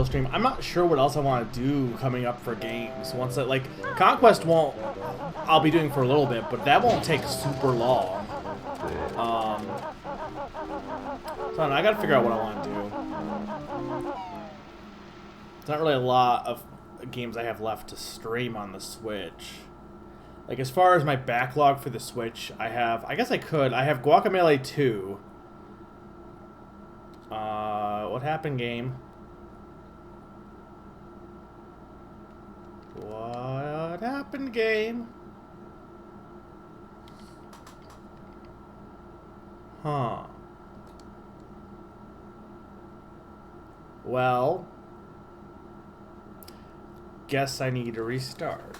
stream. I'm not sure what else I want to do coming up for games. Once that, like, Conquest won't, I'll be doing for a little bit, but that won't take super long. So I gotta figure out what I want to do. It's not really a lot of games I have left to stream on the Switch. Like, as far as my backlog for the Switch, I guess I could. I have Guacamelee 2. What happened, game? What happened, game? Huh. Well, guess I need to restart.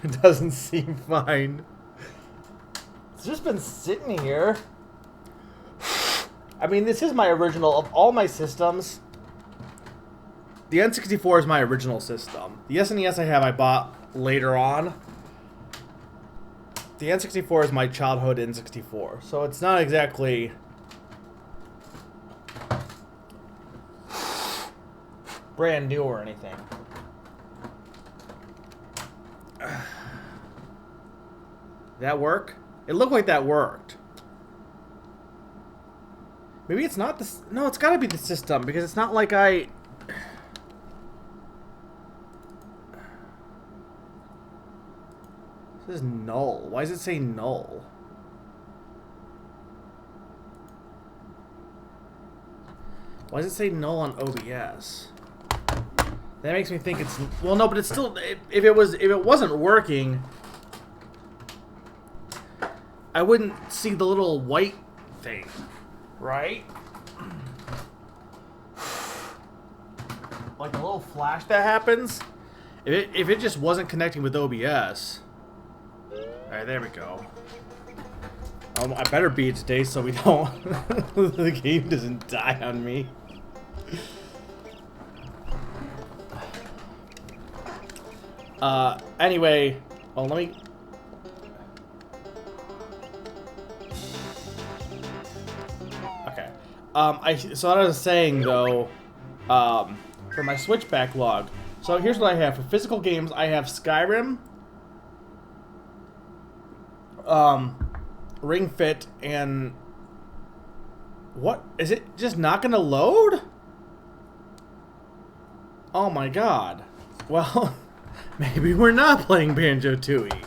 It doesn't seem fine. It's just been sitting here. I mean, this is my original of all my systems. The N64 is my original system. The SNES I bought later on. The N64 is my childhood N64, so it's not exactly brand new or anything. That work? It looked like that worked. Maybe it's not the... No, it's gotta be the system, because it's not like I... This is null. Why does it say null? Why does it say null on OBS? That makes me think it's... Well, no, but it's still... If it wasn't working, I wouldn't see the little white thing, right? Like the little flash that happens. If it just wasn't connecting with OBS... Alright, there we go. I better beat it today so we don't... the game doesn't die on me. Anyway... Oh, let me... Okay. So what I was saying, though... for my Switch backlog... So here's what I have. For physical games, I have Skyrim... Ring Fit, and what is it just not gonna load? Oh my god. Well, maybe we're not playing Banjo Tooie.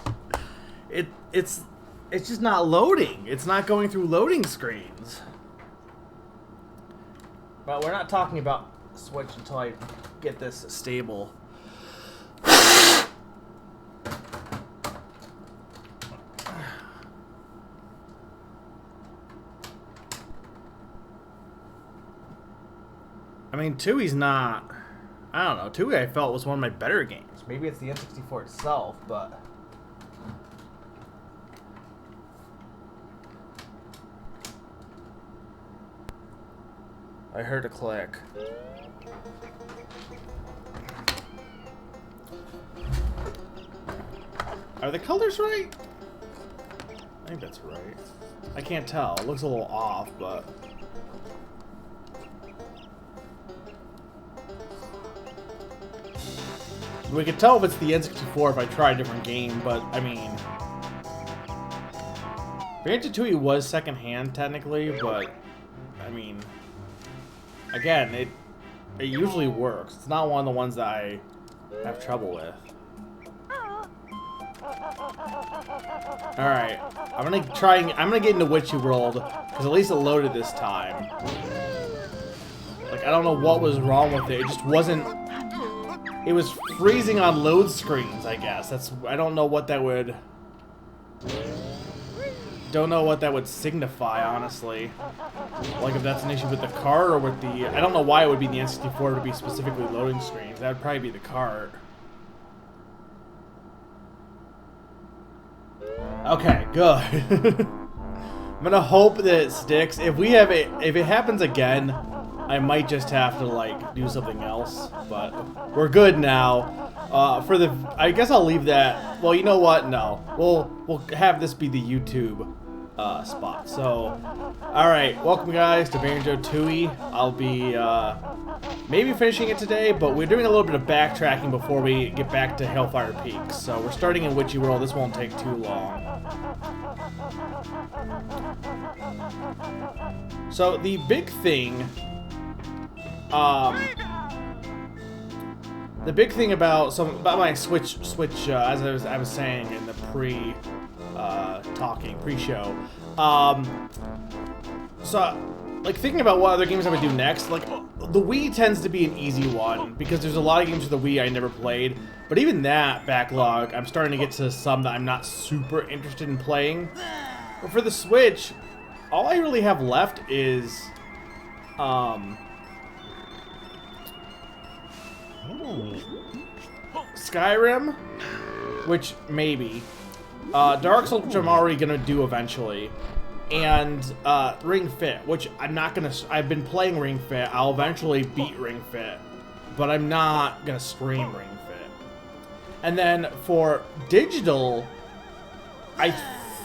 It's just not loading. It's not going through loading screens. But we're not talking about Switch until I get this stable. I mean, Tooie's not... I don't know. Tooie, I felt, was one of my better games. Maybe it's the N64 itself, but... I heard a click. Are the colors right? I think that's right. I can't tell. It looks a little off, but... We could tell if it's the N64 if I try a different game, but, I mean... Banjo Tooie was secondhand, technically, but, I mean... Again, it usually works. It's not one of the ones that I have trouble with. Alright, I'm gonna get into Witchy World, because at least it loaded this time. Like, I don't know what was wrong with it, it just wasn't... It was freezing on load screens, I guess. I don't know what that would... Don't know what that would signify, honestly. Like, if that's an issue with the cart or with the... I don't know why it would be the N64 to be specifically loading screens. That would probably be the cart. Okay, good. I'm gonna hope that it sticks. If it happens again, I might just have to, like, do something else. But we're good now. I guess I'll leave that. Well, you know what? No. We'll have this be the YouTube spot. So, alright, welcome guys to Banjo Tooie. I'll be maybe finishing it today, but we're doing a little bit of backtracking before we get back to Hellfire Peaks. So we're starting in Witchy World. This won't take too long. So the big thing, about my Switch, as I was saying in the pre-show. So, like, thinking about what other games I would do next, like, the Wii tends to be an easy one, because there's a lot of games for the Wii I never played, but even that backlog, I'm starting to get to some that I'm not super interested in playing. But for the Switch, all I really have left is, Skyrim, which maybe, Dark Souls, which I'm already gonna do eventually, and Ring Fit, which I'm not gonna. I've been playing Ring Fit. I'll eventually beat Ring Fit, but I'm not gonna stream Ring Fit. And then for digital, I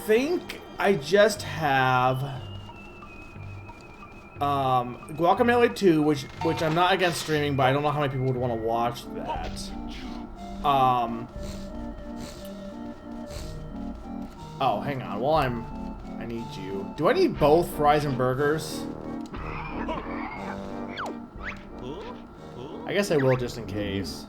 think I just have Guacamelee 2, which I'm not against streaming, but I don't know how many people would want to watch that. Oh, hang on. While I need you. Do I need both fries and burgers? I guess I will just in case.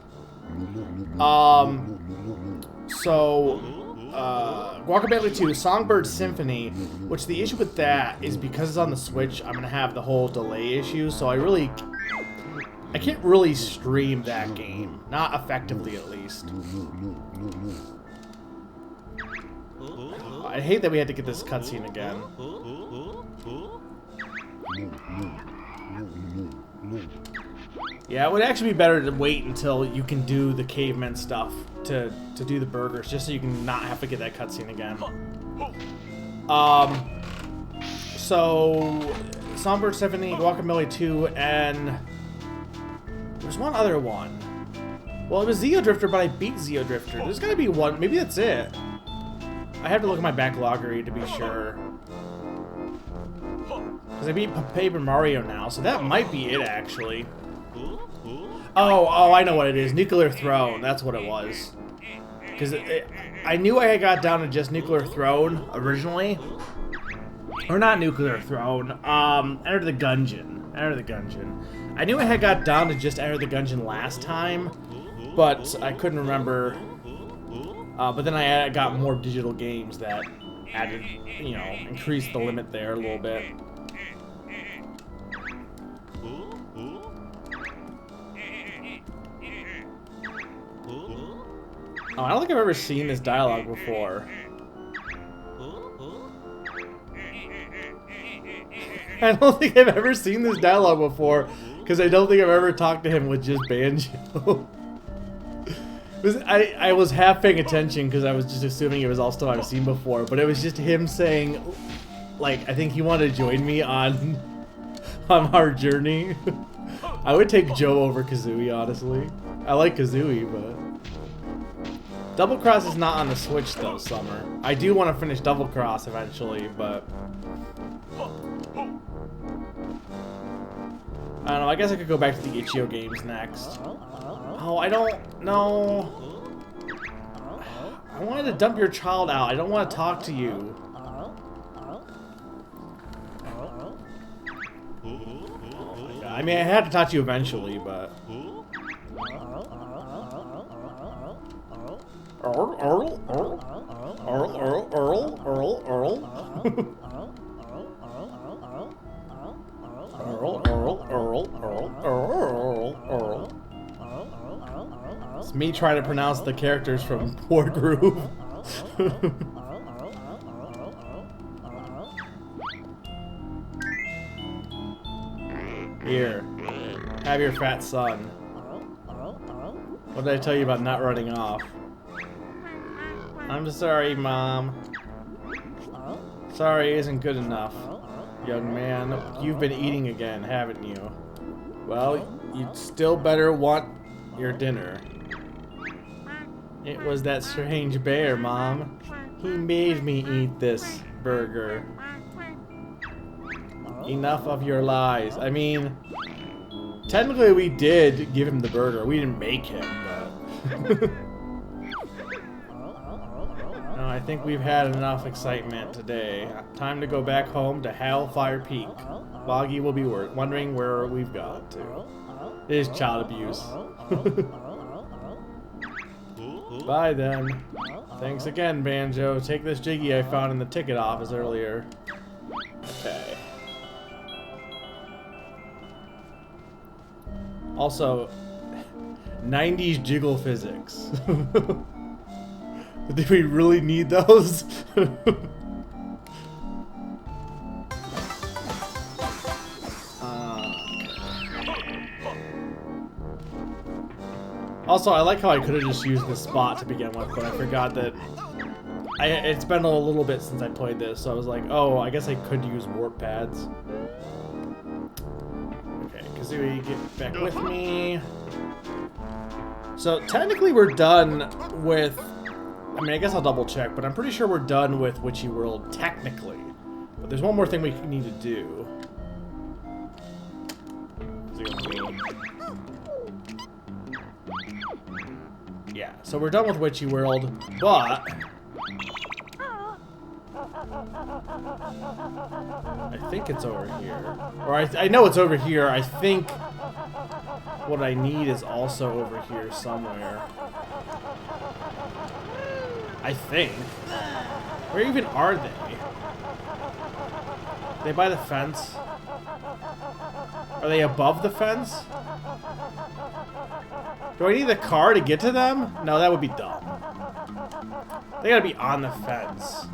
Guacamelee 2, Songbird Symphony, which the issue with that is because it's on the Switch, I'm gonna have the whole delay issue, so I can't really stream that game. Not effectively, at least. I hate that we had to get this cutscene again. Yeah, it would actually be better to wait until you can do the caveman stuff to do the burgers, just so you can not have to get that cutscene again. So Songbird Symphony, Guacamelee 2, and there's one other one. Well, it was Xeodrifter, but I beat Xeodrifter. There's gotta be one. Maybe that's it. I have to look at my backloggery to be sure. Because I beat Paper Mario now, so that might be it, actually. Oh, I know what it is. Nuclear Throne. That's what it was. Because I knew I had got down to just Nuclear Throne originally. Or not Nuclear Throne. Enter the Gungeon. Enter the Gungeon. I knew I had got down to just Enter the Gungeon last time, but I couldn't remember. But then I got more digital games that added, increased the limit there a little bit. Oh, I don't think I've ever seen this dialogue before. I don't think I've ever seen this dialogue before, because I don't think I've ever talked to him with just Banjo. I was half paying attention because I was just assuming it was all stuff I've seen before, but it was just him saying, like, I think he wanted to join me on our journey. I would take Joe over Kazooie, honestly. I like Kazooie, but Double Cross is not on the Switch though, Summer. I do want to finish Double Cross eventually, but I don't know, I guess I could go back to the Itch.io games next. Oh, I don't know. I wanted to dump your child out. I don't want to talk to you. I mean, I had to talk to you eventually, but It's me trying to pronounce the characters from War Groove. Here, have your fat son. What did I tell you about not running off? I'm sorry, Mom. Sorry isn't good enough. Young man, you've been eating again, haven't you? Well, you'd still better want your dinner. It was that strange bear, Mom. He made me eat this. burger. Enough of your lies. I mean, technically we did give him the burger. We didn't make him, but... No, I think we've had enough excitement today. Time to go back home to Hellfire Peak. Boggy will be wondering where we've got to. It is child abuse. Bye then. Thanks again, Banjo. Take this Jiggy I found in the ticket office earlier. Okay. Also, 90s jiggle physics. Do we really need those? Also, I like how I could have just used this spot to begin with, but I forgot that it's been a little bit since I played this, so I was like, oh, I guess I could use warp pads. Okay, Kazooie, get back with me. So, technically we're done with... I mean, I guess I'll double check, but I'm pretty sure we're done with Witchy World, technically. But there's one more thing we need to do. Yeah, so we're done with Witchy World, but... I think it's over here. Or I know it's over here. I think what I need is also over here somewhere. I think. Where even are they? Are they by the fence? Are they above the fence? Do I need the car to get to them? No, that would be dumb. They gotta be on the fence.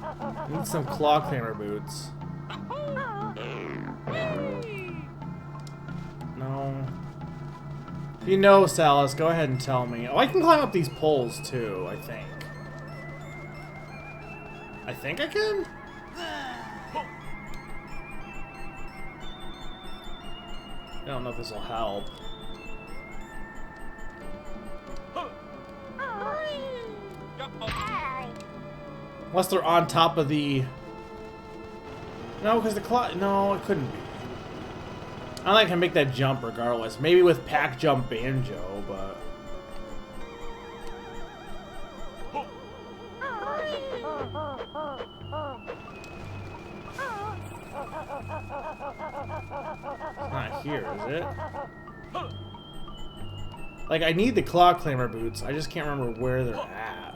I need some claw climber boots. No. If you know, Salas, go ahead and tell me. Oh, I can climb up these poles too, I think. I think I can? I don't know if this will help. Unless they're on top of the... No, because the clock... No, it couldn't be. I don't think I can make that jump regardless. Maybe with Pack Jump Banjo, but... It's not here, is it? Like, I need the claw climber boots. I just can't remember where they're at.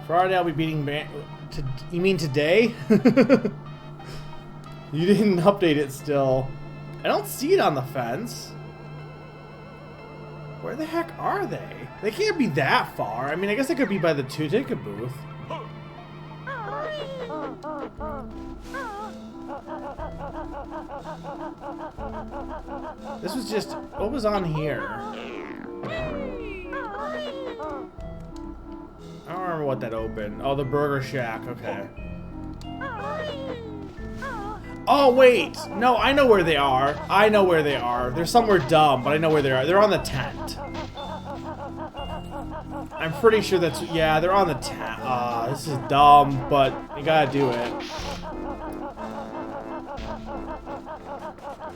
Friday I'll be beating you mean today? You didn't update it still. I don't see it on the fence. Where the heck are they? They can't be that far. I mean, I guess they could be by the 2-ticket booth. This was just... What was on here? I don't remember what that opened. Oh, the Burger Shack. Okay. Oh, wait! No, I know where they are. I know where they are. They're somewhere dumb, but I know where they are. They're on the tent. I'm pretty sure that's... Yeah, they're on the tent. This is dumb, but you gotta do it.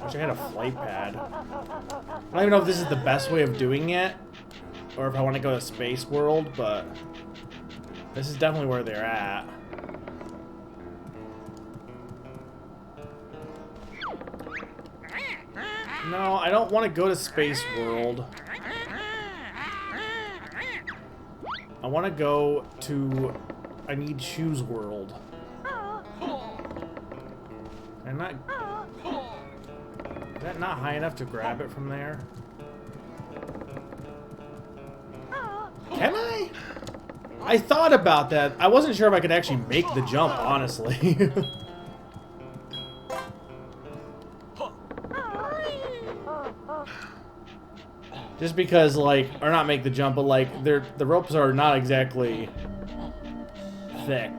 Wish I had a flight pad. I don't even know if this is the best way of doing it, or if I want to go to Space World, but this is definitely where they're at. No, I don't want to go to Space World. I want to go to... I need Shoes World. I'm not... Is that not high enough to grab it from there? Can I? I thought about that. I wasn't sure if I could actually make the jump, honestly. Just because, like, or not make the jump, but like, the ropes are not exactly thick.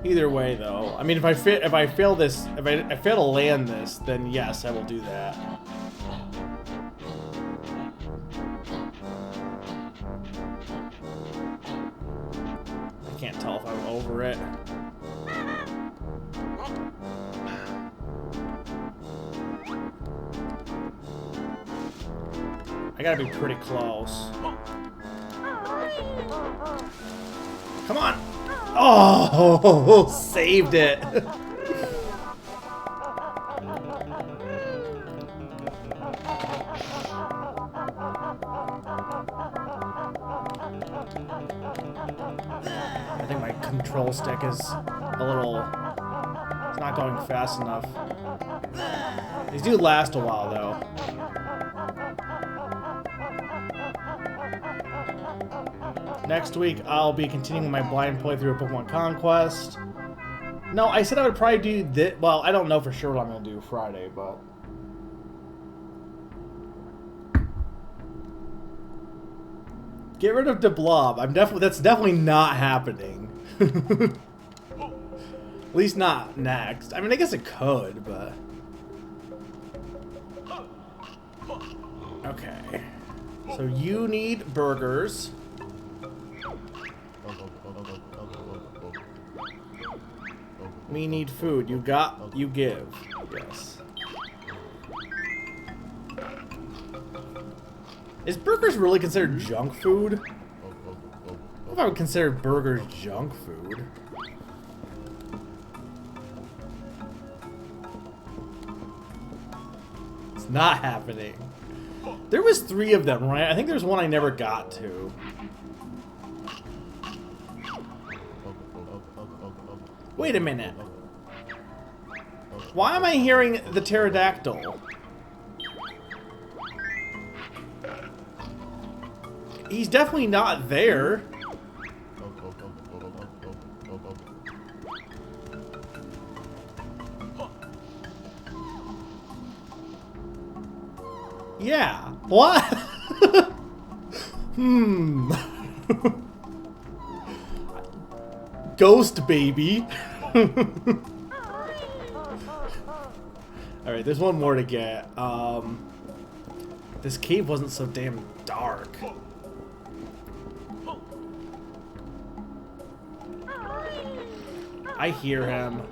Either way, though. I mean, if I fail this, if I fail to land this, then yes, I will do that. I can't tell if I'm over it. I gotta be pretty close. Come on! Oh, saved it! I think my control stick is a little... It's not going fast enough. These do last a while, though. Next week, I'll be continuing my blind playthrough of Pokemon Conquest. No, I said I would probably do this. Well, I don't know for sure what I'm going to do Friday, but... Get rid of the blob. That's definitely not happening. At least not next. I mean, I guess it could, but... Okay. So you need burgers. We need food. You give. Yes. Is burgers really considered junk food? I don't know if I would consider burgers junk food. It's not happening. There was 3 of them, right? I think there's one I never got to. Wait a minute. Why am I hearing the pterodactyl? He's definitely not there. Yeah. What? Ghost baby. Alright, there's one more to get. This cave wasn't so damn dark. I hear him.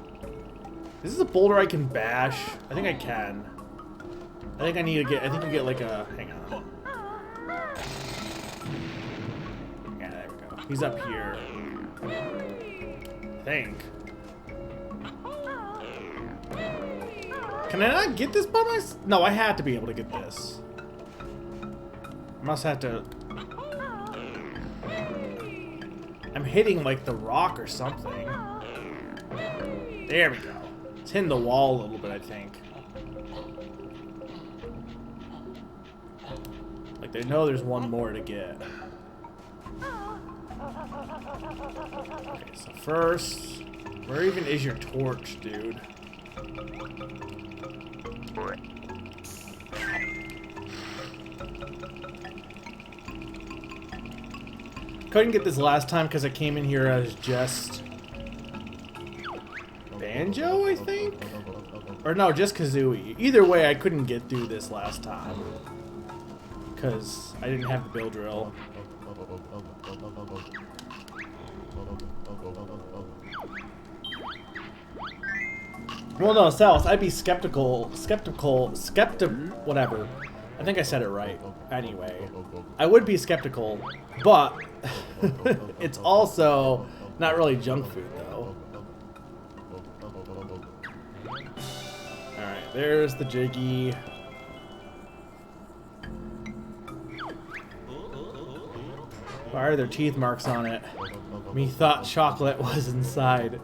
Is this a boulder I can bash? I think I can. I think you get like a... Hang on. Yeah, there we go. He's up here. I think. Can I not get this by myself? No, I had to be able to get this. I must have to... I'm hitting like the rock or something. There we go. It's hitting the wall a little bit, I think. Like they know there's one more to get. Okay, so first, where even is your torch, dude? Couldn't get this last time because I came in here as just Banjo, I think? Or no, just Kazooie. Either way, I couldn't get through this last time because I didn't have the bill drill. Well, no, Salis, I'd be skeptical, whatever. I think I said it right. Anyway, I would be skeptical, but it's also not really junk food, though. Alright, there's the Jiggy. Why are there teeth marks on it? Me thought chocolate was inside.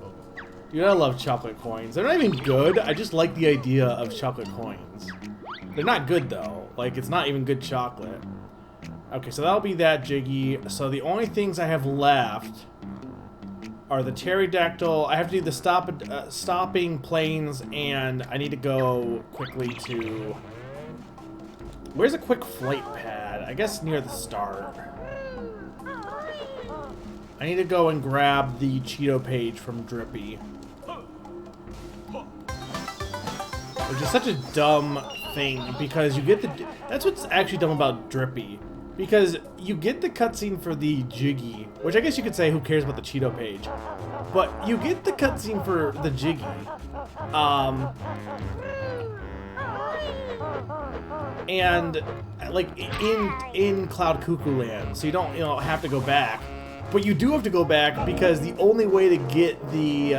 Dude, I love chocolate coins. They're not even good. I just like the idea of chocolate coins. They're not good, though. Like, it's not even good chocolate. Okay, so that'll be that Jiggy. So the only things I have left are the pterodactyl. I have to do the stopping planes, and I need to go quickly to... Where's a quick flight pad? I guess near the start. I need to go and grab the Cheeto page from Drippy. Which is such a dumb thing, because you get the... That's what's actually dumb about Drippy. Because you get the cutscene for the Jiggy, which I guess you could say who cares about the Cheeto page. But you get the cutscene for the Jiggy. And like in Cloud Cuckoo Land, so you don't have to go back, but you do have to go back because the only way to get the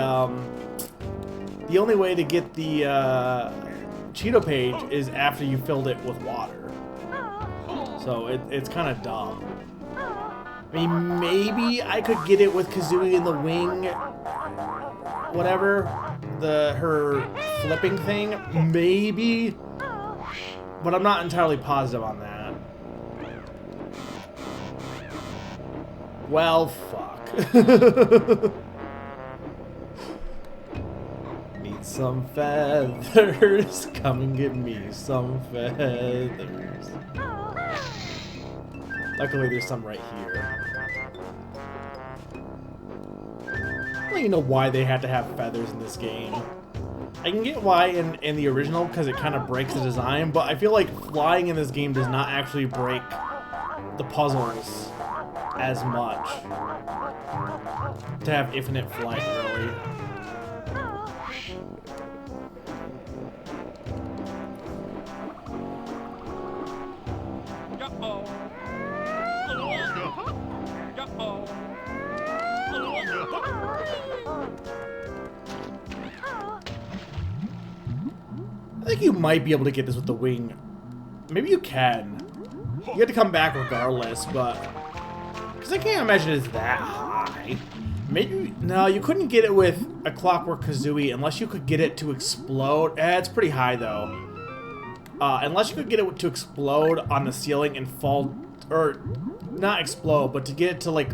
Cheeto page is after you filled it with water. So it's kind of dumb. I mean, maybe I could get it with Kazooie in the wing, whatever, her flipping thing, maybe. But I'm not entirely positive on that. Well, fuck. Need some feathers. Come and give me some feathers. Luckily, there's some right here. I don't even know why they had to have feathers in this game. I can get why in the original, because it kind of breaks the design, but I feel like flying in this game does not actually break the puzzles as much. To have infinite flight, really. I think you might be able to get this with the wing. Maybe you can. You have to come back regardless, but... Because I can't imagine it's that high. Maybe... No, you couldn't get it with a Clockwork Kazooie unless you could get it to explode. It's pretty high, though. Unless you could get it to explode on the ceiling and fall... Or, not explode, but to get it to, like,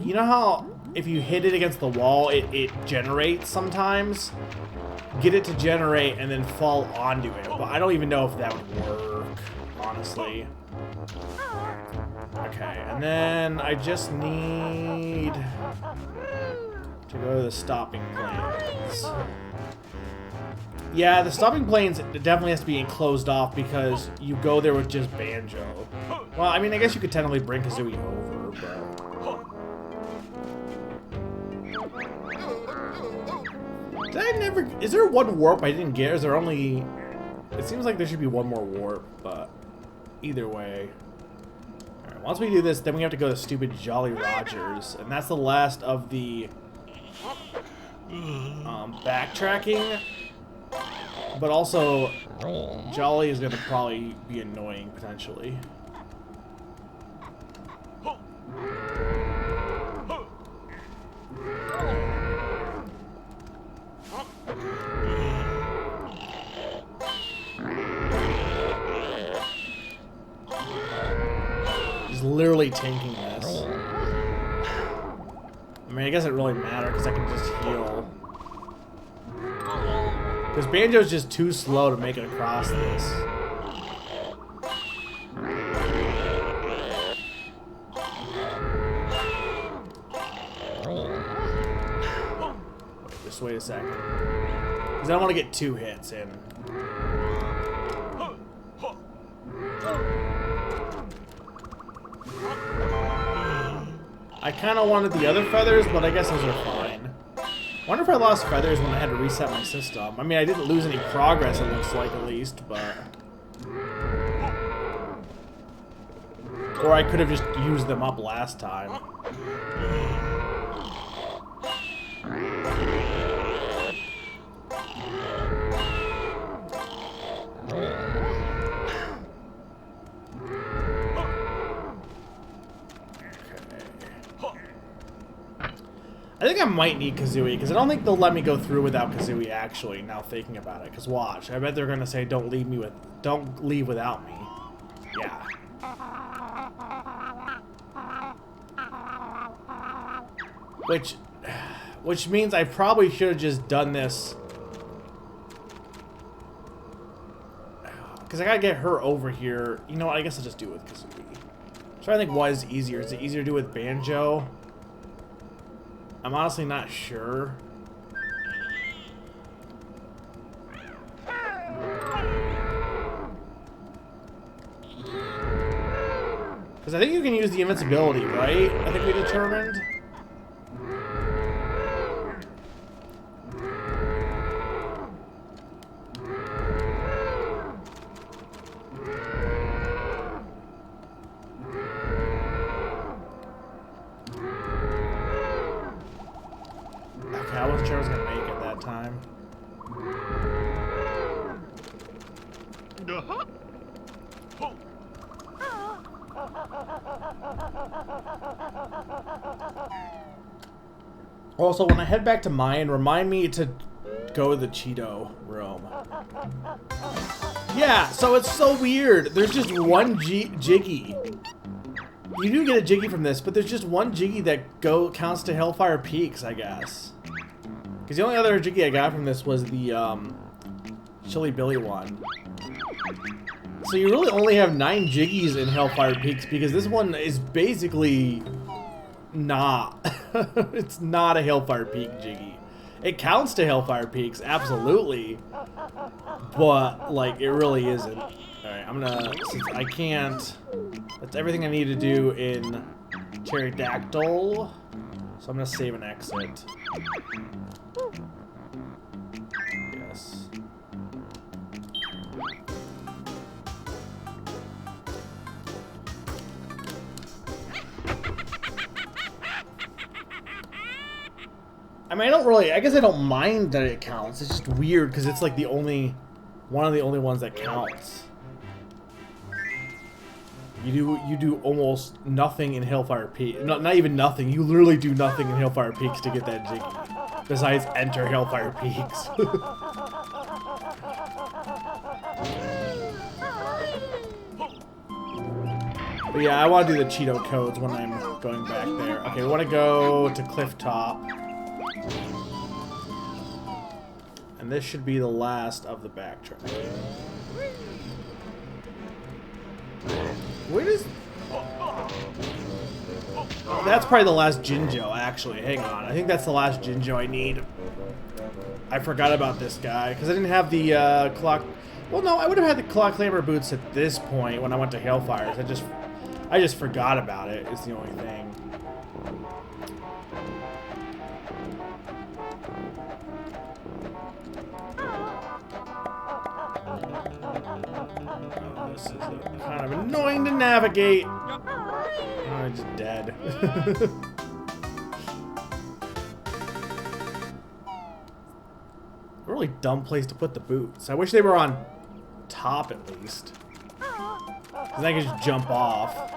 you know how if you hit it against the wall, it generates sometimes? Get it to generate and then fall onto it. But I don't even know if that would work, honestly. Okay, and then I just need to go to the stopping planes. Yeah, the stopping planes definitely has to be enclosed off because you go there with just Banjo. Well, I mean, I guess you could technically bring Kazooie over, but... Did I never... Is there one warp I didn't get? Or is there only... It seems like there should be one more warp, but... Either way. Alright, once we do this, then we have to go to stupid Jolly Rogers. And that's the last of the... backtracking. But also... Jolly is going to probably be annoying, potentially. He's literally tanking this. I mean, I guess it really matters because I can just heal. Because Banjo's just too slow to make it across this. Just wait a second. Because I don't want to get 2 hits in. I kind of wanted the other feathers, but I guess those are fine. I wonder if I lost feathers when I had to reset my system. I mean, I didn't lose any progress, it looks like, at least, but... Or I could have just used them up last time. I think I might need Kazooie, because I don't think they'll let me go through without Kazooie, actually, now thinking about it. Because watch, I bet they're going to say, don't leave without me. Yeah. Which means I probably should have just done this. Because I gotta get her over here. You know what, I guess I'll just do it with Kazooie. trying to think what is easier. Is it easier to do with Banjo? I'm honestly not sure. Because I think you can use the invincibility, right? I think we determined. Okay, I wasn't sure I was going to make it that time. Also, when I head back to mine, remind me to go to the Cheeto room. Yeah, so it's so weird. There's just one Jiggy. You do get a Jiggy from this, but there's just one Jiggy that counts to Hellfire Peaks, I guess. Because the only other Jiggy I got from this was the Chili Billy one. So you really only have 9 Jiggies in Hellfire Peaks, because this one is basically not. It's not a Hellfire Peak Jiggy. It counts to Hellfire Peaks, absolutely. But, like, it really isn't. Alright, I'm gonna, since I can't, that's everything I need to do in Pterodactyl. So I'm gonna save and exit. Yes. I mean, I guess I don't mind that it counts. It's just weird because it's like one of the only ones that counts. You do almost nothing in Hellfire Peaks. Not even nothing. You literally do nothing in Hellfire Peaks to get that Jiggy. Besides enter Hellfire Peaks. But yeah, I want to do the Cheeto codes when I'm going back there. Okay, we want to go to Cliff Top. And this should be the last of the backtrack. Where is... That's probably the last Jinjo, actually. Hang on. I think that's the last Jinjo I need. I forgot about this guy, because I didn't have the clock... Well, no, I would have had the Clock Clamber boots at this point when I went to Hailfires. I just forgot about it, is the only thing. Oh, this is kind of annoying to navigate. Oh, I'm just dead. A really dumb place to put the boots. I wish they were on top at least. Because I could just jump off.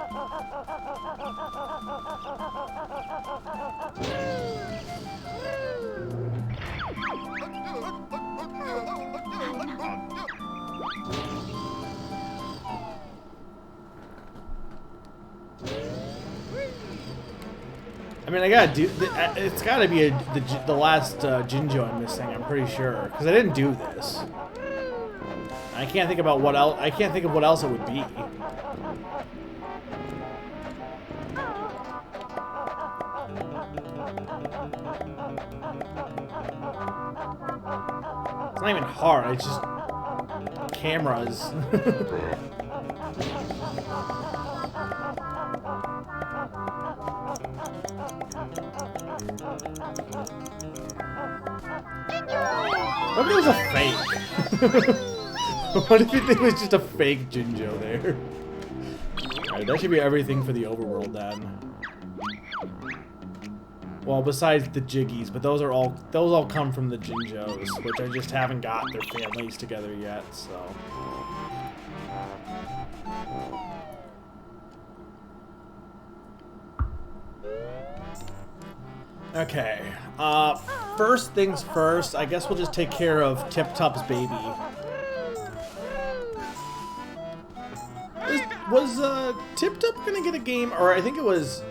I mean, I gotta do. It's gotta be the last Jinjo I'm missing. I'm pretty sure because I didn't do this. I can't think about what else. I can't think of what else it would be. It's not even hard. It's just cameras. What if it was a fake? What if you think it was just a fake Jinjo there? Alright, that should be everything for the overworld then. Well, besides the Jiggies, but those all come from the Jinjos, which I just haven't got their families together yet, so. Okay, first things first, I guess we'll just take care of Tip Top's baby. Was Tip Top gonna get a game, or I think it was,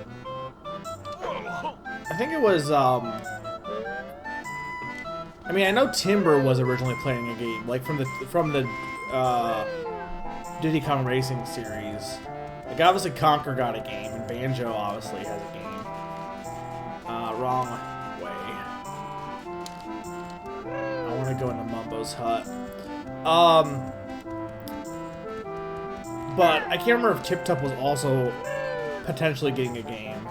I mean, I know Timber was originally playing a game, like from the Diddy Kong Racing series. Like Like, obviously Conker got a game, and Banjo obviously has a game. Wrong way. I want to go into Mumbo's hut. But I can't remember if Tip Top was also potentially getting a game.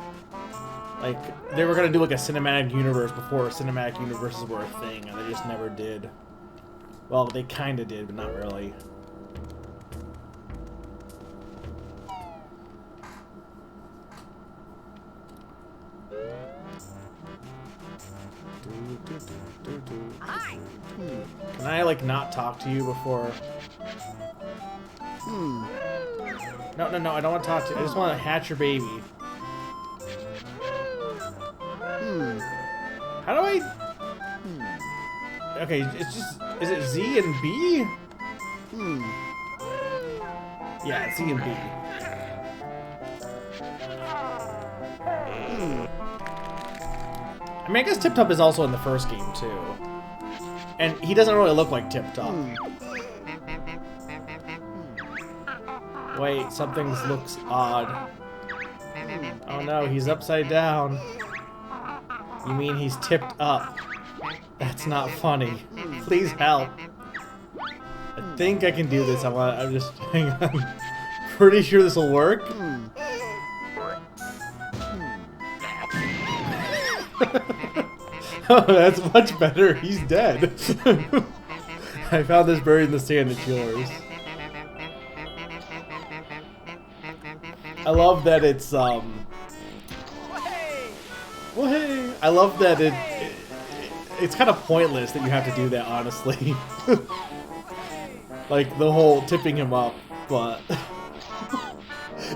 Like, they were going to do like a cinematic universe before cinematic universes were a thing, and they just never did. Well, they kind of did, but not really. Hi. Can I, like, not talk to you before? No, no, no, I don't want to talk to you. I just want to hatch your baby. How do I... Okay, it's just... Is it Z and B? Yeah, it's Z and B. I mean, I guess Tip Top is also in the first game, too. And he doesn't really look like Tip Top. Wait, something looks odd. Oh no, he's upside down. You mean he's tipped up? That's not funny. Please help. I think I can do this. I'm just hang on. Pretty sure this will work. Oh, that's much better. He's dead. I found this buried in the sand. It's yours. I love that it's well, hey. I love that it's kind of pointless that you have to do that, honestly. Like the whole tipping him up, but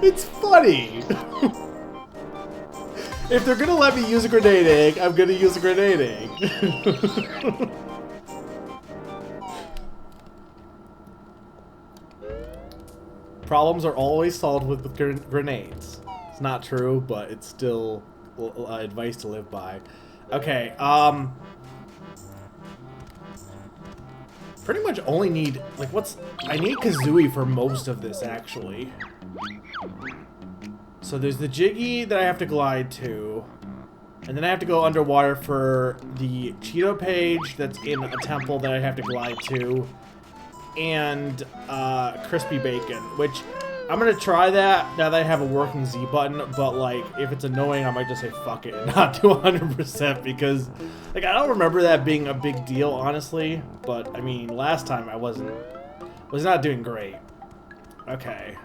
it's funny. If they're gonna let me use a grenade egg, I'm gonna use a grenade egg. Problems are always solved with grenades. It's not true, but it's still advice to live by. Okay, pretty much only need, like, I need Kazooie for most of this, actually. So there's the Jiggy that I have to glide to, and then I have to go underwater for the Cheeto page that's in a temple that I have to glide to, and Crispy Bacon, which I'm gonna try that now that I have a working Z button, but like, if it's annoying, I might just say fuck it and not do 100% because, like, I don't remember that being a big deal, honestly, but I mean, last time I was not doing great. Okay.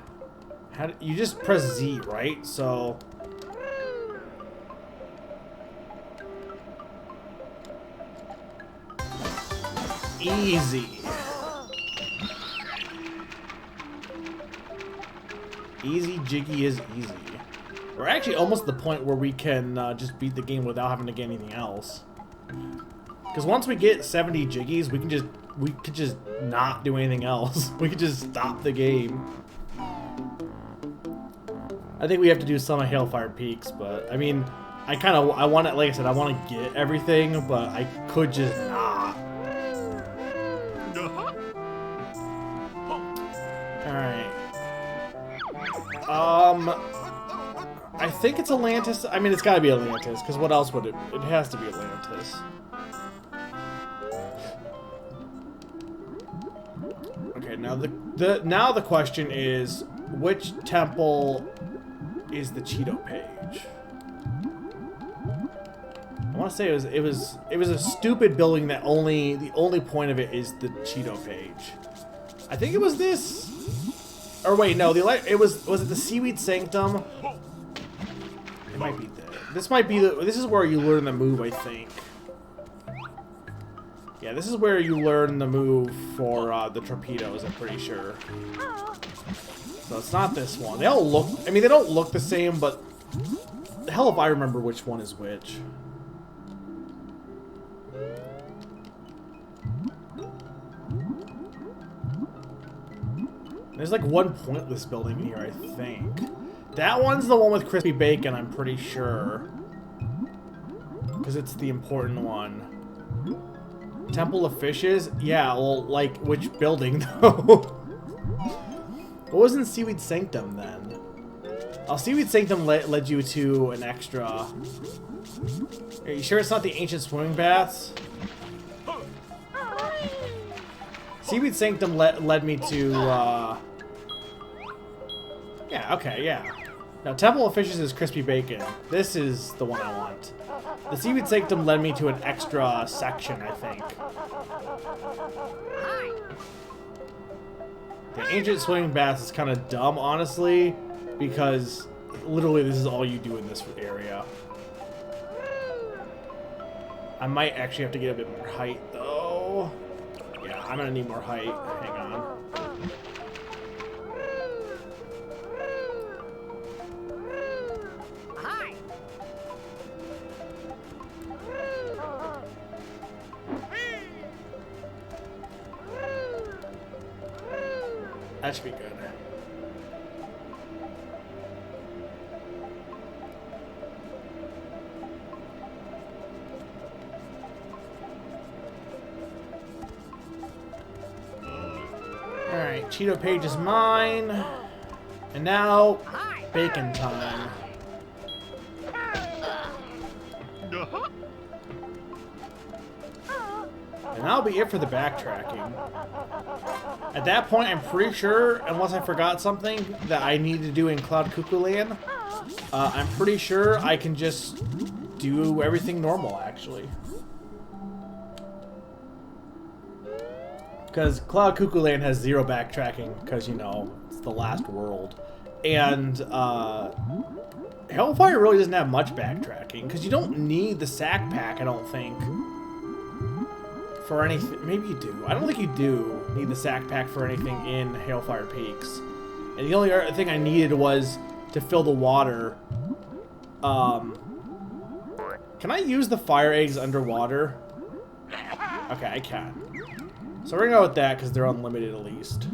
You just press Z, right? So... Easy. Easy Jiggy is easy. We're actually almost at the point where we can just beat the game without having to get anything else. Because once we get 70 Jiggies, we could just not do anything else. We could just stop the game. I think we have to do some of Hailfire Peaks, but I mean, I want it, like I said, I want to get everything, but I could just not. Alright. I think it's Atlantis. I mean, it's gotta be Atlantis, because what else would it? It has to be Atlantis. Okay, now the question is, which temple is the Cheeto page? I want to say it was a stupid building that the only point of it is the Cheeto page. I think it was this. Or wait, no, was it the Seaweed Sanctum? It might be this might be this is where you learn the move, I think. Yeah, this is where you learn the move for the torpedoes, I'm pretty sure. So it's not this one. They all look, I mean, they don't look the same, but the hell if I remember which one is which. There's like one pointless building here, I think. That one's the one with Crispy Bacon, I'm pretty sure. Because it's the important one. Temple of Fishes? Yeah, well, like, which building, though? What was in Seaweed Sanctum, then? Oh, Seaweed Sanctum led you to an extra. Are you sure it's not the ancient swimming baths? Seaweed Sanctum led me to, yeah, okay, yeah. Now, Temple of Fishes is crispy bacon. This is the one I want. The Seaweed Sanctum led me to an extra section, I think. The ancient swimming baths is kind of dumb, honestly, because literally this is all you do in this area. I might actually have to get a bit more height, though. Yeah, I'm gonna need more height. Hang on. That should be good. Alright, Cheeto Page is mine. And now, bacon time. And that'll be it for the backtracking. At that point, I'm pretty sure, unless I forgot something that I need to do in Cloud Cuckoo Land, I'm pretty sure I can just do everything normal, actually. Because Cloud Cuckoo Land has 0 backtracking, because, you know, it's the last world. And, Hellfire really doesn't have much backtracking, because you don't need the sack pack, I don't think. For anything, maybe you do. I don't think you do need the sack pack for anything in Hailfire Peaks. And the only other thing I needed was to fill the water. Can I use the fire eggs underwater? Okay, I can. So we're gonna go with that because they're unlimited at least.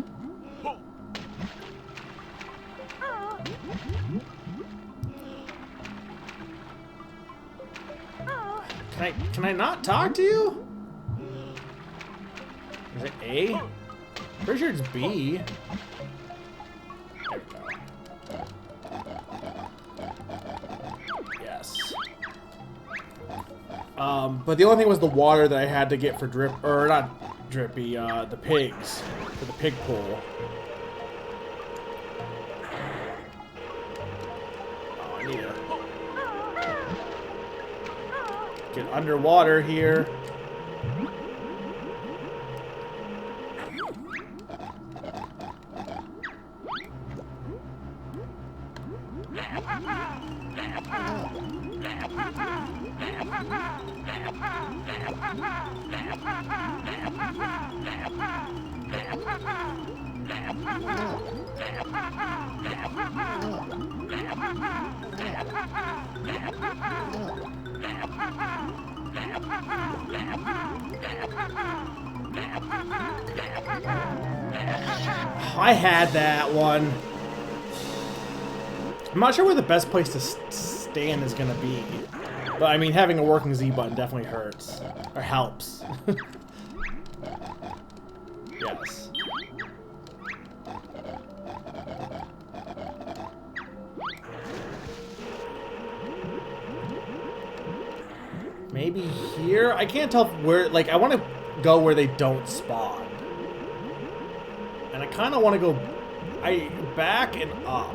Can I not talk to you? Is it A? Pretty sure it's B. There we go. Yes. But the only thing was the water that I had to get for not Drippy, the pigs, for the pig pool. Oh, I need to get underwater here. I had that one. I'm not sure where the best place to stand is gonna be, but I mean, having a working Z button definitely hurts, or helps. Yes. Maybe here? I can't tell where, like, I want to go where they don't spawn. And I kind of want to go back and up.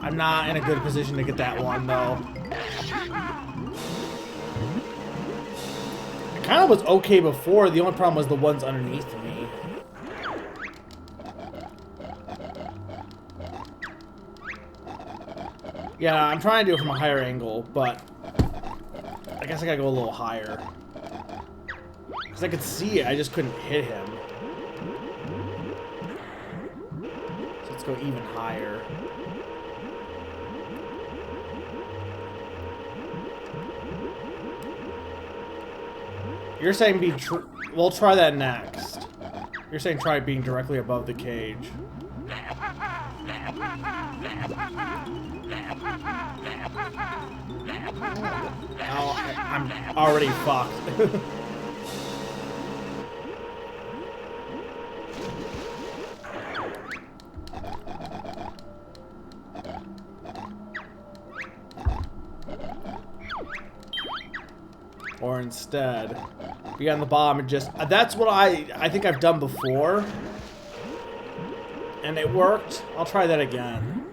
I'm not in a good position to get that one, though. It kind of was okay before. The only problem was the ones underneath me. Yeah, I'm trying to do it from a higher angle, but I guess I gotta go a little higher. Because I could see it, I just couldn't hit him. So let's go even higher. You're saying we'll try that next. You're saying try being directly above the cage. Oh, I'm already fucked. Or instead, be on the bottom and just... That's what I think I've done before. And it worked. I'll try that again.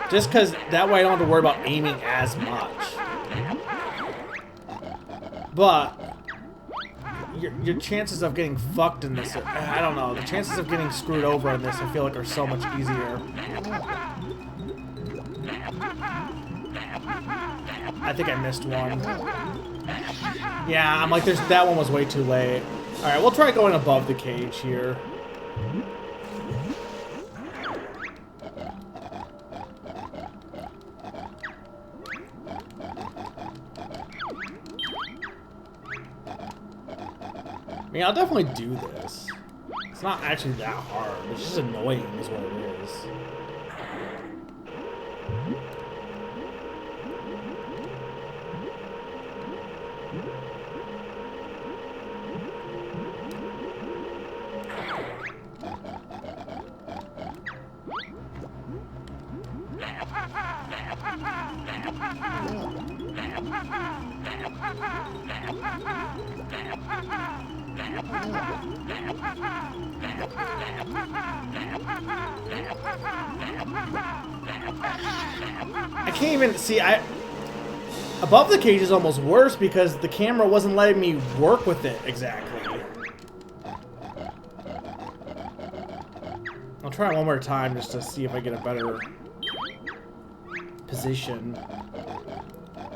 Just because that way I don't have to worry about aiming as much. But your chances of getting fucked in this, I don't know, the chances of getting screwed over in this I feel like are so much easier. I think I missed one. Yeah, I'm like, that one was way too late. Alright, we'll try going above the cage here. I mean, I'll definitely do this. It's not actually that hard. It's just annoying is what it is. I can't even see. Above the cage is almost worse because the camera wasn't letting me work with it exactly. I'll try it one more time just to see if I get a better position.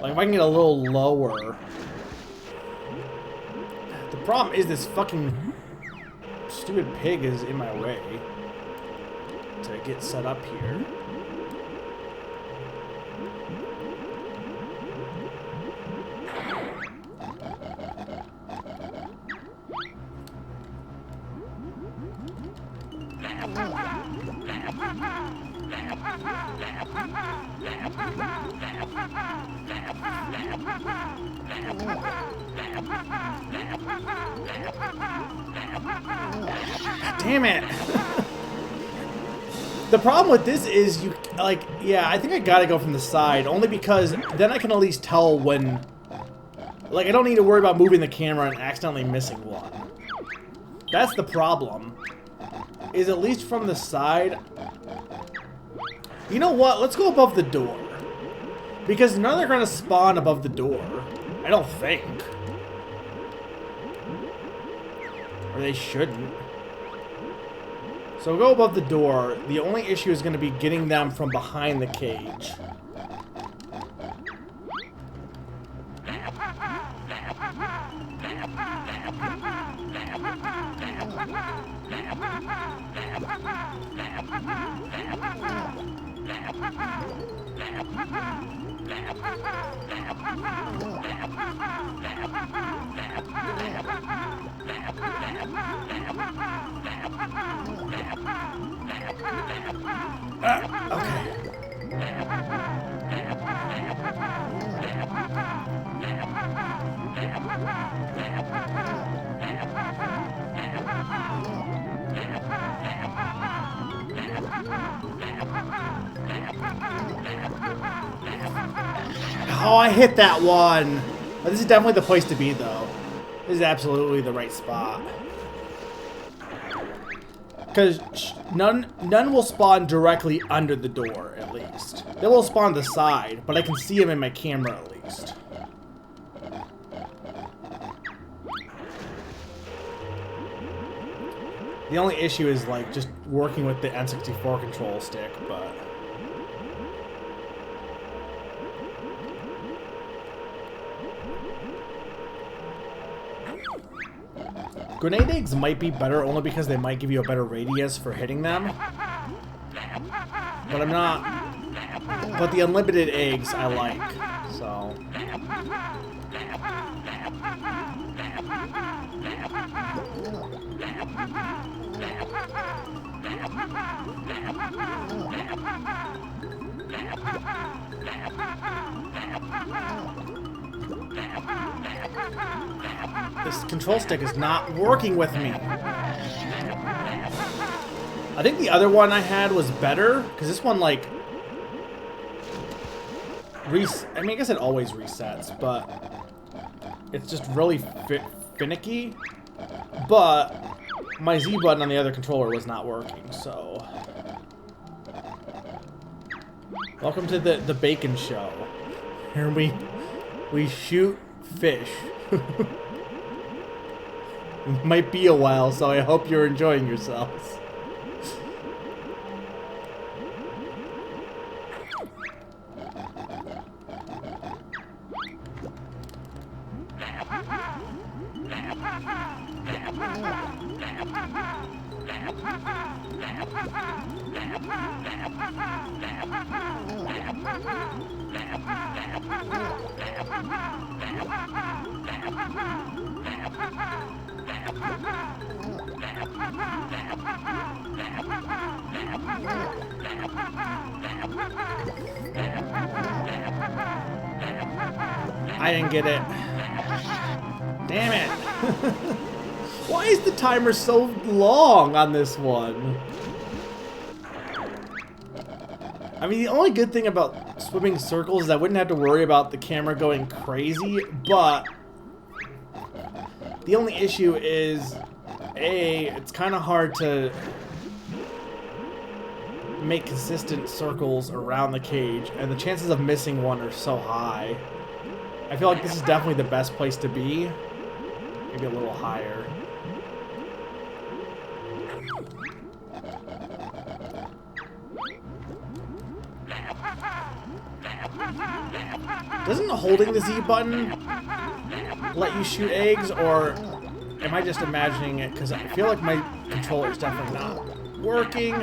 Like if I can get a little lower. The problem is this fucking stupid pig is in my way to get set up here. Damn it! The problem with this is you, like, yeah, I think I gotta go from the side, only because then I can at least tell when, like, I don't need to worry about moving the camera and accidentally missing one. That's the problem, is at least from the side. You know what? Let's go above the door. Because none of them are gonna spawn above the door. I don't think. Or they shouldn't. So we'll go above the door. The only issue is going to be getting them from behind the cage. Okay. Oh, I hit that one. This is definitely the place to be, though. This is absolutely the right spot. Because none will spawn directly under the door, at least. They will spawn on the side, but I can see them in my camera, at least. The only issue is, like, just working with the N64 control stick, but... Grenade eggs might be better only because they might give you a better radius for hitting them. But I'm not But the unlimited eggs I like, so. This control stick is not working with me. I think the other one I had was better, because this one, like, I mean, I guess it always resets, but it's just really finicky. But my Z button on the other controller was not working, so. Welcome to the bacon show. Here we shoot fish. Might be a while, so I hope you're enjoying yourselves. I didn't get it. Damn it. Why is the timer so long on this one? I mean, the only good thing about swimming circles is I wouldn't have to worry about the camera going crazy, but the only issue is, it's kind of hard to make consistent circles around the cage, and the chances of missing one are so high. I feel like this is definitely the best place to be. Maybe a little higher. Doesn't holding the Z button let you shoot eggs, or am I just imagining it? Because I feel like my controller is definitely not working.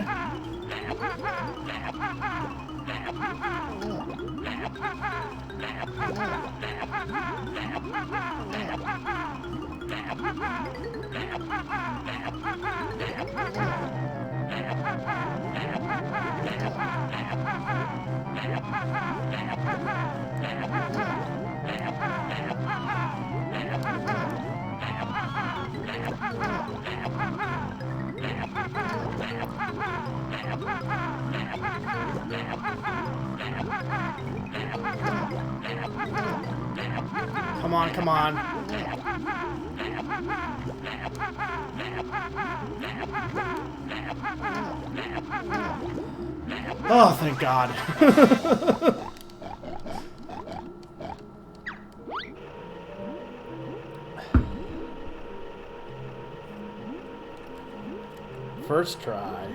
Come on, come on. Oh, thank God. First try.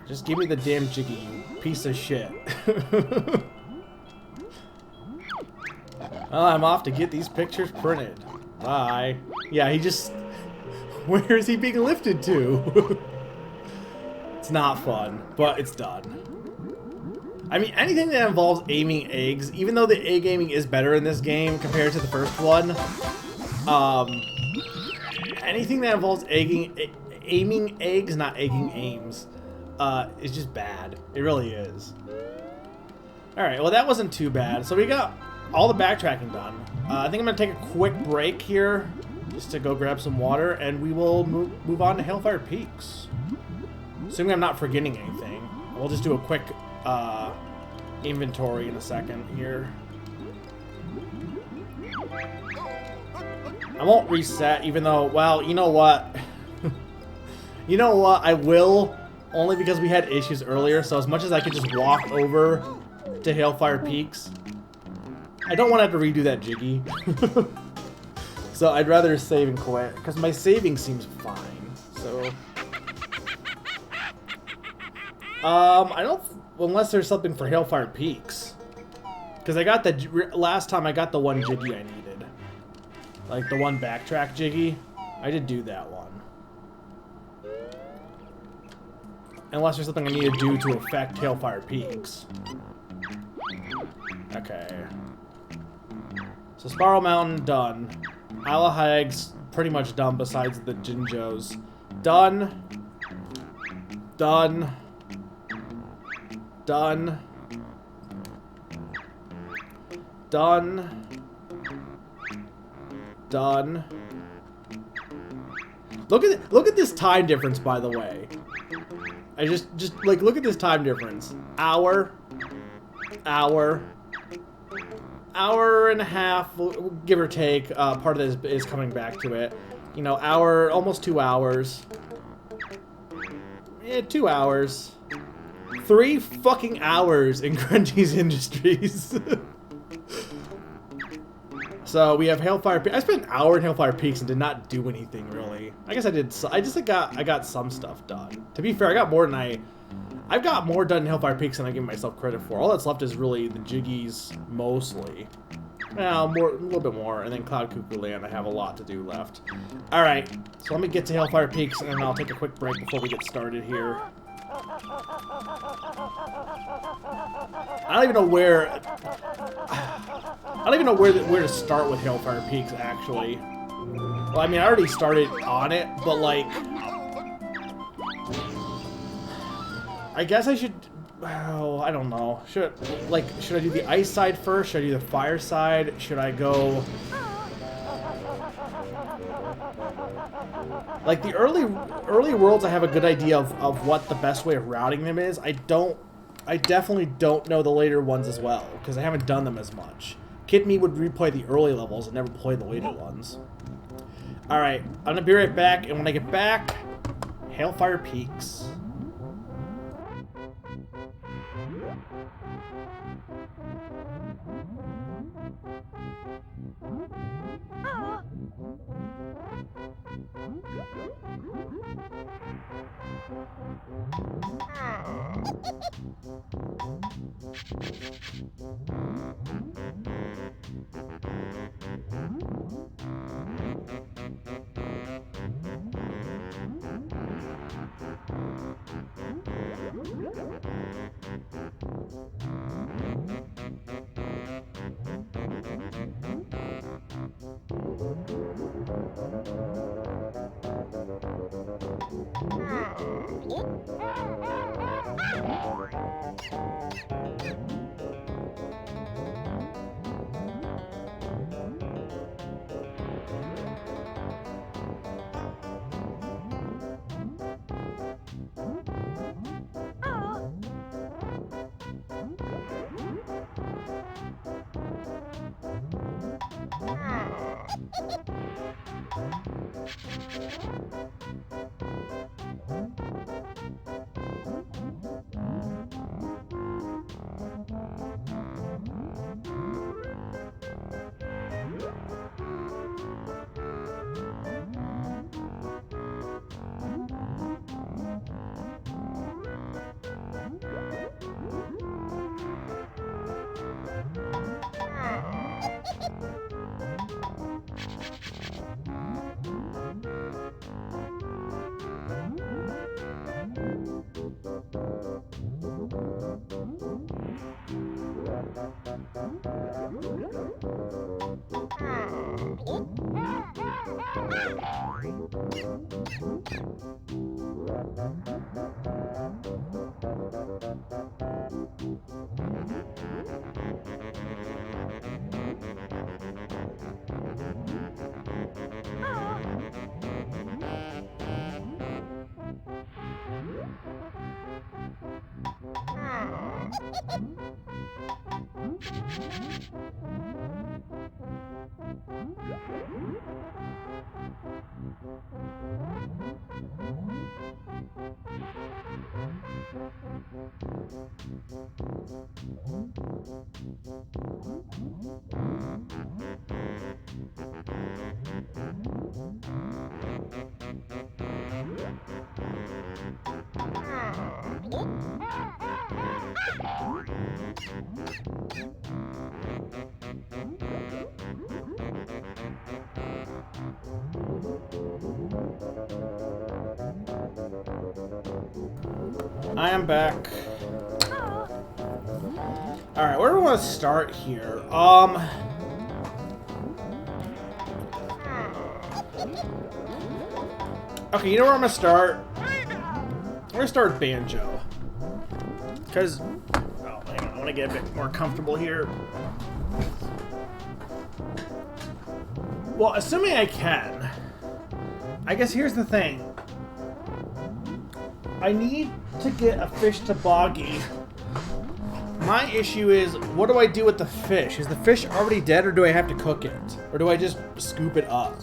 Just give me the damn jiggy, you piece of shit. Well, I'm off to get these pictures printed. Bye. Yeah, he just... Where is he being lifted to? It's not fun, but it's done. I mean, anything that involves aiming eggs, even though the egg aiming is better in this game compared to the first one, anything that involves aiming eggs, not egging aims, is just bad. It really is. Alright, well that wasn't too bad. So we got all the backtracking done. I think I'm going to take a quick break here, just to go grab some water, and we will move on to Hellfire Peaks. Assuming I'm not forgetting anything. We'll just do a quick inventory in a second here. I won't reset, even though, well, you know what? You know what? I will, only because we had issues earlier, so as much as I could just walk over to Hellfire Peaks, I don't want to have to redo that jiggy. So I'd rather save and quit, because my saving seems fine, so... I don't... Unless there's something for Hellfire Peaks. Because I got the... Last time I got the one jiggy I needed. Like the one backtrack jiggy. I did do that one. Unless there's something I need to do to affect Hailfire Peaks. Okay. So Spiral Mountain, done. Isle of Hags, pretty much done besides the Jinjos. Done. Done. Done. Done. Done. Look at this time difference, by the way. I just like look at this time difference. Hour and a half, give or take. Part of this is coming back to it. You know, hour, almost 2 hours. Yeah, 2 hours. 3 fucking hours in Grunty's Industries. So we have Hailfire Peaks. I spent an hour in Hailfire Peaks and did not do anything really. I guess I did. I got some stuff done. To be fair, I've got more done in Hailfire Peaks than I give myself credit for. All that's left is really the Jiggies mostly. Well, a little bit more, and then Cloud Cuckoo Land. I have a lot to do left. All right, so let me get to Hailfire Peaks, and then I'll take a quick break before we get started here. I don't even know where. I don't even know where to start with Hailfire Peaks, actually. Well, I mean, I already started on it, but like, I guess I should. Oh, I don't know. Should I do the ice side first? Should I do the fire side? Should I go? Like the early worlds, I have a good idea of what the best way of routing them is. I definitely don't know the later ones as well, because I haven't done them as much. Kid Me would replay the early levels and never play the later ones. Alright, I'm gonna be right back, and when I get back, Hailfire Peaks. I am back. Alright, where do we want to start here? Okay, you know where I'm gonna start? I'm gonna start with Banjo. Because, oh, hang on, I want to get a bit more comfortable here. Well, assuming I can, I guess here's the thing. I need to get a fish toboggy. My issue is, what do I do with the fish? Is the fish already dead, or do I have to cook it? Or do I just scoop it up?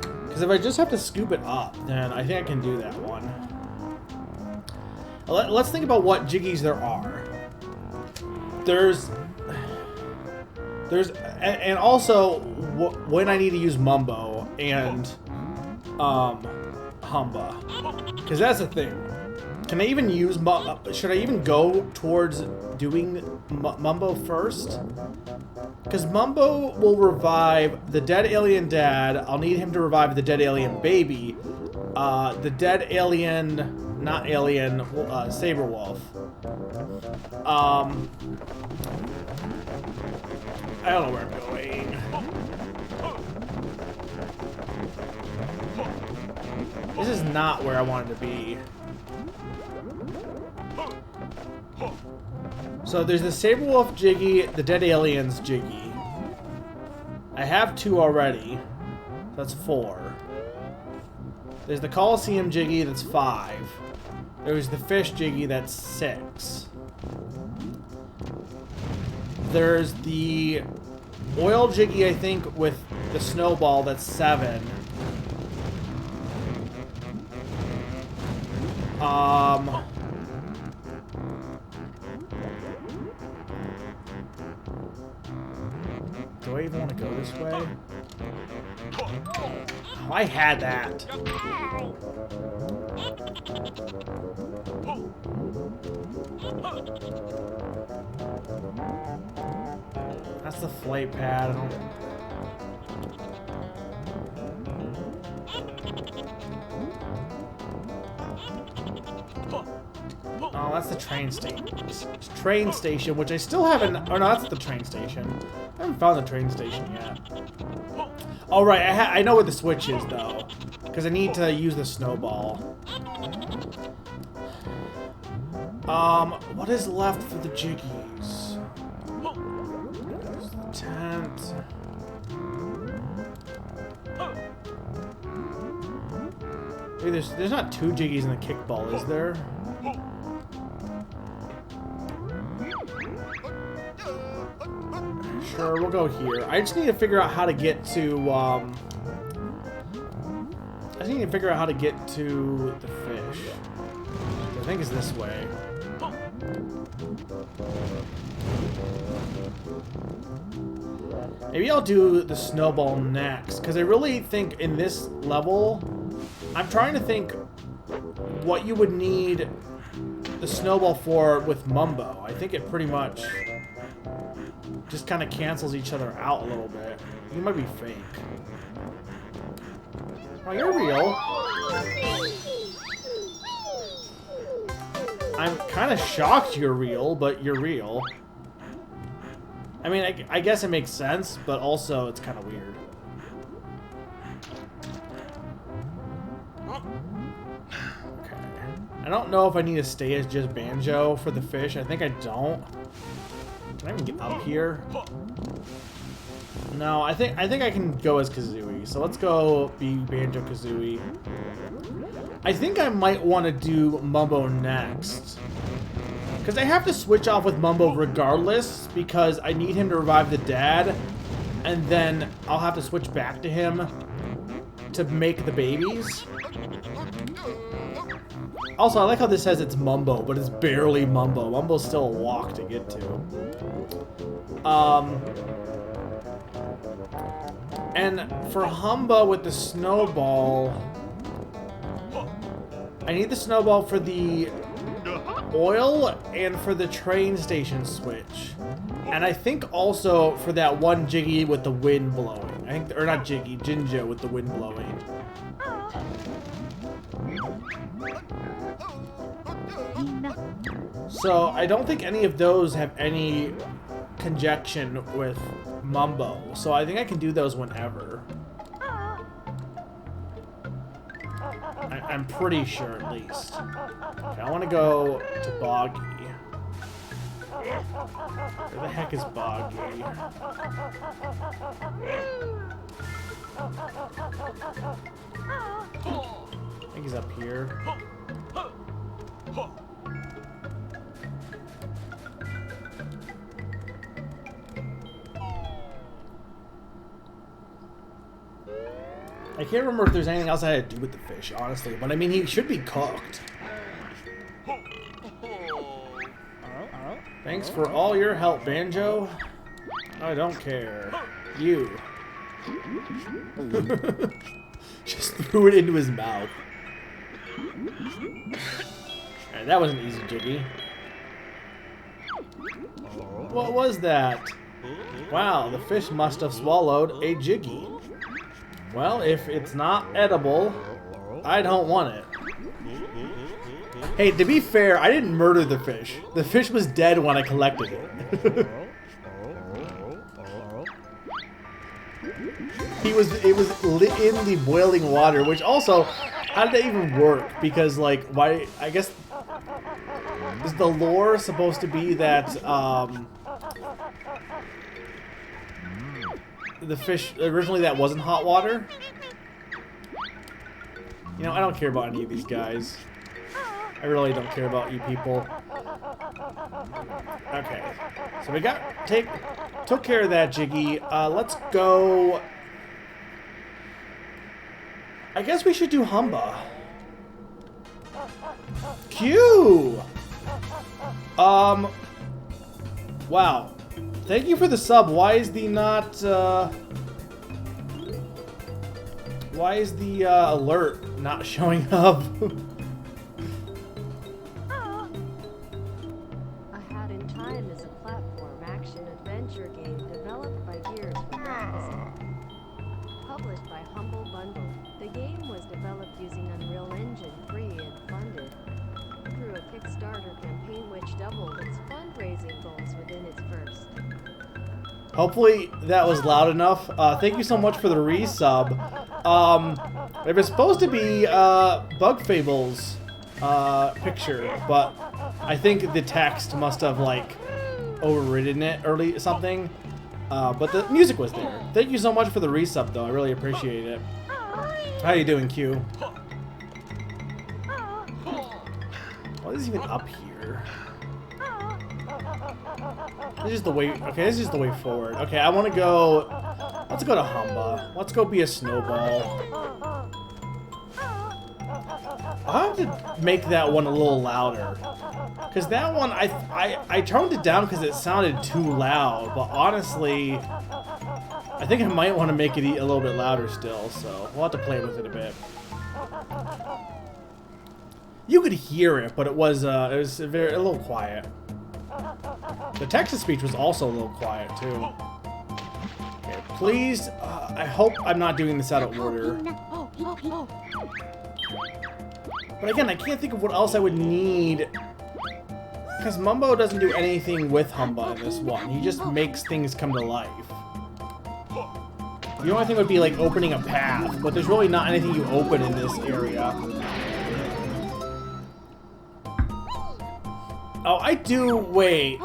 Because if I just have to scoop it up, then I think I can do that one. Let's think about what jiggies there are. And also when I need to use Mumbo and Humba, because that's the thing. Can I even use should I even go towards doing Mumbo first? Because Mumbo will revive the dead alien dad. I'll need him to revive the dead alien baby. The dead alien, not alien, Saber Wolf. I don't know where I'm going. This is not where I wanted to be. So there's the Saber Wolf Jiggy, the Dead Aliens Jiggy. I have 2 already. That's 4. There's the Coliseum Jiggy, that's 5. There's the Fish Jiggy, that's 6. There's the Oil Jiggy, I think, with the Snowball, that's 7. Do I even want to go this way? Oh, I had that. That's the flight pad. Oh, that's the train station. Train station, which I still haven't. Oh no, that's the train station. I haven't found the train station yet. Oh right, I know where the switch is though, because I need to use the snowball. What is left for the jiggies? There's the tent. Hey, there's not 2 jiggies in the kickball, is there? Sure, we'll go here. I just need to figure out how to get to, I just need to figure out how to get to the fish. I think it's this way. Maybe I'll do the snowball next, because I really think in this level, I'm trying to think what you would need the snowball for with Mumbo. I think it pretty much just kind of cancels each other out a little bit. You might be fake. Oh, you're real. I'm kind of shocked you're real, but you're real. I mean, I guess it makes sense, but also it's kind of weird. Okay. I don't know if I need to stay as just Banjo for the fish. I think I don't. Can I even get up here? No, I think I can go as Kazooie. So let's go be Banjo Kazooie. I think I might want to do Mumbo next, because I have to switch off with Mumbo regardless, because I need him to revive the dad, and then I'll have to switch back to him to make the babies. Also, I like how this says it's Mumbo, but it's barely Mumbo. Mumbo's still a walk to get to. And for Humba with the snowball, I need the snowball for the oil and for the train station switch. And I think also for that one Jiggy with the wind blowing. I think, or not Jiggy, Jinjo with the wind blowing. So I don't think any of those have any conjunction with Mumbo. So I think I can do those whenever. I'm pretty sure, at least. Okay, I want to go to Boggy. Where the heck is Boggy? I think he's up here. I can't remember if there's anything else I had to do with the fish, honestly. But I mean, he should be cooked. Thanks for all your help, Banjo. I don't care. You. Just threw it into his mouth. Alright, that was an easy jiggy. What was that? Wow, the fish must have swallowed a jiggy. Well, if it's not edible, I don't want it. Hey, to be fair, I didn't murder the fish. The fish was dead when I collected it. It was in the boiling water, which also, how did that even work? Because, like, why, I guess, is the lore supposed to be that, the fish, originally that wasn't hot water? You know, I don't care about any of these guys. I really don't care about you people. Okay, so we took care of that jiggy. Let's go. I guess we should do Humba. Q. Wow. Thank you for the sub. Why is the alert not showing up? A Hat in Time is a platform action-adventure game developed by Gears for Breakfast. Published by Humble Bundle, the game was developed using Unreal Engine 3 and funded through a Kickstarter campaign which doubled its fundraising goals within its first. Hopefully that was loud enough. Thank you so much for the resub. It was supposed to be Bug Fable's picture, but I think the text must have like overridden it or something. But the music was there. Thank you so much for the resub, though. I really appreciate it. How you doing, Q? What is even up here? This is the way. Okay, this is the way forward. Okay, I want to go. Let's go to Humba. Let's go be a snowball. I'll have to make that one a little louder, because that one I toned it down because it sounded too loud. But honestly, I think I might want to make it a little bit louder still. So we'll have to play with it a bit. You could hear it, but it was a little quiet. The text-to-speech was also a little quiet too. Okay, please. I hope I'm not doing this out of order. But again, I can't think of what else I would need, because Mumbo doesn't do anything with Humba in this one. He just makes things come to life. The only thing would be like opening a path, but there's really not anything you open in this area. Oh, I do. Wait.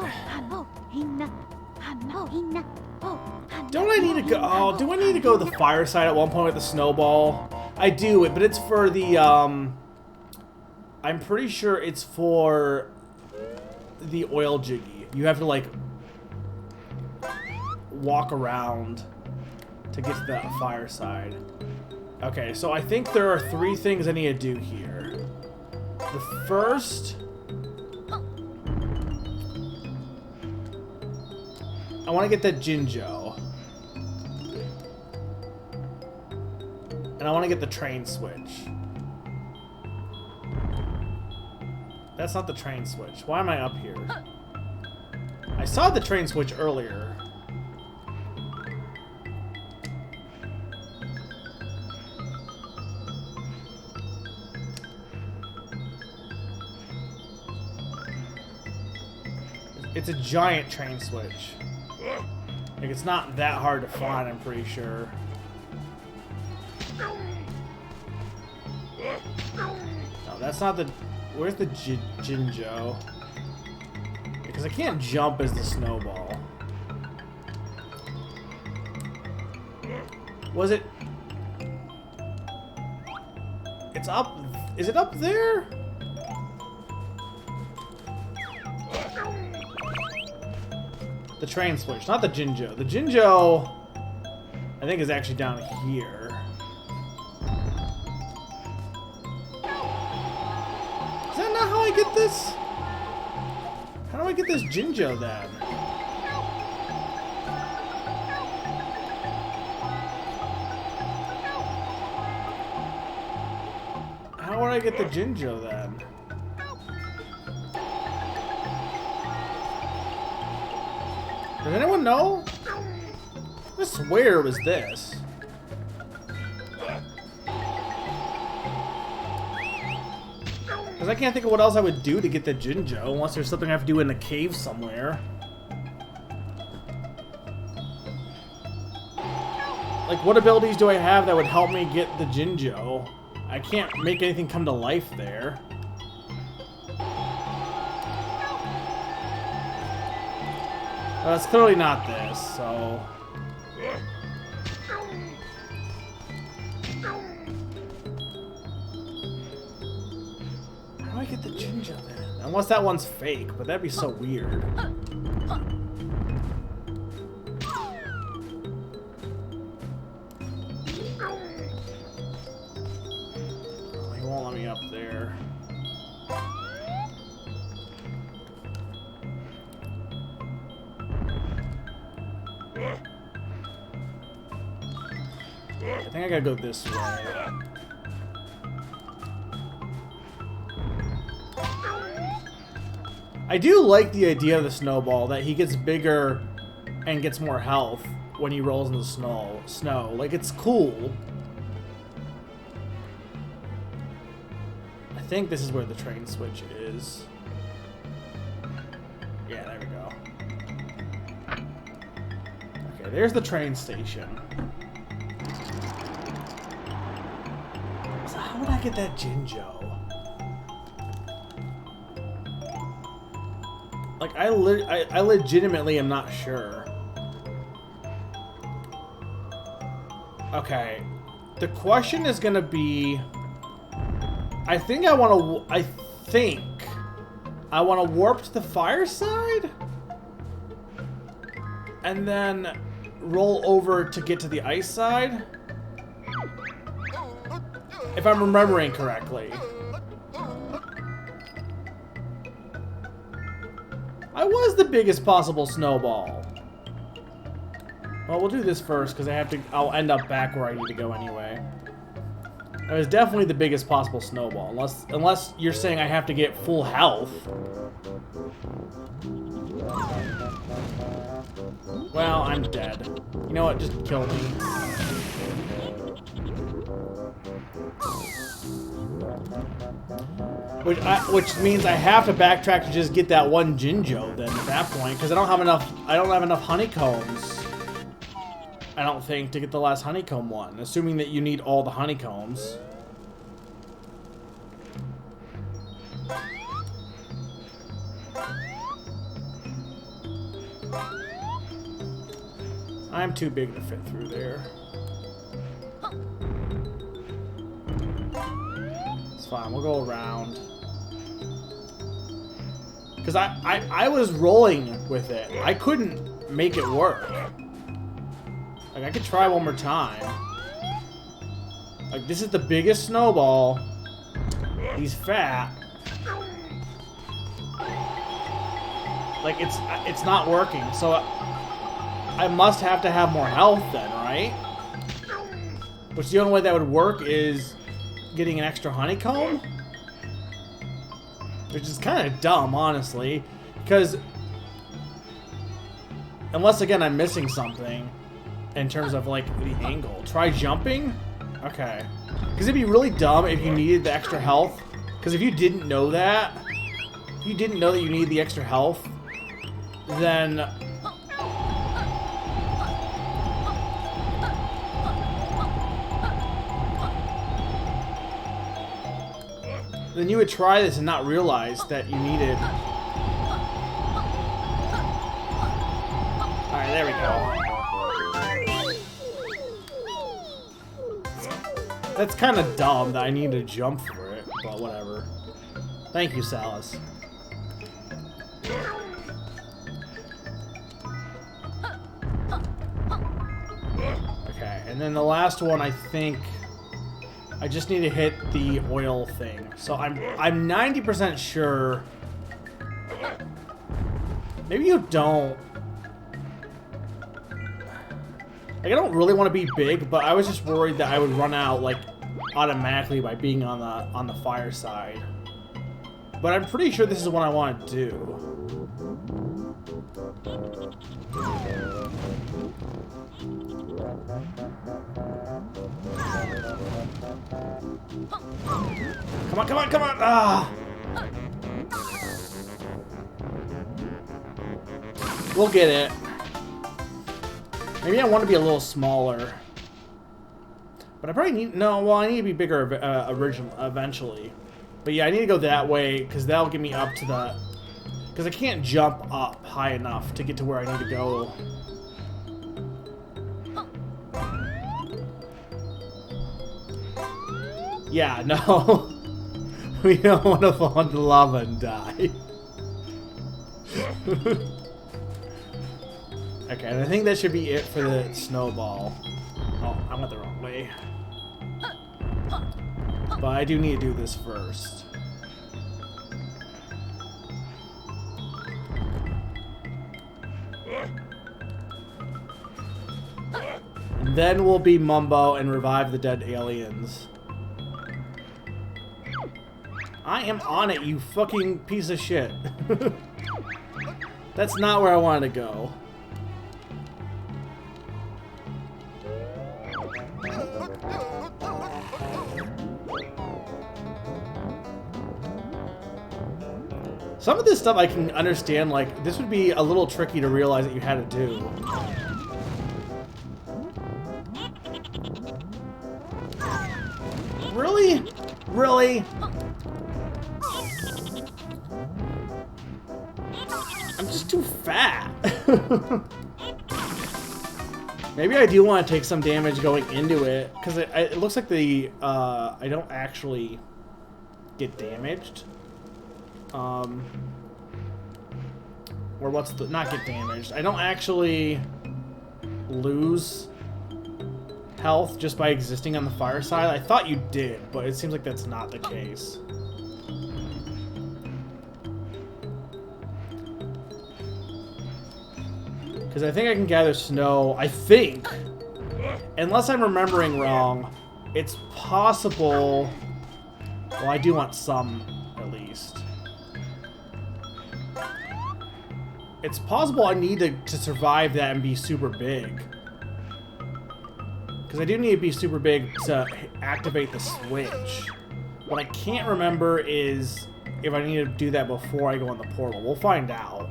Don't I need to go? Oh, do I need to go to the fireside at one point with the snowball? I do it, but it's for the I'm pretty sure it's for the oil jiggy. You have to like walk around to get to that fireside. Okay, so I think there are 3 things I need to do here. The first, I want to get that Jinjo. And I want to get the train switch. That's not the train switch. Why am I up here? I saw the train switch earlier. It's a giant train switch. Like, it's not that hard to find, I'm pretty sure. No, that's not the... Where's the Jinjo? Because I can't jump as the snowball. Was it... It's up... Is it up there? The train switch, not the Jinjo. The Jinjo, I think, is actually down here. Is that not how I get this? How do I get this Jinjo then? How would I get the Jinjo then? Does anyone know? I swear it was this. Because I can't think of what else I would do to get the Jinjo, unless there's something I have to do in a cave somewhere. Like, what abilities do I have that would help me get the Jinjo? I can't make anything come to life there. Well, it's clearly not this, so... How do I get the Jinjo then? Unless that one's fake, but that'd be so weird. Oh, he won't let me up there. I think I gotta go this way. I do like the idea of the snowball, that he gets bigger and gets more health when he rolls in the snow. Like, it's cool. I think this is where the train switch is. Yeah, there we go. Okay, there's the train station. So how would I get that Jinjo? Like, I legitimately am not sure. Okay. The question is gonna be... I think I want to warp to the fireside? And then roll over to get to the ice side? If I'm remembering correctly. I was the biggest possible snowball. Well, we'll do this first because I'll end up back where I need to go anyway. I was definitely the biggest possible snowball, unless you're saying I have to get full health. Well, I'm dead. You know what? Just kill me. Which means I have to backtrack to just get that one Jinjo then at that point, because I don't have enough honeycombs. I don't think, to get the last honeycomb one, assuming that you need all the honeycombs. I'm too big to fit through there. It's fine, we'll go around. Because I was rolling with it. I couldn't make it work. Like, I could try one more time. Like, this is the biggest snowball. He's fat. Like, it's not working. So I must have to have more health then, right? Which the only way that would work is getting an extra honeycomb? Which is kind of dumb, honestly. Because unless, again, I'm missing something in terms of, like, the angle. Try jumping? Okay. Because it'd be really dumb if you needed the extra health. Because if you didn't know that, you needed the extra health, then you would try this and not realize that you needed. Alright, there we go. That's kind of dumb that I need to jump for it, but whatever. Thank you, Salas. Okay, and then the last one, I think I just need to hit the oil thing. So I'm 90% sure. Maybe you don't. Like, I don't really want to be big, but I was just worried that I would run out, like, automatically by being on the fire side. But I'm pretty sure this is what I want to do. Come on, come on, come on! Ah! We'll get it. Maybe I want to be a little smaller. But I probably need... No, well, I need to be bigger eventually. But yeah, I need to go that way, because that'll get me up to the... Because I can't jump up high enough to get to where I need to go. Yeah, no. We don't want to fall into lava and die. Okay, and I think that should be it for the snowball. Oh, I went the wrong way. But I do need to do this first. And then we'll be Mumbo and revive the dead aliens. I am on it, you fucking piece of shit. That's not where I wanted to go. Some of this stuff I can understand, like, this would be a little tricky to realize that you had to do. Really? Really? I'm just too fat. Maybe I do want to take some damage going into it, because it looks like the, I don't actually get damaged. Or what's the... Not get damaged. I don't actually lose health just by existing on the fire side. I thought you did, but it seems like that's not the case. Because I think I can gather snow. I think. Unless I'm remembering wrong, it's possible... Well, I do want some, at least. It's possible I need to survive that and be super big. Because I do need to be super big to activate the switch. What I can't remember is if I need to do that before I go in the portal. We'll find out.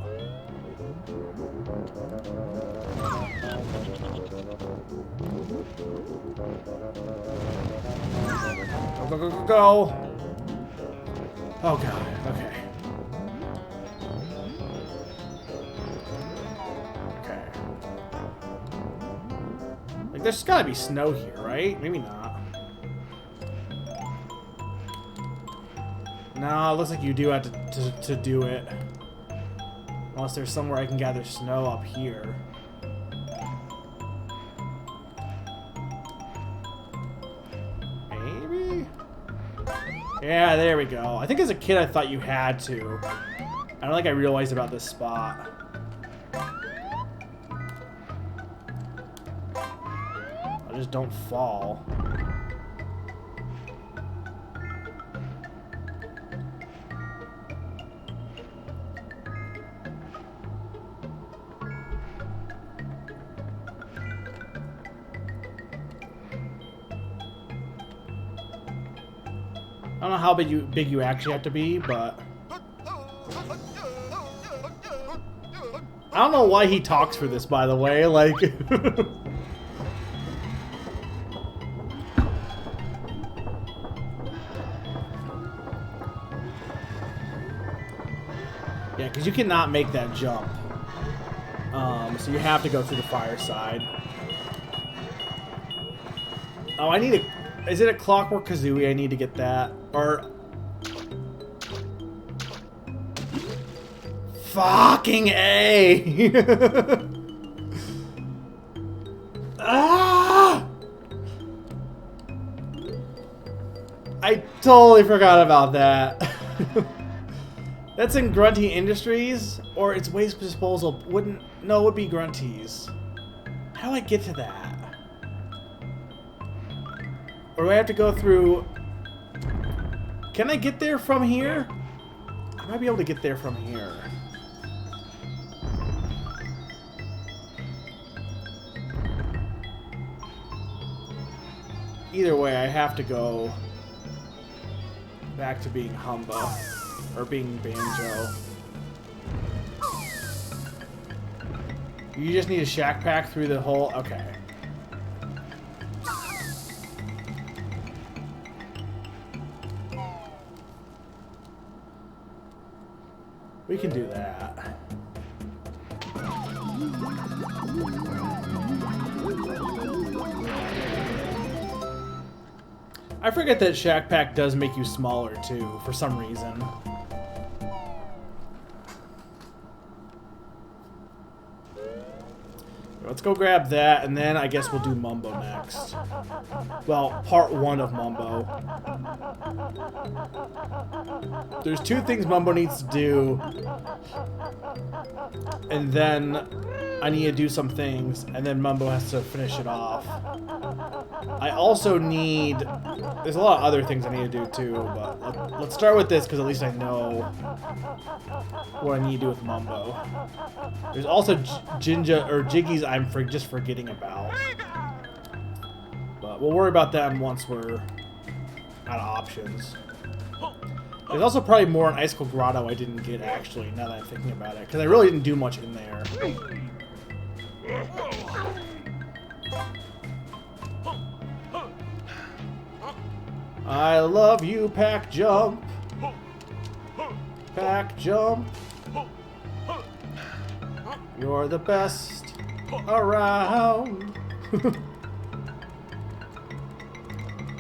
Go, go, go, go, go. Oh god, okay. Okay. Like, there's gotta be snow here, right? Maybe not. No, it looks like you do have to do it. Unless there's somewhere I can gather snow up here. Maybe? Yeah, there we go. I think as a kid I thought you had to. I don't think I realized about this spot. I just don't fall. I don't know how big you actually have to be, but I don't know why he talks for this, by the way. Like, yeah, because you cannot make that jump. So you have to go through the fireside. Oh, I need a... Is it a Clockwork Kazooie? I need to get that. Or... Fucking A! Ah! I totally forgot about that. That's in Grunty Industries? Or it's Waste Disposal. Wouldn't... No, it would be Grunty's. How do I get to that? Or do I have to go through... Can I get there from here? I might be able to get there from here. Either way, I have to go back to being Humba. Or being Banjo. You just need a shack pack through the whole... Okay. We can do that. I forget that Shack Pack does make you smaller too, for some reason. Let's go grab that, and then I guess we'll do Mumbo next. Well, part 1 of Mumbo. There's 2 things Mumbo needs to do, and then I need to do some things, and then Mumbo has to finish it off. I also need... There's a lot of other things I need to do too, but let's start with this, because at least I know what I need to do with Mumbo. There's also Jinja, or Jiggies I'm just forgetting about. But we'll worry about them once we're out of options. There's also probably more in Icicle Grotto I didn't get, actually, now that I'm thinking about it. Because I really didn't do much in there. I love you, Pack Jump. Pack Jump. You're the best around.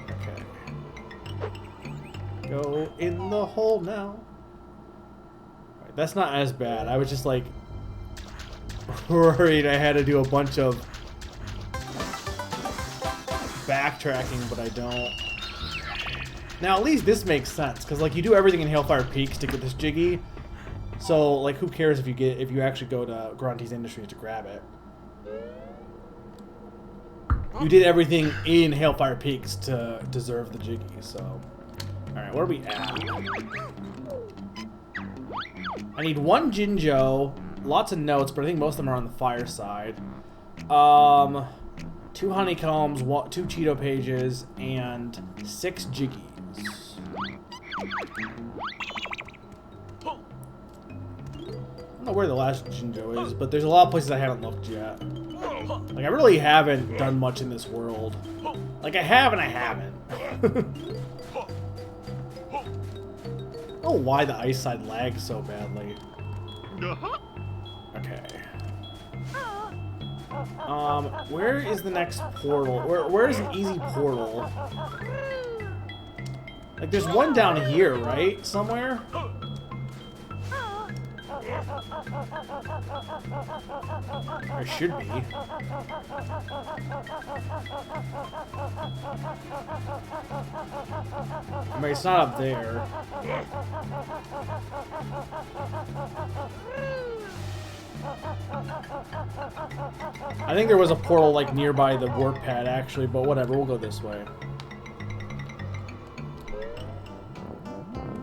Okay. Go in the hole now. Right, that's not as bad. I was just like worried I had to do a bunch of backtracking, but I don't. Now at least this makes sense, because like you do everything in Hailfire Peaks to get this Jiggy. So like who cares if you actually go to Grunty's Industries to grab it. You did everything in Hailfire Peaks to deserve the Jiggy, so. Alright, where are we at? I need 1 Jinjo, lots of notes, but I think most of them are on the fireside. 2 honeycombs, 2 Cheeto pages, and 6 Jiggies. I don't know where the last Jinjo is, but there's a lot of places I haven't looked yet. Like, I really haven't done much in this world. Like, I have and I haven't. I don't know why the ice side lags so badly. Okay. Where is the next portal? Where is an easy portal? Like, there's one down here, right? Somewhere? There should be. I mean, it's not up there. I think there was a portal, like, nearby the warp pad, actually, but whatever, we'll go this way.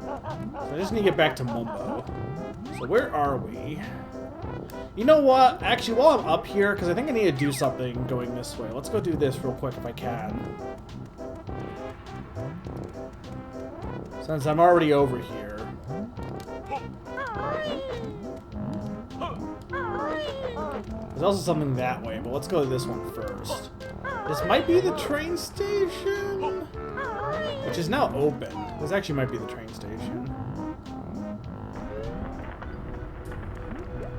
So I just need to get back to Mumbo. So where are we? You know what? Actually, while I'm up here, because I think I need to do something going this way. Let's go do this real quick if I can. Since I'm already over here. There's also something that way, but let's go to this one first. This might be the train station, which is now open. This actually might be the train station.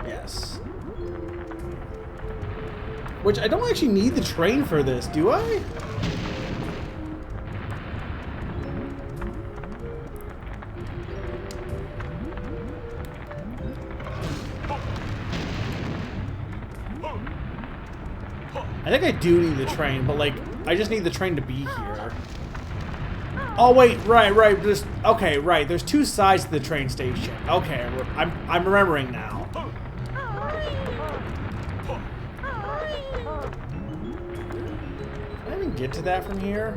Yes. Which I don't actually need the train for this, do I? I think I do need the train, but like, I just need the train to be here. Oh wait, right. There's okay, right. There's two sides to the train station. Okay, I'm remembering now. Can I even get to that from here?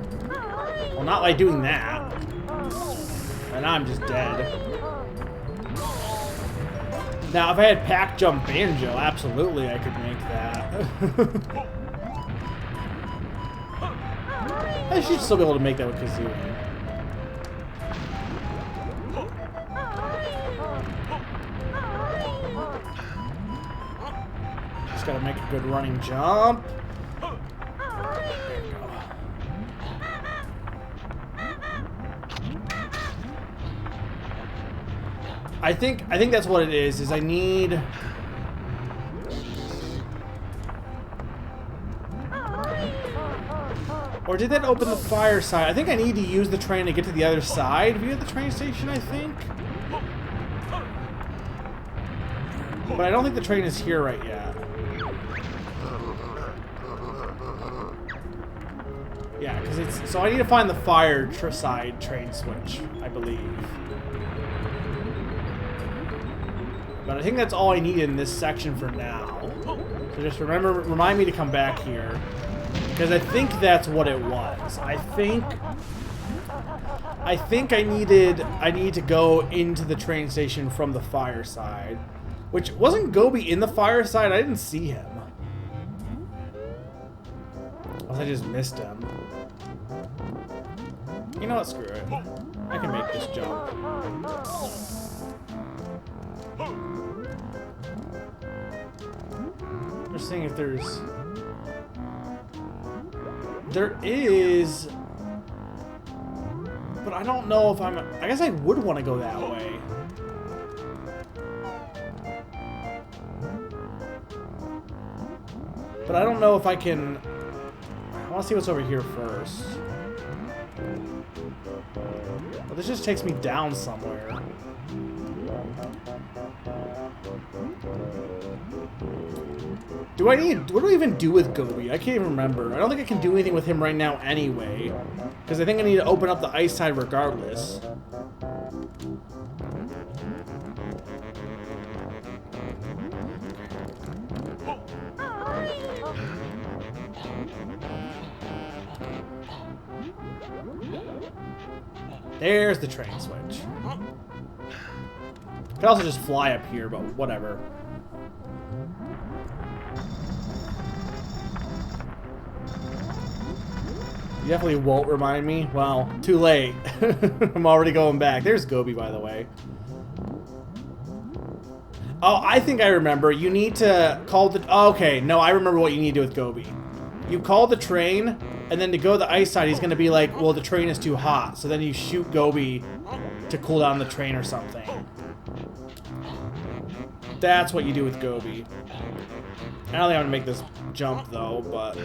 Well, not like doing that. And I'm just dead. Now, if I had pack jump Banjo, absolutely I could make that. I should still be able to make that with Kazooie. Just gotta make a good running jump. There you go. I think that's what it is I need... Or did that open the fire side? I think I need to use the train to get to the other side via the train station, I think. But I don't think the train is here right yet. Yeah, because it's... So I need to find the fire side train switch, I believe. But I think that's all I need in this section for now. So just remind me to come back here. Because I think that's what it was. I think I need to go into the train station from the fire side. Which, wasn't Gobi in the fire side? I didn't see him. Unless I just missed him. You know what, screw it. I can make this jump. Just seeing if there's... There is... But I don't know if I'm... I guess I would want to go that way. But I don't know if I can... I want to see what's over here first. Well, this just takes me down somewhere. Do I need... What do I even do with Gobi? I can't even remember. I don't think I can do anything with him right now anyway. Because I think I need to open up the ice side regardless. There's the train switch. Could also just fly up here, but whatever. You definitely won't remind me? Well, too late. I'm already going back. There's Gobi, by the way. Oh, I think I remember. You need to call the... Oh, okay, no, I remember what you need to do with Gobi. You call the train, and then to go to the ice side, he's going to be like, well, the train is too hot. So then you shoot Gobi to cool down the train or something. That's what you do with Gobi. I don't think I'm going to make this jump, though, but...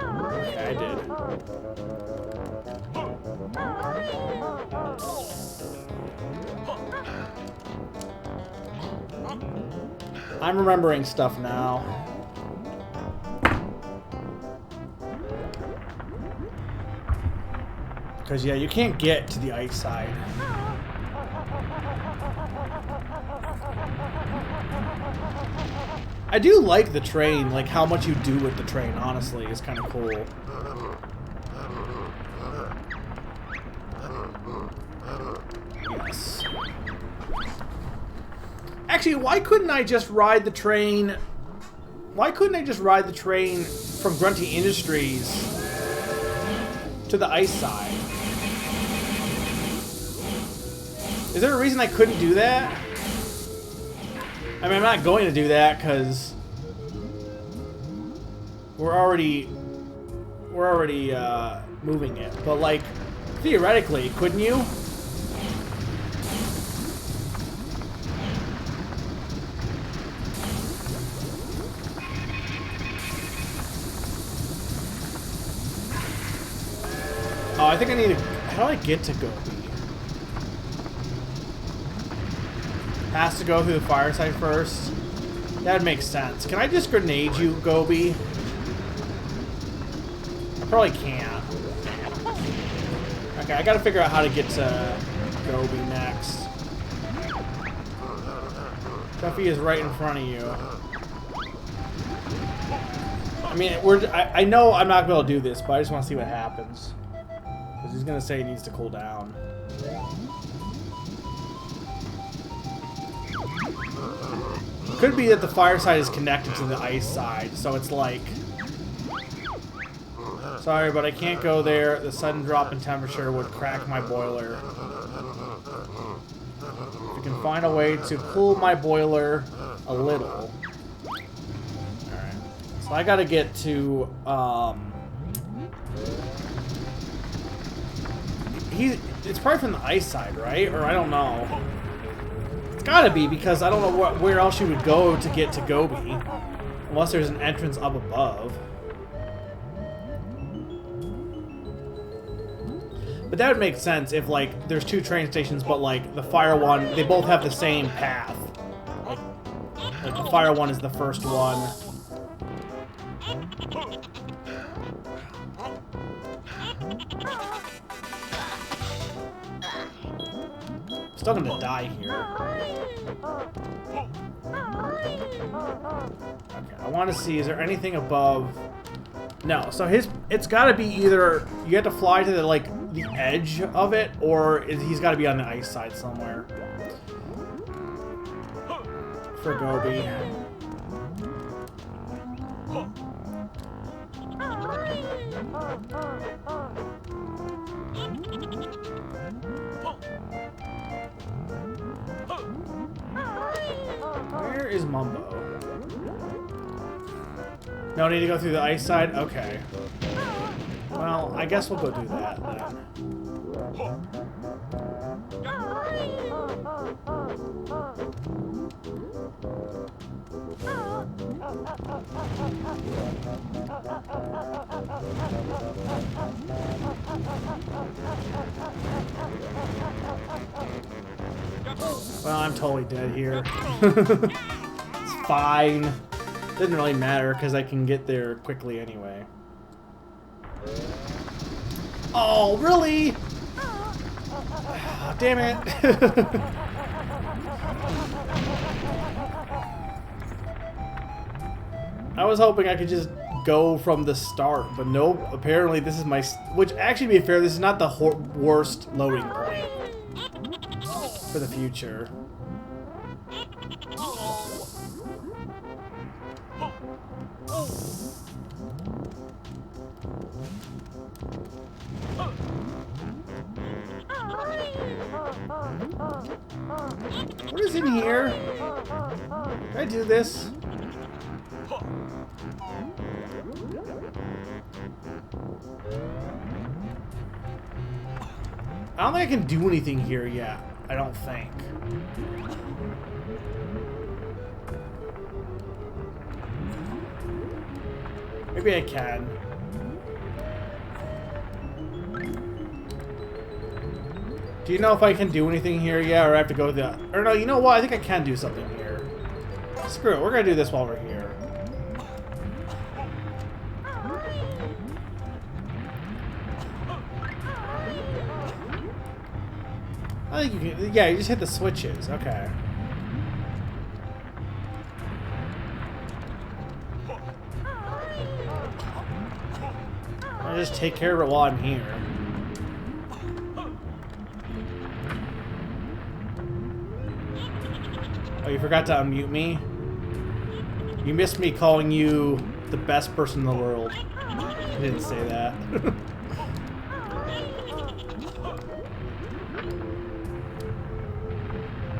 Okay, I did. I'm remembering stuff now. Because, yeah, you can't get to the ice side. I do like the train, like how much you do with the train, honestly, is kind of cool. Yes. Actually, why couldn't I just ride the train... Why couldn't I just ride the train from Grunty Industries to the ice side? Is there a reason I couldn't do that? I mean, I'm not going to do that because we're already moving it. But like, theoretically, couldn't you? Oh, I think I need to... How do I get to Gobi? Has to go through the fireside first? That would make sense. Can I just grenade you, Gobi? I probably can't. Okay, I gotta figure out how to get to Gobi next. Duffy is right in front of you. I mean, I know I'm not going to do this, but I just want to see what happens. Because he's going to say he needs to cool down. Could be that the fire side is connected to the ice side, so it's like... Sorry, but I can't go there. The sudden drop in temperature would crack my boiler. If you can find a way to cool my boiler a little. Alright. So I gotta get to, it's probably from the ice side, right? Or I don't know. It's gotta be, because I don't know where else you would go to get to Gobi. Unless there's an entrance up above. But that would make sense if, like, there's two train stations, but, like, the fire one, they both have the same path. Like the fire one is the first one. Still gonna die here. Okay, I want to see, is there anything above? No, so it's gotta be either, you have to fly to the, like, the edge of it, or he's gotta be on the ice side somewhere. For Gobi. Where is Mumbo? No need to go through the ice side? Okay. Well, I guess we'll go do that then. Well, I'm totally dead here. It's fine. Doesn't really matter because I can get there quickly anyway. Oh, really? Oh, damn it. I was hoping I could just go from the start, but nope. Apparently this is my... Which, actually, to be fair, this is not the worst loading point for the future. What is in here? Can I do this? I don't think I can do anything here yet. I don't think. Maybe I can. Do you know if I can do anything here yet, or I have to go to the... Or no, you know what? I think I can do something here. Screw it. We're going to do this while we're here. I think you can... Yeah, you just hit the switches. Okay. I'll just take care of it while I'm here. Oh, you forgot to unmute me? You missed me calling you the best person in the world. I didn't say that.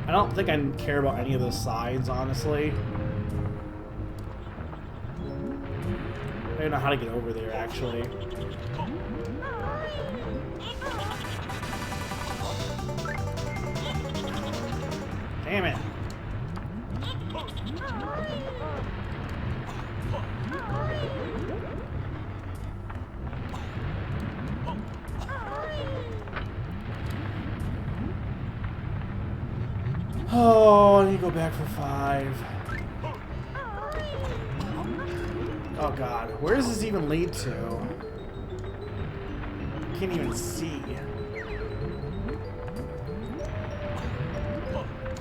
I don't think I care about any of those sides, honestly. I don't know how to get over there, actually. Damn it. Oh, I need to go back for 5. Oh god, where does this even lead to? I can't even see.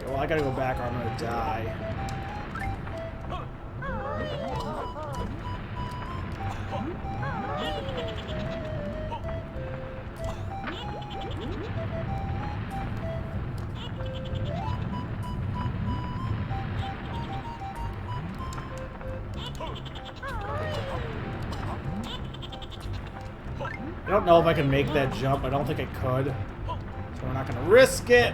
Well, I gotta go back or I'm gonna die. I don't know if I can make that jump. I don't think I could. So we're not going to risk it.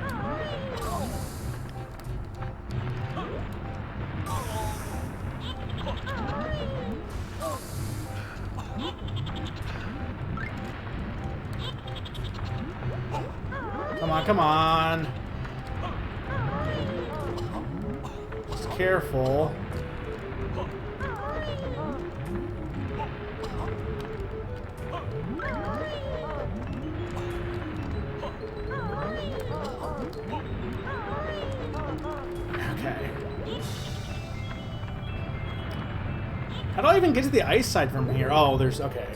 Come on, come on. Just careful. Okay. How do I even get to the ice side from here? Oh, there's... okay.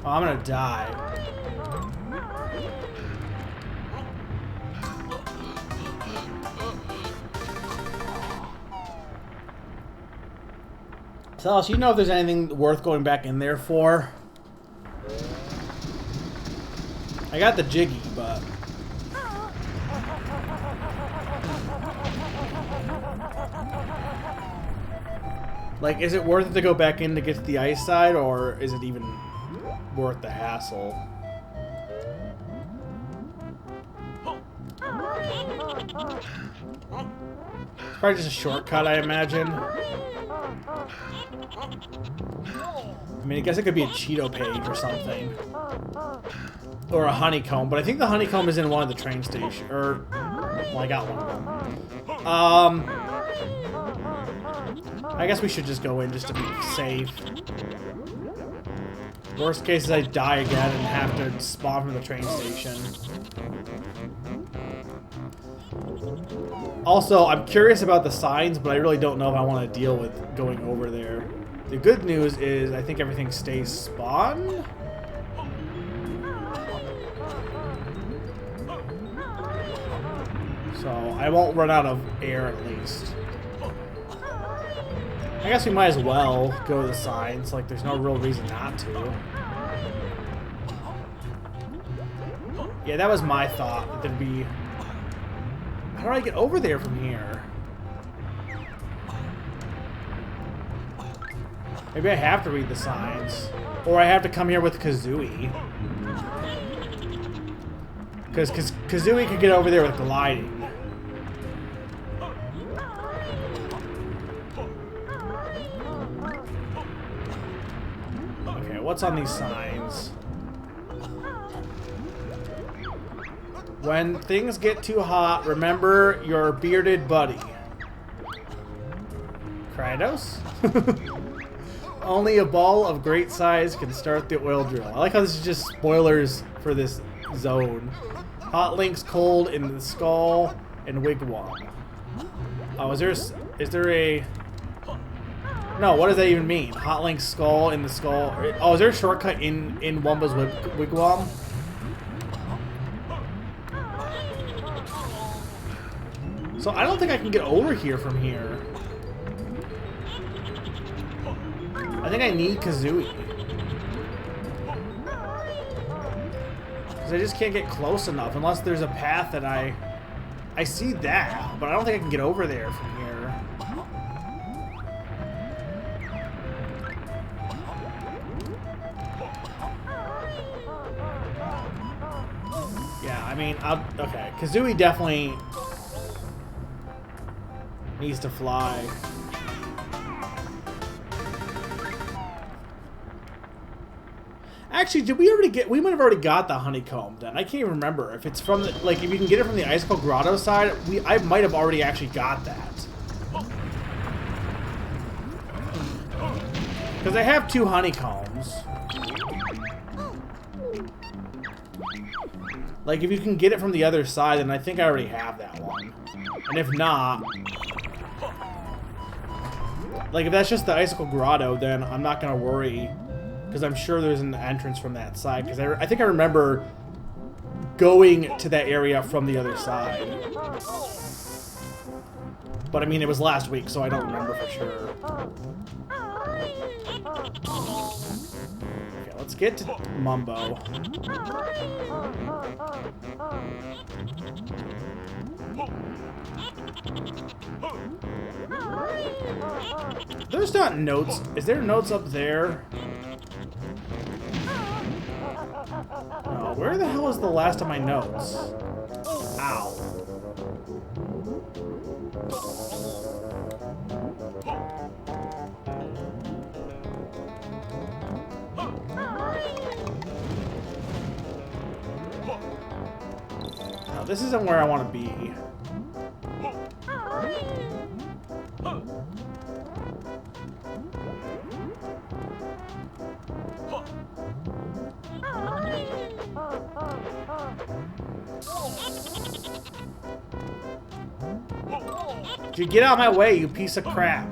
Oh, I'm gonna die. Celeste, you know if there's anything worth going back in there for? I got the jiggy, but... like, is it worth it to go back in to get to the ice side, or is it even worth the hassle? It's probably just a shortcut, I imagine. I mean, I guess it could be a Cheeto page or something. Or a honeycomb, but I think the honeycomb is in one of the train stations. Or, well, I got one of them. I guess we should just go in just to be safe. Worst case is I die again and have to spawn from the train station. Also, I'm curious about the signs, but I really don't know if I want to deal with going over there. The good news is I think everything stays spawned. So I won't run out of air at least. I guess we might as well go to the signs, like there's no real reason not to. Yeah, that was my thought, that there'd be... how do I get over there from here? Maybe I have to read the signs. Or I have to come here with Kazooie. Because Kazooie could get over there with gliding. Okay, what's on these signs? When things get too hot, remember your bearded buddy. Kratos? Only a ball of great size can start the oil drill. I like how this is just spoilers for this zone. Hot links cold in the skull and wigwam. Oh, is there a... no, what does that even mean? Hot link skull in the skull. Oh, is there a shortcut in Wumba's wigwam? So I don't think I can get over here from here. I think I need Kazooie. Because I just can't get close enough unless there's a path that I see that, but I don't think I can get over there from here. mean, okay. Kazooie definitely needs to fly. Actually, did we already get... We might have already got the honeycomb then. I can't even remember. If it's from the... Like, if you can get it from the Icicle Grotto side, I might have already actually got that. Because I have 2 honeycombs. Like, if you can get it from the other side, then I think I already have that one. And if not... Like, if that's just the Icicle Grotto, then I'm not going to worry... Because I'm sure there's an entrance from that side. Because I think I remember going to that area from the other side. But I mean, it was last week, so I don't remember for sure. Okay, let's get to Mumbo. There's not notes. Is there notes up there? Oh, where the hell is the last of my notes? Ow. No, this isn't where I want to be. Dude, get out of my way, you piece of crap.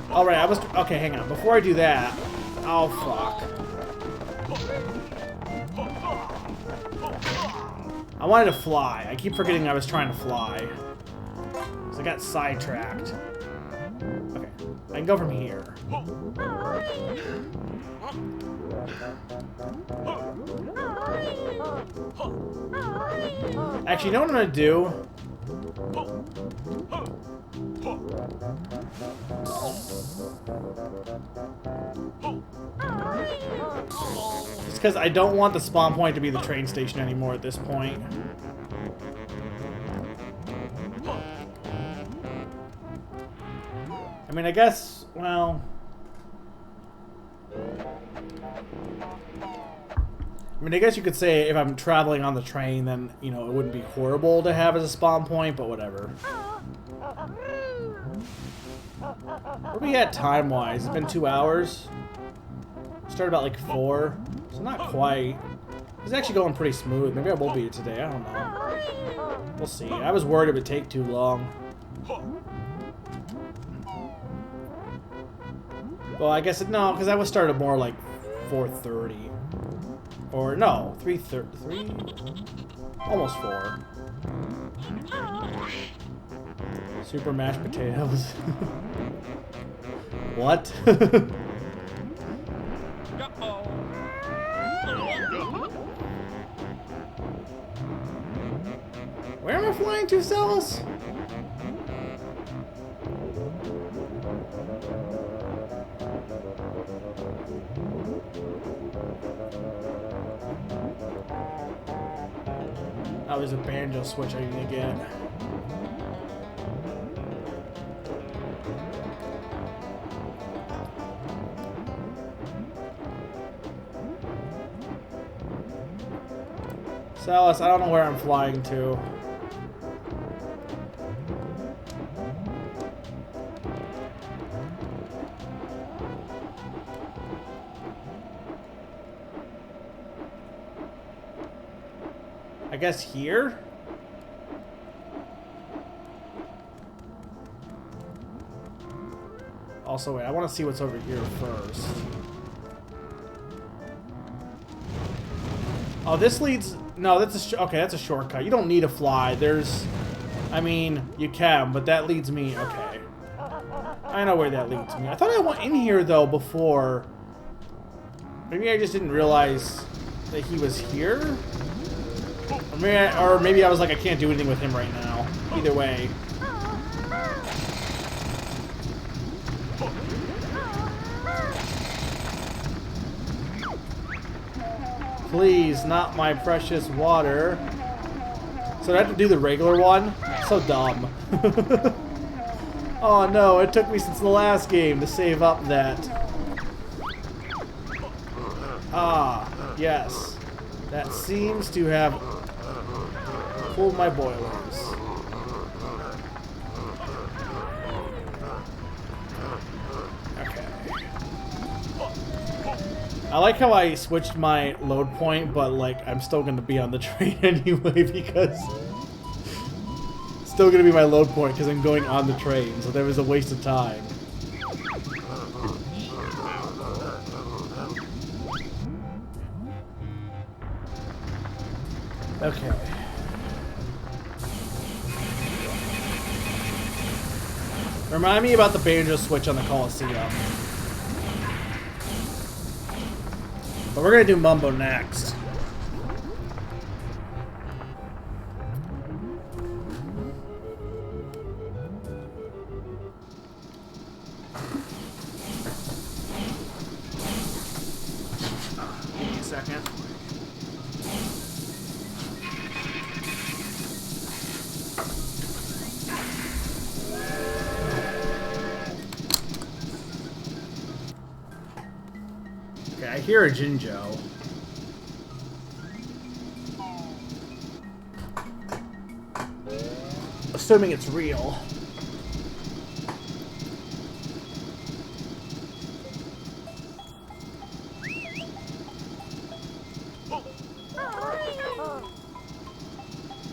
Alright, I was... Okay, hang on. Before I do that... Oh, fuck. I wanted to fly. I keep forgetting I was trying to fly. So I got sidetracked. Okay, I can go from here. Actually, you know what I'm gonna do? Just because I don't want the spawn point to be the train station anymore at this point. I mean, I guess, well... I mean, I guess you could say if I'm traveling on the train, then, you know, it wouldn't be horrible to have as a spawn point, but whatever. Where are we at time-wise? It's been 2 hours. Started about, like, 4. So not quite. It's actually going pretty smooth. Maybe I will beat it today. I don't know. We'll see. I was worried it would take too long. Well, I guess no, because I was started more like 4:30. Or no, 3:30. Almost 4. Super mashed potatoes. What? Where am I flying to, Celis? Oh, there's a banjo switch I need to get. Celis, I don't know where I'm flying to. I guess here? Also, wait, I want to see what's over here first. Oh, this leads... No, that's a... Okay, that's a shortcut. You don't need to fly. There's... I mean, you can, but that leads me... Okay. I know where that leads me. I thought I went in here, though, before. Maybe I just didn't realize that he was here? Or maybe I was like, I can't do anything with him right now. Either way. Please, not my precious water. So I have to do the regular one? So dumb. Oh no, it took me since the last game to save up that. Ah, yes. That seems to have cooled my boilers. Okay. I like how I switched my load point, but like I'm still gonna be on the train anyway because it's still gonna be my load point because I'm going on the train, so there was a waste of time. Okay. Remind me about the Banjo switch on the Coliseum. But we're gonna do Mumbo next. Give me a second. Okay, I hear a Jinjo. Assuming it's real.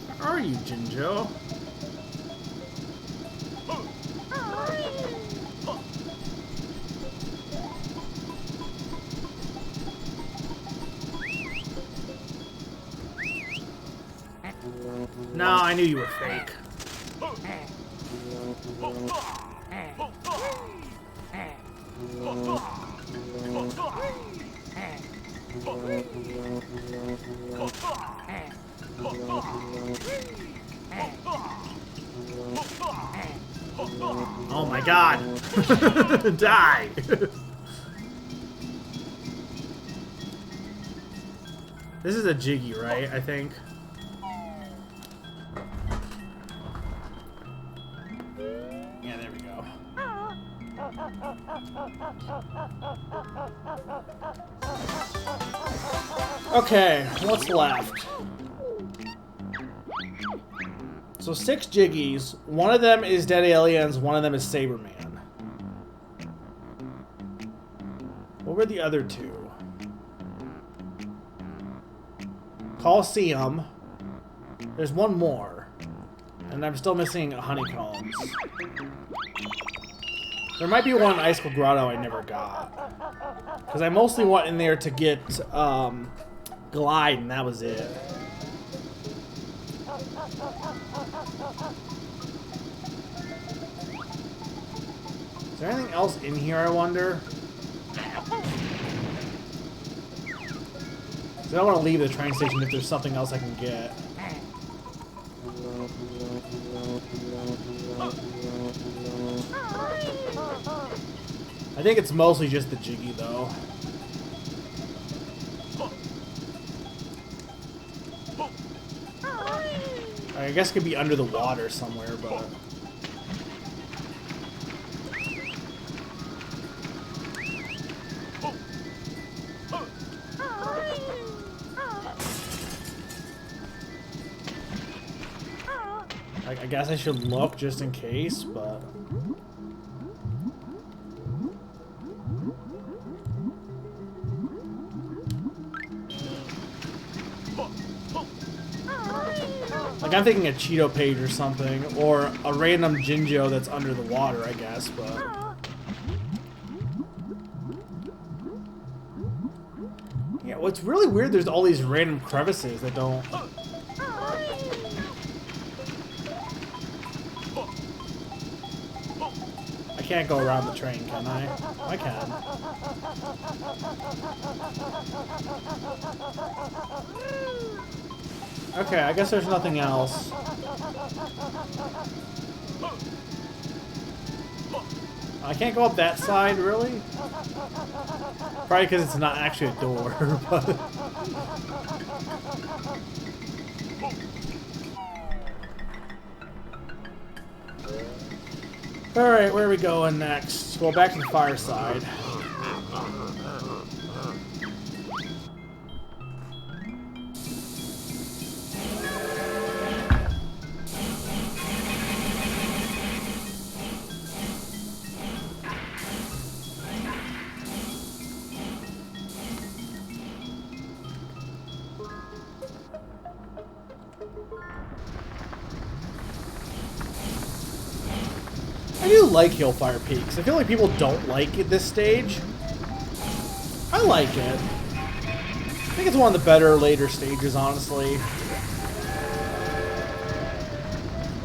Where are you, Jinjo? No, I knew you were fake. Oh my god! Die! This is a Jiggy, right? I think. Yeah, there we go. Okay, what's left? So 6 Jiggies. One of them is Dead Aliens, one of them is Saberman. What were the other 2? Coliseum. There's one more. And I'm still missing Honeycombs. There might be one in Icicle Grotto I never got. Because I mostly went in there to get Glide, and that was it. Is there anything else in here, I wonder? I don't want to leave the train station if there's something else I can get. I think it's mostly just the Jiggy, though. I guess it could be under the water somewhere, but... I guess I should look just in case, but... Like, I'm thinking a Cheeto page or something, or a random Jinjo that's under the water, I guess, but... Yeah, what's really weird, there's all these random crevices that don't... I can't go around the train, can I? I can. Okay, I guess there's nothing else. I can't go up that side, really? Probably because it's not actually a door, but... Alright, where are we going next? Well, back to the fireside. I do like Hillfire Peaks. I feel like people don't like it this stage. I like it. I think it's one of the better later stages, honestly.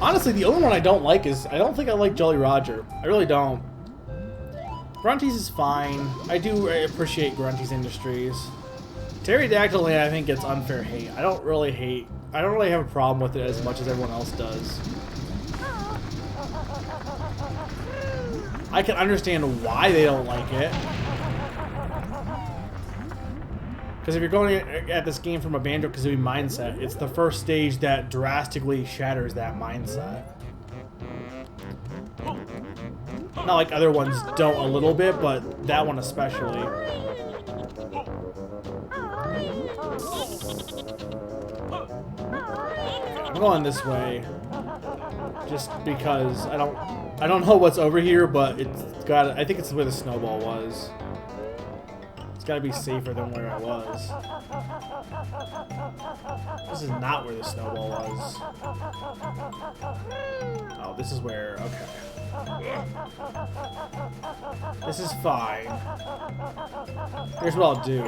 Honestly, the only one I don't like is... I don't think I like Jolly Roger. I really don't. Grunty's is fine. I do appreciate Grunty's Industries. Pterodactyl, I think, gets unfair hate. I don't really have a problem with it as much as everyone else does. I can understand why they don't like it. Because if you're going at this game from a Banjo Kazooie mindset, it's the first stage that drastically shatters that mindset. Not like other ones don't a little bit, but that one especially. I'm going this way. Just because I don't know what's over here, but it's got. I think it's where the snowball was. It's got to be safer than where I was. This is not where the snowball was. Oh, this is where. Okay. This is fine. Here's what I'll do.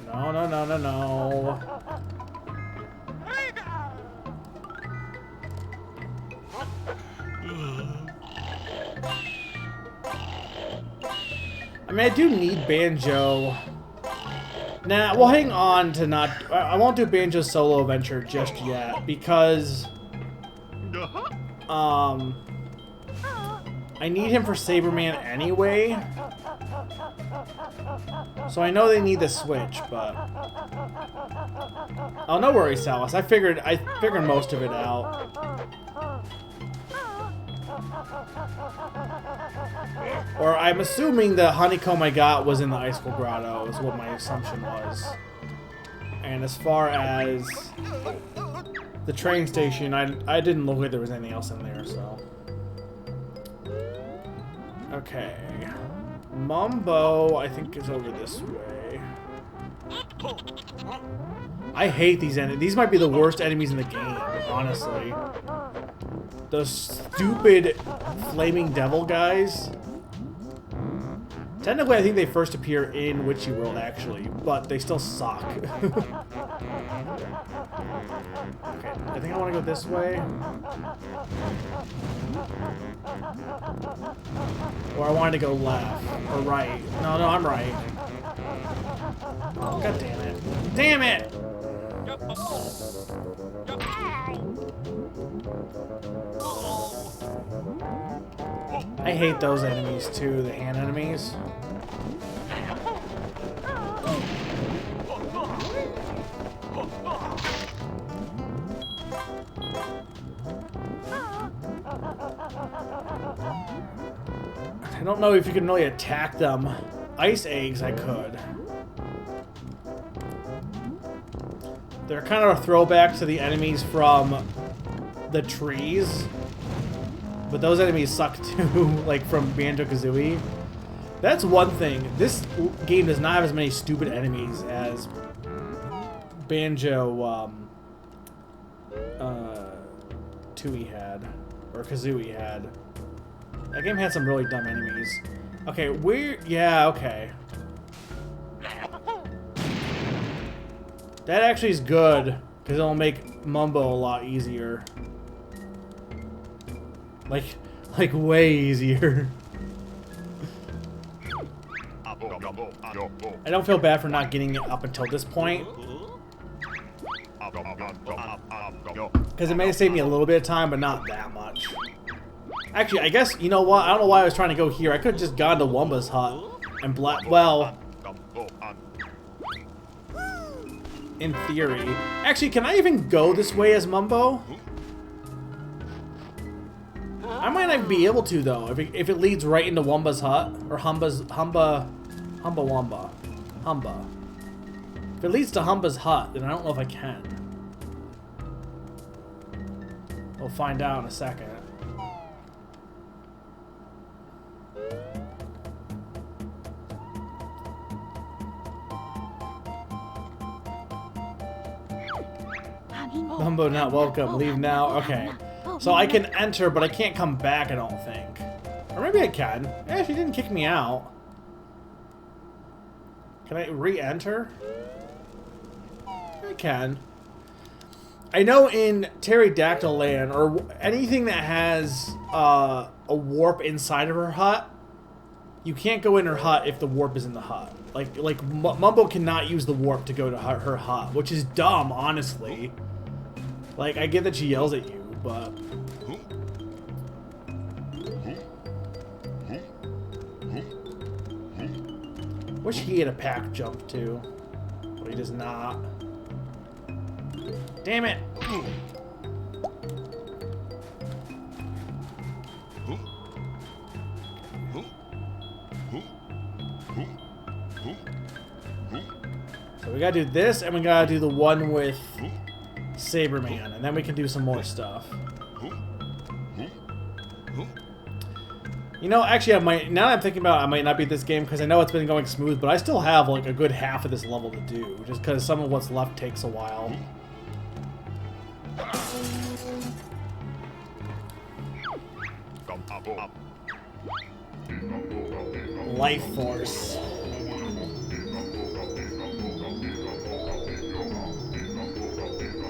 No, no, no, no, no. I mean, I do need Banjo. Nah, well, hang on to not... I won't do Banjo Solo Adventure just yet, because... I need him for Saberman anyway. So I know they need the Switch, but... Oh, no worries, Salas. I figured most of it out. Or I'm assuming the honeycomb I got was in the Icicle Grotto, is what my assumption was. And as far as the train station, I didn't look like there was anything else in there, so... Okay. Mumbo, I think, is over this way. I hate these enemies. These might be the worst enemies in the game, honestly. Those stupid flaming devil guys. Technically, I think they first appear in Witchy World, actually, but they still suck. Okay, I think I want to go this way. Or I wanted to go left. Or right. No, I'm right. Oh, God damn it. Damn it! I hate those enemies too, the hand enemies. I don't know if you can really attack them. Ice eggs, I could. They're kind of a throwback to the enemies from the trees. But those enemies suck too, like from Banjo Kazooie. That's one thing. This game does not have as many stupid enemies as Banjo Tooie had, or Kazooie had. That game had some really dumb enemies. Okay, yeah, okay. That actually is good, because it'll make Mumbo a lot easier. Like way easier. I don't feel bad for not getting it up until this point. Because it may save me a little bit of time, but not that much. Actually, I guess, you know what? I don't know why I was trying to go here. I could have just gone to Wumba's hut and well, in theory. Actually, can I even go this way as Mumbo? I might not be able to, though, if it leads right into Wumba's hut. Or Humba Wumba. Humba. If it leads to Humba's hut, then I don't know if I can. We'll find out in a second. Mumbo not welcome. Leave now. Okay. So I can enter, but I can't come back, I don't think. Or maybe I can. Yeah, she didn't kick me out. Can I re-enter? I can. I know in Pterodactyl Land, or anything that has a warp inside of her hut, you can't go in her hut if the warp is in the hut. Like Mumbo cannot use the warp to go to her hut, which is dumb, honestly. Like, I get that she yells at you, but... Wish he had a pack jump, too. But he does not. Damn it! So we gotta do this, and we gotta do the one with Saberman, and then we can do some more stuff. You know, actually, I might. Now that I'm thinking about it, I might not beat this game because I know it's been going smooth, but I still have like a good half of this level to do, just because some of what's left takes a while. Life Force.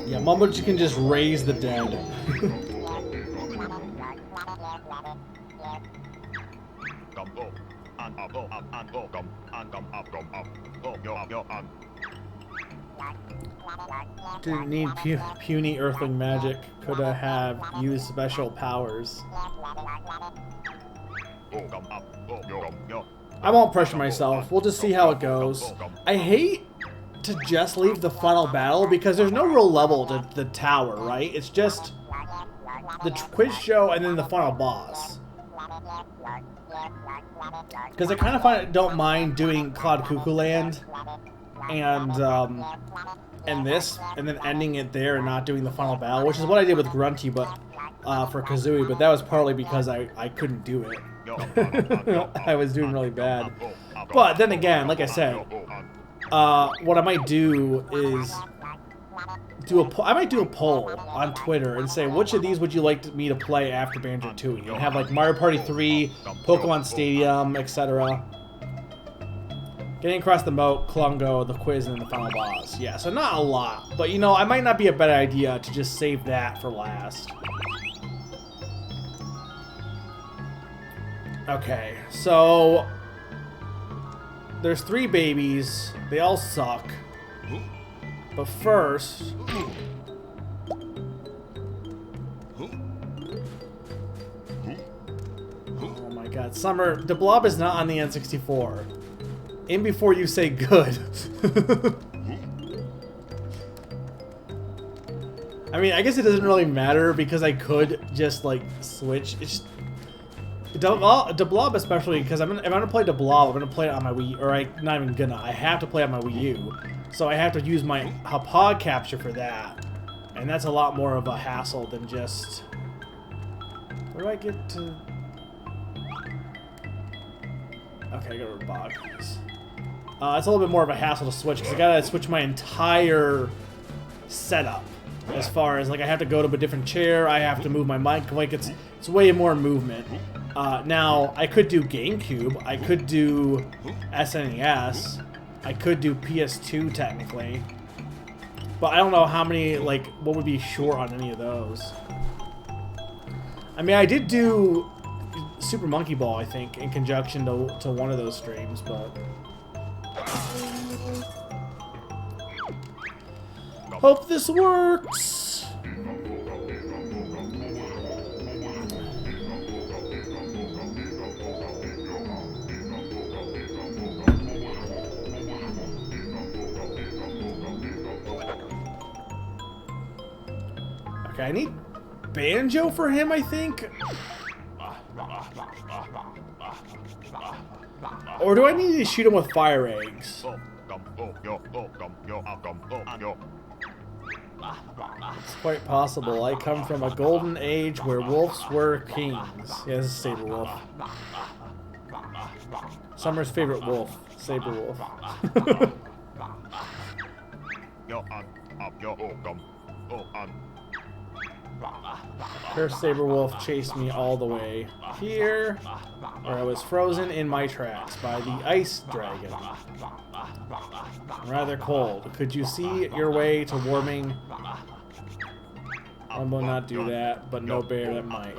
Yeah, Mumbo, you can just raise the dead. Didn't need puny earthling magic. Could have used special powers. I won't pressure myself. We'll just see how it goes. I hate to just leave the final battle because there's no real level to the tower, right? It's just the quiz show and then the final boss. Because I kind of don't mind doing Cloud Cuckoo Land and this, and then ending it there and not doing the final battle, which is what I did with Grunty, but for Kazooie, but that was partly because I couldn't do it. I was doing really bad. But then again, like I said, what I might do is I might do a poll on Twitter and say, which of these would you like me to play after Banjo Tooie? And have like Mario Party 3, Pokemon Stadium, etc. Getting across the moat, Klungo, the quiz, and the final boss. Yeah, so not a lot. But, you know, I might not be a bad idea to just save that for last. Okay, so... there's 3 babies. They all suck. But first... oh my god. Summer, the blob is not on the N64. In before you say good. I mean, I guess it doesn't really matter because I could just, like, switch. It's just... the blob especially, because if I'm gonna play the blob, I'm gonna play it on my Wii, or not even gonna. I have to play on my Wii U, so I have to use my pod capture for that, and that's a lot more of a hassle than just. Where do I get to? Okay, I go to Boggies. It's a little bit more of a hassle to switch because I gotta switch my entire setup. As far as like I have to go to a different chair, I have to move my mic. Like it's way more movement. Now I could do GameCube, I could do SNES, I could do PS2 technically, but I don't know how many, like, what would be short on any of those. I mean, I did do Super Monkey Ball, I think, in conjunction to one of those streams, but... Hope this works! Okay, I need Banjo for him, I think? Or do I need to shoot him with fire eggs? It's quite possible. I come from a golden age where wolves were kings. Yeah, this is Saber Wolf. Summer's favorite wolf. Saber Wolf. Cursed Saber Wolf chased me all the way here, where I was frozen in my tracks by the ice dragon. Rather cold. Could you see your way to warming? Mumbo not do that, but no bear that might.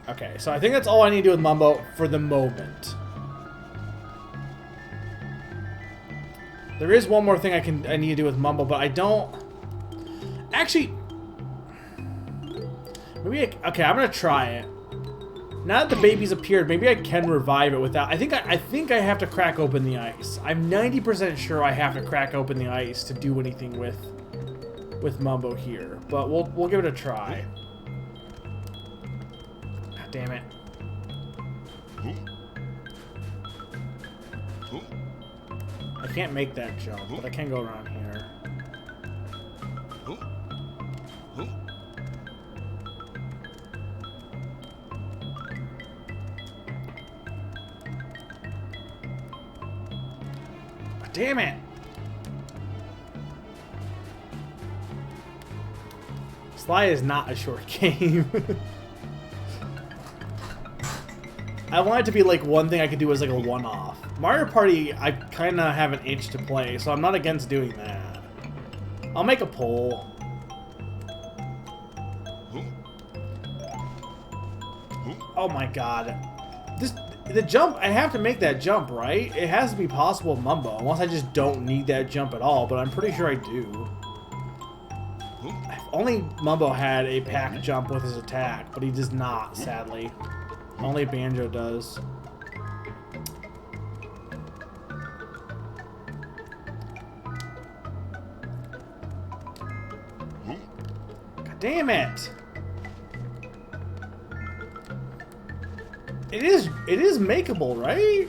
Okay, so I think that's all I need to do with Mumbo for the moment. There is one more thing I need to do with Mumbo, but I don't... Actually... Maybe okay, I'm gonna try it. Now that the baby's appeared, maybe I can revive it without... I think I have to crack open the ice. I'm 90% sure I have to crack open the ice to do anything with Mumbo here. But we'll give it a try. God damn it. I can't make that jump, but I can go around here. Damn it! Sly is not a short game. I want it to be like one thing I could do as like a one-off. Mario Party, I kind of have an itch to play, so I'm not against doing that. I'll make a poll. Oh my god. The jump, I have to make that jump, right? It has to be possible with Mumbo, unless I just don't need that jump at all, but I'm pretty sure I do. If only Mumbo had a pack jump with his attack, but he does not, sadly. Only Banjo does. God damn it! It is makeable, right?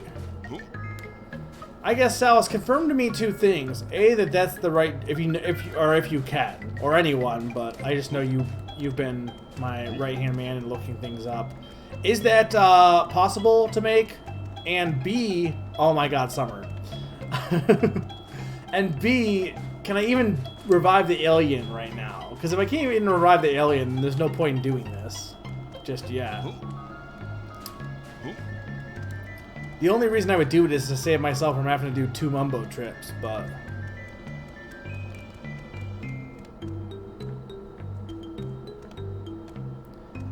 I guess Sal has confirmed to me two things. A, that that's the right if you can, or anyone, but I just know you've been my right-hand man in looking things up. Is that possible to make? And B, oh my god, Summer. And B, can I even revive the alien right now? Because if I can't even revive the alien, there's no point in doing this just yet. The only reason I would do it is to save myself from having to do 2 Mumbo trips, but...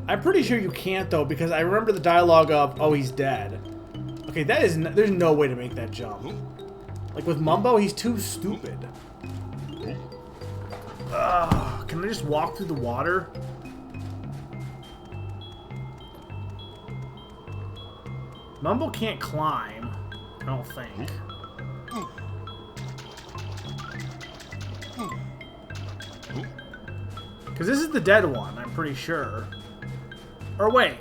I'm pretty sure you can't, though, because I remember the dialogue of, oh, he's dead. Okay, that is... there's no way to make that jump. Like, with Mumbo, he's too stupid. Ugh, can I just walk through the water? Mumbo can't climb, I don't think. Because this is the dead one, I'm pretty sure. Or wait.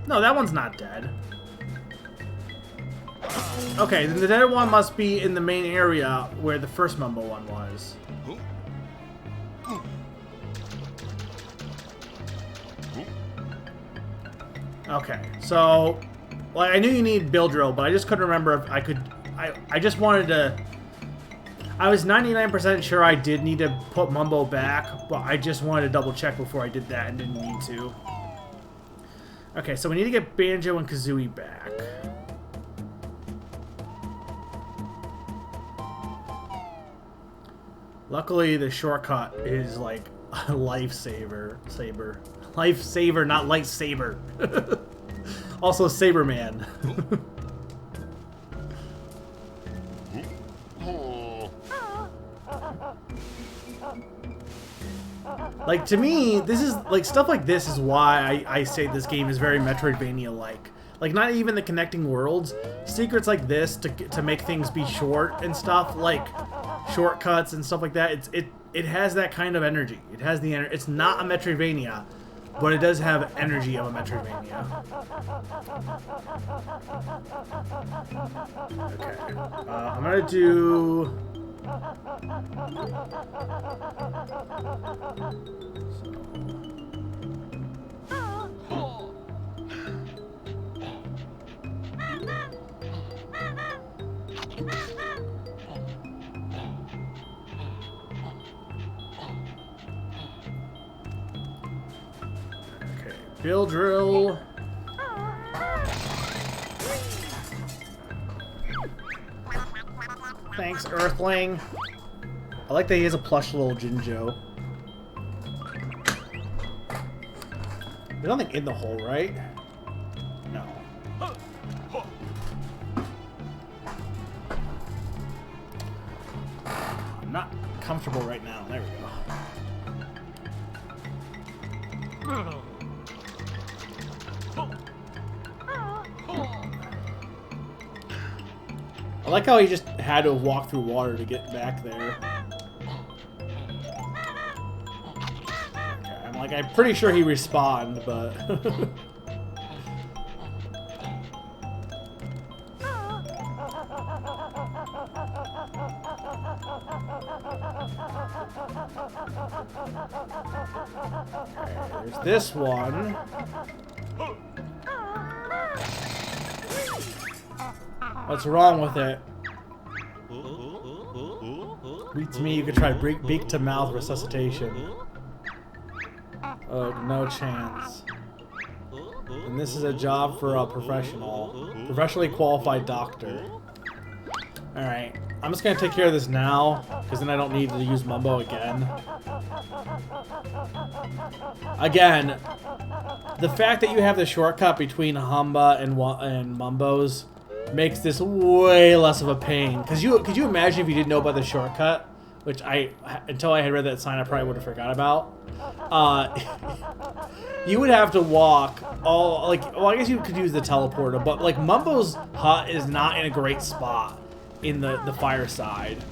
No, that one's not dead. Okay, then the dead one must be in the main area where the first Mumbo one was. Okay, so, well, I knew you need Bill Drill, but I just couldn't remember if I could, I just wanted to, I was 99% sure I did need to put Mumbo back, but I just wanted to double check before I did that and didn't need to. Okay, so we need to get Banjo and Kazooie back. Luckily, the shortcut is, like, Lifesaver. Lifesaver, not lightsaber. Also, Saberman. Like, to me, this is, like, stuff like this is why I say this game is very Metroidvania-like. Like, not even the connecting worlds. Secrets like this to make things be short and stuff, like shortcuts and stuff like that. It has that kind of energy. It has the energy. It's not a Metroidvania, but it does have energy of a Metroidvania. Okay. I'm gonna do... Okay, Bill Drill. Thanks, Earthling. I like that he has a plush little Jinjo. There's nothing in the hole, right? No. I'm not comfortable right now. There we go. I like how he just had to walk through water to get back there. Okay, I'm pretty sure he respawned, but... Okay, there's this one. What's wrong with it? Beats me, you could try beak to mouth resuscitation. Oh, no chance. And this is a job for a professionally qualified doctor. Alright, I'm just gonna take care of this now, because then I don't need to use Mumbo again. Again, the fact that you have the shortcut between Humba and Mumbo's makes this way less of a pain. Could you imagine if you didn't know about the shortcut? Which until I had read that sign, I probably would have forgot about. You would have to walk well, I guess you could use the teleporter, but like Mumbo's hut is not in a great spot in the fireside.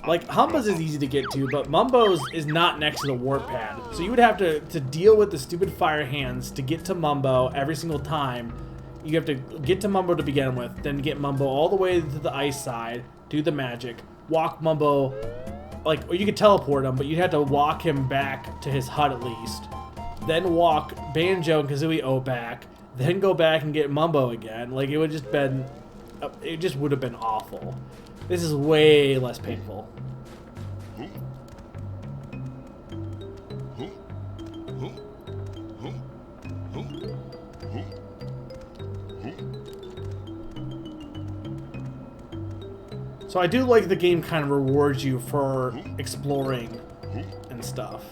Like, Humba's is easy to get to, but Mumbo's is not next to the warp pad. So you would have to deal with the stupid fire hands to get to Mumbo every single time. You have to get to Mumbo to begin with, then get Mumbo all the way to the ice side, do the magic, walk Mumbo, or you could teleport him, but you'd have to walk him back to his hut at least. Then walk Banjo and Kazooie back, then go back and get Mumbo again. Like, it would just would have been awful. This is way less painful. So I do like the game kind of rewards you for exploring and stuff.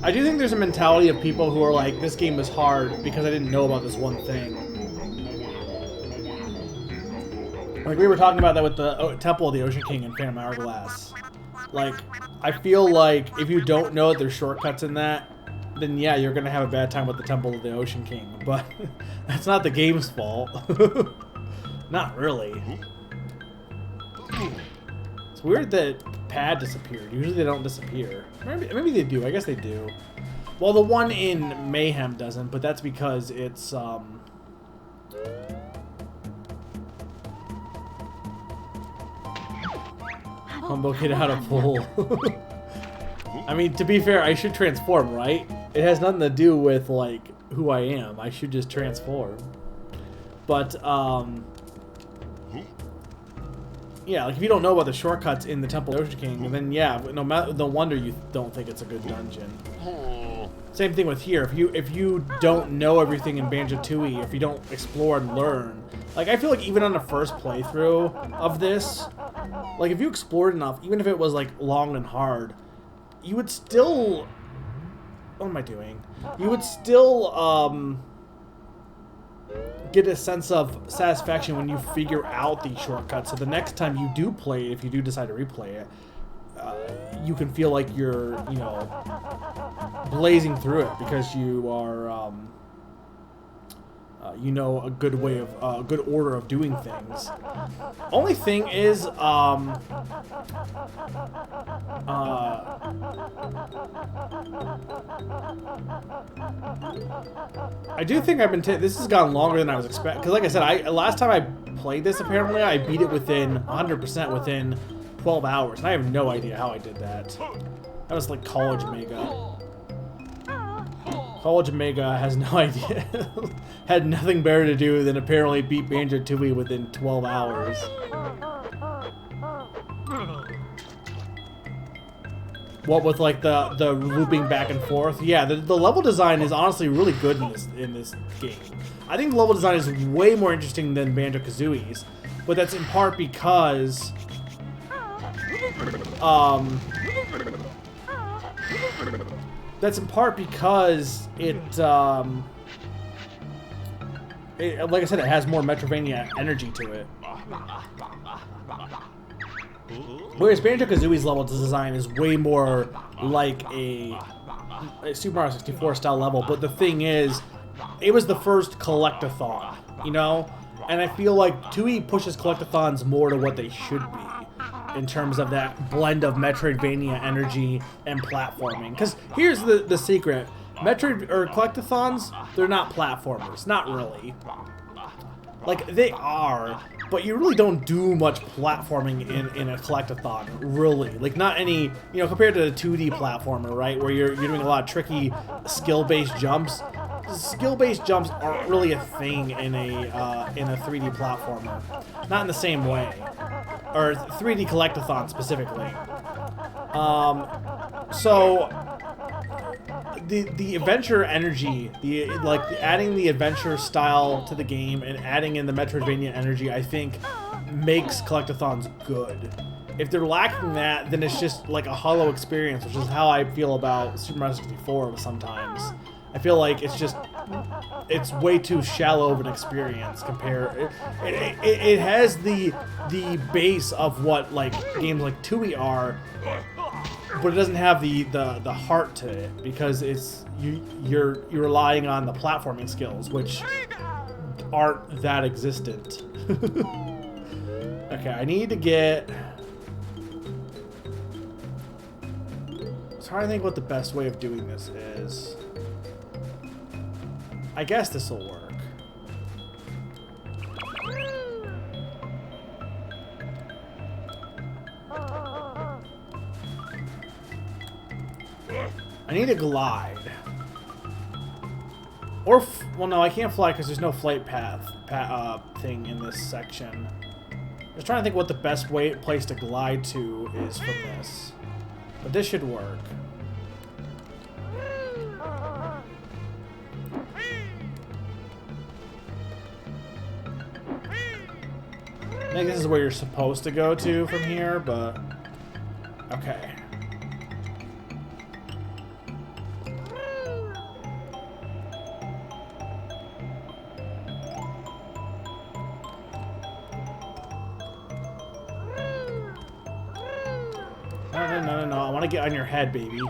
I do think there's a mentality of people who are like, this game is hard because I didn't know about this one thing. Like, we were talking about that with the Temple of the Ocean King and Phantom Hourglass. Like, I feel like if you don't know that there's shortcuts in that, then yeah, you're gonna have a bad time with the Temple of the Ocean King. But that's not the game's fault. Not really. It's weird that pad disappeared. Usually they don't disappear. Maybe they do. I guess they do. Well, the one in Mayhem doesn't, but that's because it's Humbo get out of pool. I mean, to be fair, I should transform, right? It has nothing to do with, like, who I am. I should just transform. But, Yeah, like if you don't know about the shortcuts in the Temple of the Ocean King, then yeah, no wonder you don't think it's a good dungeon. Same thing with here. If you don't know everything in Banjo Tooie, if you don't explore and learn, like I feel like even on the first playthrough of this, like if you explored enough, even if it was like long and hard, you would still. What am I doing? You would still get a sense of satisfaction when you figure out these shortcuts. So the next time you do play it, if you do decide to replay it, you can feel like you're, you know, blazing through it because you are, you know, a good way of, a good order of doing things. Only thing is, I do think I've been. This has gone longer than I was expecting. Because, like I said, last time I played this, apparently I beat it within 100% within 12 hours, and I have no idea how I did that. That was like College Mega. College Mega has no idea. Had nothing better to do than apparently beat Banjo Tooie within 12 hours. What with like the looping back and forth? Yeah, the level design is honestly really good in this game. I think the level design is way more interesting than Banjo-Kazooie's, but that's in part because like I said, it has more Metroidvania energy to it. Whereas Banjo-Kazooie's level design is way more like a Super Mario 64 style level, but the thing is, it was the first collectathon, you know? And I feel like Tooie pushes collectathons more to what they should be in terms of that blend of Metroidvania energy and platforming. Because here's the secret. Collectathons, they're not platformers. Not really. Like, they are, but you really don't do much platforming in a collectathon, really. Like, not any, you know, compared to a 2D platformer, right, where you're doing a lot of tricky skill-based jumps. Skill-based jumps aren't really a thing in a 3D platformer. Not in the same way. Or 3D collectathon, specifically. So the adventure energy, adding the adventure style to the game and adding in the Metroidvania energy, I think makes collectathons good. If they're lacking that, then it's just like a hollow experience, which is how I feel about Super Mario 64 sometimes. I feel like it's way too shallow of an experience compared. It has the base of what like games like Tooie are, but it doesn't have the heart to it because you're relying on the platforming skills, which aren't that existent. Okay, I need to get. I'm trying to think what the best way of doing this is. I guess this will work. I need to glide. Or, well, no, I can't fly because there's no flight path thing in this section. Just trying to think what the best place to glide to is from this. But this should work. I think this is where you're supposed to go to from here, but okay. No. I want to get on your head, baby.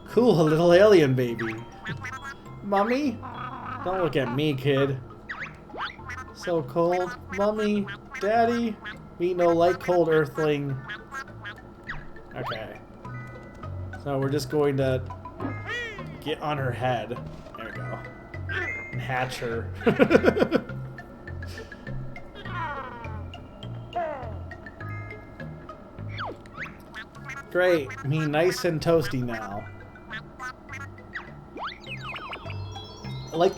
Cool, a little alien baby. Mommy? Don't look at me, kid. So cold. Mommy, Daddy, we no like cold earthling. Okay. So we're just going to get on her head. There we go. And hatch her. Great. Me nice and toasty now. Like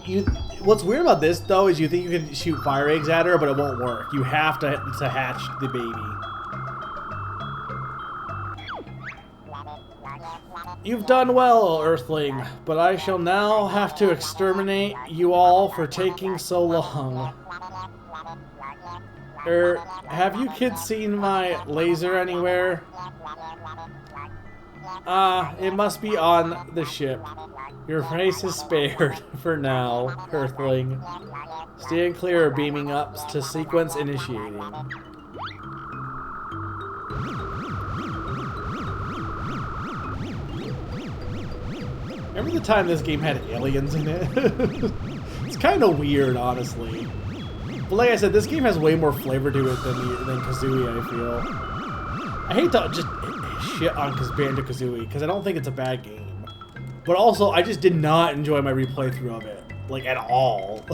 What's weird about this though is you think you can shoot fire eggs at her, but it won't work. You have to hatch the baby. You've done well, Earthling, but I shall now have to exterminate you all for taking so long. Have you kids seen my laser anywhere? It must be on the ship. Your race is spared for now, Earthling. Stand clear of beaming up to sequence initiating. Remember the time this game had aliens in it? It's kind of weird, honestly. But like I said, this game has way more flavor to it than Kazooie, I feel. I hate to just shit on Banjo Kazooie, because I don't think it's a bad game. But also, I just did not enjoy my replaythrough of it. Like, at all.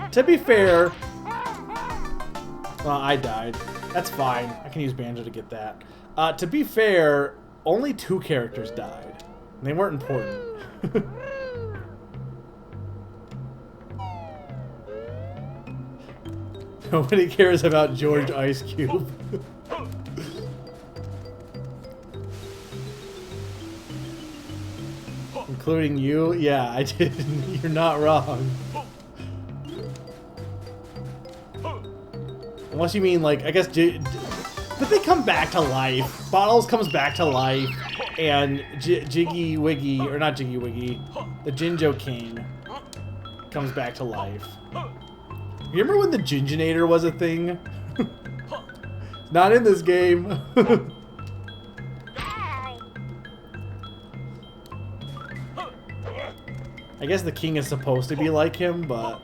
To be fair... Well, I died. That's fine. I can use Banjo to get that. To be fair, only 2 characters died. They weren't important. Nobody cares about George Ice Cube. Including you? Yeah, I did. You're not wrong. Unless you mean, like, I guess... But they come back to life. Bottles comes back to life. And Jiggy Wiggy, or not Jiggy Wiggy, the Jinjo King comes back to life. You remember when the Ginginator was a thing? Not in this game. I guess the king is supposed to be like him, but...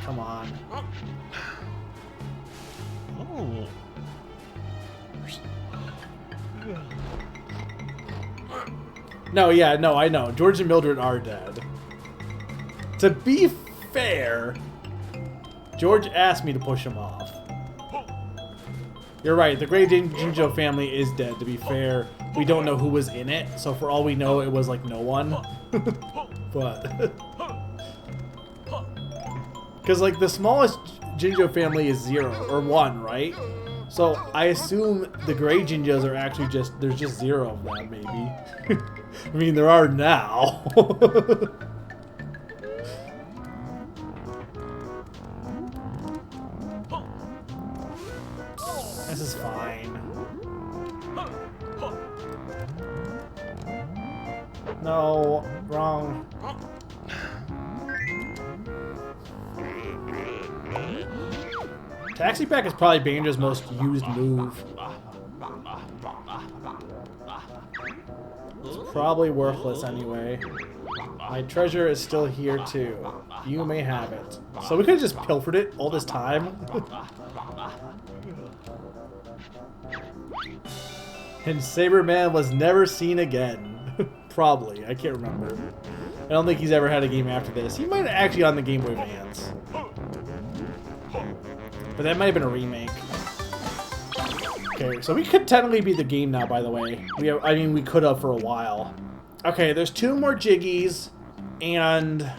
Come on. Oh. No, yeah, no, I know. George and Mildred are dead. To be fair, George asked me to push him off. You're right, the Great Jinjo family is dead, to be fair. We don't know who was in it, so for all we know, it was like no one. But... Because, like, the smallest Jinjo family is 0, or 1, right? So, I assume the Gray Jinjos are actually just... There's just 0 of them, maybe. I mean, there are now. This is fine. No, wrong. Taxi Pack is probably Banjo's most used move. It's probably worthless anyway. My treasure is still here too. You may have it. So we could have just pilfered it all this time. And Saberman was never seen again. Probably. I can't remember. I don't think he's ever had a game after this. He might have actually on the Game Boy Advance. But that might have been a remake. Okay, so we could technically beat the game now, by the way. I mean, we could have for a while. Okay, there's 2 more Jiggies and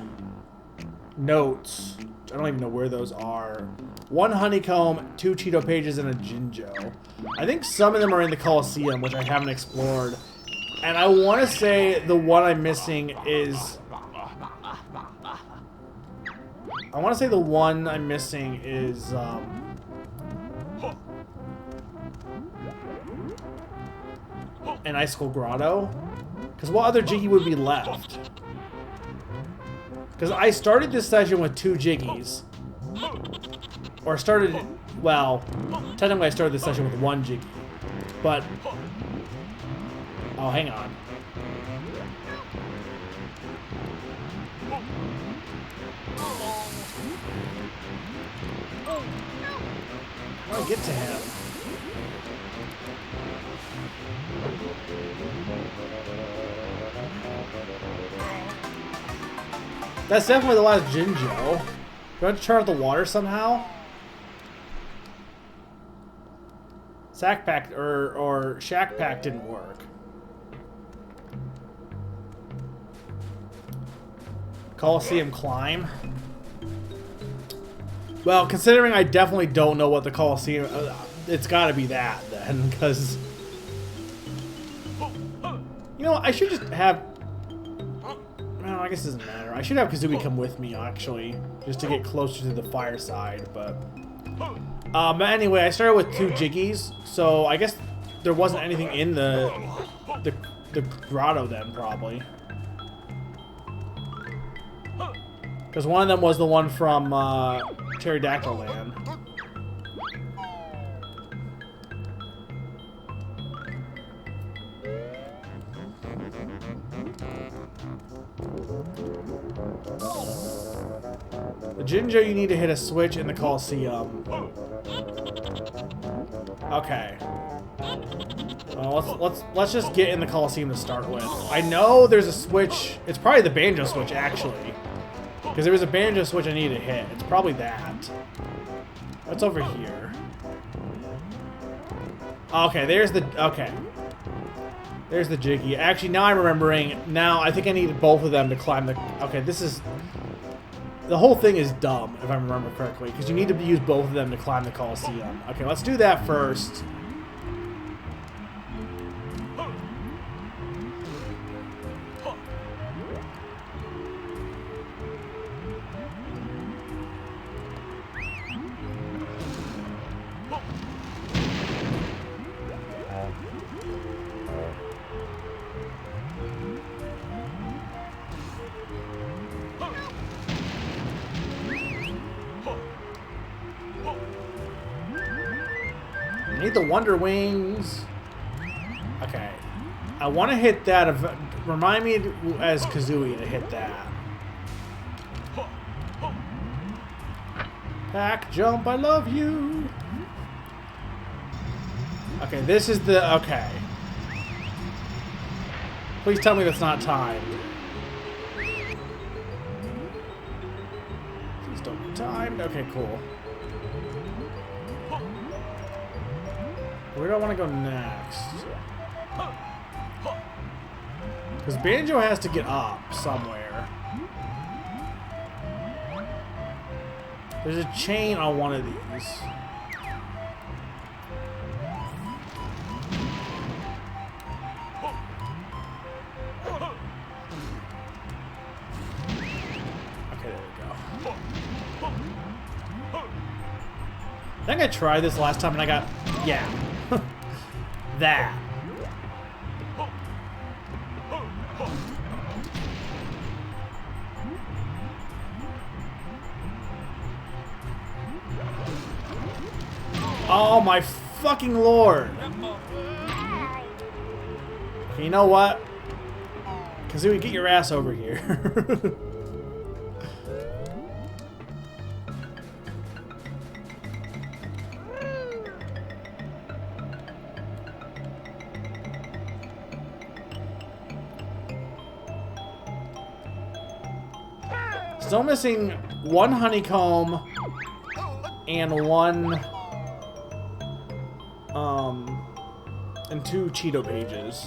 notes. I don't even know where those are. 1 honeycomb, 2 Cheeto pages, and a Jinjo. I think some of them are in the Coliseum, which I haven't explored. And I want to say the one I'm missing is... I want to say the one I'm missing is... an Icicle Grotto. Because what other Jiggy would be left? Because I started this session with 2 Jiggies. Or started... Well, technically I started this session with 1 Jiggy. But... Oh, hang on. I want to get to him. That's definitely the last Jinjo. Do I have to turn off the water somehow? Sack Pack or Shack Pack didn't work. Coliseum climb. Well, considering I definitely don't know what the Coliseum, it's got to be that then, because you know I should just have. No, I guess it doesn't matter. I should have Kazooie come with me actually, just to get closer to the fireside. But anyway, I started with 2 Jiggies, so I guess there wasn't anything in the grotto then, probably. Because one of them was the one from Pterodactyl Land. The Jinjo, you need to hit a switch in the Coliseum. Okay. Well, let's just get in the Coliseum to start with. I know there's a switch. It's probably the Banjo switch actually. Because there was a Banjo switch I needed to hit. It's probably that. What's over here? Okay, there's the... Okay. There's the Jiggy. Actually, now I'm remembering. Now, I think I needed both of them to climb the... Okay, this is... The whole thing is dumb, if I remember correctly. Because you need to use both of them to climb the Coliseum. Okay, let's do that first. I need the Wonder Wings. Okay. I want to hit that. Remind me as Kazooie to hit that. Back jump, I love you. Okay, this is the... Okay. Please tell me that's not timed. Please don't be timed. Okay, cool. Where do I want to go next? Because Banjo has to get up somewhere. There's a chain on one of these. Okay, there we go. I think I tried this last time and I got... Yeah. That. Oh my fucking lord. Okay, you know what? Kazooie, get your ass over here. Still missing 1 honeycomb and 1 and 2 Cheeto pages.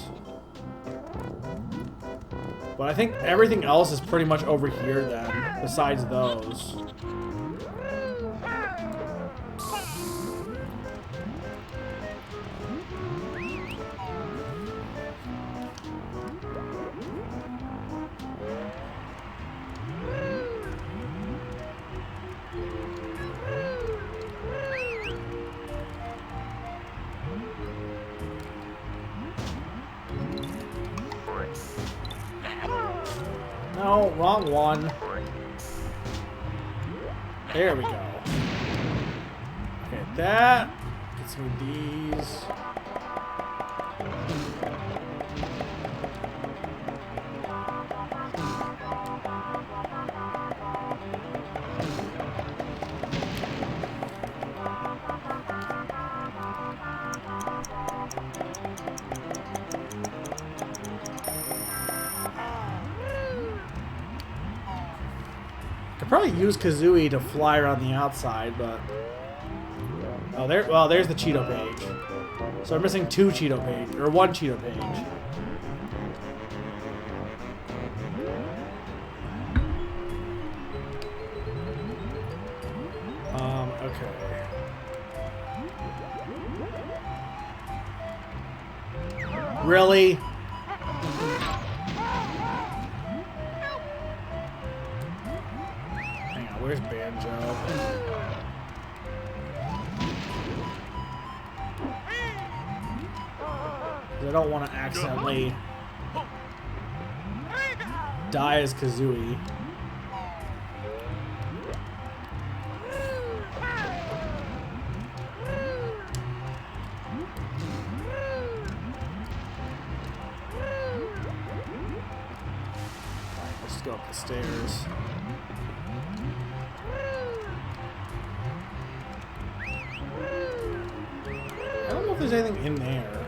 But I think everything else is pretty much over here then, besides those. No, wrong one. There we go. Okay, that. Get some of these. probably use Kazooie to fly around the outside, but... Oh, there. Well, there's the Cheeto page. So we're missing 2 Cheeto page, or 1 Cheeto page. Okay. Really? Hang on, where's Banjo? I don't want to accidentally die as Kazooie. Let's go up the stairs. I don't know if there's anything in there.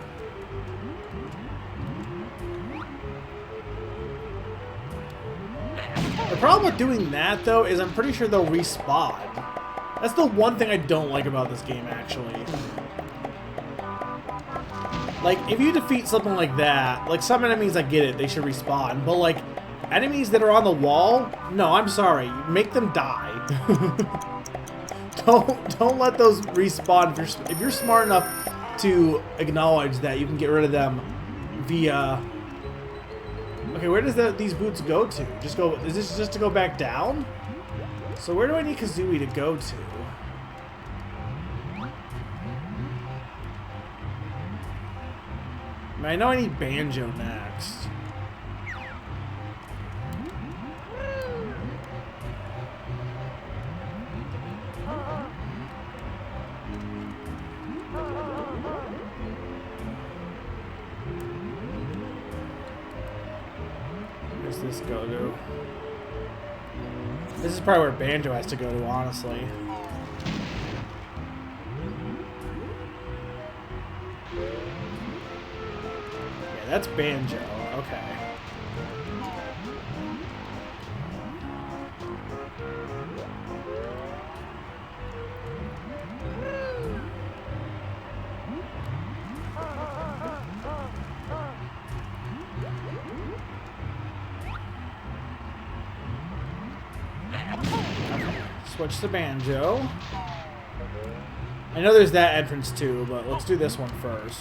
The problem with doing that, though, is I'm pretty sure they'll respawn. That's the one thing I don't like about this game, actually. Like, if you defeat something like that, like, some enemies, I get it, they should respawn, but, like, enemies that are on the wall, no, I'm sorry, make them die. Don't let those respawn. If you're smart enough to acknowledge that you can get rid of them via... Okay, where does these boots go to? Just go. Is this just to go back down? So where do I need Kazooie to go to? I know I need Banjo next. Where's this go to? This is probably where Banjo has to go to, honestly. Yeah, that's Banjo. Okay. Switch to Banjo. I know there's that entrance too, but let's do this one first.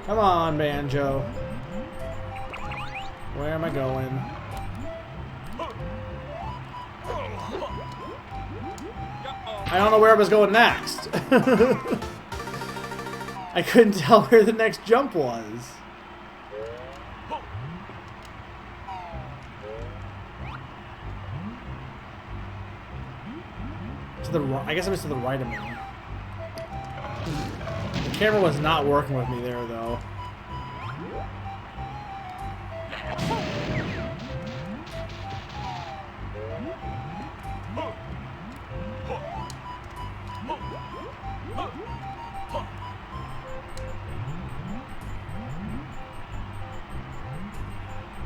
Come on, Banjo. Where am I going? I don't know where I was going next. I couldn't tell where the next jump was. To the right. I guess it was to the right of me. The camera was not working with me there, though.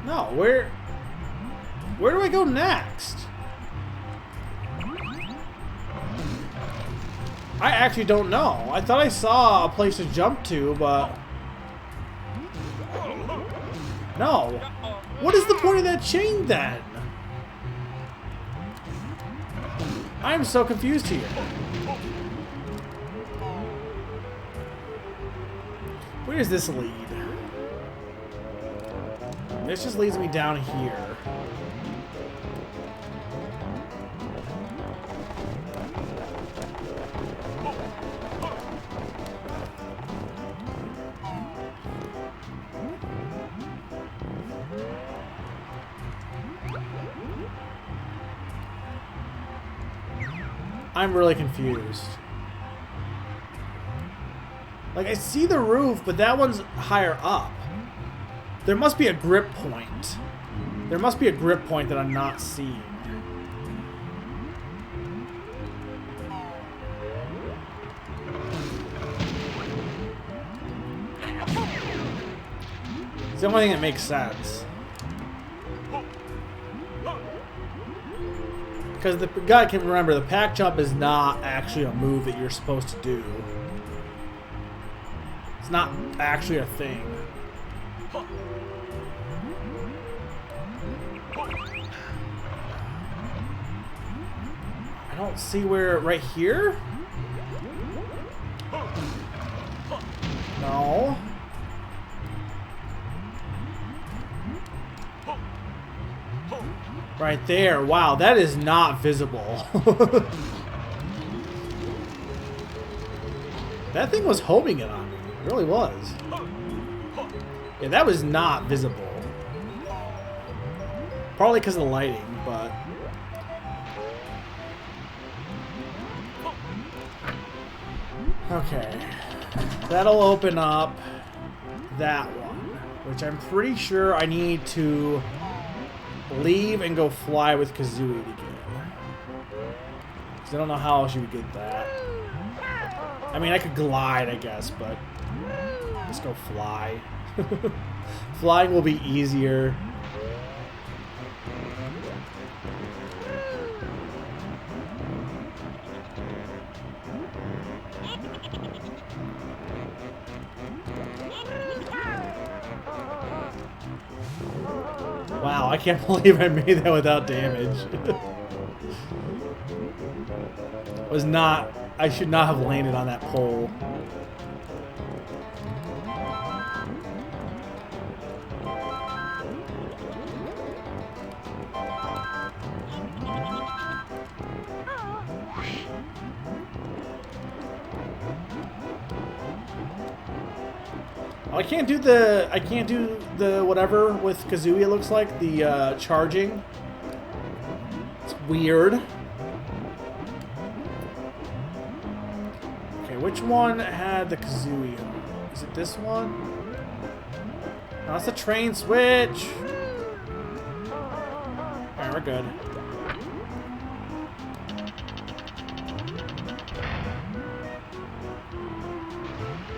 No, where do I go next? I actually don't know. I thought I saw a place to jump to, but... No. What is the point of that chain, then? I am so confused here. Where does this lead? This just leads me down here. I'm really confused. Like, I see the roof, but that one's higher up. There must be a grip point. There must be a grip point that I'm not seeing. the only thing that makes sense. Because the guy can remember the pack jump is not actually a move that you're supposed to do. It's not actually a thing. I don't see where, right here? No. Right there. Wow, that is not visible. That thing was homing it on me. It really was. Yeah, that was not visible. Probably because of the lighting, but... Okay. That'll open up that one, which I'm pretty sure I need to leave and go fly with Kazooie again. Because I don't know how else you would get that. I mean, I could glide, I guess, but let's go fly. Flying will be easier. Wow, I can't believe I made that without damage. Was not... I should not have landed on that pole. I can't do the whatever with Kazooie, it looks like. The charging. It's weird. Okay, which one had the Kazooie? Is it this one? No, it's the train switch. Alright, we're good.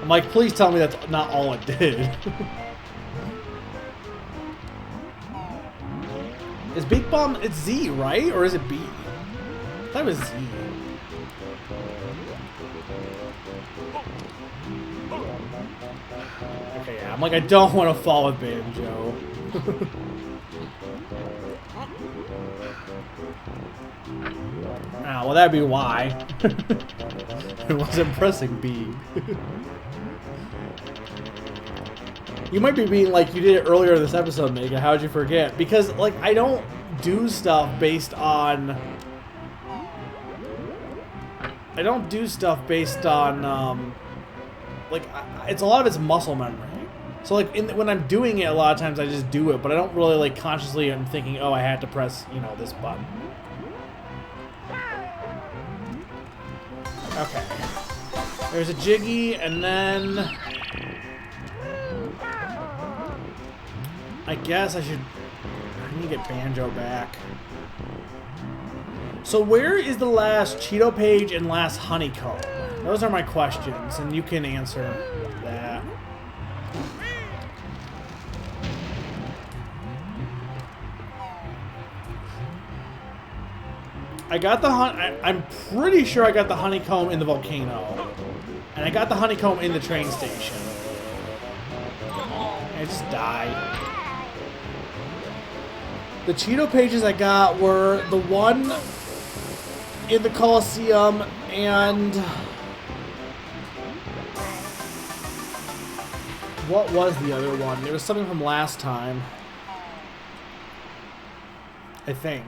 I'm like, please tell me that's not all it did. Is Big Bomb, it's Z, right? Or is it B? I thought it was Z. Okay, yeah, I'm like, I don't want to fall with Banjo. Ah, well, that'd be why. It wasn't pressing B. You might be being like, you did it earlier in this episode, Mega. How'd you forget? Because, like, I don't do stuff based on... I don't do stuff based on, like, it's a lot of it's muscle memory. So, like, when I'm doing it, a lot of times I just do it, but I don't really, like, consciously I'm thinking, oh, I had to press, you know, this button. Okay. There's a Jiggy, and then... I guess I need to get Banjo back. So where is the last Cheeto page and last Honeycomb? Those are my questions, and you can answer that. I got the I'm pretty sure I got the Honeycomb in the volcano. And I got the Honeycomb in the train station. And I just died. The Cheeto pages I got were the one in the Coliseum and... What was the other one? There was something from last time. I think.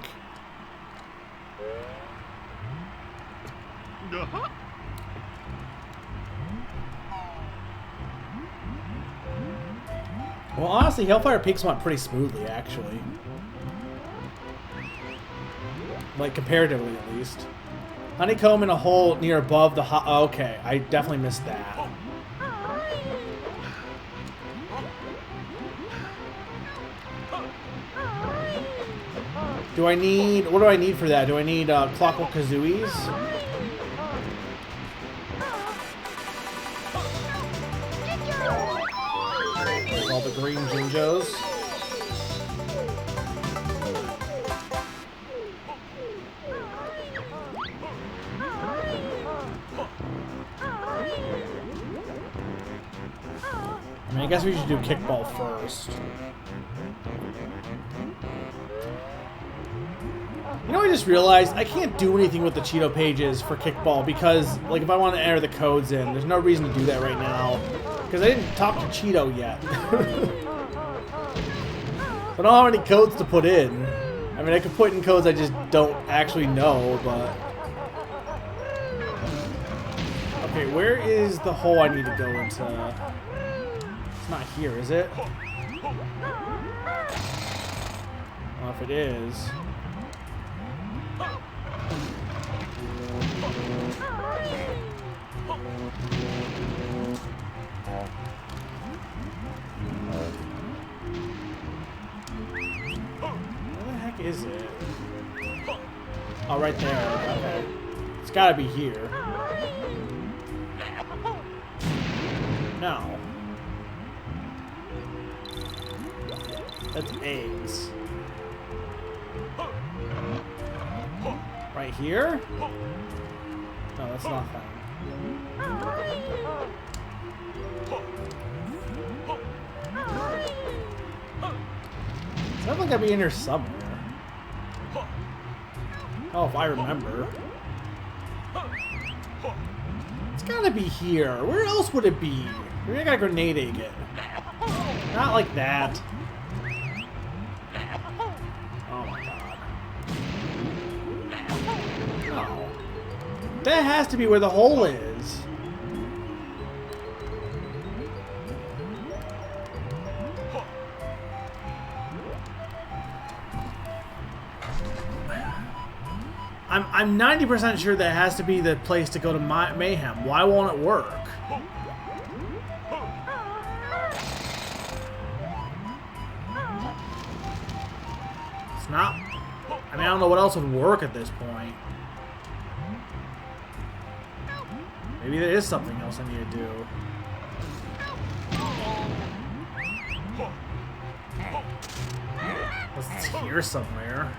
Well, honestly, Hellfire Peaks went pretty smoothly, actually. Like, comparatively, at least. Honeycomb in a hole near above the okay, I definitely missed that. Do I need... What do I need for that? Do I need Clockwork Kazooies? Well, the green Jinjos. I mean, I guess we should do kickball first. You know, I just realized I can't do anything with the Cheeto pages for kickball because, like, if I want to enter the codes in, there's no reason to do that right now because I didn't talk to Cheeto yet. I don't have any codes to put in. I mean, I could put in codes I just don't actually know, but... Okay, where is the hole I need to go into? It's not here, is it? Well, if it is... Where the heck is it? Oh, right there. Okay. It's gotta be here. No. That's eggs. Right here? No, that's nothing. It's definitely gotta be in here somewhere. Oh, if I remember. It's gotta be here. Where else would it be? Maybe I got a grenade egg it. Not like that. Oh my god. No. That has to be where the hole is. I'm 90% sure that has to be the place to go to Mayhem. Why won't it work? It's not... I mean, I don't know what else would work at this point. Maybe there is something else I need to do. It's here somewhere.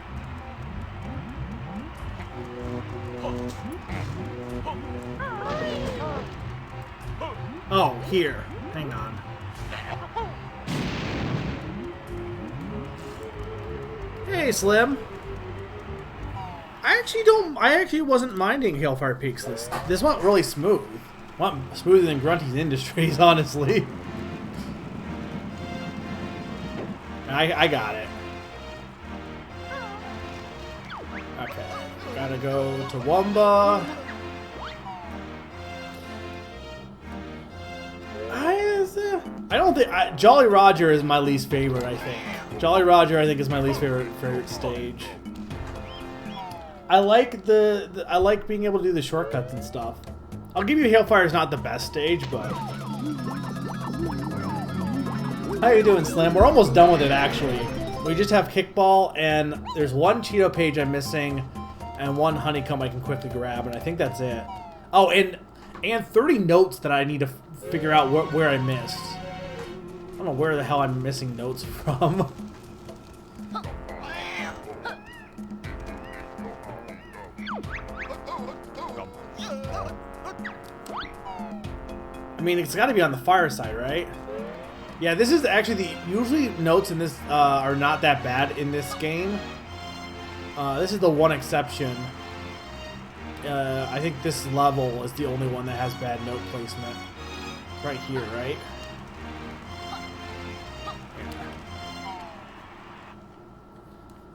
Oh, here. Hang on. Hey, Slim. I actually wasn't minding Hellfire Peaks. This went really smooth. Went smoother than Grunty's Industries, honestly. I got it. Okay. Gotta go to Wumba. I don't think... Jolly Roger is my least favorite, I think. Jolly Roger, I think, is my least favorite stage. I like I like being able to do the shortcuts and stuff. I'll give you Hailfire is not the best stage, but... How you doing, Slim? We're almost done with it, actually. We just have Kickball, and there's one Cheeto page I'm missing, and one Honeycomb I can quickly grab, and I think that's it. Oh, and 30 notes that I need to figure out where I missed. I don't know where the hell I'm missing notes from. I mean, it's got to be on the fire side, right? Yeah, this is actually usually notes in this are not that bad in this game. This is the one exception. I think this level is the only one that has bad note placement. Right here, right?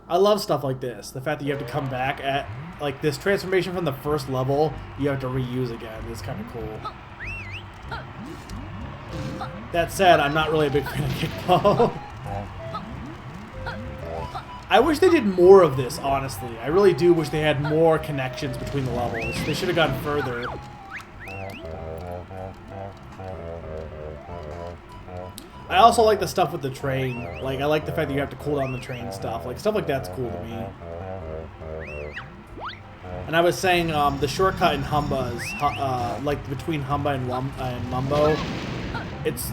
I love stuff like this. The fact that you have to come back at, like, this transformation from the first level, you have to reuse again. It's kind of cool. That said, I'm not really a big fan of Kickball. I wish they did more of this, honestly. I really do wish they had more connections between the levels. They should have gone further. I also like the stuff with the train. Like, I like the fact that you have to cool down the train stuff. Like, stuff like that's cool to me. And I was saying, the shortcut in Humba is, like, between Humba and Mumbo, it's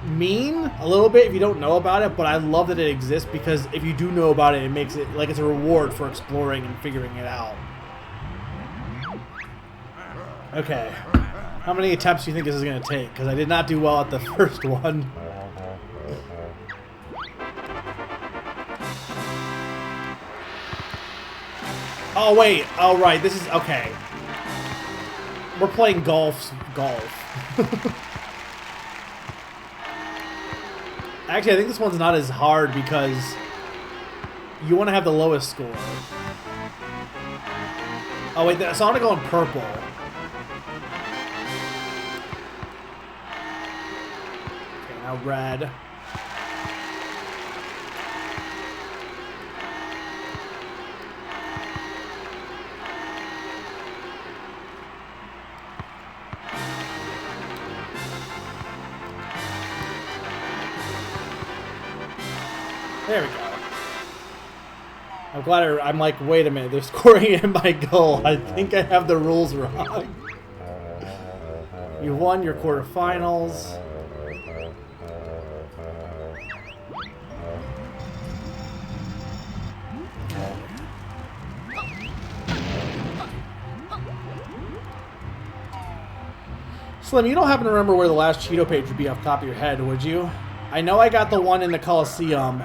mean a little bit if you don't know about it, but I love that it exists because if you do know about it, it makes it like it's a reward for exploring and figuring it out. Okay. How many attempts do you think this is going to take? Because I did not do well at the first one. Oh, wait. Oh, right. This is... Okay. We're playing golf. Actually, I think this one's not as hard because you want to have the lowest score. Oh, wait. So I want to go in purple. Okay, now red. There we go. I'm glad I'm like, wait a minute, they're scoring in my goal. I think I have the rules wrong. You won your quarterfinals. Slim, you don't happen to remember where the last Cheeto page would be off the top of your head, would you? I know I got the one in the Coliseum.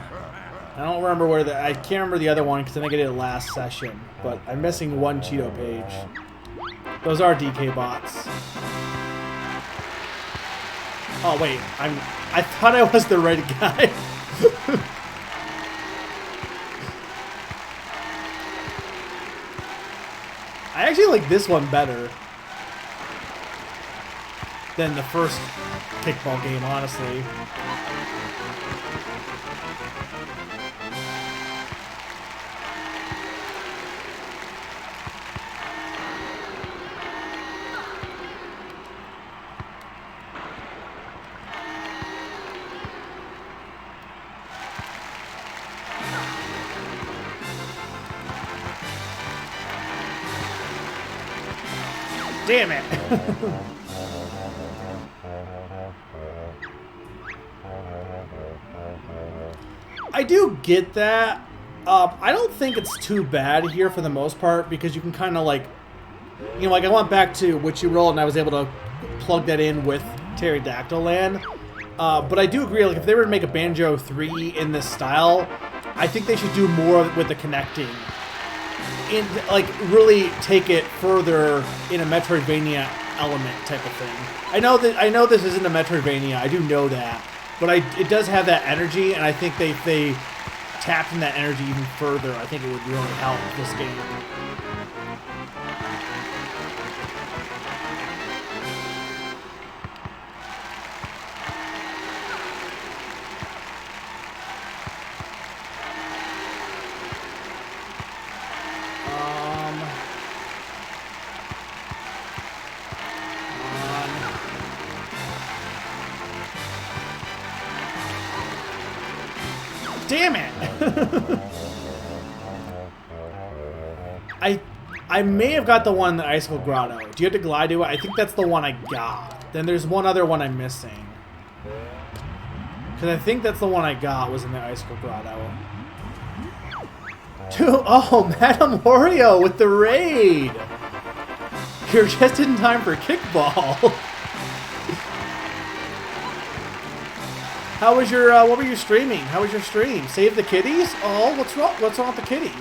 I don't remember where I can't remember the other one because I think I did it last session. But I'm missing one Cheeto page. Those are DK bots. Oh wait, I thought I was the right guy. I actually like this one better than the first kickball game, honestly. Damn it! I do get that. I don't think it's too bad here for the most part because you can kind of like, you know, like I went back to Witchy Roll and I was able to plug that in with Pterodactyl Land. But I do agree, like if they were to make a Banjo 3 in this style, I think they should do more with the connecting. Like really take it further in a Metroidvania element type of thing. I know this isn't a Metroidvania. I do know that, but it does have that energy, and I think if they tapped in that energy even further, I think it would really help this game. Damn it! I may have got the one in the Icicle Grotto. Do you have to glide to it? I think that's the one I got. Then there's one other one I'm missing. Because I think that's the one I got was in the Icicle Grotto. Oh, Madame Oreo with the raid! You're just in time for kickball. How was your, what were you streaming? How was your stream? Save the kitties? Oh, what's wrong with the kitties?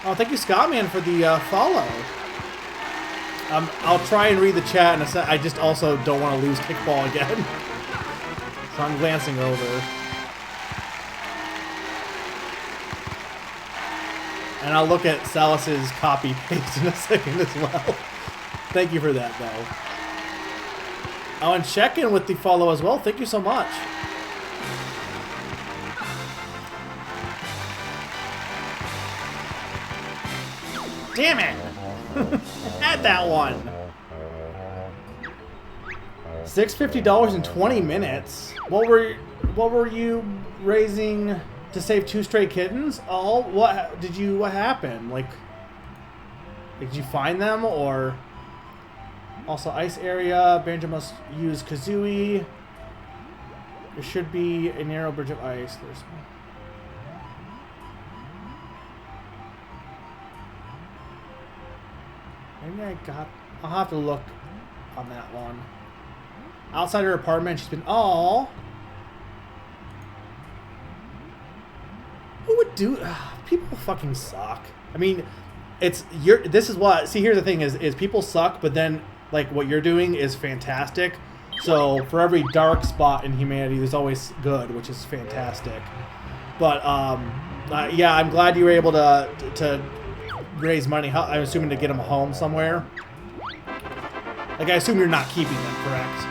Oh, thank you, Scottman, for the follow. I'll try and read the chat in a sec. I just also don't want to lose kickball again. So I'm glancing over. And I'll look at Salus's copy paste in a second as well. Thank you for that, though. Oh, and check in with the follow as well. Thank you so much. Damn it! Had that one. $650 in 20 minutes. What were you raising to save 2 stray kittens? Oh, what happened? Like, did you find them or? Also, ice area. Banjo must use Kazooie. There should be a narrow bridge of ice. There's... Maybe I got... I'll have to look on that one. Outside her apartment, she's been... Oh! Who would do... people fucking suck. I mean, it's... This is what... See, here's the thing is people suck, but then, like, what you're doing is fantastic. So, for every dark spot in humanity, there's always good, which is fantastic. But, yeah, I'm glad you were able to raise money. I'm assuming to get them home somewhere. Like, I assume you're not keeping them, correct?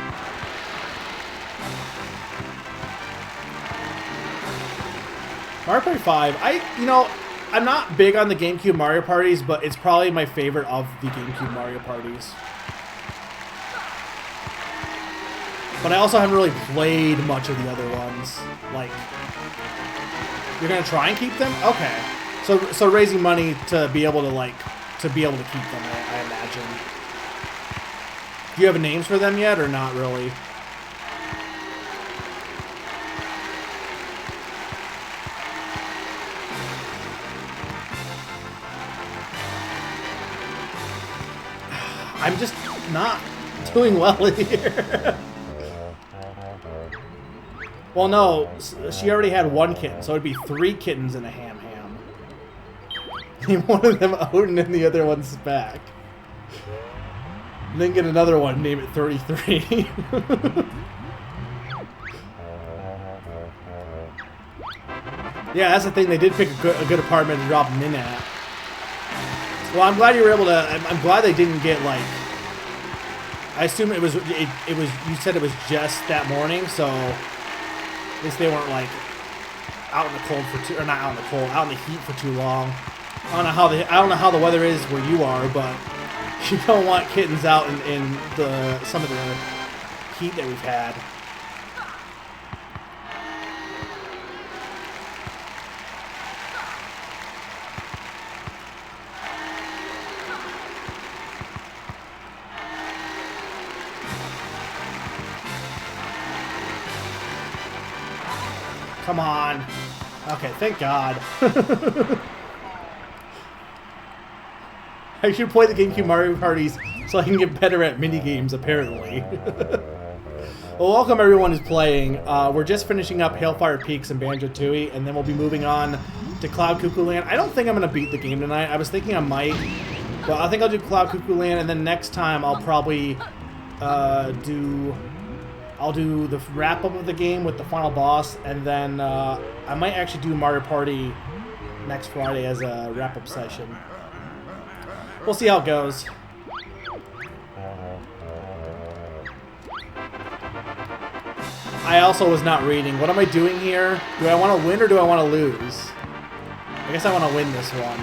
Mario Party 5, you know, I'm not big on the GameCube Mario parties, but it's probably my favorite of the GameCube Mario parties. But I also haven't really played much of the other ones. Like, you're gonna try and keep them? Okay. So raising money to be able to, like, to keep them, I imagine. Do you have names for them yet, or not really? I'm just not doing well here. Well, no, she already had one kitten, so it'd be 3 kittens and a ham. Name one of them Odin and the other one's back. And then get another one, name it 33. Yeah, that's the thing. They did pick a good apartment to drop them in at. Well, I'm glad you were able to. I'm glad they didn't get, like. I assume it was. You said it was just that morning, so at least they weren't, like, out in the cold for or not out in the cold, out in the heat for too long. I don't know how the weather is where you are, but you don't want kittens out in some of the heat that we've had. Come on. Okay, thank God. I should play the GameCube Mario parties so I can get better at minigames, apparently. Well, welcome everyone who's playing. We're just finishing up Hailfire Peaks and Banjo Tooie, and then we'll be moving on to Cloud Cuckoo Land. I don't think I'm going to beat the game tonight. I was thinking I might, but I think I'll do Cloud Cuckoo Land, and then next time I'll probably I'll do the wrap-up of the game with the final boss, and then I might actually do Mario Party next Friday as a wrap-up session. We'll see how it goes. I also was not reading. What am I doing here? Do I want to win or do I want to lose? I guess I want to win this one.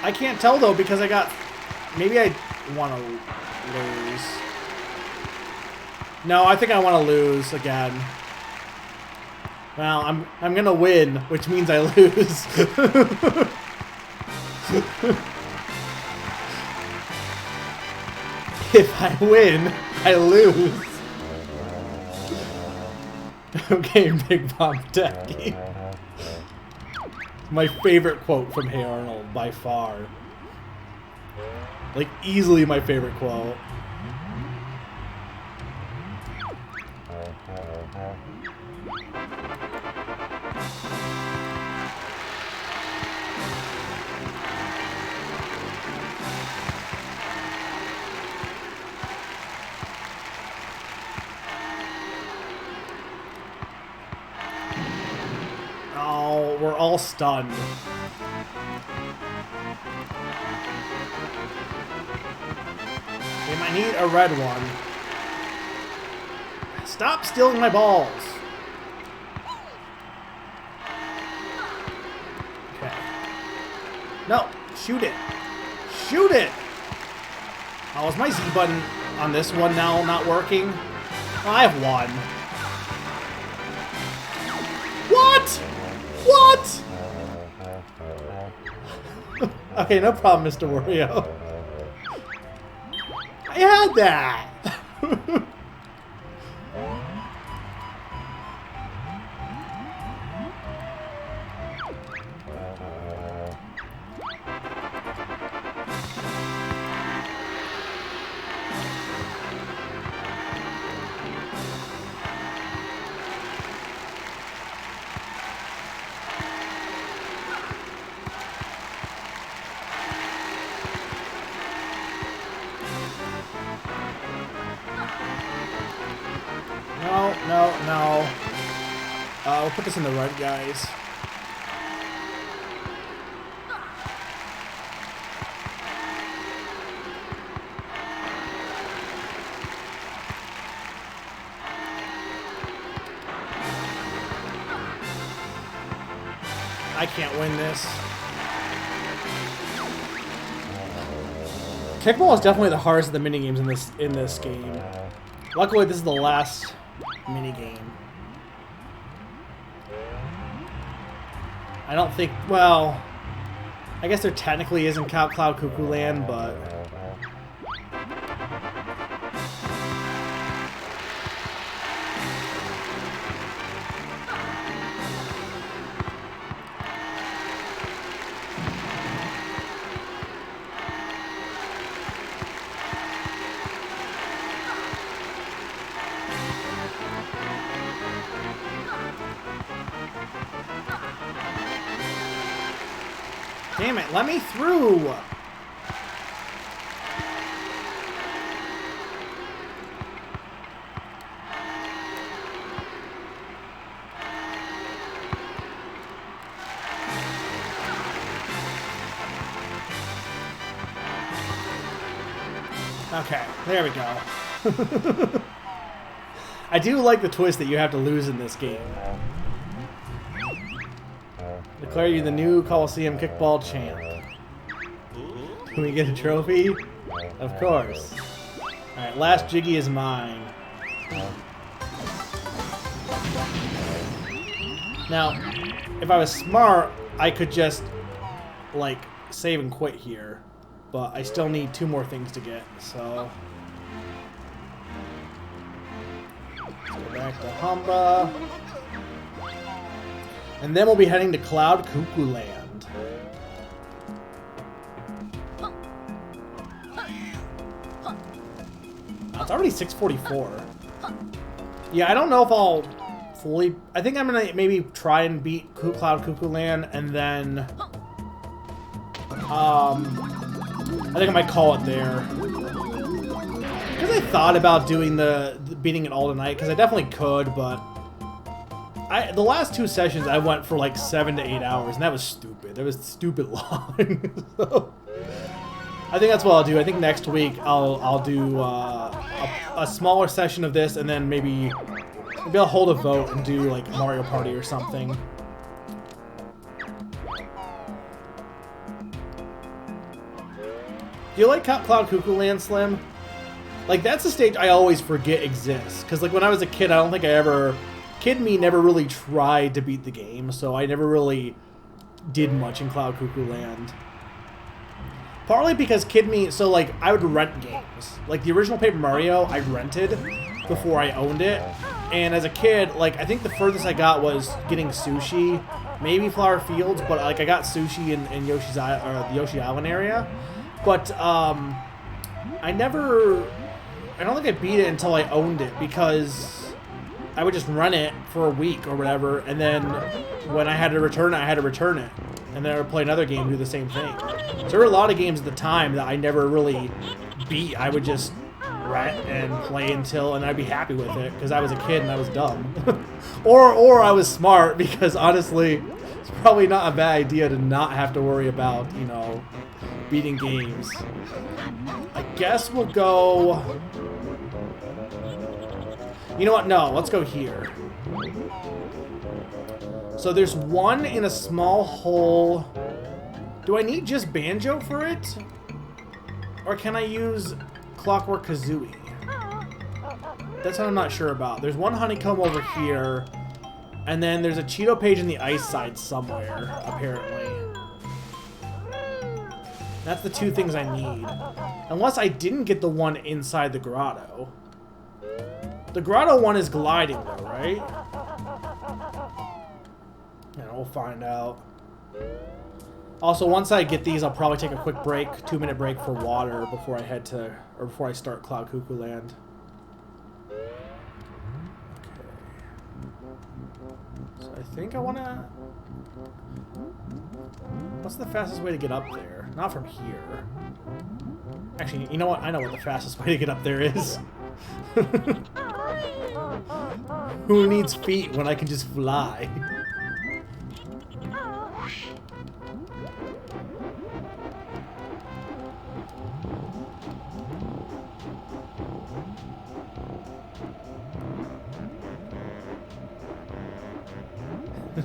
I can't tell, though, because I got... Maybe I want to lose. No, I think I want to lose again. Well, I'm going to win, which means I lose. If I win, I lose. Okay, Big Bomb Techie. My favorite quote from Hey Arnold, by far. Like, easily my favorite quote. Oh, we're all stunned. We might need a red one. Stop stealing my balls. Okay. No, shoot it. Shoot it! Oh, is my Z button on this one now not working? Oh, I have one. Okay, no problem, Mr. Wario. I had that! No. We'll put this in the right, guys. I can't win this. Kickball is definitely the hardest of the minigames in this game. Luckily, this is the last minigame. I don't think, well, I guess there technically isn't Cloud Cuckoo Land, but damn it, let me through! Okay, there we go. I do like the twist that you have to lose in this game. Declare you the new Coliseum Kickball champ. Can we get a trophy? Of course. Alright, last Jiggy is mine. Now, if I was smart, I could just, like, save and quit here. But I still need 2 more things to get, so... Let's go back to Humba. And then we'll be heading to Cloud Cuckoo Land. Oh, it's already 6:44. Yeah, I don't know if I'll fully... I think I'm going to maybe try and beat Cloud Cuckoo Land, and then... I think I might call it there. Because I thought about doing the beating it all tonight, because I definitely could, but... the last 2 sessions I went for like 7 to 8 hours, and that was stupid. That was stupid long. So, I think that's what I'll do. I think next week I'll do a smaller session of this, and then maybe I'll hold a vote and do like Mario Party or something. Do you like Cloud Cuckoo Land, Slim? Like, that's a stage I always forget exists. Because, like, when I was a kid, I don't think I ever... Kid me never really tried to beat the game, so I never really did much in Cloud Cuckoo Land. Partly because Kid me... So, like, I would rent games. Like, the original Paper Mario, I rented before I owned it. And as a kid, like, I think the furthest I got was getting sushi. Maybe Flower Fields, but, like, I got sushi in Yoshi's the Yoshi Island area. But, I don't think I beat it until I owned it, because I would just run it for a week or whatever, and then when I had to return it, I had to return it. And then I would play another game and do the same thing. So there were a lot of games at the time that I never really beat. I would just rent and play until, and I'd be happy with it, because I was a kid and I was dumb. or I was smart, because honestly, it's probably not a bad idea to not have to worry about, you know, beating games. I guess we'll go... You know what? No, let's go here. So there's one in a small hole. Do I need just Banjo for it? Or can I use Clockwork Kazooie? That's what I'm not sure about. There's one honeycomb over here. And then there's a Cheeto page in the ice side somewhere, apparently. That's the two things I need. Unless I didn't get the one inside the grotto. The grotto one is gliding though, right? Yeah, we'll find out. Also, once I get these, I'll probably take a quick break, 2-minute break for water before I head to, or before I start Cloud Cuckoo Land. Okay. So I think I wanna... What's the fastest way to get up there? Not from here. Actually, you know what? I know what the fastest way to get up there is. Who needs feet when I can just fly?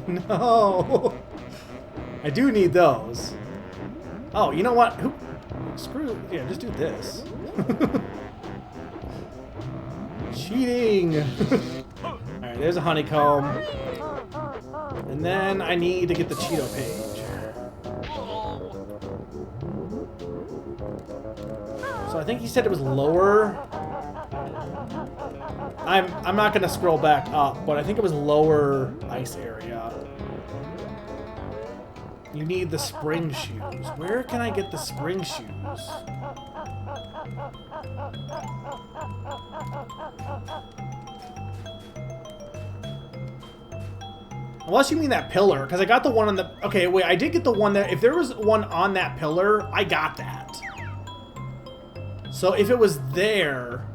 No! I do need those. Oh, you know what? Screw... Yeah, just do this. Cheating! Alright, there's a honeycomb. And then I need to get the Cheeto page. So I think he said it was lower. I'm not gonna scroll back up, but I think it was lower ice area. You need the spring shoes. Where can I get the spring shoes? Unless you mean that pillar, because I got the one on the... Okay, wait, I did get the one that... If there was one on that pillar, I got that. So if it was there...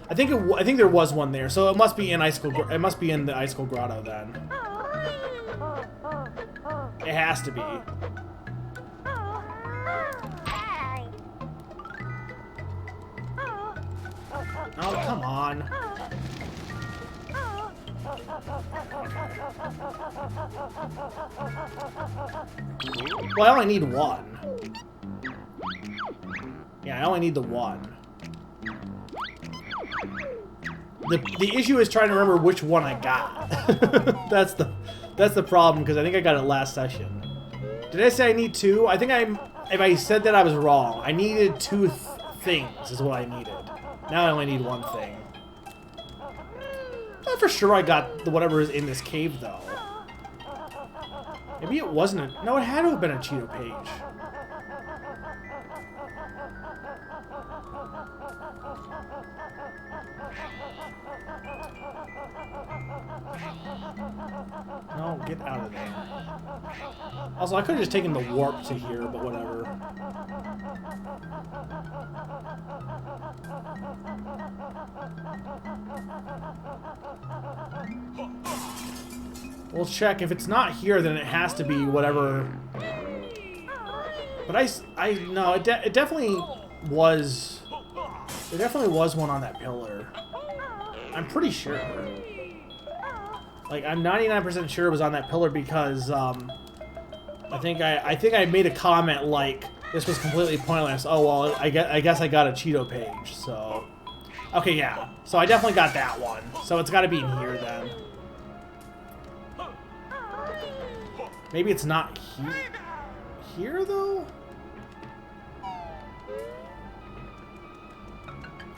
I think there was one there, so it must be in It must be in the Icicle Grotto then. It has to be. Oh, come on. Well, I only need one. Yeah, I only need the one. The issue is trying to remember which one I got. That's the problem, because I think I got it last session. Did I say I need two? I think if I said that, I was wrong. I needed two things is what I needed. Now I only need one thing. Not for sure I got whatever is in this cave, though. Maybe it wasn't a... No, it had to have been a Cheeto page. No, get out of there. Also, I could have just taken the warp to here, but whatever. We'll check. If it's not here, then it has to be whatever. But no, it definitely was. There definitely was one on that pillar. I'm pretty sure. Like, I'm 99% sure it was on that pillar because I think I made a comment like this was completely pointless. Oh well, I guess I got a Cheeto page. So, okay, yeah. So I definitely got that one. So it's got to be in here then. Maybe it's not here. Here though. I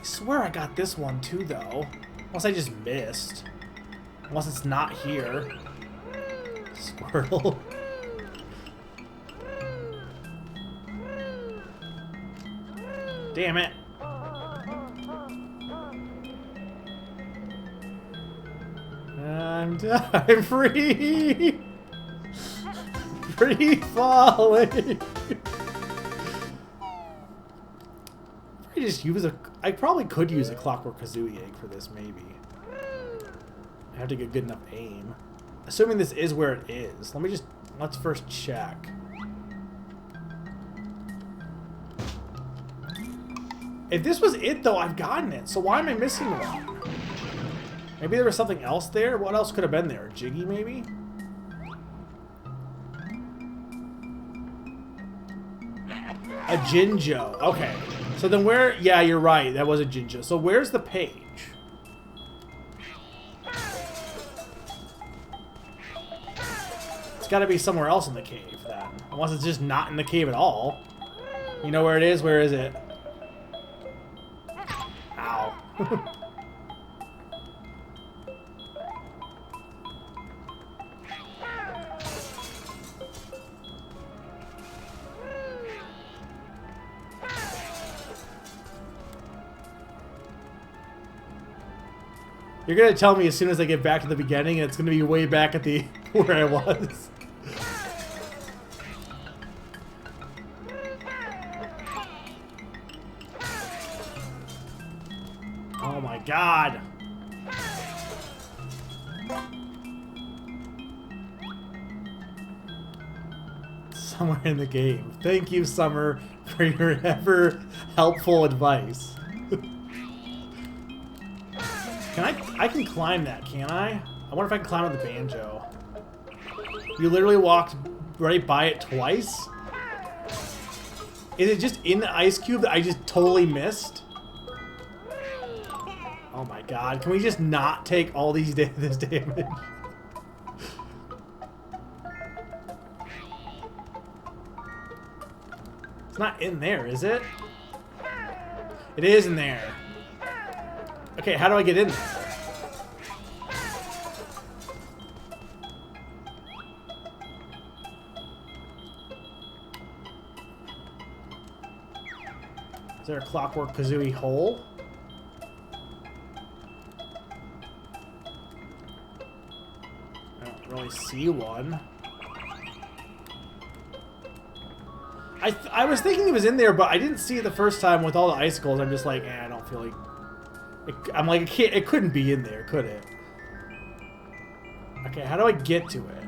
swear I got this one too though. Unless I just missed. Unless it's not here. Squirtle. Damn it. I'm free. Free falling. I probably could use a Clockwork Kazooie egg for this, maybe. I have to get good enough aim. Assuming this is where it is. Let's first check. If this was it, though, I've gotten it. So why am I missing one? Maybe there was something else there? What else could have been there? Jiggy, maybe? A Jinjo. Okay. So then where... Yeah, you're right. That was a Jinjo. So where's the page? It's got to be somewhere else in the cave, then. Unless it's just not in the cave at all. You know where it is? Where is it? Ow. You're gonna tell me as soon as I get back to the beginning, and it's gonna be way back at the where I was. Oh my god! Somewhere in the game. Thank you, Summer, for your ever helpful advice. I can climb that, can't I? I wonder if I can climb on the banjo. You literally walked right by it twice? Is it just in the ice cube that I just totally missed? Oh my god, can we just not take all these this damage? It's not in there, is it? It is in there. Okay, how do I get in there? Is there a Clockwork Kazooie hole? I don't really see one. I was thinking it was in there, but I didn't see it the first time with all the icicles. I'm just like, I don't feel like... I'm like, it couldn't be in there, could it? Okay, how do I get to it?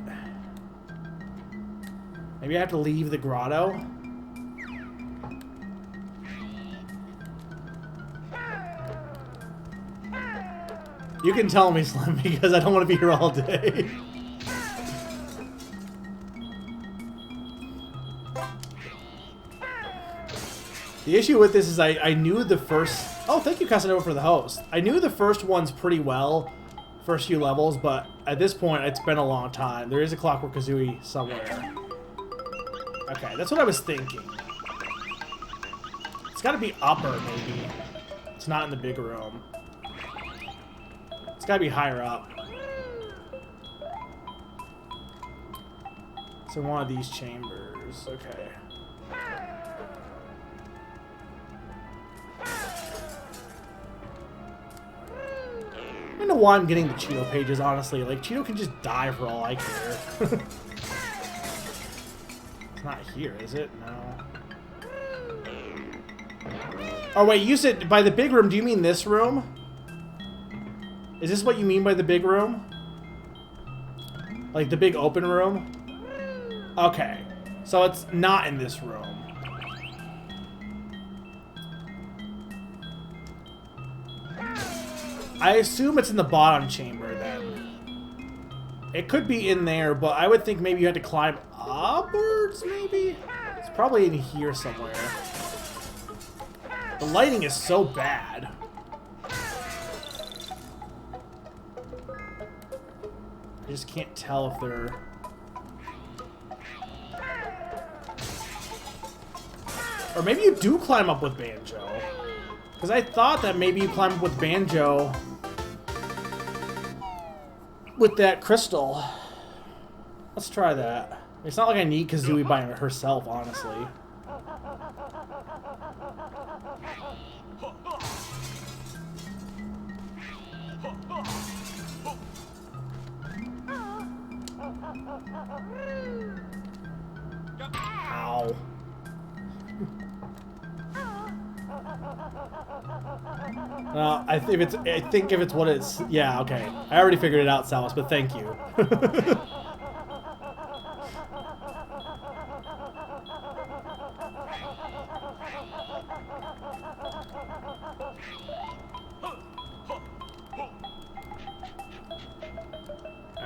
Maybe I have to leave the grotto? You can tell me, Slim, because I don't want to be here all day. The issue with this is I knew the first... Oh, thank you, Casanova, for the host. I knew the first ones pretty well, first few levels, but at this point, it's been a long time. There is a Clockwork Kazooie somewhere. Okay, that's what I was thinking. It's got to be upper, maybe. It's not in the big room. It's got to be higher up. So one of these chambers. Okay. I don't know why I'm getting the Cheeto pages, honestly. Like, Cheeto can just die for all I care. It's not here, is it? No. Oh, wait, you said by the big room, do you mean this room? Is this what you mean by the big room? Like the big open room? Okay. So it's not in this room. I assume it's in the bottom chamber, then. It could be in there, but I would think maybe you had to climb upwards, maybe? It's probably in here somewhere. The lighting is so bad. I just can't tell if they're... Or maybe you do climb up with Banjo. Because I thought that maybe you climb up with Banjo with that crystal. Let's try that. It's not like I need Kazooie by herself, honestly. Ow. I think if it's what it's... Yeah, okay. I already figured it out, Samus, but thank you.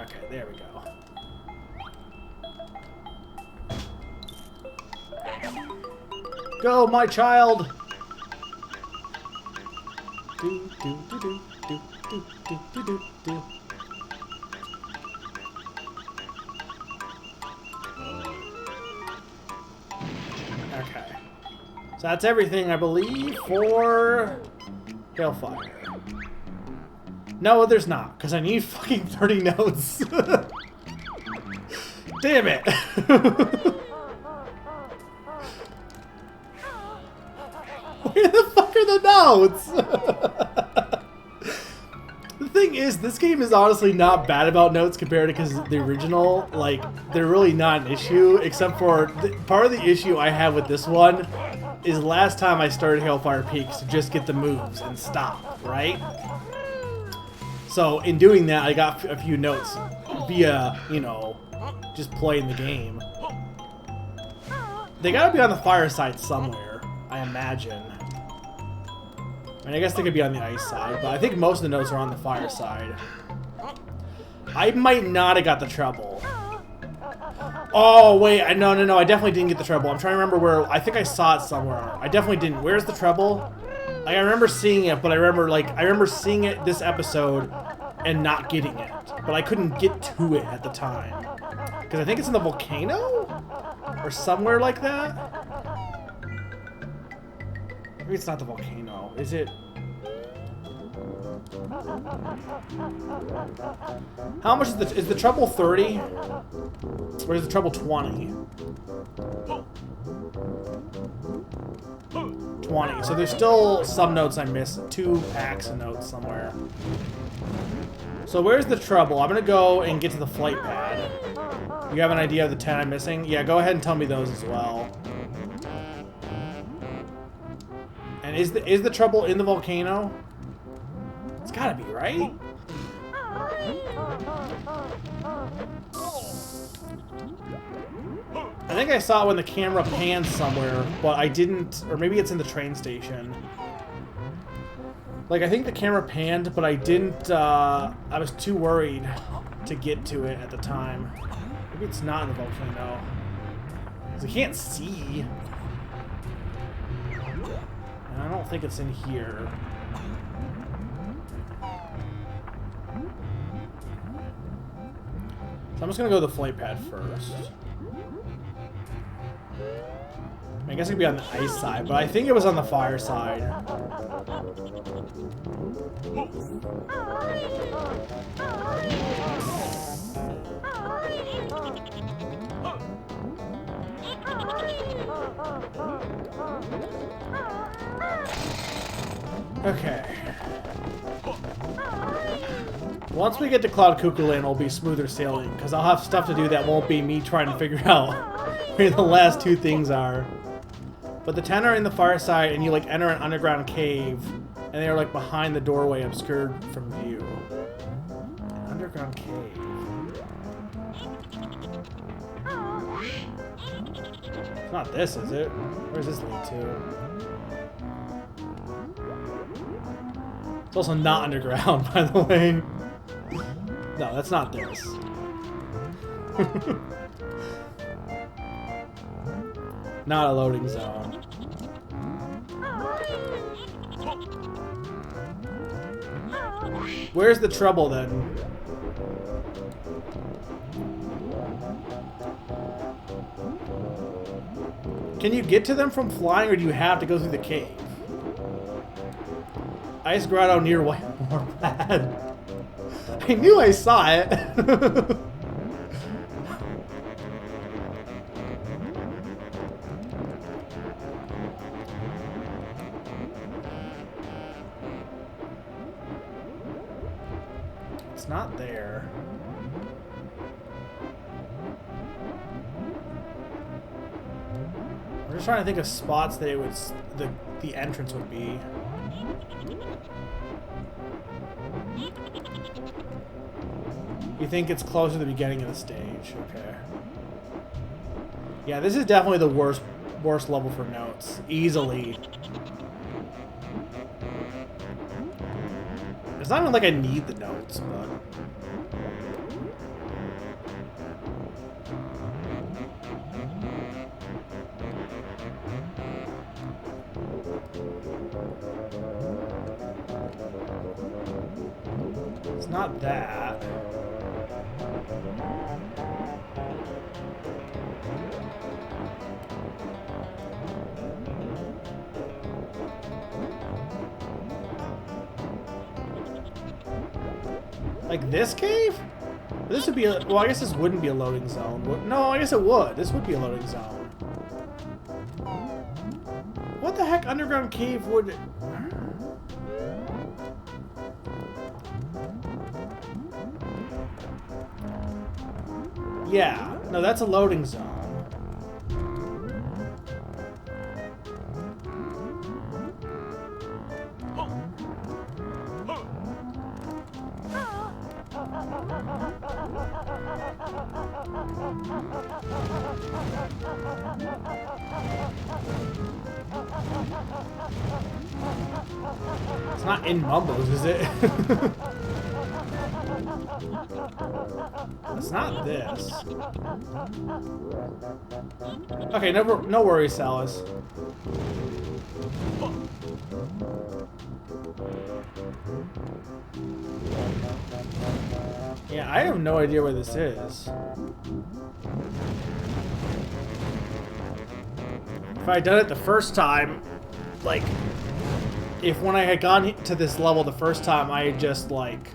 Okay, there we go. Go, my child! Do, do, do, do, do, do, do, do, do, do. Okay. So that's everything, I believe, for Hailfire. No, there's not, because I need fucking 30 notes. Damn it! Where the fuck are the notes? The thing is, this game is honestly not bad about notes compared to because the original, like, they're really not an issue, except for part of the issue I have with this one is last time I started Hailfire Peaks to just get the moves and stop, right? So in doing that, I got a few notes via, you know, just playing the game. They gotta be on the fire side somewhere, I imagine. I mean, I guess they could be on the ice side, but I think most of the notes are on the fire side. I might not have got the treble. Oh, wait, no, I definitely didn't get the treble. I'm trying to remember where, I think I saw it somewhere. I definitely didn't. Where's the treble? Like, I remember seeing it, but I remember seeing it this episode and not getting it. But I couldn't get to it at the time. Because I think it's in the volcano? Or somewhere like that? Maybe it's not the volcano. Is it? How much is the treble 30? Or is the treble 20? 20. So there's still some notes I missed. 2 packs of notes somewhere. So where's the treble? I'm gonna go and get to the flight pad. You have an idea of the 10 I'm missing? Yeah, go ahead and tell me those as well. And is the treble in the volcano? It's gotta be, right? I think I saw it when the camera panned somewhere, but I didn't, or maybe it's in the train station. Like, I think the camera panned, but I didn't, I was too worried to get to it at the time. Maybe it's not in the volcano. Because I can't see. And I don't think it's in here. So I'm just gonna go to the flight pad first. I guess it could be on the ice side, but I think it was on the fire side. Okay. Once we get to Cloud Cuckoo Land, it'll be smoother sailing, because I'll have stuff to do that won't be me trying to figure out where the last 2 things are. But the 10 are in the far side, and you like enter an underground cave, and they're like behind the doorway, obscured from view. An underground cave. It's not this, is it? Where's this lead to? It's also not underground, by the way. No, that's not this. Not a loading zone. Where's the trouble then? Can you get to them from flying, or do you have to go through the cave? Ice grotto near Whitemore Pad. I knew I saw it. It's not there. I'm just trying to think of spots that it would the entrance would be. You think it's closer to the beginning of the stage? Okay. Yeah, this is definitely the worst level for notes, easily. It's not even like I need the notes, but. It's not that. Like this cave? This would be a... Well, I guess this wouldn't be a loading zone. No, I guess it would. This would be a loading zone. What the heck underground cave would... Yeah. No, that's a loading zone. It's not in Mumbles, is it? It's not this. Okay, no worries, Salas. Yeah, I have no idea where this is. If I had done it the first time, like, if when I had gone to this level the first time, I had just, like,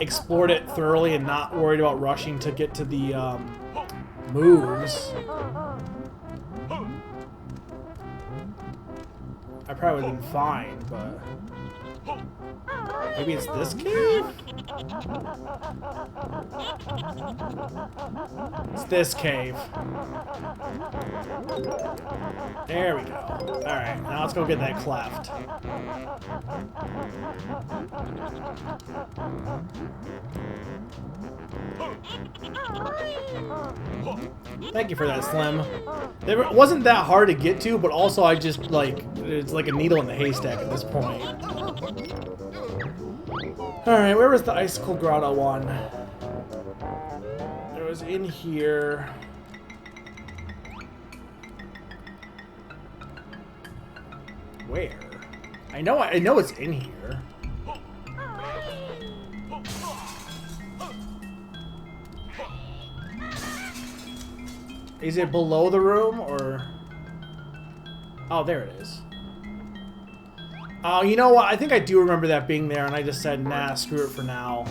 explored it thoroughly and not worried about rushing to get to the, moves, I probably would have been fine, but... Maybe it's this cave? It's this cave. There we go. Alright, now let's go get that cleft. Thank you for that, Slim. It wasn't that hard to get to, but also I just, like, it's like a needle in the haystack at this point. Alright, where was the Icicle Grotto one? It was in here. Where? I know it's in here. Is it below the room, or... Oh, there it is. Oh, you know what? I think I do remember that being there, and I just said, nah, screw it for now.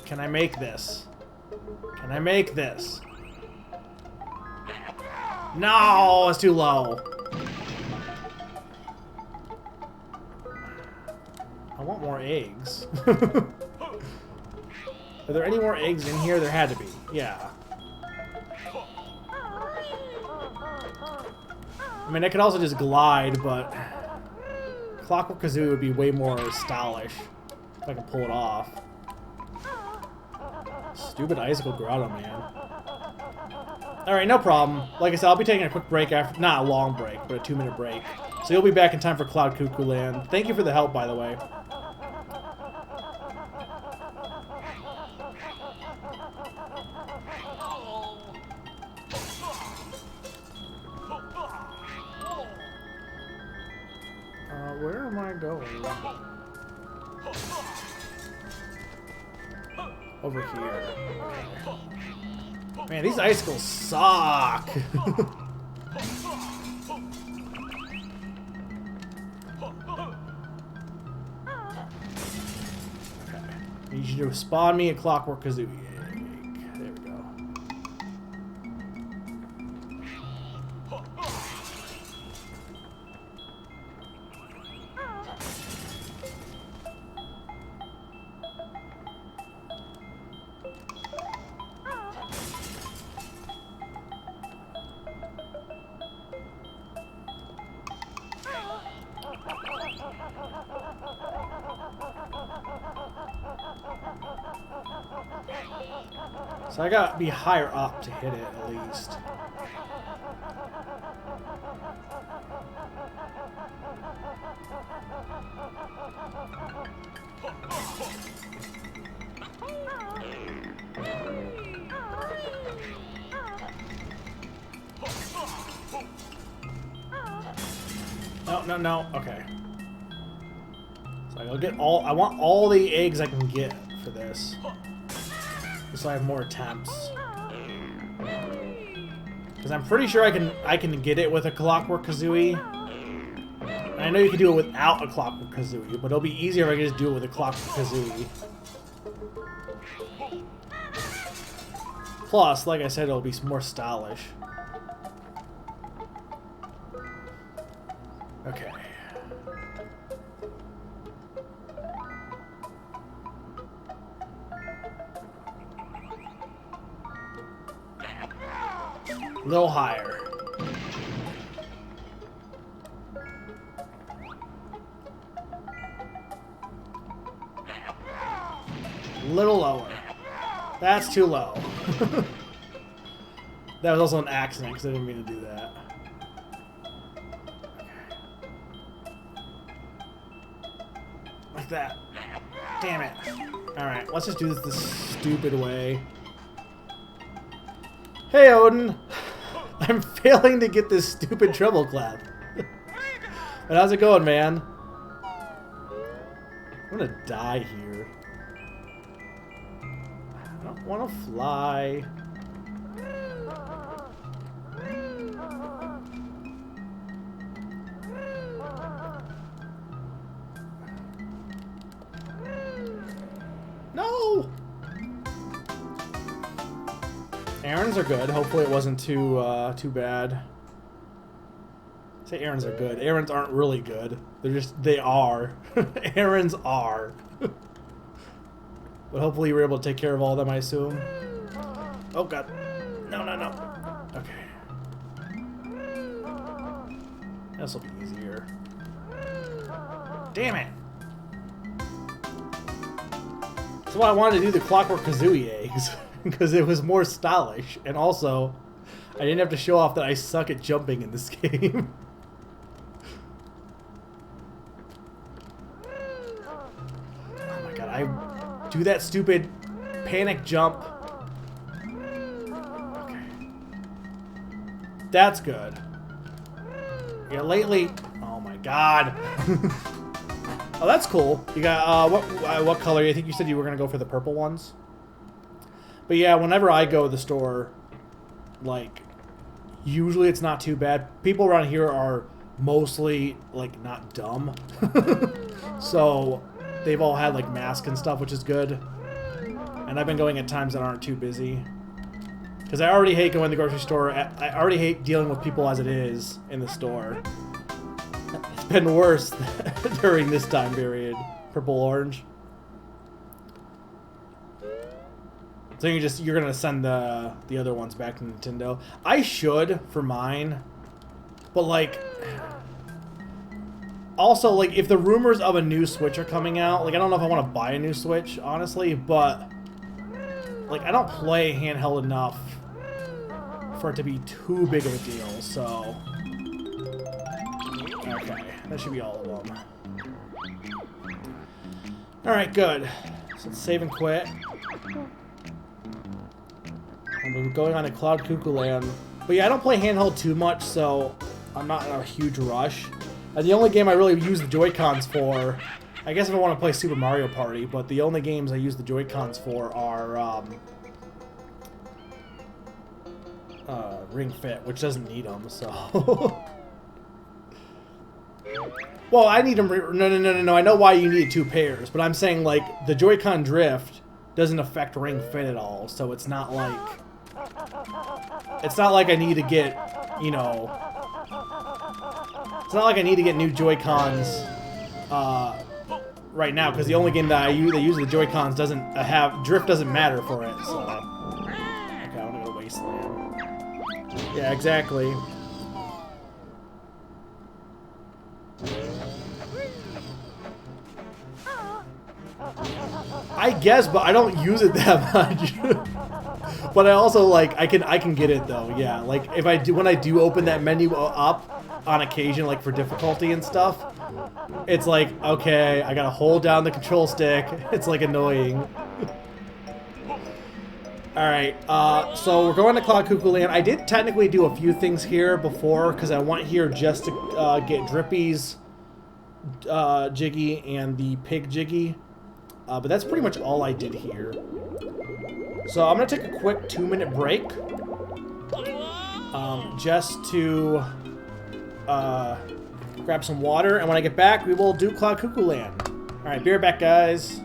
Can I make this? Can I make this? No, it's too low. I want more eggs. Are there any more eggs in here? There had to be. Yeah. I mean, I could also just glide, but Clockwork Kazooie would be way more stylish if I can pull it off. Stupid Icicle Grotto, man. Alright, no problem. Like I said, I'll be taking a quick break after, not a long break, but a 2-minute break. So you'll be back in time for Cloud Cuckoo Land. Thank you for the help, by the way. Where am I going? Over here. Man, these icicles suck! Okay. I need you to spawn me a Clockwork Kazooie egg. There we go. So I gotta be higher up to hit it, at least. No. Okay. So I'll get all... I want all the eggs I can get for this. So I have more attempts. Because I'm pretty sure I can get it with a Clockwork Kazooie. I know you can do it without a Clockwork Kazooie, but it'll be easier if I can just do it with a Clockwork Kazooie. Plus, like I said, it'll be more stylish. Okay. A little higher. A little lower. That's too low. That was also an accident because I didn't mean to do that. Like that. Damn it. Alright, let's just do this stupid way. Hey, Odin! I'm failing to get this stupid treble clap. But how's it going, man? I'm gonna die here. I don't want to fly. No! Errands are good. Hopefully it wasn't too bad. I say errands are good. Errands aren't really good. They are. Errands are. But hopefully you were able to take care of all of them, I assume. Oh god. No, no, no. Okay. This'll be easier. Damn it! That's why I wanted to do the Clockwork Kazooie eggs. Because it was more stylish. And also, I didn't have to show off that I suck at jumping in this game. Oh my god, I do that stupid panic jump. Okay. That's good. Yeah, lately... Oh my god. Oh, that's cool. You got, what color? I think you said you were going to go for the purple ones. But yeah, whenever I go to the store, like, usually it's not too bad. People around here are mostly, like, not dumb. So, they've all had, like, masks and stuff, which is good. And I've been going at times that aren't too busy. Because I already hate going to the grocery store. I already hate dealing with people as it is in the store. It's been worse during this time period. Purple orange. So you're gonna send the other ones back to Nintendo. I should for mine, but like, also like if the rumors of a new Switch are coming out, like I don't know if I want to buy a new Switch honestly, but like I don't play handheld enough for it to be too big of a deal. So okay, that should be all of them. All right, good. So let's save and quit. I'm going on to Cloud Cuckoo Land. But yeah, I don't play handheld too much, so I'm not in a huge rush. And the only game I really use the Joy-Cons for, I guess if I want to play Super Mario Party, but the only games I use the Joy-Cons for are Ring Fit, which doesn't need them, so... Well, I need them... No. I know why you need 2 pairs, but I'm saying, like, the Joy-Con drift doesn't affect Ring Fit at all, so it's not like... It's not like I need to get, you know... It's not like I need to get new Joy-Cons right now, because the only game that that uses the Joy-Cons doesn't have... Drift doesn't matter for it, so... Okay, I want to go to Wasteland. Yeah, exactly. I guess, but I don't use it that much. But I also like I can get it though. Yeah, like if I do when I do open that menu up on occasion, like for difficulty and stuff, it's like okay, I gotta hold down the control stick. It's like annoying. All right, so we're going to Cloud Cuckoo Land. I did technically do a few things here before because I went here just to get Drippy's Jiggy and the Pig Jiggy. But that's pretty much all I did here. So I'm going to take a quick 2-minute break. Just to grab some water, and when I get back, we will do Cloud Cuckoo Land. Alright, be right back, guys.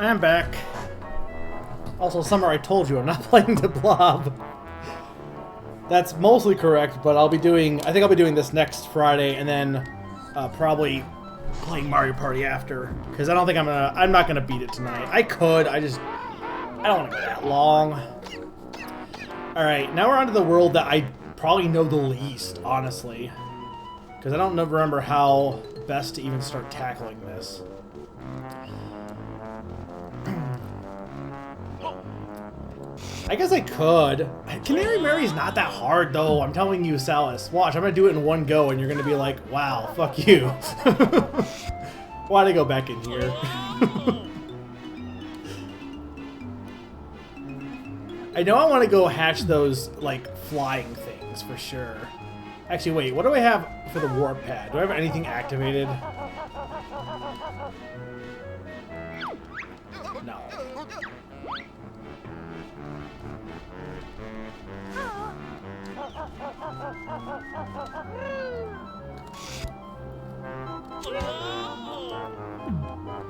I'm back. Also, Summer, I told you I'm not playing the Blob. That's mostly correct, but I think I'll be doing this next Friday, and then probably playing Mario Party after, because I don't think I'm not gonna beat it tonight. I could, I don't want to go that long. All right, now we're on to the world that I probably know the least, honestly, because I don't remember how best to even start tackling this. I guess I could. Canary Mary's not that hard, though. I'm telling you, Salis. Watch, I'm going to do it in one go, and you're going to be like, wow, fuck you. Why'd I go back in here? I know I want to go hatch those, like, flying things, for sure. Actually, wait, what do I have for the warp pad? Do I have anything activated? No.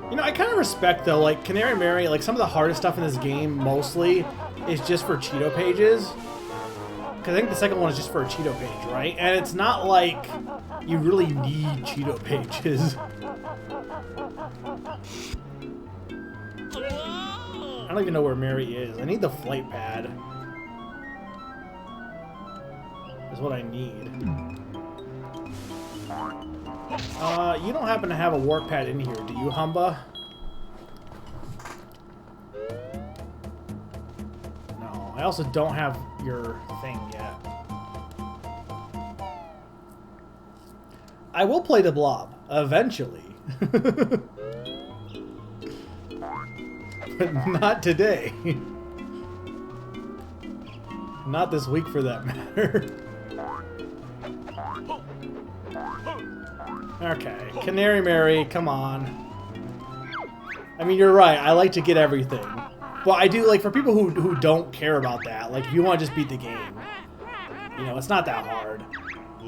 You know, I kind of respect, though, like, Canary Mary, like, some of the hardest stuff in this game, mostly, is just for Cheeto pages. Because I think the second one is just for a Cheeto page, right? And it's not like you really need Cheeto pages. I don't even know where Mary is. I need the flight pad. Is what I need. You don't happen to have a warp pad in here, do you, Humba? No, I also don't have your thing yet. I will play the Blob, eventually. But not today. Not this week, for that matter. Okay, Canary Mary, come on. I mean, you're right, I like to get everything. But I do, like, for people who don't care about that, like, if you want to just beat the game, you know, it's not that hard.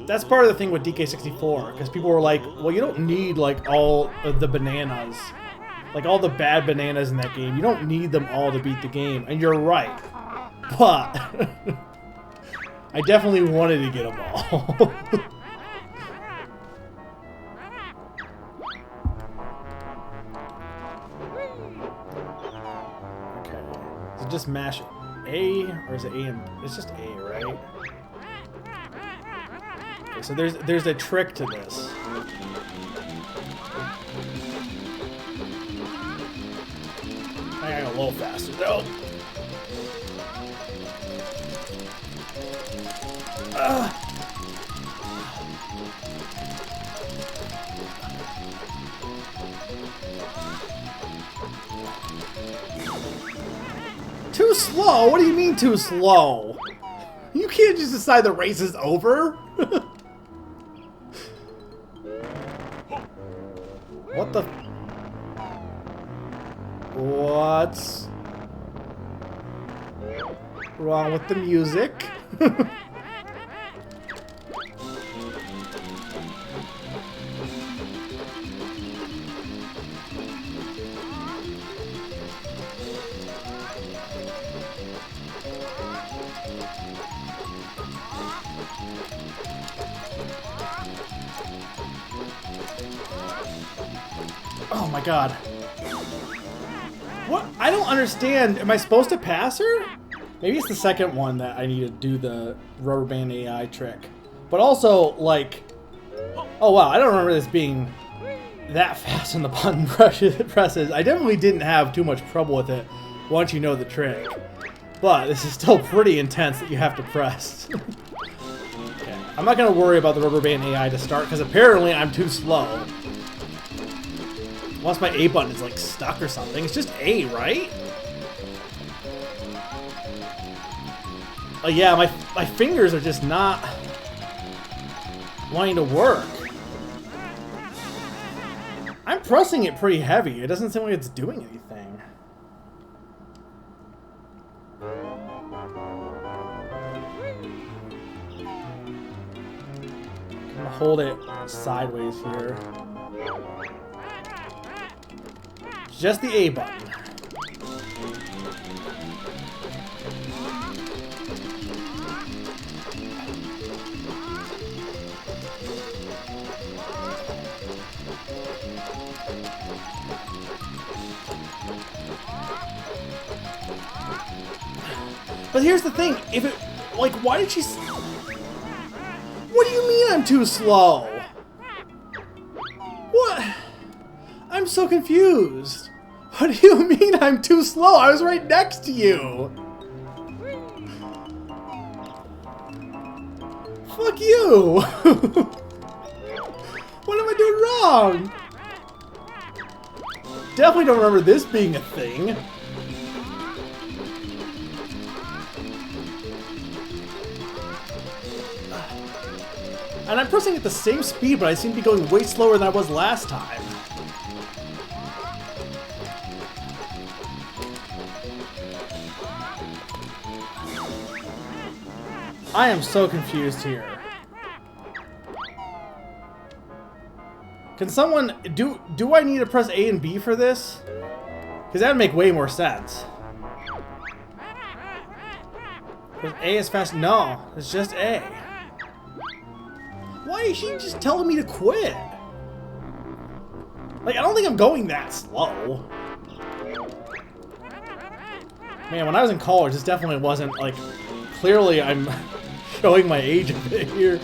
That's part of the thing with DK64, because people were like, well, you don't need, like, all of the bananas. Like all the bad bananas in that game, you don't need them all to beat the game, and you're right. But I definitely wanted to get them all. Okay. Is it just mash A, or is it A and it's just A, right? Okay, so there's a trick to this. I gotta go a little faster though. Too slow? What do you mean too slow? You can't just decide the race is over. What the? What's wrong with the music? Oh my god. What? I don't understand. Am I supposed to pass her? Maybe it's the second one that I need to do the rubber band AI trick. But also, like... Oh wow, I don't remember this being that fast on the button presses. I definitely didn't have too much trouble with it once you know the trick. But this is still pretty intense that you have to press. Okay. I'm not going to worry about the rubber band AI to start, because apparently I'm too slow. Unless my A button is like stuck or something. It's just A, right? Oh yeah, my fingers are just not wanting to work. I'm pressing it pretty heavy. It doesn't seem like it's doing anything. I'm gonna hold it sideways here. Just the A button. But here's the thing, if it, like, why did she... What do you mean I'm too slow? What? I'm so confused. What do you mean I'm too slow? I was right next to you. Fuck you. What am I doing wrong? Definitely don't remember this being a thing. And I'm pressing at the same speed, but I seem to be going way slower than I was last time. I am so confused here. Can someone... Do I need to press A and B for this? Because that would make way more sense. Press A is fast... No, it's just A. Why is she just telling me to quit? Like, I don't think I'm going that slow. Man, when I was in college, this definitely wasn't, like... Clearly, I'm showing my age a bit here.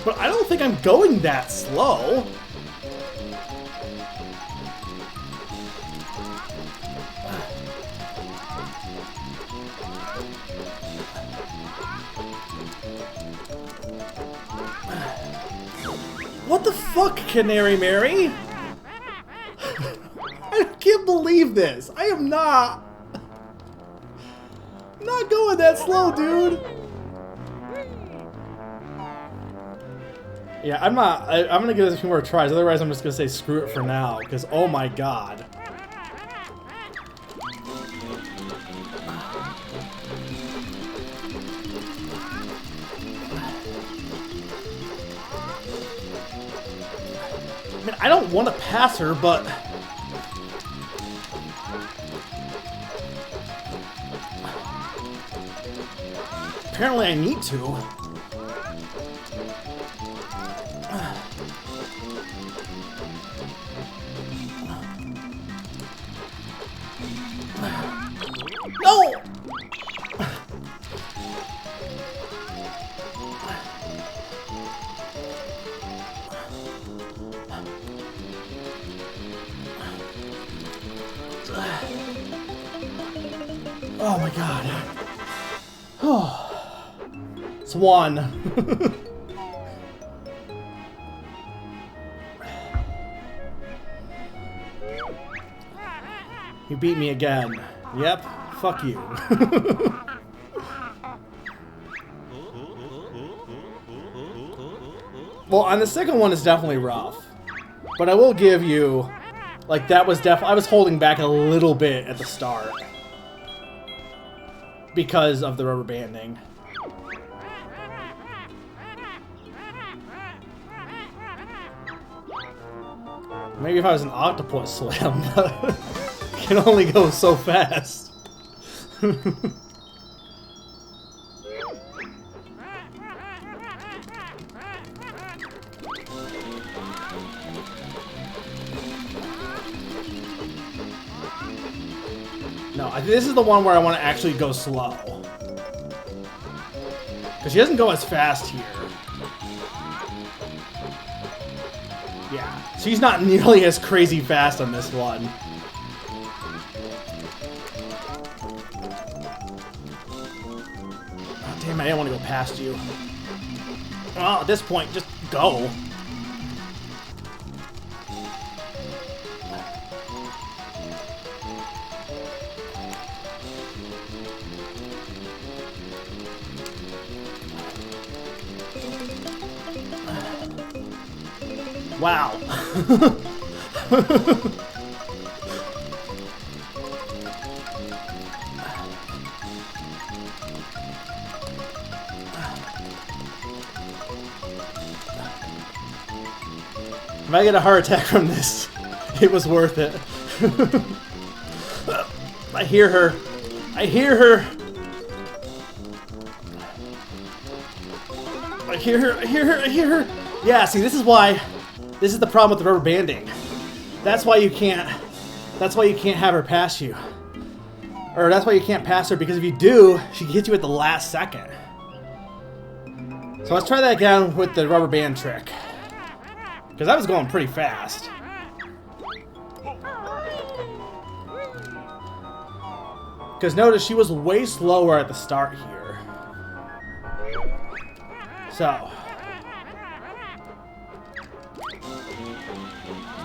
But I don't think I'm going that slow. What the fuck, Canary Mary? I can't believe this. I am not going that slow, dude. Yeah, I'm gonna give this a few more tries. Otherwise, I'm just gonna say screw it for now. Because oh my god. I mean, I don't want to pass her, but... apparently I need to. No! Oh my god. Oh. It's one. You beat me again. Yep. Fuck you. Well, on the second one is definitely rough. But I will give you, like, that was definitely, I was holding back a little bit at the start. Because of the rubber banding. Maybe if I was an octopus slam, but it can only go so fast. No, this is the one where I want to actually go slow. Because she doesn't go as fast here. Yeah, she's not nearly as crazy fast on this one. Oh, damn, I didn't want to go past you. Well, at this point, just go. Wow. If I get a heart attack from this, it was worth it. I hear her. I hear her. I hear her. I hear her. I hear her. Yeah, see, this is why. This is the problem with the rubber banding. That's why you can't. That's why you can't have her pass you. Or that's why you can't pass her, because if you do, she can hit you at the last second. So let's try that again with the rubber band trick. Because I was going pretty fast. Because notice she was way slower at the start here. So.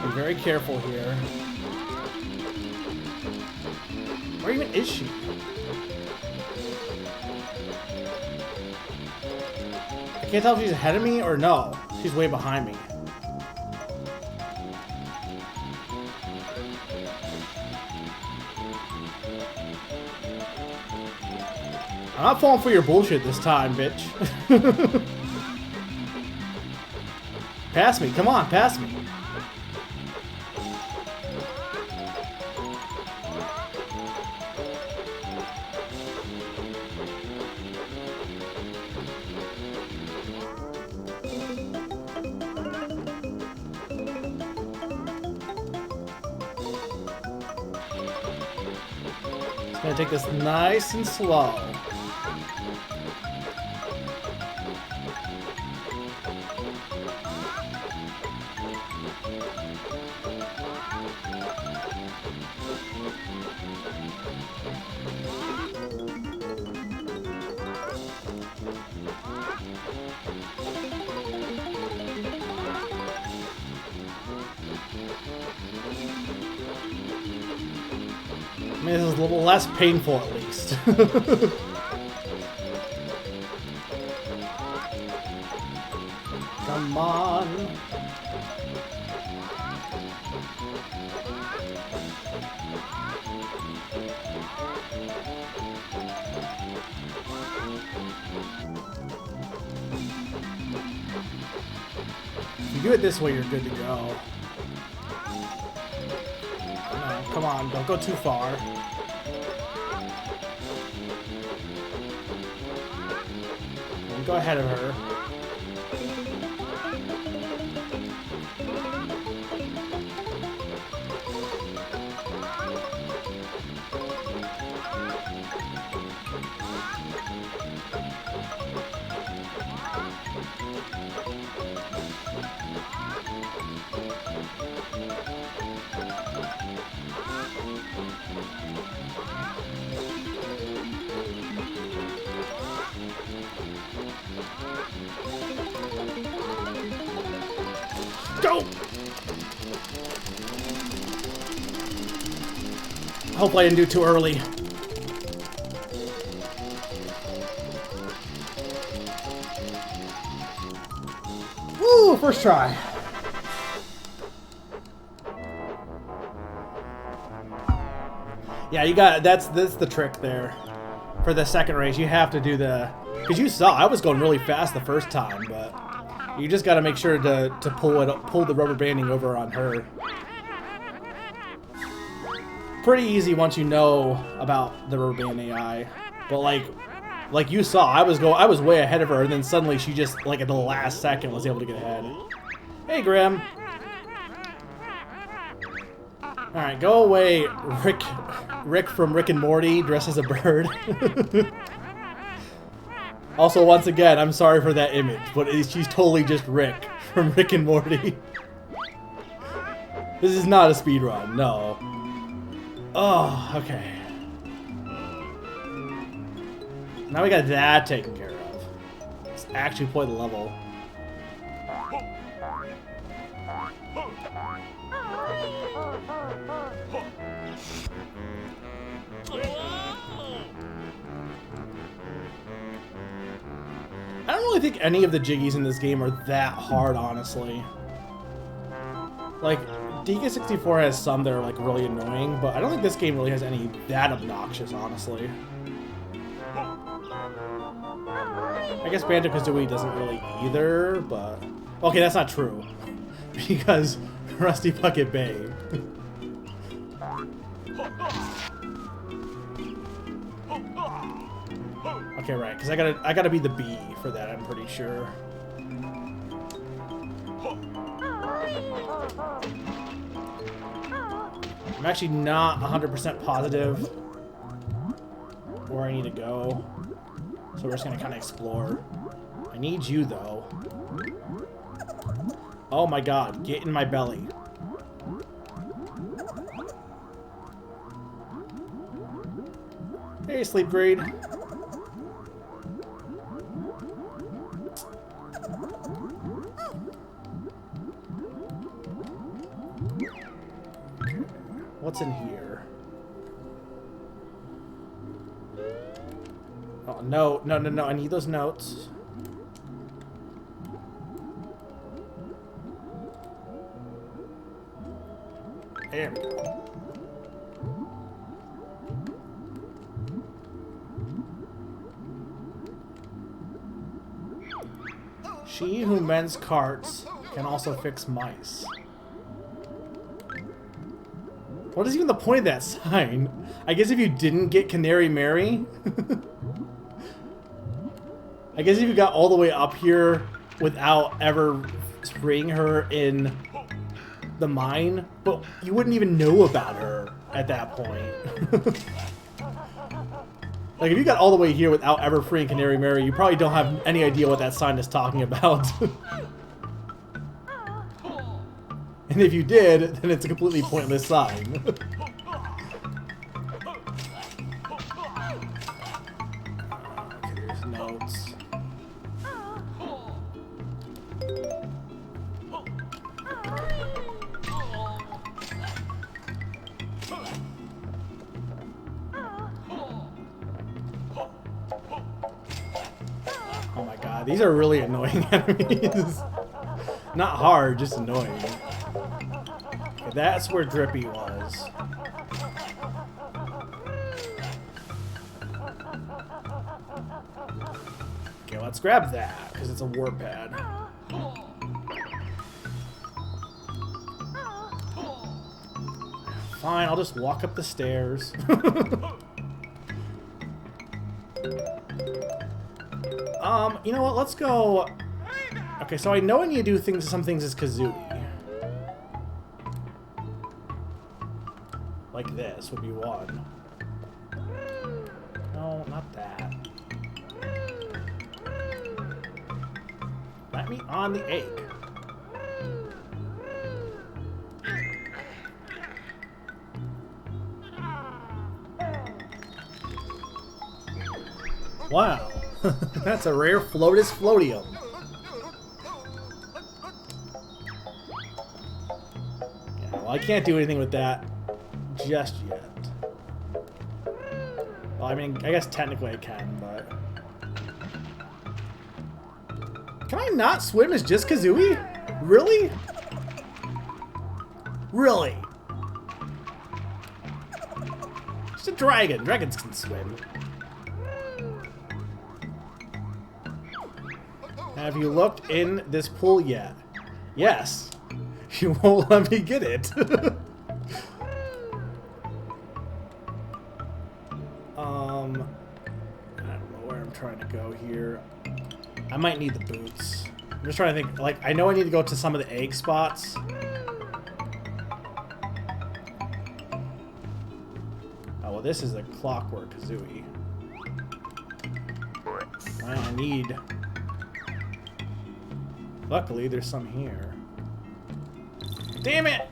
Be very careful here. Where even is she? I can't tell if she's ahead of me or no. She's way behind me. I'm not falling for your bullshit this time, bitch. Pass me, come on, pass me. Just gonna take this nice and slow. I mean, this is a little less painful at least. Come on. If you do it this way, you're good to go. Come on, don't go too far. And go ahead of her. Go! Hopefully I didn't do too early. Woo! First try. Yeah, you got that's the trick there. For the second race, you have to do the, because you saw I was going really fast the first time, but you just got to make sure to pull the rubber banding over on her. Pretty easy once you know about the rubber band AI, but like you saw, I was way ahead of her, and then suddenly she just like at the last second was able to get ahead. Hey, Graham. All right, go away, Rick from Rick and Morty, dressed as a bird. Also, once again, I'm sorry for that image, but she's totally just Rick from Rick and Morty. This is not a speed run, no. Oh, okay. Now we got that taken care of. Let's actually play the level. I don't really think any of the jiggies in this game are that hard, honestly. Like, DK64 has some that are like really annoying, but I don't think this game really has any that obnoxious, honestly. I guess Banjo Tooie doesn't really either, but... Okay, that's not true. Because Rusty Bucket Bay. Okay, right, because I gotta be the bee for that, I'm pretty sure. I'm actually not 100% positive where I need to go. So we're just gonna kind of explore. I need you, though. Oh my god, get in my belly. Hey, Sleep Grade. What's in here? Oh, no, no, no, no. I need those notes. There we go. She who mends carts can also fix mice. What is even the point of that sign? I guess if you didn't get Canary Mary... I guess if you got all the way up here without ever freeing her in the mine, but you wouldn't even know about her at that point. Like, if you got all the way here without ever freeing Canary Mary, you probably don't have any idea what that sign is talking about. And if you did, then it's a completely pointless sign. Okay, there's notes. Oh my god, these are really annoying enemies. Not hard, just annoying. Okay, that's where Drippy was. Okay, let's grab that, because it's a warp pad. Fine, I'll just walk up the stairs. You know what? Let's go... Okay, so I know I need to do some things as Kazooie. Like this would be one. No, not that. Let me on the egg. Wow. That's a rare Floatus Floatium. Yeah, well, I can't do anything with that just yet. Well, I mean, I guess technically I can, but... Can I not swim as just Kazooie? Really? Really? Just a dragon. Dragons can swim. Have you looked in this pool yet? Yes. You won't let me get it. I don't know where I'm trying to go here. I might need the boots. I'm just trying to think. Like, I know I need to go to some of the egg spots. Oh, well, this is a clockwork Kazooie. I need... Luckily, there's some here. Damn it!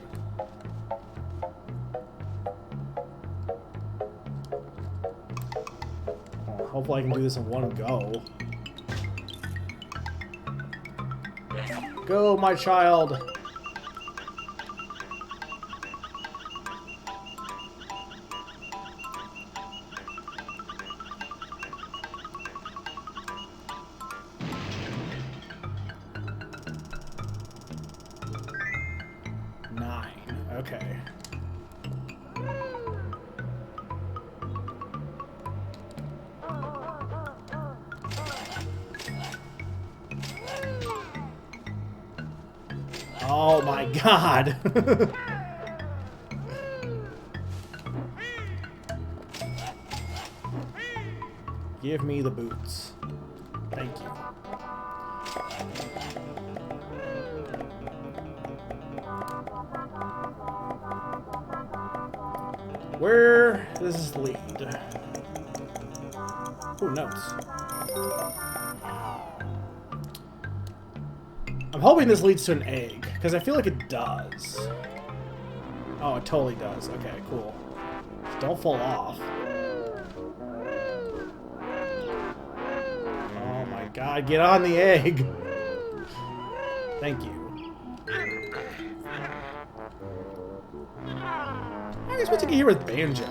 Oh, hopefully I can do this in one go. Go, my child! Okay. Oh my god! Give me the boots. Thank you. Where does this lead? Ooh, notes. I'm hoping this leads to an egg, because I feel like it does. Oh, it totally does. Okay, cool. Just don't fall off. Oh my god, get on the egg! Thank you. I guess what to get here with Banjo.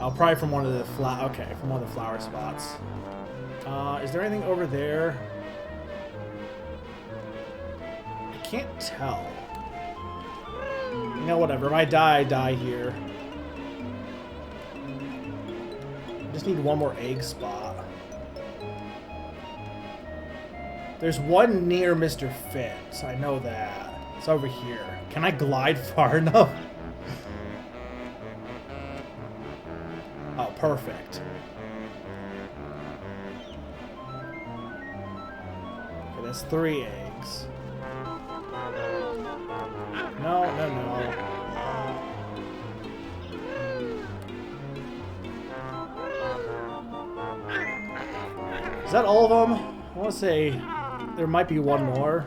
Oh, probably from one of the from one of the flower spots. Is there anything over there? I can't tell. You know, whatever. If I die here. I just need one more egg spot. There's one near Mr. Fitz. I know that. It's over here. Can I glide far enough? Oh, perfect. Okay, that's 3 eggs. No. Is that all of them? I want to say there might be one more.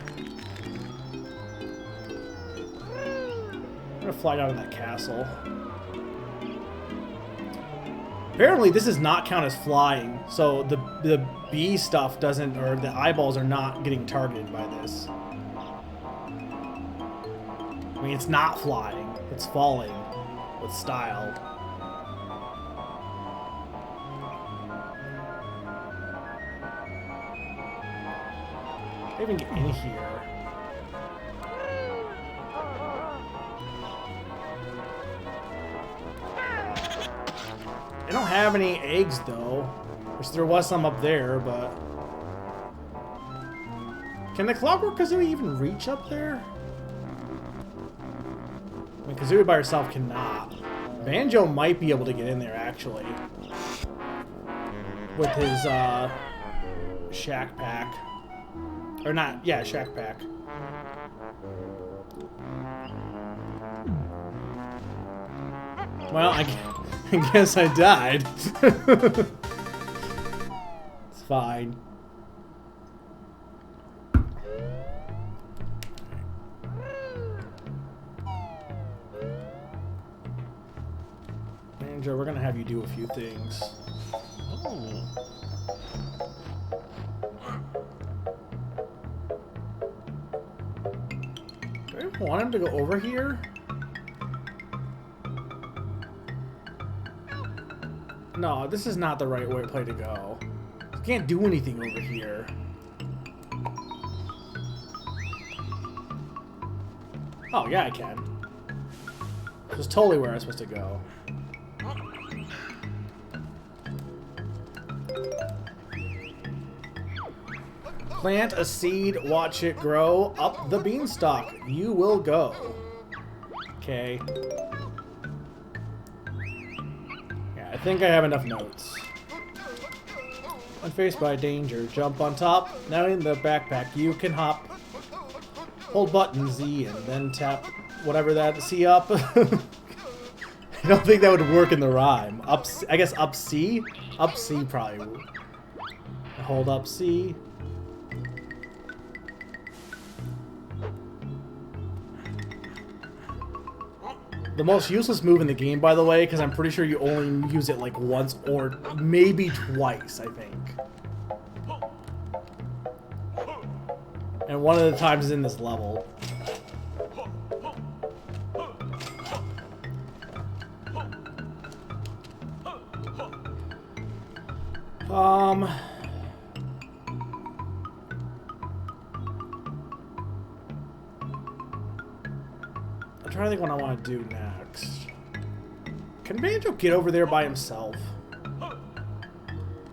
I'm gonna fly down to that castle. Apparently this does not count as flying, so the bee stuff doesn't, or the eyeballs are not getting targeted by this. I mean, it's not flying, it's falling with style. I can't even get in here. I don't have any eggs, though. Which there was some up there, but... Can the Clockwork Kazooie even reach up there? I mean, Kazooie by herself cannot. Banjo might be able to get in there, actually. With his, Shack Pack. Or not, yeah, Shack Pack. Well, I guess I died. It's fine. Banjo, we're gonna have you do a few things. Oh. Do I want him to go over here? No, this is not the right way to go. I can't do anything over here. Oh, yeah, I can. This is totally where I'm supposed to go. Plant a seed, watch it grow. Up the beanstalk, you will go. Okay. Yeah, I think I have enough notes. When faced by danger, jump on top. Now in the backpack, you can hop. Hold button Z and then tap whatever that C up. I don't think that would work in the rhyme. Up, I guess up C? Up C probably would. Hold up C. The most useless move in the game, by the way, because I'm pretty sure you only use it like once or maybe twice, I think. And one of the times is in this level. I'm trying to think what I want to do next. Can Banjo get over there by himself?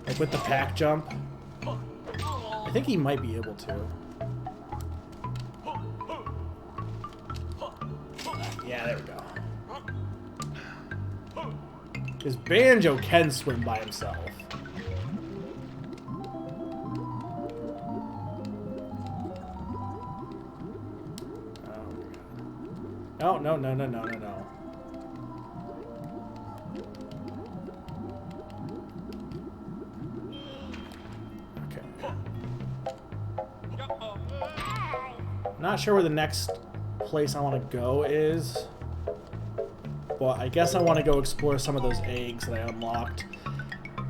Like with the pack jump? I think he might be able to. Yeah, there we go. Because Banjo can swim by himself. Oh, no, no, no, no, no, no. Okay. Not sure where the next place I want to go is. But I guess I want to go explore some of those eggs that I unlocked.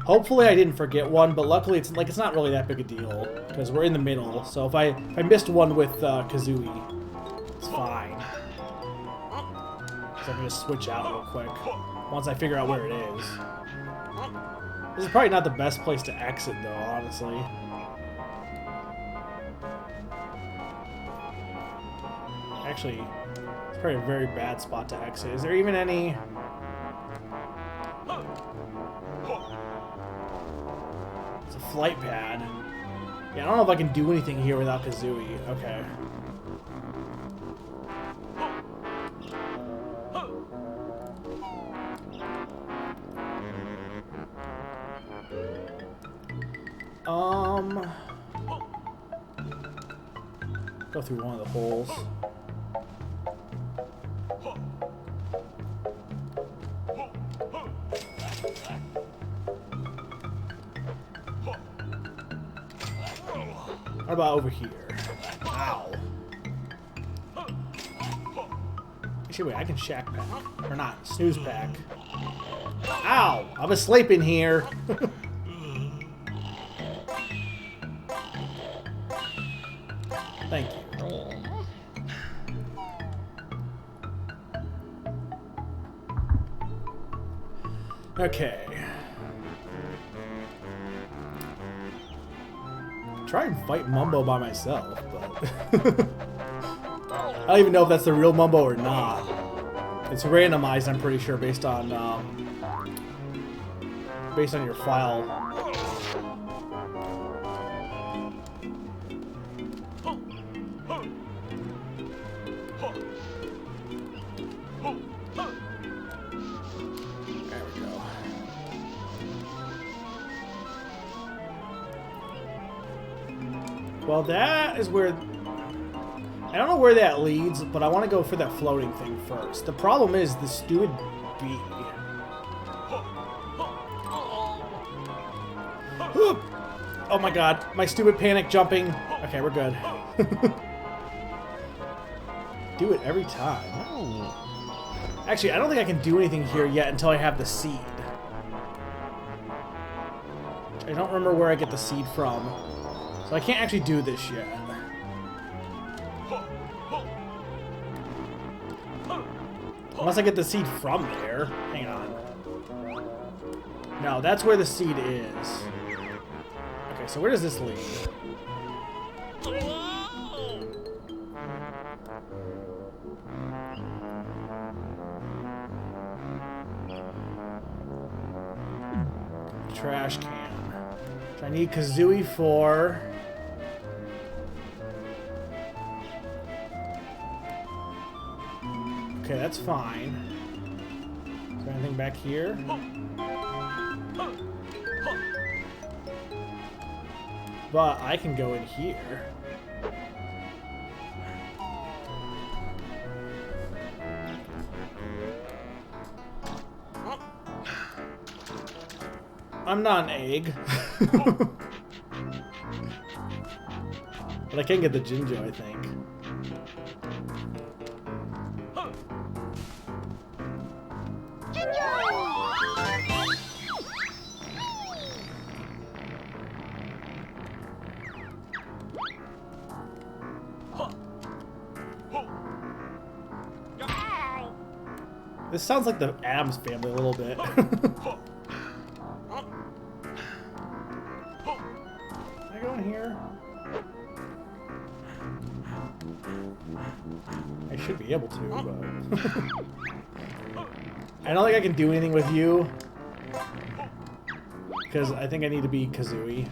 Hopefully I didn't forget one, but luckily it's not really that big a deal. Because we're in the middle, so if I missed one with Kazooie, it's fine. So I'm going to switch out real quick once I figure out where it is. This is probably not the best place to exit, though, honestly. Actually, it's probably a very bad spot to exit. Is there even any... It's a flight pad. Yeah, I don't know if I can do anything here without Kazooie. Okay. Go through one of the holes. What about over here? Ow. Actually, wait, I can shack pack. Or not, snooze pack. Ow! I'm asleep in here. Thank you. Okay. Try and fight Mumbo by myself, but I don't even know if that's the real Mumbo or not. It's randomized, I'm pretty sure, based on your file. Well, that is where... I don't know where that leads, but I want to go for that floating thing first. The problem is the stupid bee. Oh my god, my stupid panic jumping. Okay, we're good. Do it every time. Oh. Actually, I don't think I can do anything here yet until I have the seed. I don't remember where I get the seed from. So I can't actually do this yet. Unless I get the seed from there. Hang on. No, that's where the seed is. Okay, so where does this lead? Trash can. Which I need Kazooie for. Okay, that's fine. Is there anything back here? But I can go in here. I'm not an egg. But I can get the Jinjo, I think. This sounds like the Addams Family a little bit. Can I go in here? I should be able to, but... I don't think I can do anything with you. Because I think I need to be Kazooie.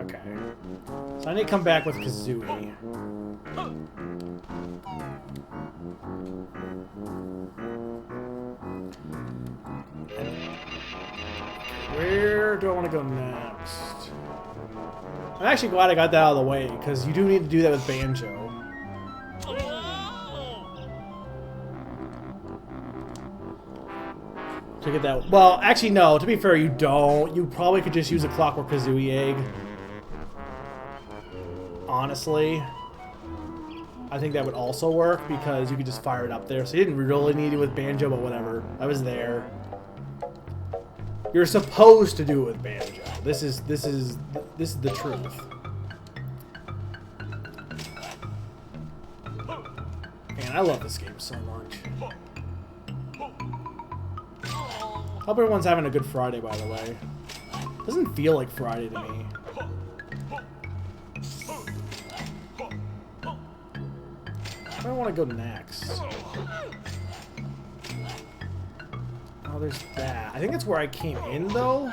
Okay. So I need to come back with Kazooie. Where do I want to go next? I'm actually glad I got that out of the way, because you do need to do that with Banjo. To get that. Well, actually, no. To be fair, you don't. You probably could just use a Clockwork Kazooie egg. Honestly. I think that would also work, because you could just fire it up there. So you didn't really need it with Banjo, but whatever. I was there. You're supposed to do it with Banjo. This is the truth. Man, I love this game so much. Hope everyone's having a good Friday, by the way. Doesn't feel like Friday to me. Where do I want to go next? Oh, there's that. I think that's where I came in, though.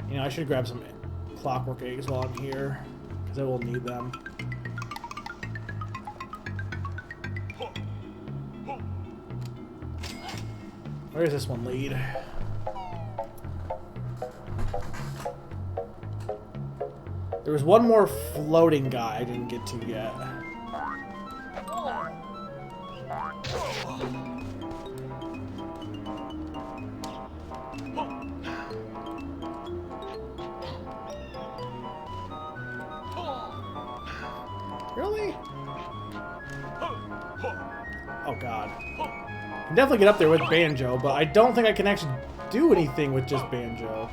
You know, I should grab some Clockwork eggs while I'm here, because I will need them. Where does this one lead? There was one more floating guy I didn't get to yet. Really? Oh god. I can definitely get up there with Banjo, but I don't think I can actually do anything with just Banjo.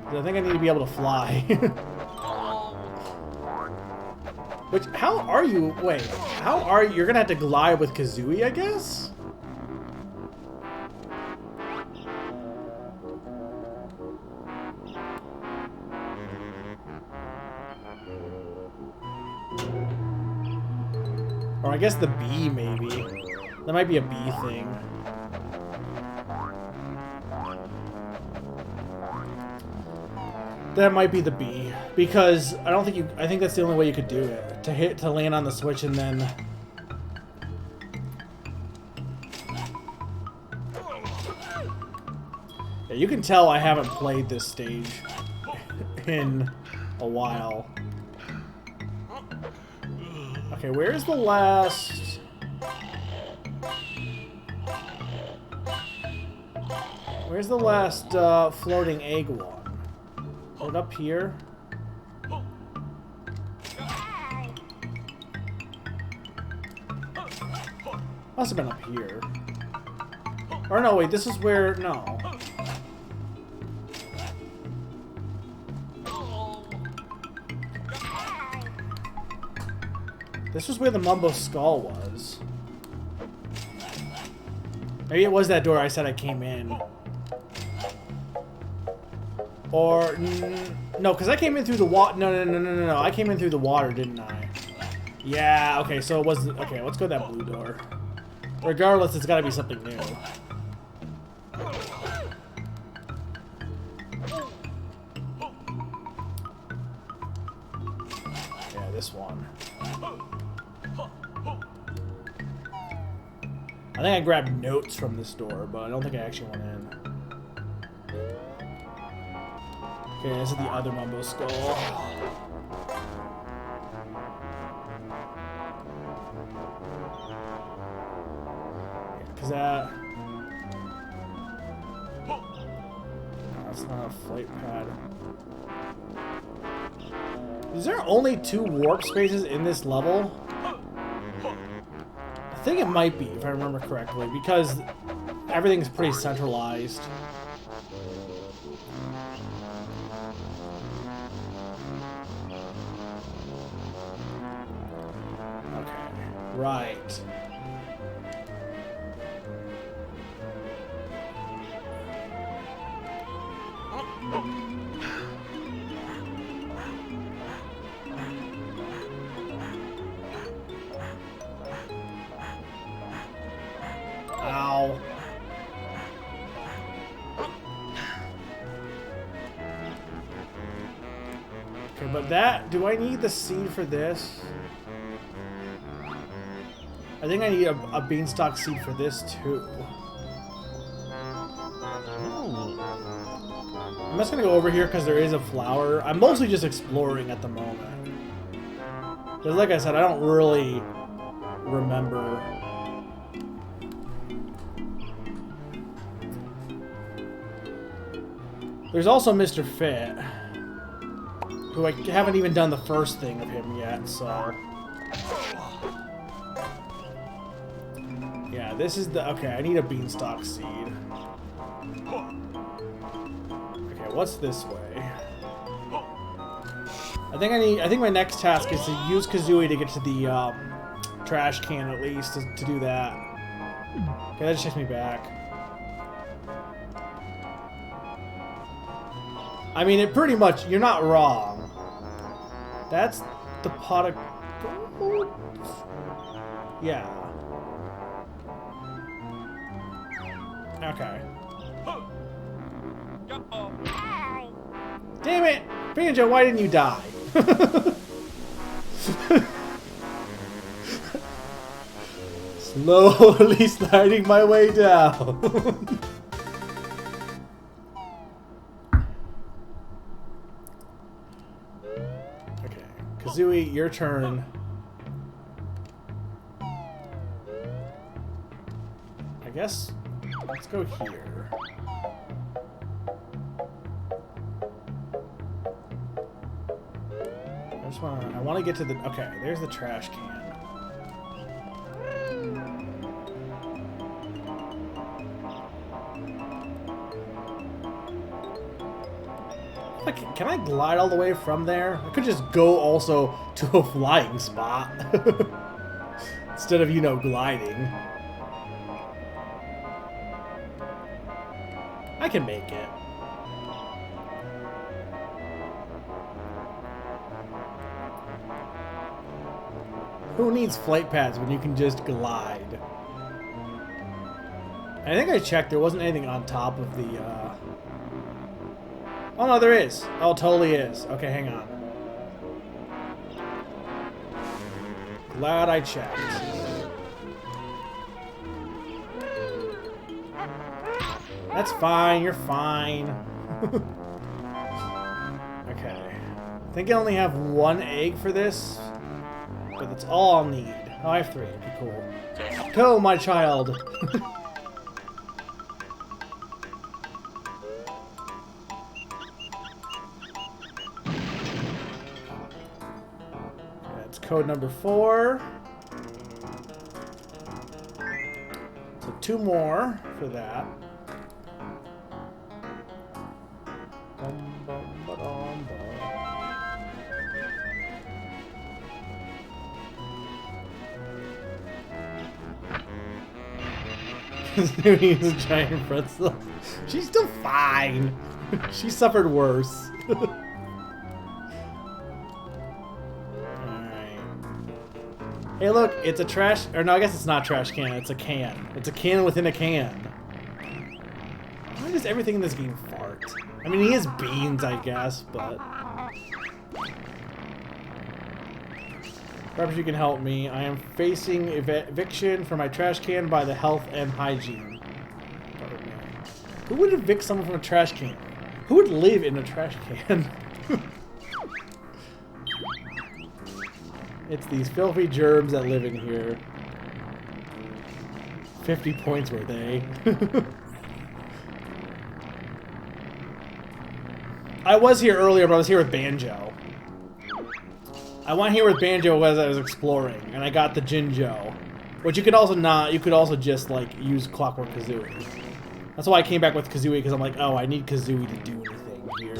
I think I need to be able to fly. Which, how are you? Wait, how are you? You're gonna have to glide with Kazooie, I guess? Or I guess the bee, maybe. That might be a bee thing. That might be the B, because I don't think you. I think that's the only way you could do it. To land on the switch and then. Yeah, you can tell I haven't played this stage in a while. Okay, where's the last? Where's the last floating egg one? Is it up here? Must have been up here. Or no, wait, this is where... No. This was where the Mumbo Skull was. Maybe it was that door I said I came in. Or... No, because I came in through the water... No. I came in through the water, didn't I? Yeah, okay, so it was... Okay, let's go to that blue door. Regardless, it's got to be something new. Yeah, this one. I think I grabbed notes from this door, but I don't think I actually went in. Okay, this is the other Mumbo Skull. Is that... No, that's not a flight pad. Is there only 2 warp spaces in this level? I think it might be, if I remember correctly, because everything's pretty centralized. Okay, right. Ow. Okay, but that... Do I need the seed for this? I think I need a beanstalk seed for this, too. I'm just gonna go over here because there is a flower. I'm mostly just exploring at the moment. Because like I said, I don't really remember. There's also Mr. Fit, who I haven't even done the first thing of him yet, so... Yeah, this is the... Okay, I need a beanstalk seed. Okay, what's this way? I think my next task is to use Kazooie to get to the trash can at least to do that. Okay, that just takes me back. I mean, it pretty much, you're not wrong. That's the pot of gold? Yeah. Okay. Damn it! Banjo, why didn't you die? Slowly sliding my way down. Okay, Kazooie, your turn. I guess let's go here. I want to get to the... Okay, there's the trash can. Like, can I glide all the way from there? I could just go also to a flying spot. Instead of, you know, gliding. I can make it. Who needs flight pads when you can just glide? I think I checked, there wasn't anything on top of the, Oh no, there is. Oh, totally is. Okay, hang on. Glad I checked. That's fine, you're fine. Okay. I think I only have one egg for this, but that's all I'll need. Oh, I have 3. Okay, cool. Go, my child! That's code number 4. So 2 more for that. He's a giant pretzel. She's still fine. She suffered worse. Alright. Hey look, it's a trash... Or no, I guess it's not a trash can. It's a can. It's a can within a can. Why does everything in this game fart? I mean, he has beans, I guess, but... Perhaps you can help me. I am facing eviction for my trash can by the health and hygiene. Who would evict someone from a trash can? Who would live in a trash can? It's these filthy germs that live in here. 50 points worth, eh? I was here earlier, but I was here with Banjo. I went here with Banjo as I was exploring, and I got the Jinjo. Which you could also not, you could also just, like, use Clockwork Kazooie. That's why I came back with Kazooie, because I'm like, oh, I need Kazooie to do anything here.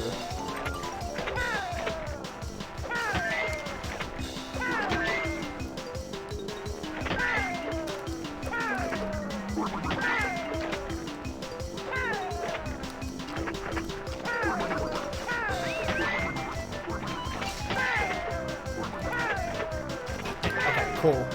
Cool.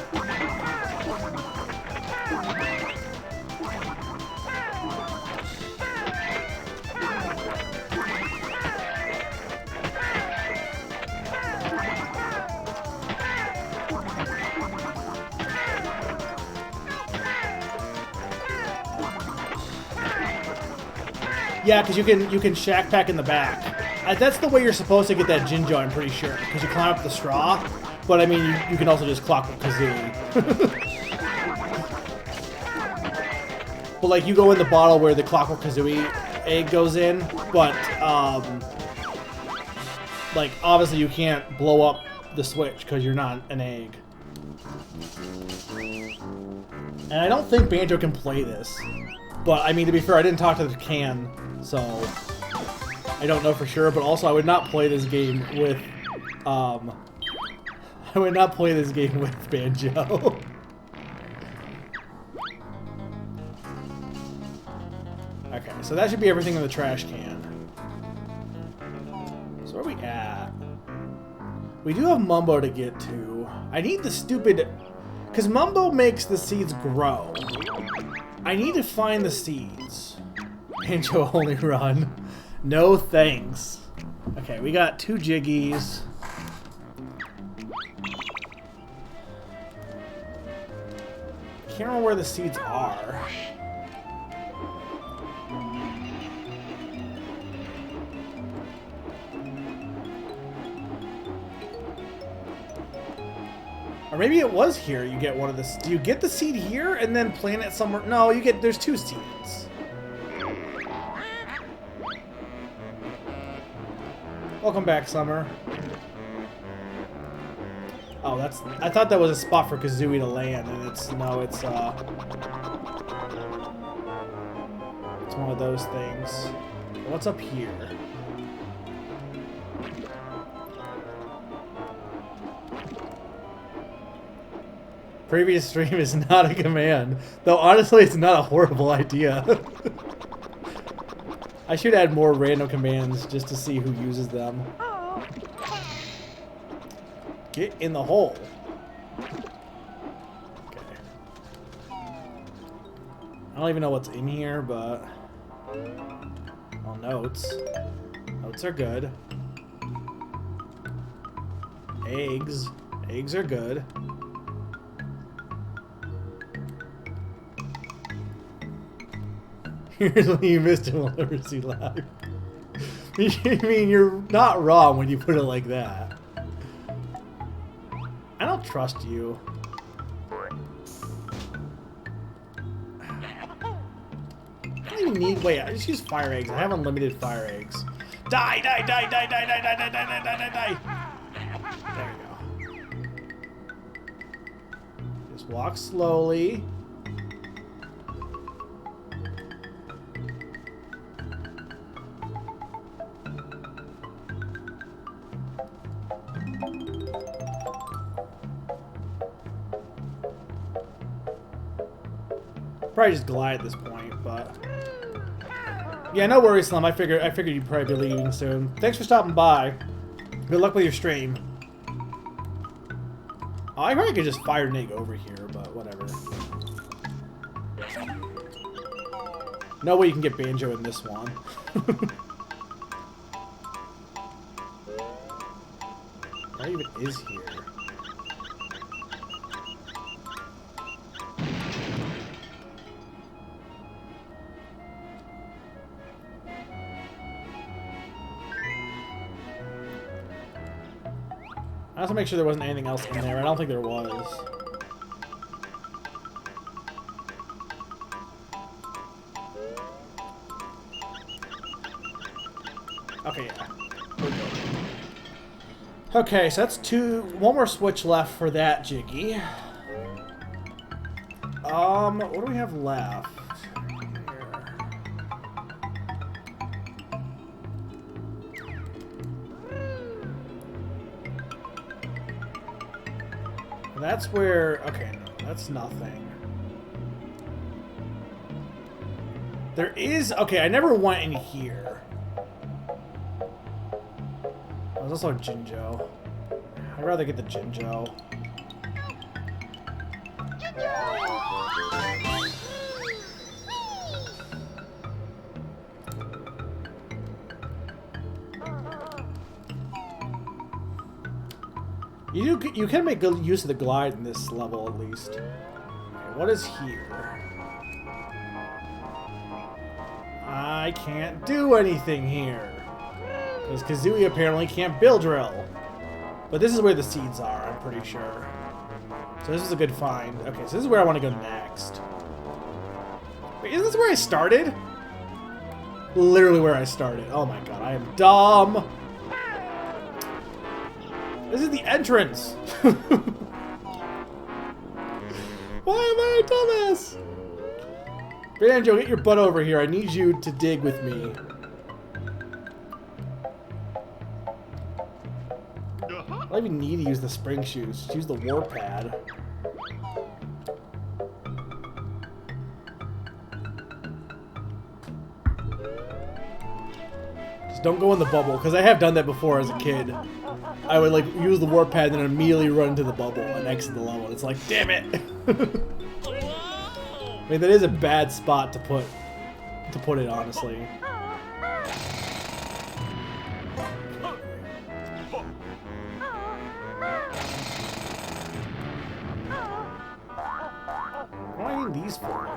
Yeah, because you can shack pack in the back. That's the way you're supposed to get that Jinjo, I'm pretty sure, because you climb up the straw. But I mean, you can also just Clockwork Kazooie. But like, you go in the bottle where the Clockwork Kazooie egg goes in, but like obviously you can't blow up the switch because you're not an egg. And I don't think Banjo can play this. But I mean, to be fair, I didn't talk to the can, so I don't know for sure. But also, I would not play this game with I would not play this game with Banjo. Okay, so that should be everything in the trash can. So where are we at? We do have Mumbo to get to. I need the stupid... Because Mumbo makes the seeds grow. I need to find the seeds. Banjo only run. No thanks. Okay, we got 2 Jiggies. Can't remember where the seeds are. Or maybe it was here. You get one of the. Do you get the seed here and then plant it somewhere? No, you get. There's 2 seeds. Welcome back, Summer. Oh, that's... I thought that was a spot for Kazooie to land, and it's... No, it's, it's one of those things. What's up here? Previous stream is not a command. Though, honestly, it's not a horrible idea. I should add more random commands just to see who uses them. Get in the hole. Okay. I don't even know what's in here, but... Oh, notes. Notes are good. Eggs. Eggs are good. Here's what you missed in Literacy Lab. I mean, you're not wrong when you put it like that. I don't trust you. I don't even need... Wait, I just use fire eggs. I have unlimited fire eggs. Die, die, die, die, die, die, die, die, die, die, die, die. There we go. Just walk slowly. Probably just glide at this point, but yeah, no worries, Slum. I figured you'd probably be leaving soon. Thanks for stopping by. Good luck with your stream. Oh, I probably could just fire an egg over here, but whatever. No way you can get Banjo in this one. What even is here? I have to make sure there wasn't anything else in there. I don't think there was. Okay, yeah. We're good. Okay, so that's one more switch left for that Jiggy. What do we have left? That's where... Okay, no, that's nothing. There is... Okay, I never went in here. There's also a Jinjo. I'd rather get the Jinjo. You can make good use of the glide in this level, at least. Okay, what is here? I can't do anything here. Because Kazooie apparently can't build drill. But this is where the seeds are, I'm pretty sure. So this is a good find. Okay, so this is where I want to go next. Wait, isn't this where I started? Literally where I started. Oh my god, I am dumb. This is the entrance! Why am I a dumbass? Banjo, get your butt over here. I need you to dig with me. I don't even need to use the spring shoes. Just use the warp pad. Just don't go in the bubble, because I have done that before as a kid. I would like use the warp pad and then immediately run into the bubble and exit the level. It's like, damn it! I mean, that is a bad spot to put it, honestly. What do I need these for?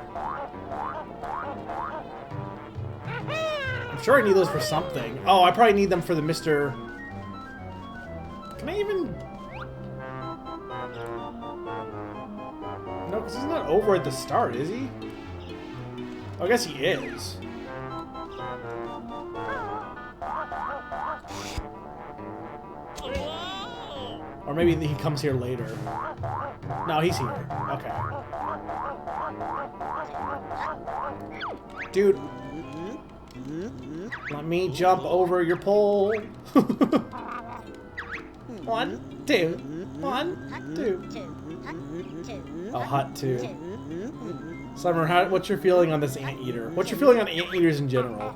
I'm sure I need those for something. Oh, I probably need them for the Mr. Can I even... No, because he's not over at the start, is he? Oh, I guess he is. Or maybe he comes here later. No, he's here. Okay. Dude. Let me jump over your pole. 1, 2. 1, 2. Oh, hot 2. Summer, what's your feeling on this anteater? What's your feeling on anteaters in general?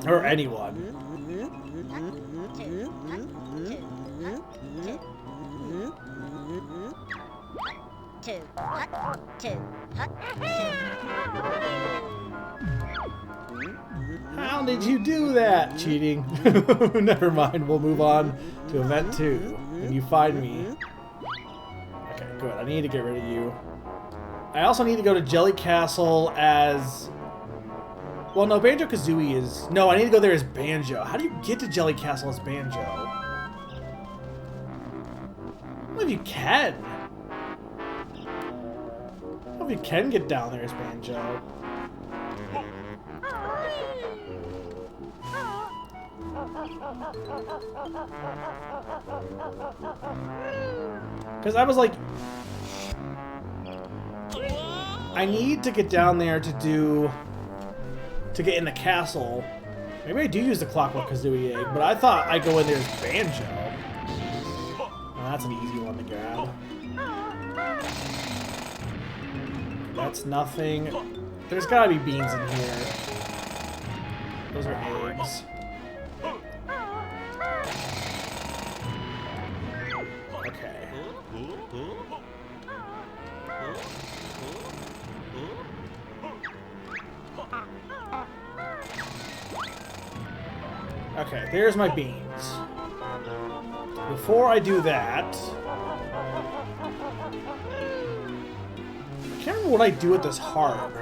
Or anyone? How did you do that? Cheating. Never mind. We'll move on to event 2. When you find me. Okay, good. I need to get rid of you. I also need to go to Jelly Castle as... Well, no, Banjo Kazooie is... No, I need to go there as Banjo. How do you get to Jelly Castle as Banjo? I don't know if you can. I don't know if you can get down there as Banjo. Because I was like... I need to get down there to do... to get in the castle. Maybe I do use the Clockwork Kazooie egg, but I thought I'd go in there as Banjo. Oh, that's an easy one to grab. That's nothing. There's gotta be beans in here. Those are eggs. Okay. Okay, there's my beans. Before I do that... I can't remember what I do with this heart.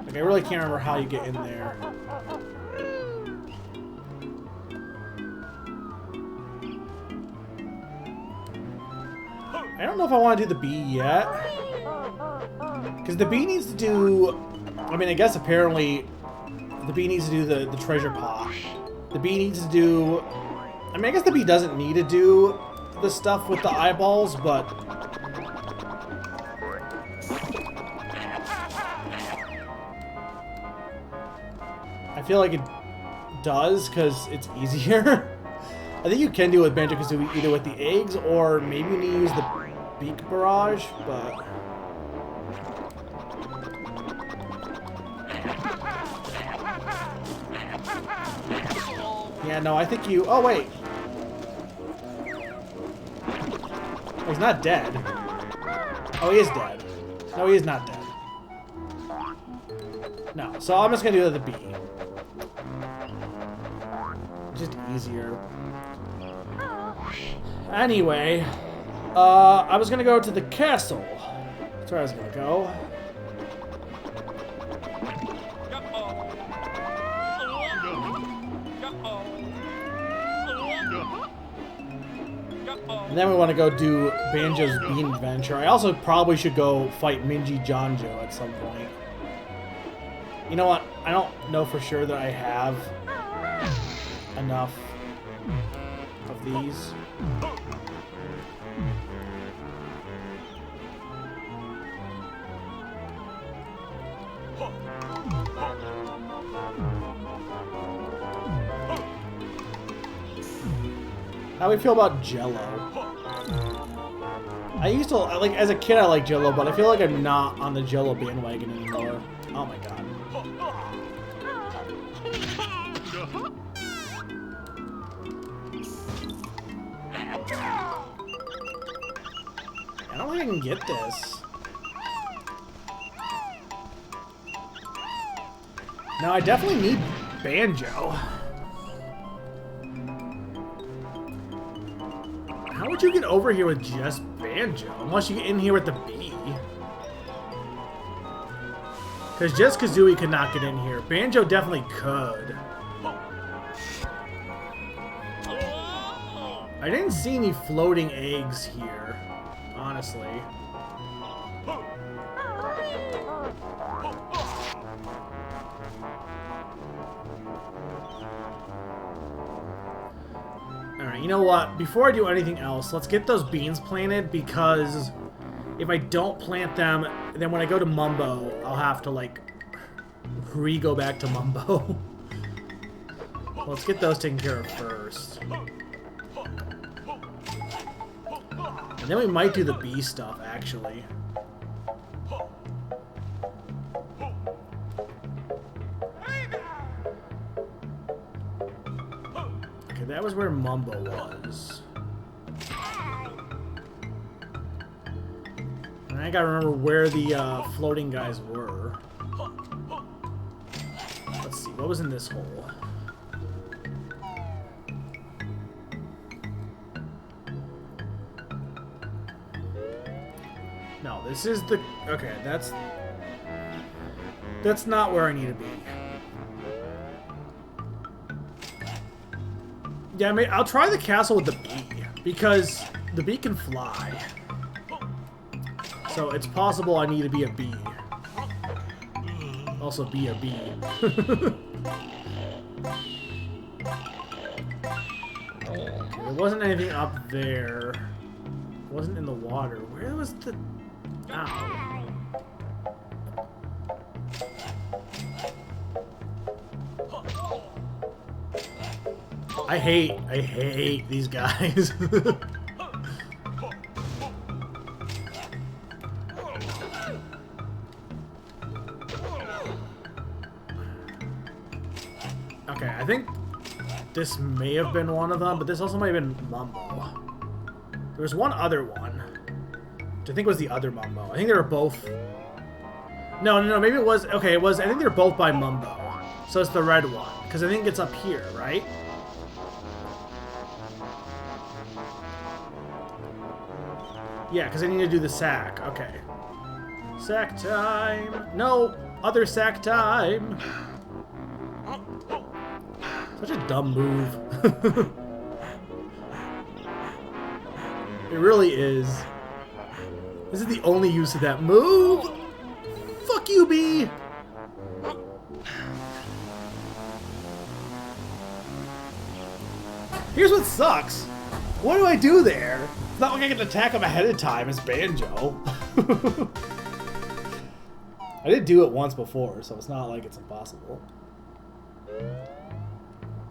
Like, I really can't remember how you get in there. I don't know if I want to do the bee yet. Because the bee needs to do... I mean, I guess apparently the bee needs to do the treasure pot. The bee needs to do... I mean, I guess the bee doesn't need to do the stuff with the eyeballs, but... I feel like it does, because it's easier. I think you can do it with Banjo-Kazooie either with the eggs, or maybe you need to use the beak barrage, but... Yeah, no, I think you... Oh, wait. Oh, he's not dead. Oh, he is dead. No, he is not dead. No, so I'm just going to do the bee. Just easier. Anyway, I was going to go to the castle. That's where I was going to go. And then we want to go do Banjo's Bean Adventure. I also probably should go fight Minji Jonjo at some point. You know what? I don't know for sure that I have enough of these. How do we feel about Jello? I used to, like, as a kid I liked Jello, but I feel like I'm not on the Jello bandwagon anymore. Oh my god. I don't think I can get this. No, I definitely need Banjo. How would you get over here with just Banjo? Unless you get in here with the bee. Because just Kazooie could not get in here. Banjo definitely could. I didn't see any floating eggs here, honestly. Alright, you know what? Before I do anything else, let's get those beans planted, because if I don't plant them, then when I go to Mumbo, I'll have to, like, re-go back to Mumbo. Let's get those taken care of first. And then we might do the bee stuff, actually. Okay, that was where Mumbo was. I gotta remember where the floating guys were. Let's see, what was in this hole? No, this is the... Okay, that's not where I need to be. Yeah, I mean, I'll try the castle with the bee, because the bee can fly. So it's possible I need to be a bee. Also be a bee. Okay, there wasn't anything up there. It wasn't in the water. Where was the... Ow. I hate these guys. Okay, I think this may have been one of them, but this also might have been Mumbo. There was one other one, which I think was the other Mumbo. I think they were both... No, maybe it was... Okay, it was... I think they were both by Mumbo. So it's the red one, because I think it's up here, right? Yeah, because I need to do the sack. Okay. Sack time! No! Other sack time! Such a dumb move. It really is. This is the only use of that move! Fuck you, bee! Here's what sucks. What do I do there? It's not like I can attack him ahead of time as Banjo. I did do it once before, so it's not like it's impossible.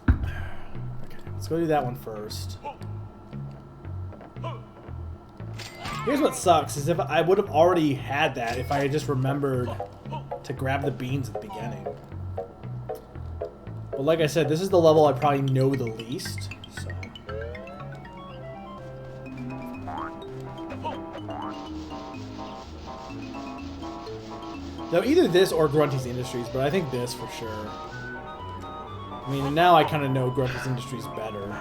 Okay, let's go do that one first. Here's what sucks, is if I would have already had that if I had just remembered to grab the beans at the beginning. But like I said, this is the level I probably know the least, so... Now, either this or Grunty's Industries, but I think this for sure. I mean, now I kind of know Grunty's Industries better.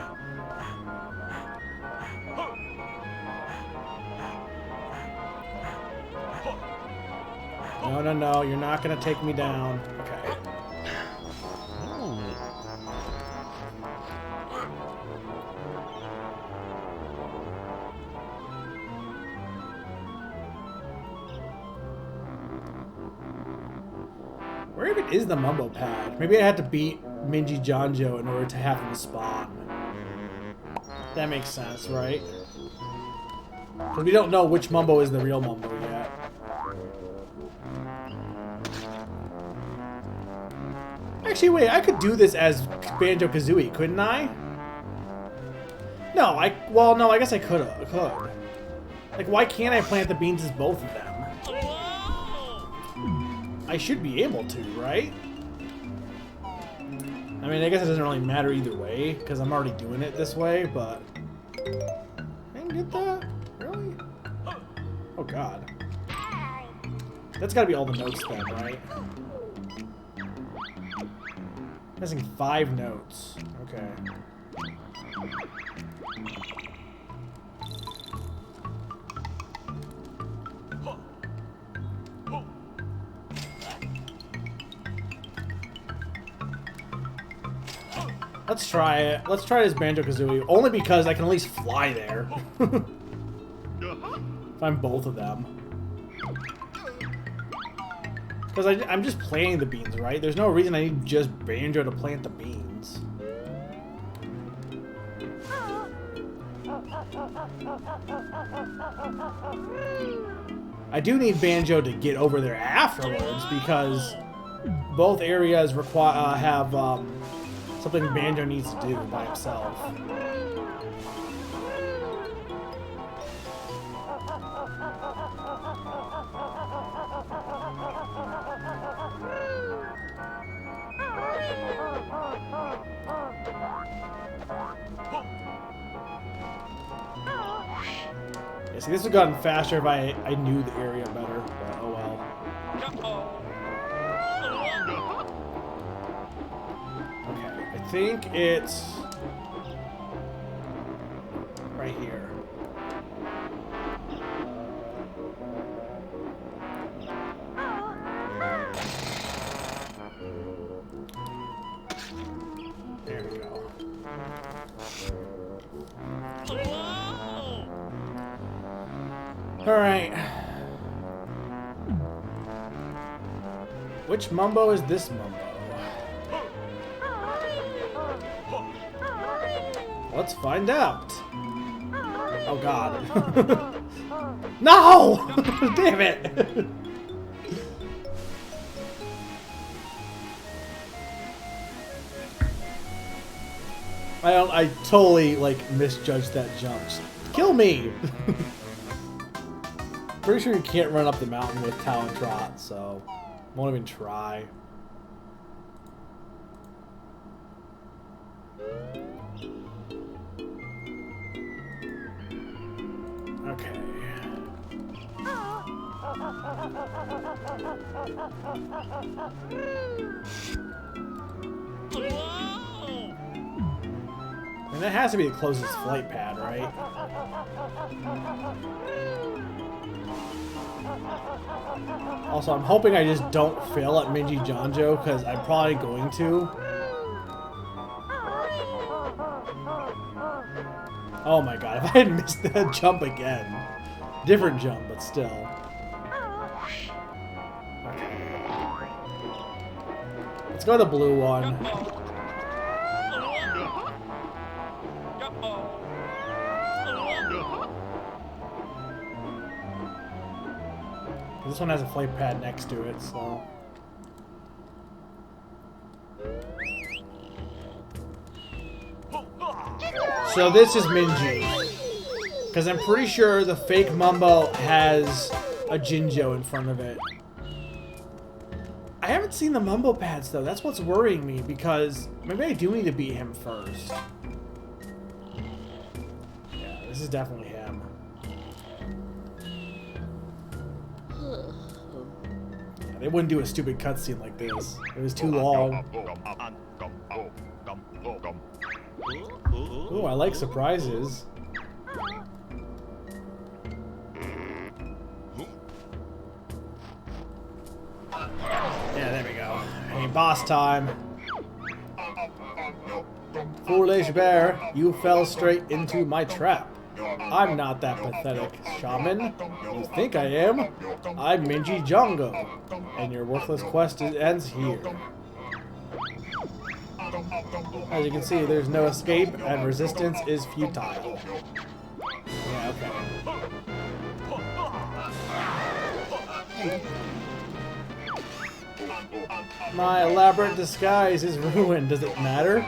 No, you're not going to take me down. Okay. Where even is the Mumbo pad? Maybe I had to beat Minji Janjo in order to have him spawn. That makes sense, right? Because we don't know which Mumbo is the real Mumbo yet. Actually, wait, I could do this as Banjo-Kazooie, couldn't I? No, well, no, I guess I could. Like, why can't I plant the beans as both of them? I should be able to, right? I mean, I guess it doesn't really matter either way, because I'm already doing it this way, but... I can get that? Really? Oh, God. That's gotta be all the notes then, right? Missing 5 notes. Okay. Let's try it. Let's try it as Banjo-Kazooie, only because I can at least fly there. If I'm both of them. Because I'm just planting the beans, right? There's no reason I need just Banjo to plant the beans. I do need Banjo to get over there afterwards, because both areas require have something Banjo needs to do by himself. Yeah, see, this would have gotten faster if I knew the area better, but oh well. Okay, I think it's right here. There we go. Alright. Which Mumbo is this Mumbo? Let's find out. Oh god. No! Damn it! I totally like misjudged that jump. Just kill me! Pretty sure you can't run up the mountain with Talon Trot, so won't even try. Okay. And that has to be the closest flight pad, right? Also, I'm hoping I just don't fail at Minji Janjo, because I'm probably going to. Oh my god, if I had missed that jump again. Different jump, but still. Okay. Let's go to the blue one. This one has a flight pad next to it, so. So this is Minji. Because I'm pretty sure the fake Mumbo has a Jinjo in front of it. I haven't seen the Mumbo pads though, that's what's worrying me, because maybe I do need to beat him first. Yeah, this is definitely him. They wouldn't do a stupid cutscene like this. It was too long. Ooh, I like surprises. Yeah, there we go. Hey, boss time. Foolish bear, you fell straight into my trap. I'm not that pathetic, shaman. You think I am? I'm Minji Jango, and your worthless quest ends here. As you can see, there's no escape, and resistance is futile. Yeah, okay. My elaborate disguise is ruined. Does it matter?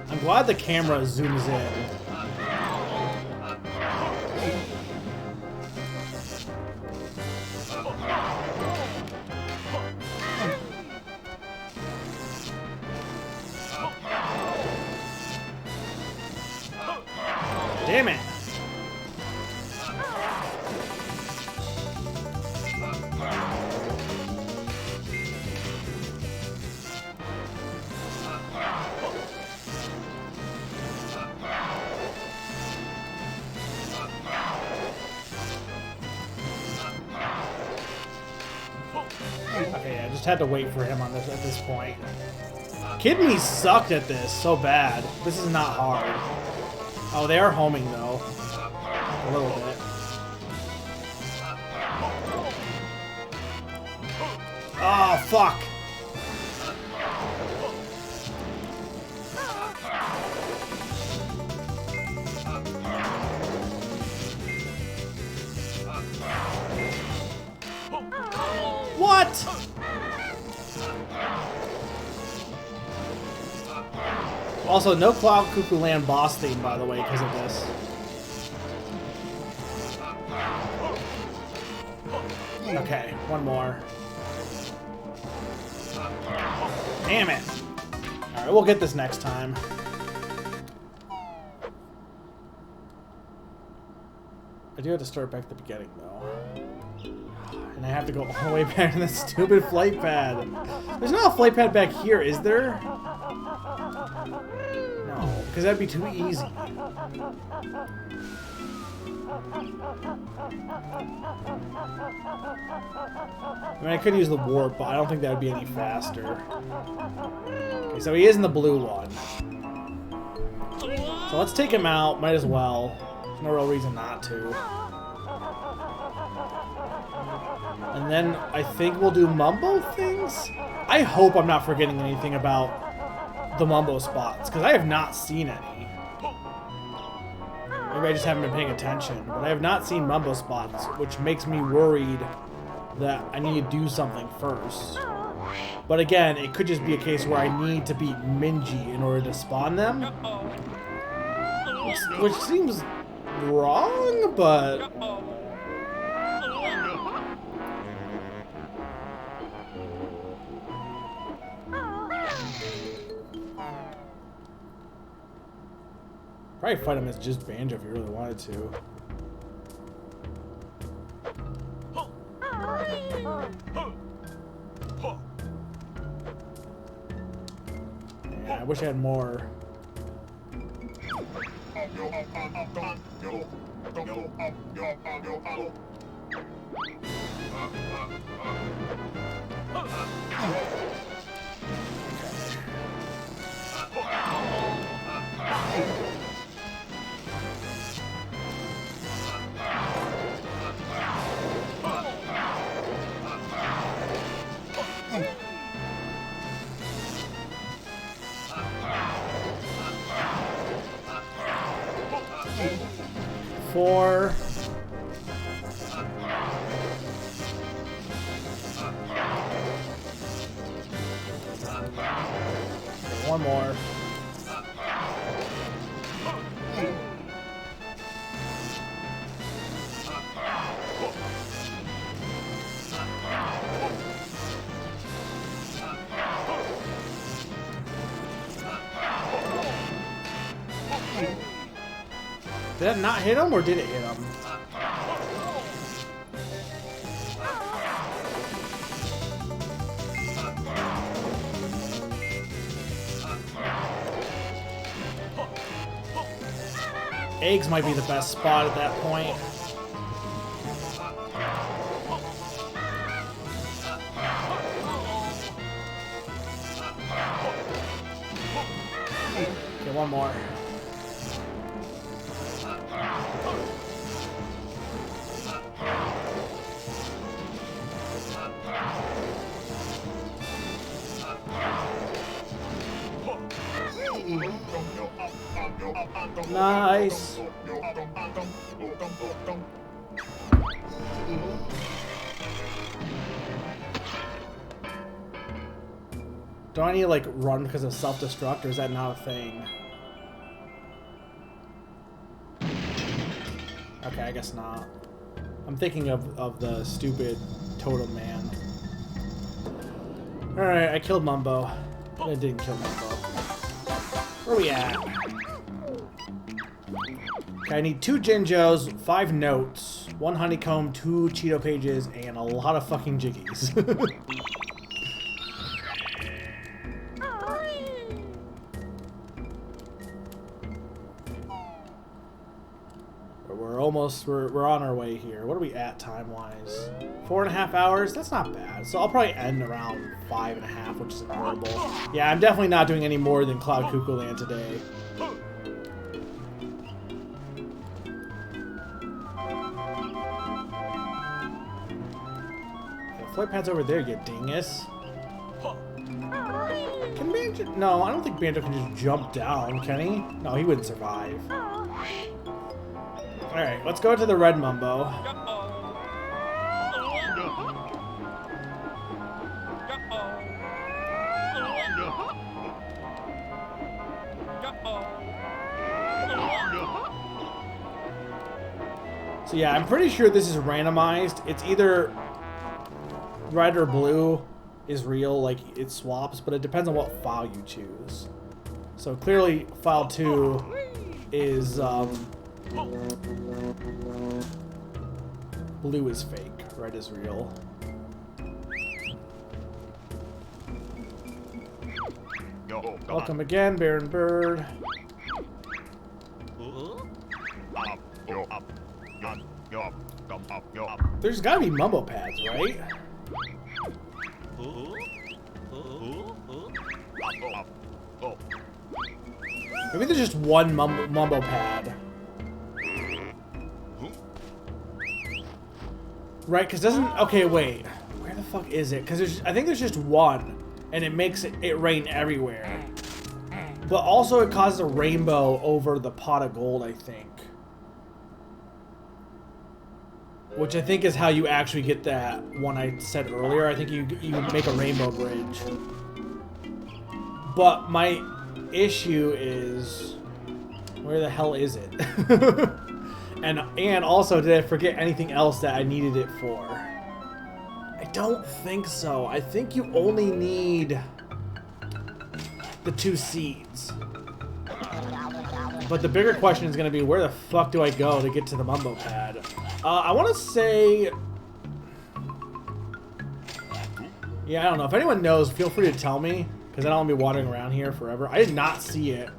I'm glad the camera zooms in. Damn it! Okay, I just had to wait for him on this at this point. Kidneys sucked at this so bad. This is not hard. Oh, they are homing though. A little bit. Oh, fuck. What? Also, no Cloud Cuckoo Land boss theme, by the way, because of this. Okay, one more. Damn it. Alright, we'll get this next time. I do have to start back at the beginning, though. And I have to go all the way back to the stupid flight pad. There's not a flight pad back here, is there? No, because that'd be too easy. I mean, I could use the warp, but I don't think that would be any faster. Okay, so he is in the blue one. So let's take him out. Might as well. There's no real reason not to. And then I think we'll do Mumbo things? I hope I'm not forgetting anything about the Mumbo spots, because I have not seen any. Maybe I just haven't been paying attention, but I have not seen Mumbo spots, which makes me worried that I need to do something first. But again, it could just be a case where I need to beat Minji in order to spawn them. Which seems wrong, but... Probably fight him as just Banjo if you really wanted to. Yeah, I wish I had more. Four. One more. Did that not hit him, or did it hit him? Eggs might be the best spot at that point. Okay, one more. Nice. Do I need to like run because of self-destruct, or is that not a thing? Okay, I guess not. I'm thinking of the stupid totem man. Alright, I killed Mumbo. I didn't kill Mumbo. Where are we at? Okay, I need 2 Jinjos, 5 notes, 1 honeycomb, 2 Cheeto pages, and a lot of fucking jiggies. We're on our way here. What are we at time-wise? 4.5 hours? That's not bad. So I'll probably end around 5.5, which isn't horrible. Yeah, I'm definitely not doing any more than Cloud Cuckoo Land today. The flight pad's over there, you dingus. Can Banjo... No, I don't think Banjo can just jump down, can he? No, he wouldn't survive. Alright, let's go to the red Mumbo. So yeah, I'm pretty sure this is randomized. It's either red or blue is real, like it swaps, but it depends on what file you choose. So clearly file 2 is blue is fake, red is real. Welcome again, Baron Bird. There's gotta be mumbo pads, right? Maybe there's just one mumbo pad. Right, because doesn't... Okay, wait. Where the fuck is it? Because I think there's just one, and it makes it rain everywhere. But also it causes a rainbow over the pot of gold, I think. Which I think is how you actually get that one I said earlier. I think you make a rainbow bridge. But my issue is... Where the hell is it? And also, did I forget anything else that I needed it for? I don't think so. I think you only need the 2 seeds. But the bigger question is going to be, where the fuck do I go to get to the mumbo pad? I want to say... Yeah, I don't know. If anyone knows, feel free to tell me, because I don't want to be wandering around here forever. I did not see it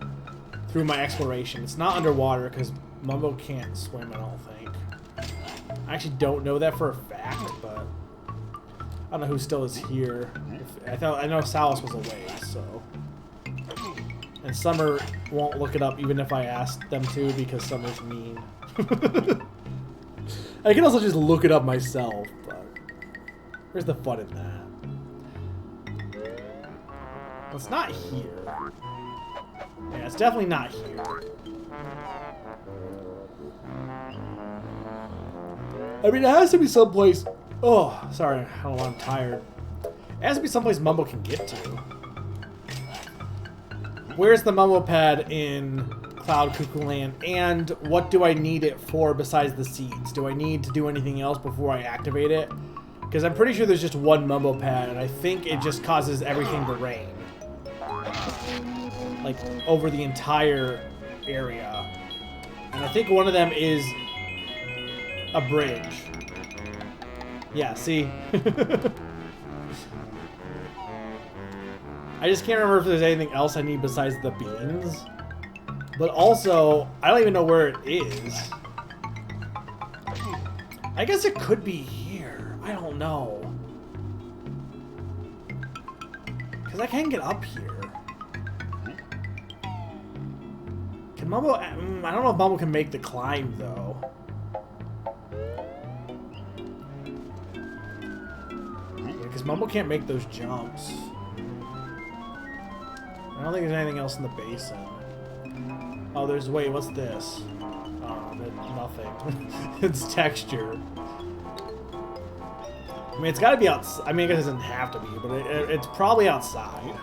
through my exploration. It's not underwater, because Mumbo can't swim, I don't think. I actually don't know that for a fact, but I don't know who still is here. I know Salas was away, so. And Summer won't look it up even if I asked them to, because Summer's mean. I can also just look it up myself, but where's the fun in that? Well, it's not here. Yeah, it's definitely not here. I mean, it has to be someplace... Oh, sorry. I don't know, I'm tired. It has to be someplace Mumbo can get to. Where's the Mumbo pad in Cloud Cuckoo Land? And what do I need it for besides the seeds? Do I need to do anything else before I activate it? Because I'm pretty sure there's just one Mumbo pad, and I think it just causes everything to rain. Like, over the entire area. And I think one of them is a bridge. Yeah, see? I just can't remember if there's anything else I need besides the beans. But also, I don't even know where it is. I guess it could be here. I don't know. Because I can't get up here. Can Mumbo... I don't know if Mumbo can make the climb, though. Because Mumbo can't make those jumps. I don't think there's anything else in the basin. Oh, there's... Wait, what's this? Oh, nothing. It's texture. I mean, it's gotta be outside. I mean, I guess it doesn't have to be, but it's probably outside.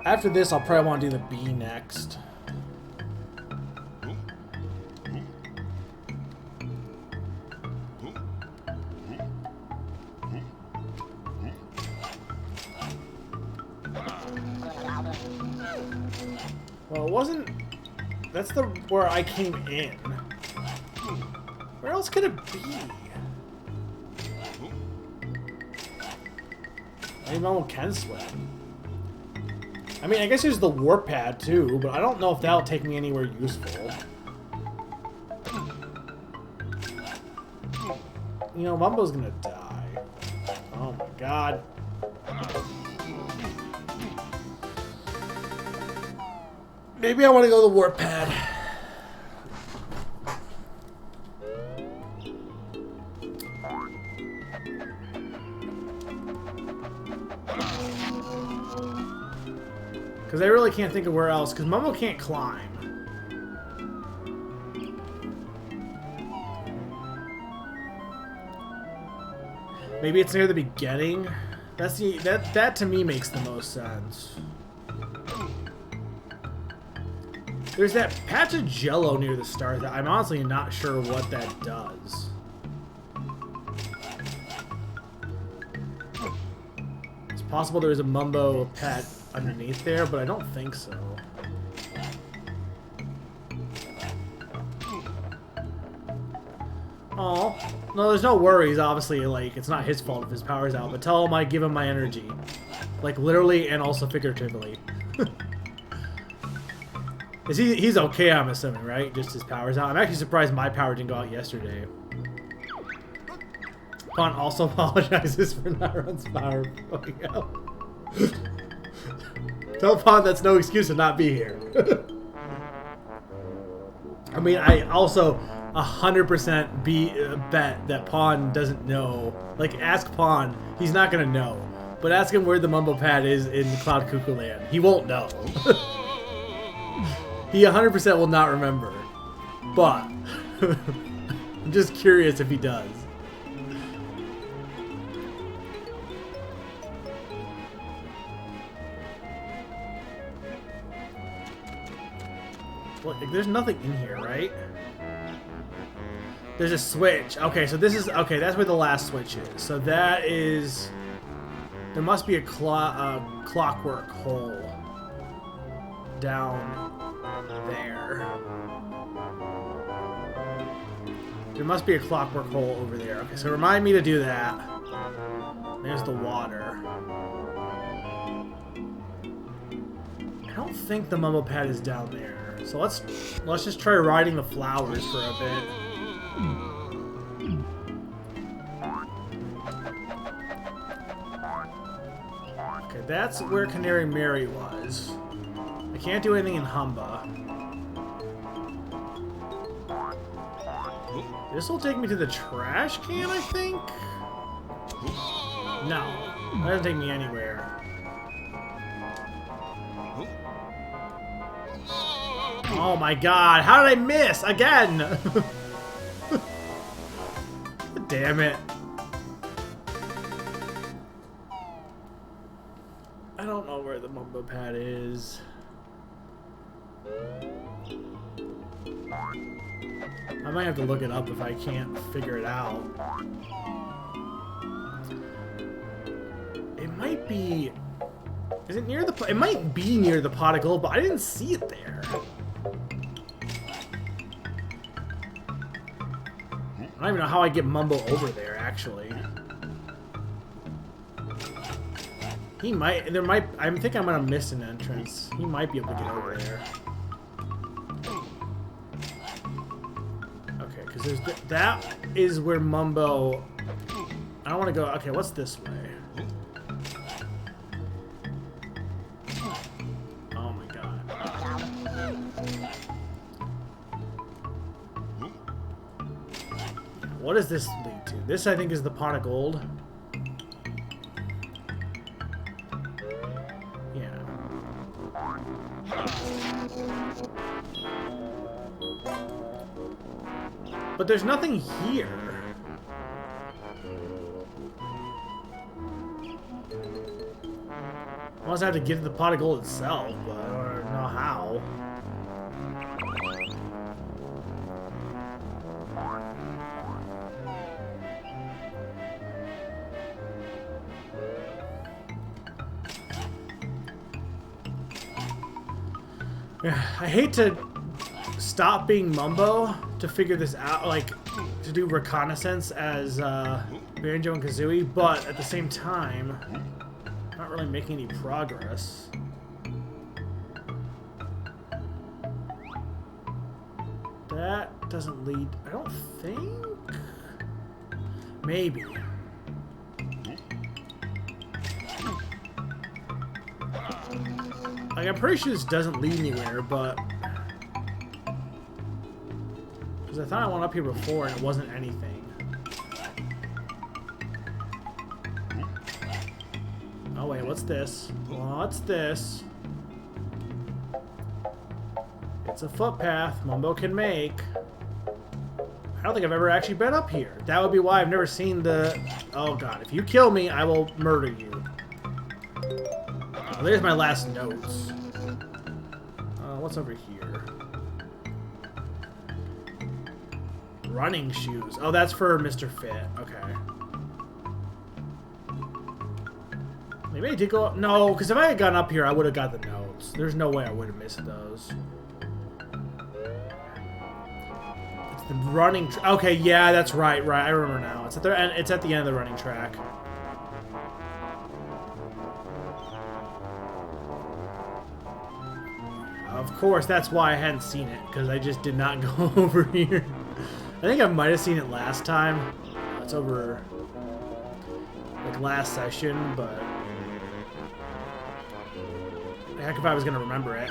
After this, I'll probably want to do the bee next. Well, it wasn't... That's where I came in. Where else could it be? Maybe Mumbo can swim. I mean, I guess there's the warp pad too, but I don't know if that'll take me anywhere useful. You know, Mumbo's gonna die. Oh my god. Maybe I want to go to the warp pad. Because I really can't think of where else, because Mumbo can't climb. Maybe it's near the beginning? That to me makes the most sense. There's that patch of jello near the start that I'm honestly not sure what that does. Possible there is a Mumbo pet underneath there, but I don't think so. Oh, no, there's no worries, obviously, like, it's not his fault if his power's out, but tell him I give him my energy. Like, literally and also figuratively. He's okay, I'm assuming, right? Just his power's out. I'm actually surprised my power didn't go out yesterday. Pon also apologizes for Nyron's power going out. Tell Pon that's no excuse to not be here. I mean, I also 100% bet that Pon doesn't know. Like, ask Pon. He's not going to know. But ask him where the Mumbo Pad is in Cloud Cuckoo Land. He won't know. He 100% will not remember. But I'm just curious if he does. Well, there's nothing in here, right? There's a switch. Okay, so this is... Okay, that's where the last switch is. So that is... There must be a clockwork hole down there. There must be a clockwork hole over there. Okay, so remind me to do that. There's the water. I don't think the Mumbo Pad is down there. So let's just try riding the flowers for a bit. Okay, that's where Canary Mary was. I can't do anything in Humba. This will take me to the trash can, I think? No, that doesn't take me anywhere. Oh my god, how did I miss? Again! Damn it. I don't know where the Mumbo Pad is. I might have to look it up if I can't figure it out. It might be... Is it near the... It might be near the pot of gold, but I didn't see it there. I don't even know how I get Mumbo over there, actually. He might... There might... I think I'm gonna miss an entrance. He might be able to get over there. Okay, because there's... That is where Mumbo... I don't want to go... Okay, what's this way? Oh my god. What does this lead to? This, I think, is the pot of gold. Yeah. But there's nothing here. I must have to get to the pot of gold itself, but I don't know how. I hate to stop being Mumbo to figure this out, like, to do reconnaissance as Banjo and Kazooie, but at the same time, I'm not really making any progress. That doesn't lead... I don't think... Maybe. Like, I'm pretty sure this doesn't lead anywhere, but... Because I thought I went up here before and it wasn't anything. Oh wait, what's this? What's this? It's a footpath Mumbo can make. I don't think I've ever actually been up here. That would be why I've never seen the... Oh god, if you kill me, I will murder you. Oh, there's my last notes. What's over here? Running shoes. Oh, that's for Mr. Fit. Okay. Maybe I did go up. No, because if I had gone up here, I would have got the notes. There's no way I would have missed those. It's the running. Okay, yeah, that's right. Right, I remember now. It's at the It's at the end of the running track. Of course, that's why I hadn't seen it, because I just did not go over here. I think I might have seen it last time. It's over like last session, but heck if I was gonna remember it.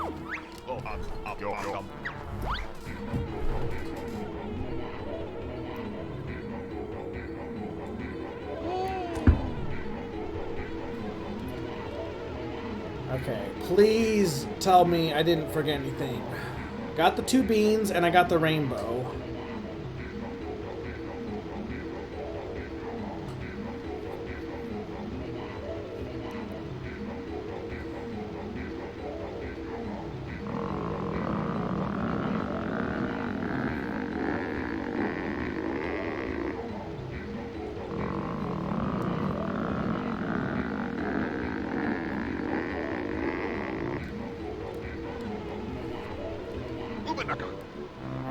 Okay, please tell me I didn't forget anything. Got the 2 beans and I got the rainbow.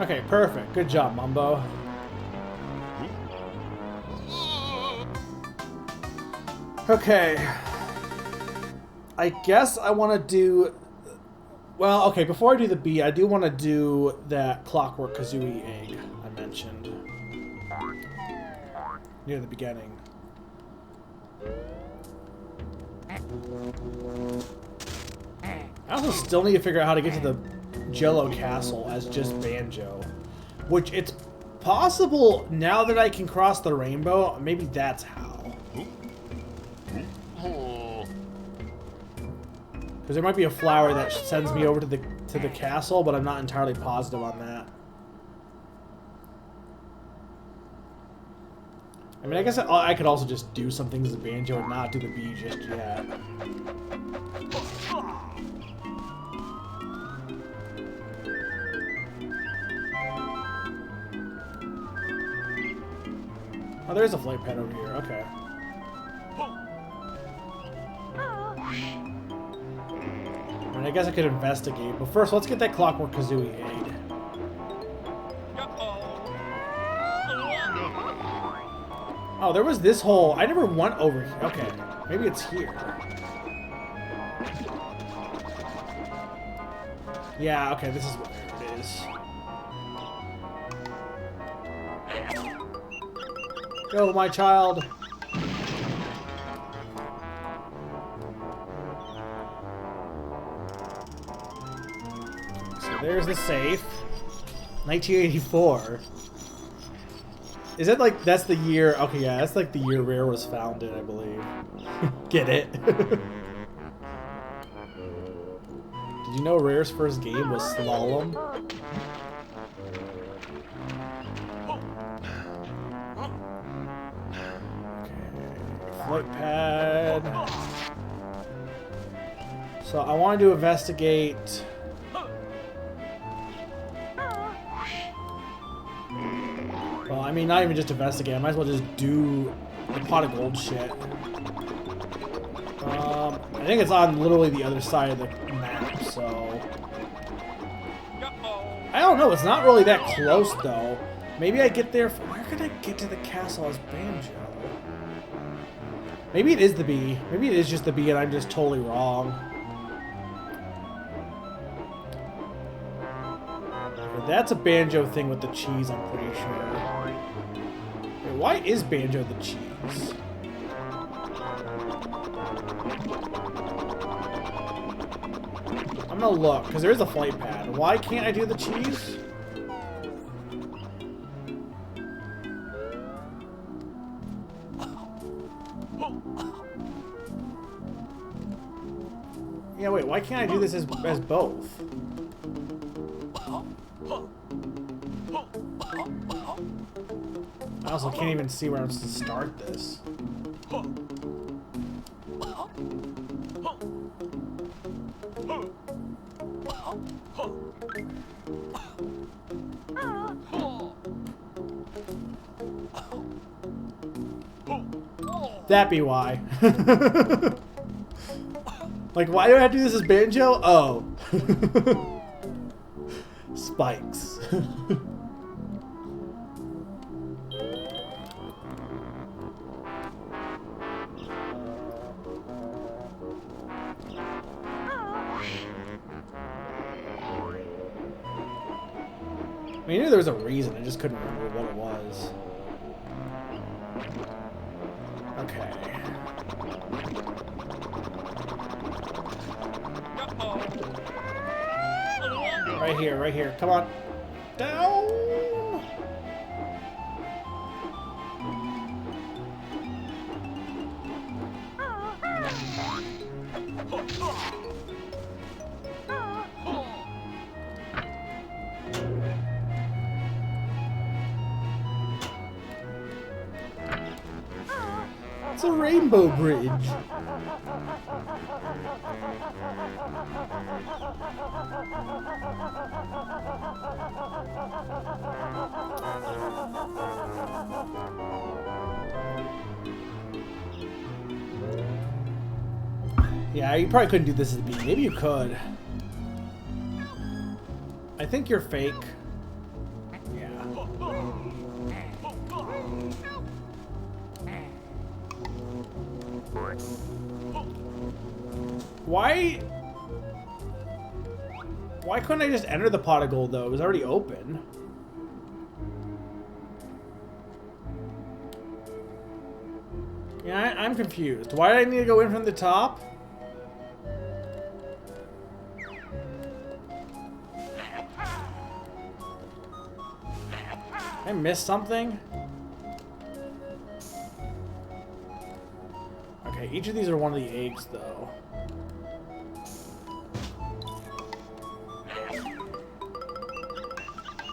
Okay, perfect. Good job, Mumbo. Okay. I guess I want to do... Well, okay, before I do the B, I do want to do that Clockwork Kazooie egg I mentioned near the beginning. I also still need to figure out how to get to the Jello Castle as just Banjo, which it's possible now that I can cross the rainbow. Maybe that's how. Because there might be a flower that sends me over to the castle, but I'm not entirely positive on that. I mean, I guess I could also just do some things as Banjo and not do the B just yet. Oh, there's a flight pad over here. Okay. And I guess I could investigate, but first, let's get that Clockwork Kazooie egg. Oh, there was this hole. I never went over here. Okay, maybe it's here. Yeah, okay, this is where it is. Go, my child. So there's the safe. 1984. Is that like, that's the year, okay, yeah, that's like the year Rare was founded, I believe. Get it? Did you know Rare's first game was Slalom? Flight pad. So I wanted to investigate. Well, I mean, not even just investigate. I might as well just do the pot of gold shit. I think it's on literally the other side of the map, so. I don't know. It's not really that close, though. Maybe I get there. Where could I get to the castle as Banjo? Maybe it is the B. Maybe it is just the B and I'm just totally wrong. That's a Banjo thing with the cheese, I'm pretty sure. Wait, why is Banjo the cheese? I'm gonna look, because there is a flight pad. Why can't I do the cheese? Yeah, wait, why can't I do this as both? I also can't even see where I'm supposed to start this. That be why. Like, why do I have to do this as Banjo? Oh. Spikes. I mean, I knew there was a reason, I just couldn't remember what it was. Okay. Right here. Come on. Down! It's a rainbow bridge. Yeah, you probably couldn't do this at the beginning. Maybe you could. I think you're fake. Yeah. Why couldn't I just enter the pot of gold though? It was already open. Yeah, I'm confused. Why did I need to go in from the top? I missed something? Okay, each of these are one of the eggs, though.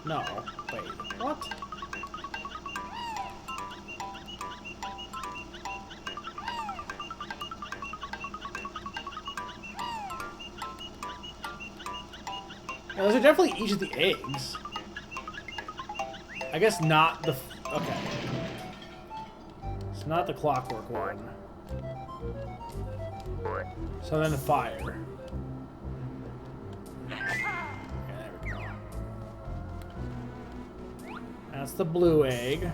No. Wait, what? Yeah, those are definitely each of the eggs. I guess not the... Okay. It's not the clockwork one. So then the fire. Yeah, there we go. That's the blue egg.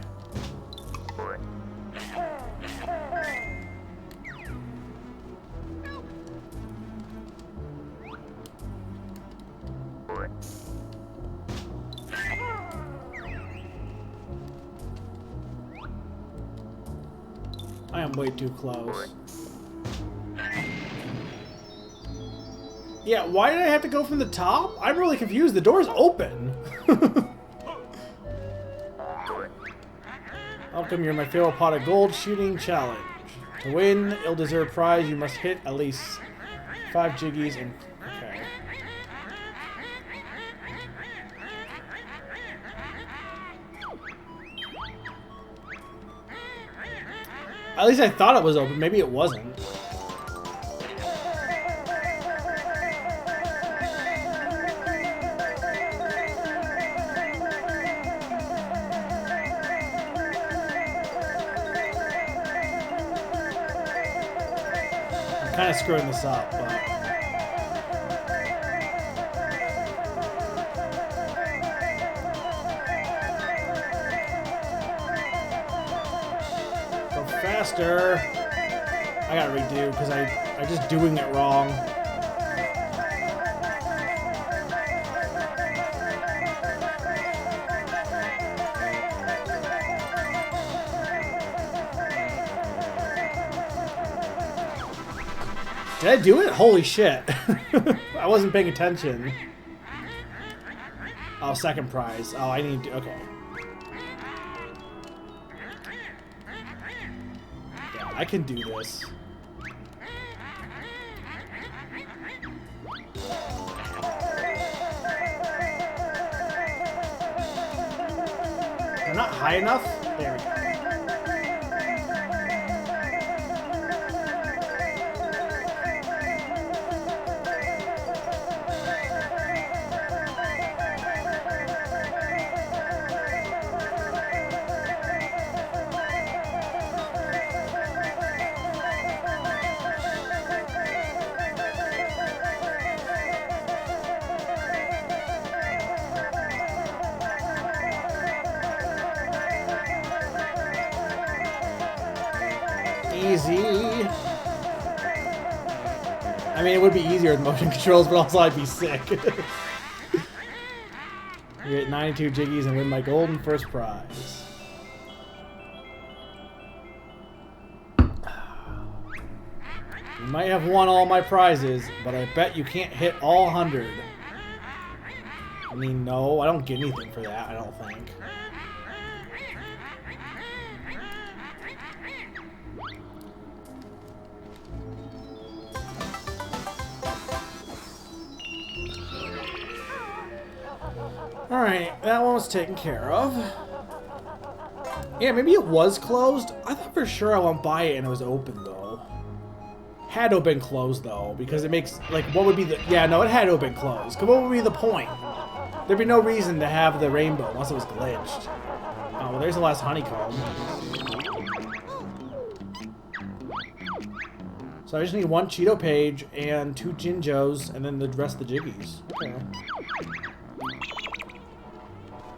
I am way too close. Yeah, why did I have to go from the top? I'm really confused. The door's open. Welcome, you're my favorite pot of gold shooting challenge. To win, ill-deserved prize, you must hit at least 5 jiggies and... Okay. At least I thought it was open. Maybe it wasn't. I'm kind of screwing this up, but... Go faster! I gotta redo, because I'm just doing it wrong. Did I do it? Holy shit. I wasn't paying attention. Oh, second prize. Oh, I need to... Okay. Yeah, I can do this. They're not high enough? There we go. easy. I mean, it would be easier with motion controls, but also I'd be sick. You get 92 jiggies and win my golden first prize. You might have won all my prizes, but I bet you can't hit all 100. I mean, no, I don't get anything for that, I don't think. Alright, that one was taken care of. Yeah, maybe it was closed. I thought for sure I went by it and it was open, though. Had to have been closed, though, because it makes, like, what would be the... Yeah, no, it had to have been closed. Because what would be the point? There'd be no reason to have the rainbow unless it was glitched. Oh, well, there's the last honeycomb. So I just need 1 Cheeto page and 2 Jinjos, and then the rest of the Jiggies. Okay.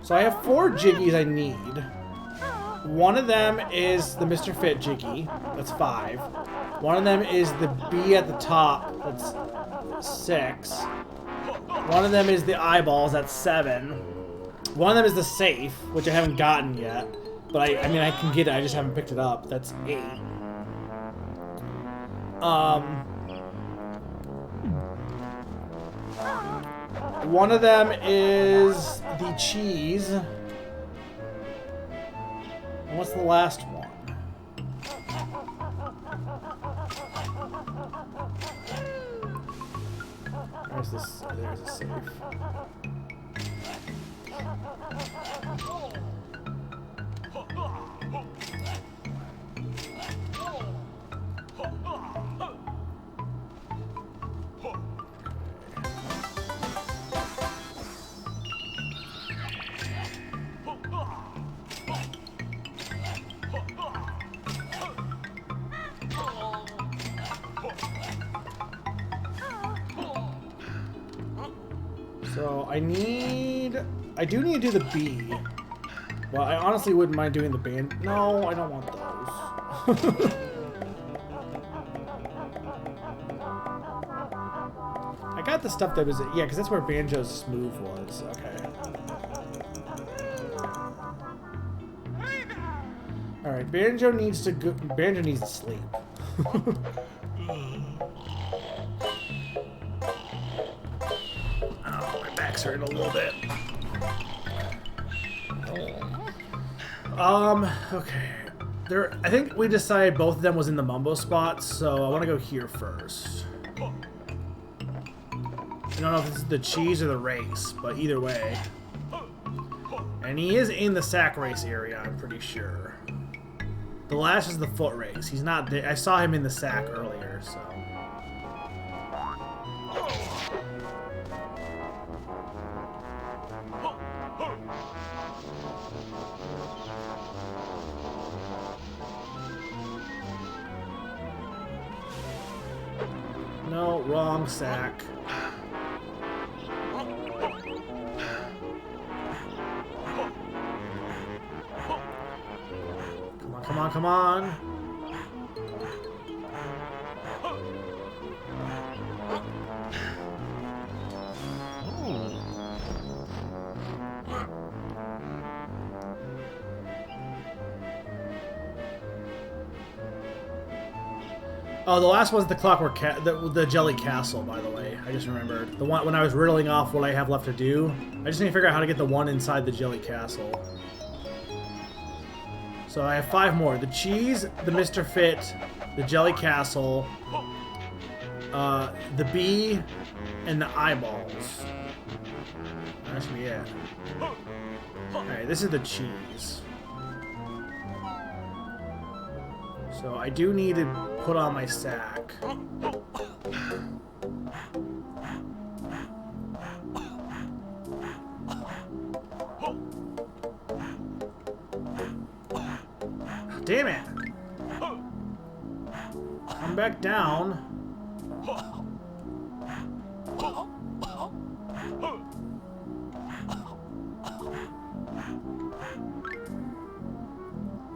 So I have 4 Jiggies I need. One of them is the Mr. Fit Jiggy. That's 5. One of them is the bee at the top. That's 6. One of them is the eyeballs. That's 7. One of them is the safe, which I haven't gotten yet. But I mean, I can get it. I just haven't picked it up. That's 8. One of them is the cheese. And what's the last one? There's this. There's a safe. So I do need to do the B. Well, I honestly wouldn't mind doing the band. No, I don't want those. I got the stuff that was, yeah, because that's where Banjo's smooth was. Okay. All right, Banjo needs to go. Banjo needs to sleep. Hurting a little bit. Okay. I think we decided both of them was in the Mumbo spots, so I want to go here first. I don't know if this is the cheese or the race, but either way. And he is in the sack race area, I'm pretty sure. The last is the foot race. He's not there. I saw him in the sack earlier, so. No, wrong sack. Come on, come on, come on. Oh, the last one's the Clockwork the Jelly Castle, by the way. I just remembered. The one when I was riddling off what I have left to do. I just need to figure out how to get the one inside the Jelly Castle. So I have 5 more. The cheese, the Mr. Fit, the Jelly Castle, the bee, and the eyeballs. That should be it. Alright, this is the cheese. So I do need to put on my sack. Damn it! Come back down.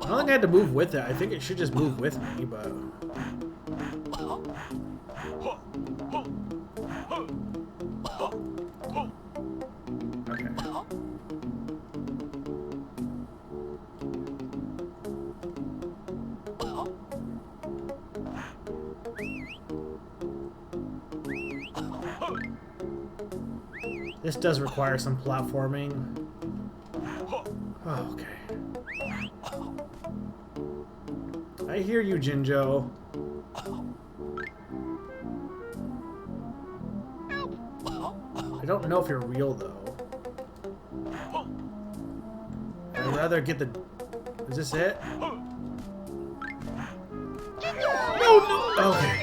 don't think I had to move with it. I think it should just move with me, but... This does require some platforming. Oh, okay. I hear you, Jinjo. I don't know if you're real, though. I'd rather get the... Is this it? No, no! Okay.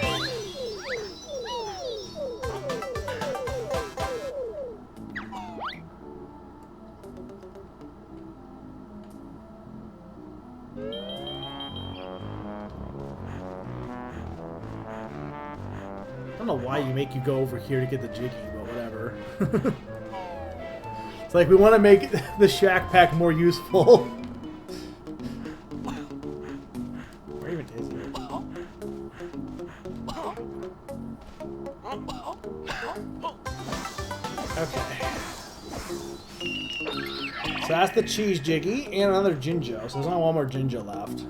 I don't know why you make you go over here to get the Jiggy, but whatever. It's like we want to make the Shack Pack more useful. Where even is it? Okay. So that's the cheese Jiggy and another Jinjo. So there's only one more Jinjo left.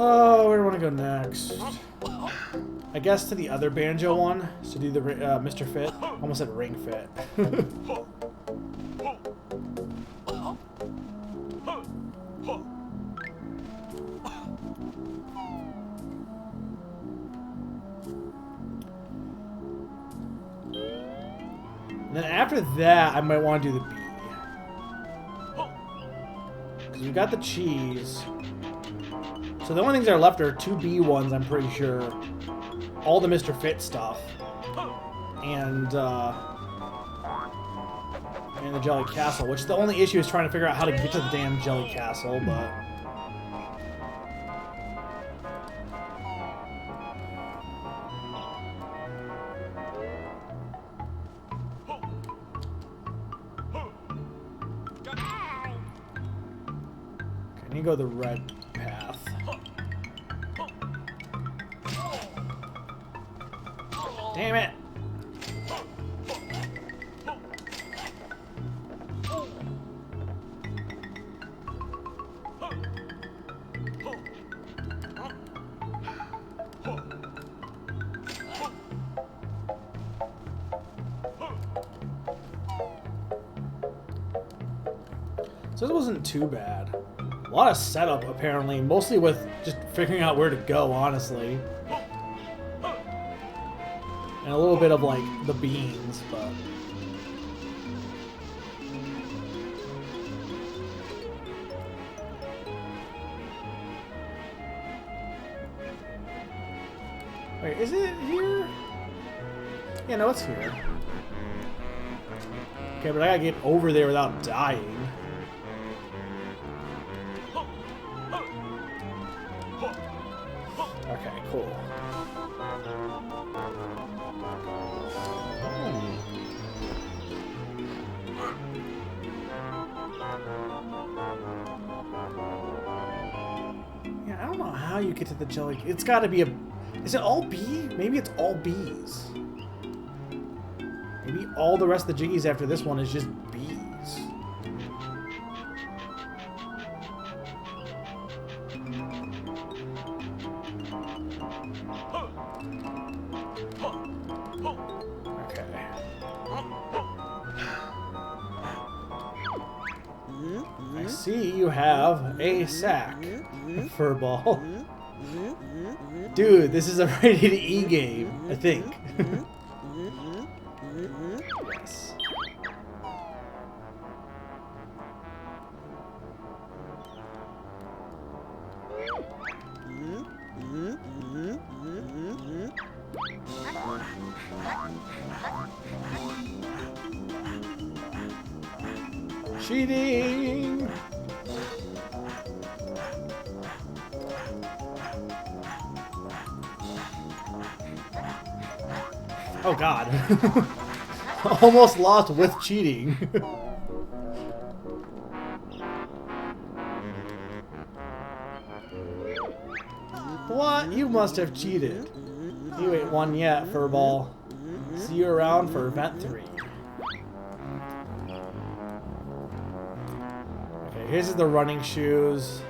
Oh, where do I want to go next? I guess to the other Banjo one. So do the Mr. Fit. Almost said Ring Fit. And then after that, I might want to do the B. Because we got the cheese. So the only things that are left are 2 B ones, I'm pretty sure. All the Mr. Fit stuff. And the Jelly Castle, which the only issue is trying to figure out how to get to the damn Jelly Castle, but... I need to go the red path. Damn it! So this wasn't too bad. A lot of setup, apparently, mostly with just figuring out where to go, honestly. And a little bit of, like, the beans, but... Wait, is it here? Yeah, no, it's here. Okay, but I gotta get over there without dying. Okay, cool. Yeah, I don't know how you get to the jelly. It's gotta be a... Is it all B? Maybe it's all B's. Maybe all the rest of the Jiggies after this one is just B's. Okay. I see you have a sack, Furball. Dude, this is a rated E game, I think. Yes. Cheating! Oh god. Almost lost with cheating. What? You must have cheated. You ain't won yet, Furball. See you around for event 3. Okay, here's the running shoes.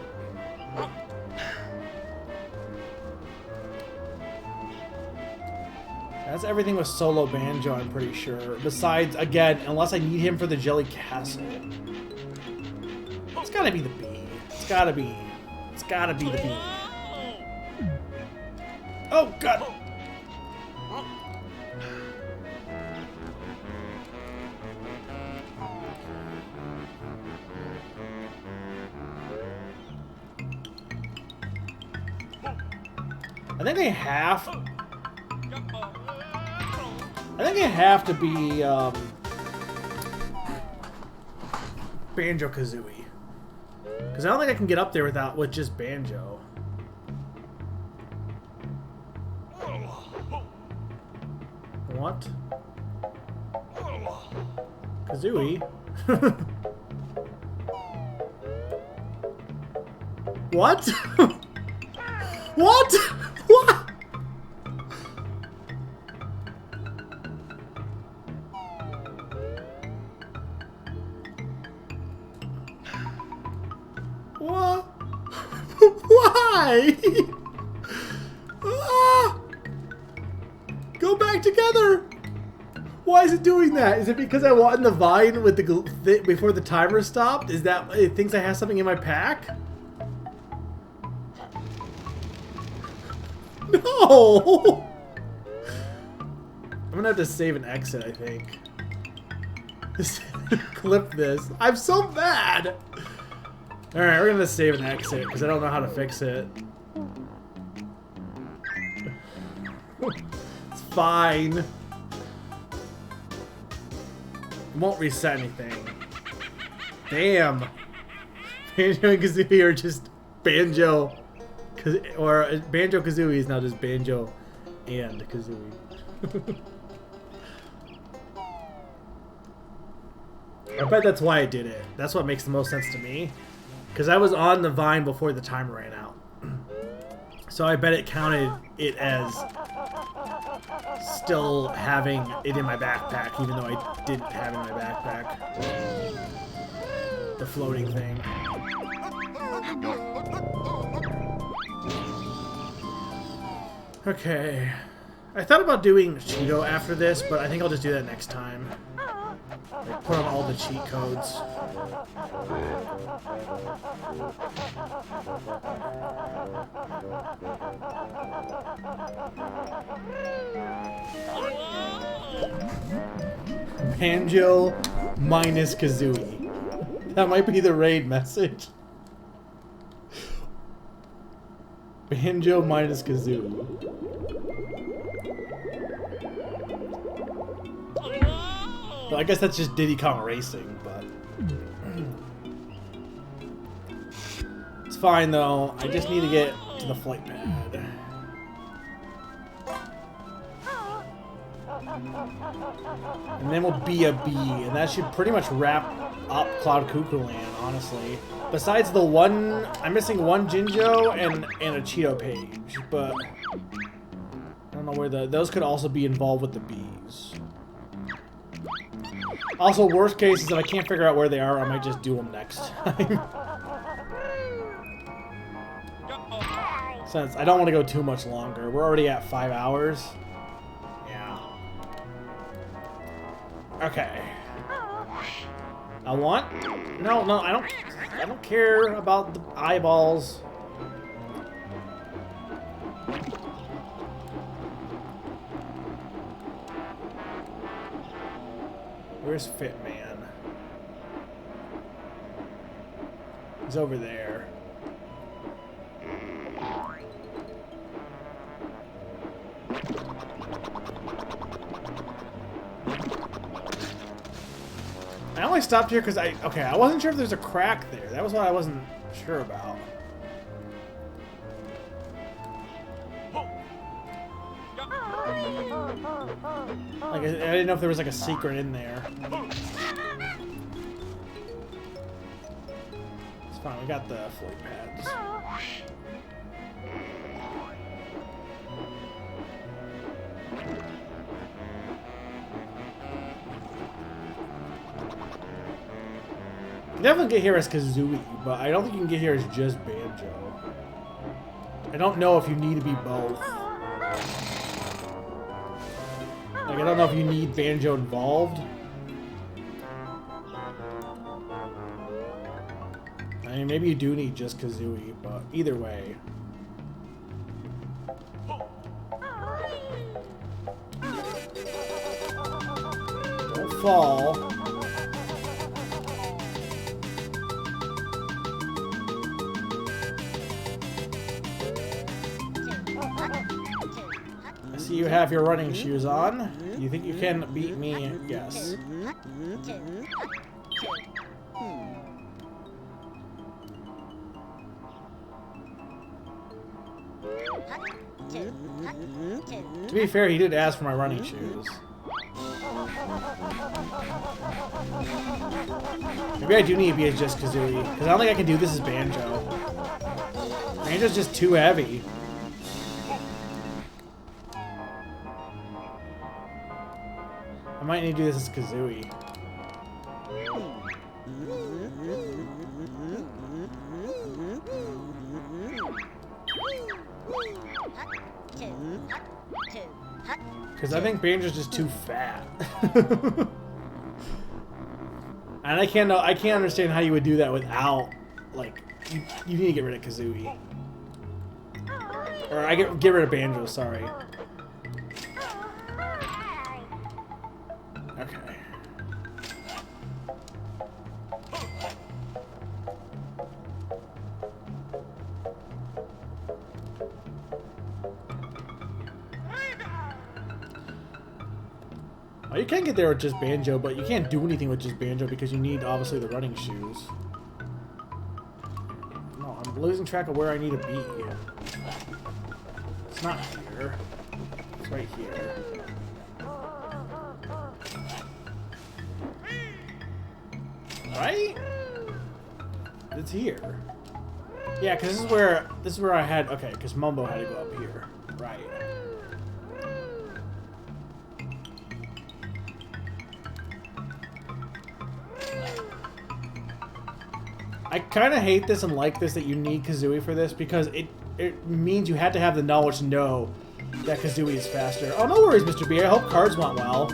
That's everything with Solo Banjo, I'm pretty sure. Besides, again, unless I need him for the Jelly Castle. It's gotta be the bee. It's gotta be. It's gotta be the bee. Oh, God! I think they have to be Banjo Kazooie, because I don't think I can get up there with just Banjo. What? Kazooie? What? What? What? What? Why? Ah! Go back together. Why is it doing that? Is it because I want in the vine with the before the timer stopped? Is that it thinks I have something in my pack? No! I'm gonna have to save and exit, I think. Just clip this. I'm so mad! Alright, we're gonna save and exit, because I don't know how to fix it. It's fine. It won't reset anything. Damn! Banjo and Kazooie are just Banjo. Or Banjo Kazooie is now just Banjo and Kazooie. I bet that's why I did it. That's what makes the most sense to me. Because I was on the vine before the timer ran out. So I bet it counted it as still having it in my backpack, even though I didn't have it in my backpack. The floating thing. Okay. I thought about doing Cheeto after this, but I think I'll just do that next time. Like, put on all the cheat codes. Banjo minus Kazooie. That might be the raid message. Banjo minus Kazooie. Well, I guess that's just Diddy Kong Racing, but... It's fine, though. I just need to get to the flight pad. And then we'll be a bee, and that should pretty much wrap up Cloud Cuckoo Land, honestly. Besides the one... I'm missing one Jinjo and a Cheeto page, but... I don't know where those could also be involved with the bees. Also, worst case is if I can't figure out where they are, I might just do them next time. Since I don't want to go too much longer. We're already at 5 hours. Yeah. Okay. I want... No, I don't care about the eyeballs. Where's Fitman? He's over there. I only stopped here because I wasn't sure if there's a crack there. That was what I wasn't sure about. Like, I didn't know if there was like a secret in there. It's fine, we got the float pads. You definitely get here as Kazooie, but I don't think you can get here as just Banjo. I don't know if you need to be both. Like, I don't know if you need Banjo involved. I mean, maybe you do need just Kazooie, but either way. Don't fall. You have your running shoes on. You think you can beat me? Yes. To be fair, he did ask for my running shoes. Maybe I do need to be as just Kazooie, because I don't think I can do this as Banjo. Banjo's just too heavy. I might need to do this as Kazooie. Because I think Banjo's just too fat. And I can't understand how you would do that without, like, you need to get rid of Kazooie. Or get rid of Banjo, sorry. Okay. Oh, you can get there with just Banjo, but you can't do anything with just Banjo because you need, obviously, the running shoes. No, I'm losing track of where I need to be. It's not here. It's right here. Right? It's here. Yeah, because this is where I had, okay, because Mumbo had to go up here. Right. I kind of hate this and like this that you need Kazooie for this because it means you had to have the knowledge to know that Kazooie is faster. Oh, no worries, Mr. B. I hope cards went well.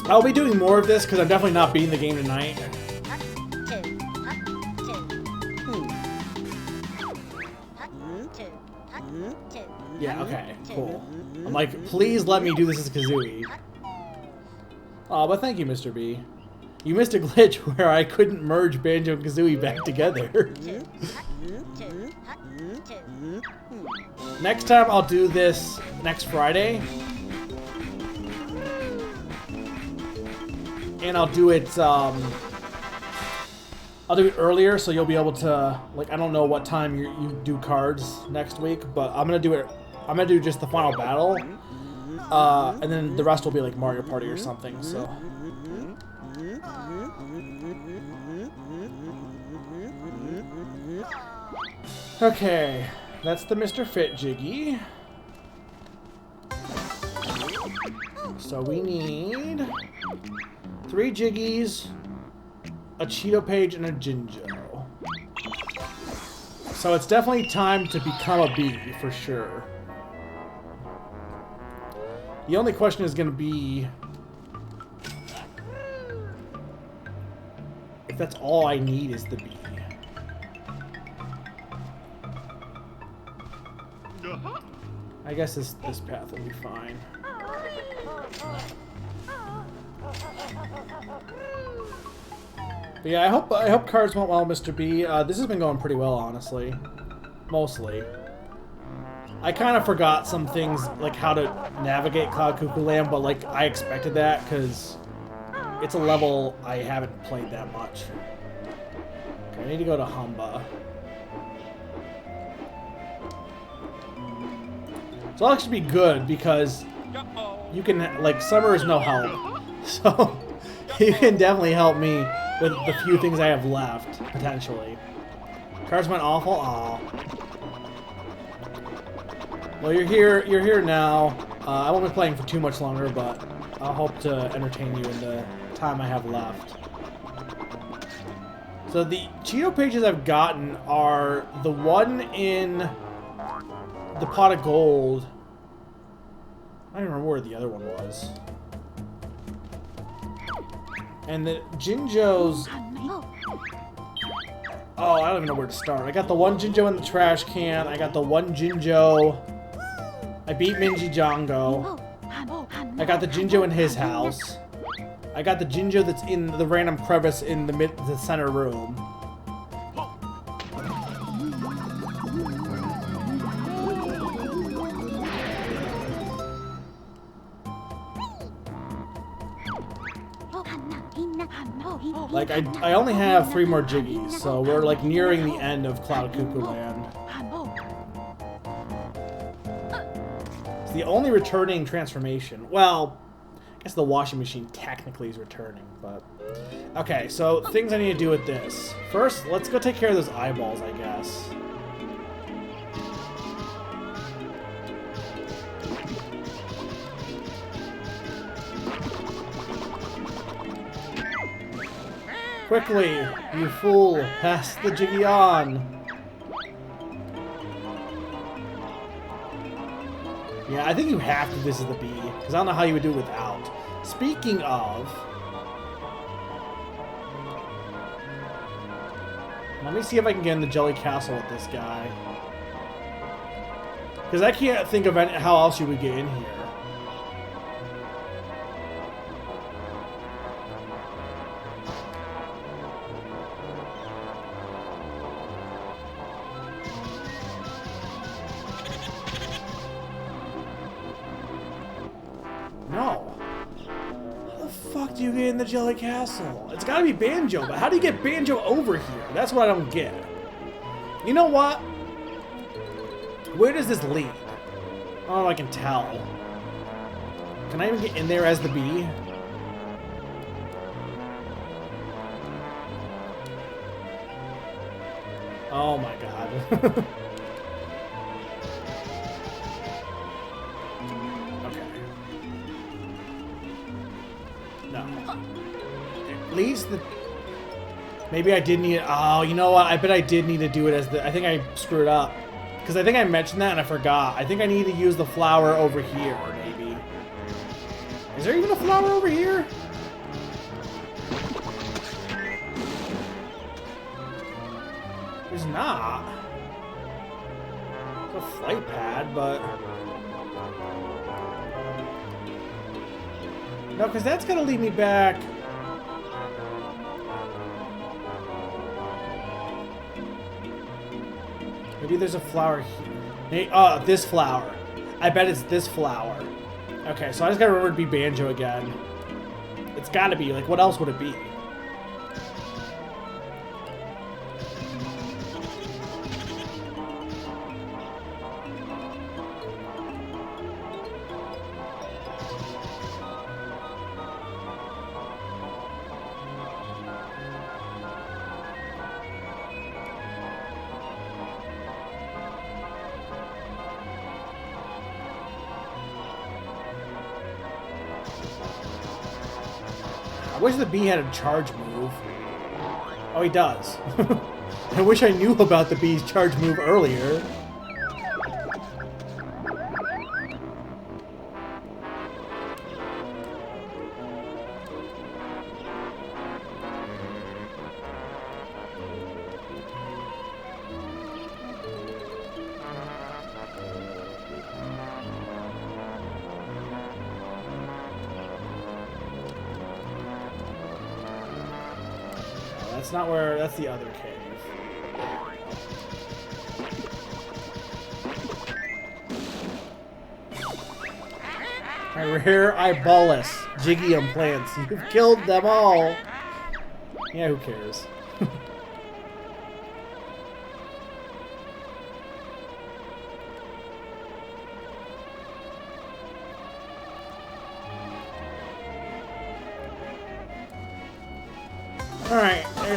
I'll be doing more of this because I'm definitely not beating the game tonight. Yeah, okay, cool. I'm like, please let me do this as Kazooie. Oh, but thank you, Mr. B. You missed a glitch where I couldn't merge Banjo and Kazooie back together. Next time I'll do this next Friday. And I'll do it earlier so you'll be able to, like, I don't know what time you do cards next week, but I'm gonna do just the final battle. And then the rest will be like Mario Party or something, so. Okay, that's the Mr. Fit Jiggy. So we need 3 Jiggies, a Cheeto Page, and a Jinjo. So it's definitely time to become a bee, for sure. The only question is going to be if that's all I need is the bee. I guess this path will be fine. But yeah, I hope cards went well, Mr. B. This has been going pretty well, honestly. Mostly. I kind of forgot some things, like how to navigate Cloud Cuckoo Land, but like I expected that because it's a level I haven't played that much. Okay, I need to go to Humba. So it'll actually be good because you can, like, summer is no help. So you can definitely help me with the few things I have left, potentially. Cards went awful. Aw. Well, you're here now. I won't be playing for too much longer, but I'll hope to entertain you in the time I have left. So the Cheeto pages I've gotten are the one in the pot of gold. I don't remember where the other one was. And the Jinjos. Oh, I don't even know where to start. I got the one Jinjo in the trash can. I got the one Jinjo. I beat Minji Django. I got the Jinjo in his house. I got the Jinjo that's in the random crevice in the center room. Like, I only have 3 more Jiggies, so we're like nearing the end of Cloud Cuckoo Land. It's the only returning transformation. Well, I guess the washing machine technically is returning, but... Okay, so things I need to do with this. First, let's go take care of those eyeballs, I guess. Quickly, you fool! Pass the Jiggy on! Yeah, I think you have to visit the bee, because I don't know how you would do it without. Speaking of... Let me see if I can get in the Jelly Castle with this guy. Because I can't think of how else you would get in here. No. How the fuck do you get in the Jelly Castle? It's gotta be Banjo, but how do you get Banjo over here? That's what I don't get. You know what? Where does this lead? I don't know if I can tell. Can I even get in there as the bee? Oh my god. At least the... Maybe I did need... Oh, you know what? I bet I did need to do it as the... I think I screwed up. Because I think I mentioned that and I forgot. I think I need to use the flower over here, maybe. Is there even a flower over here? There's not. It's a flight pad, but... No, because that's going to lead me back... Maybe there's a flower here. Oh, this flower. I bet it's this flower. Okay, so I just gotta remember to be Banjo again. It's gotta be. Like, what else would it be? I wish the bee had a charge move. Oh, he does. I wish I knew about the bee's charge move earlier. That's not where... That's the other cave. My rare eyeballus Jiggium plants. You've killed them all. Yeah, who cares?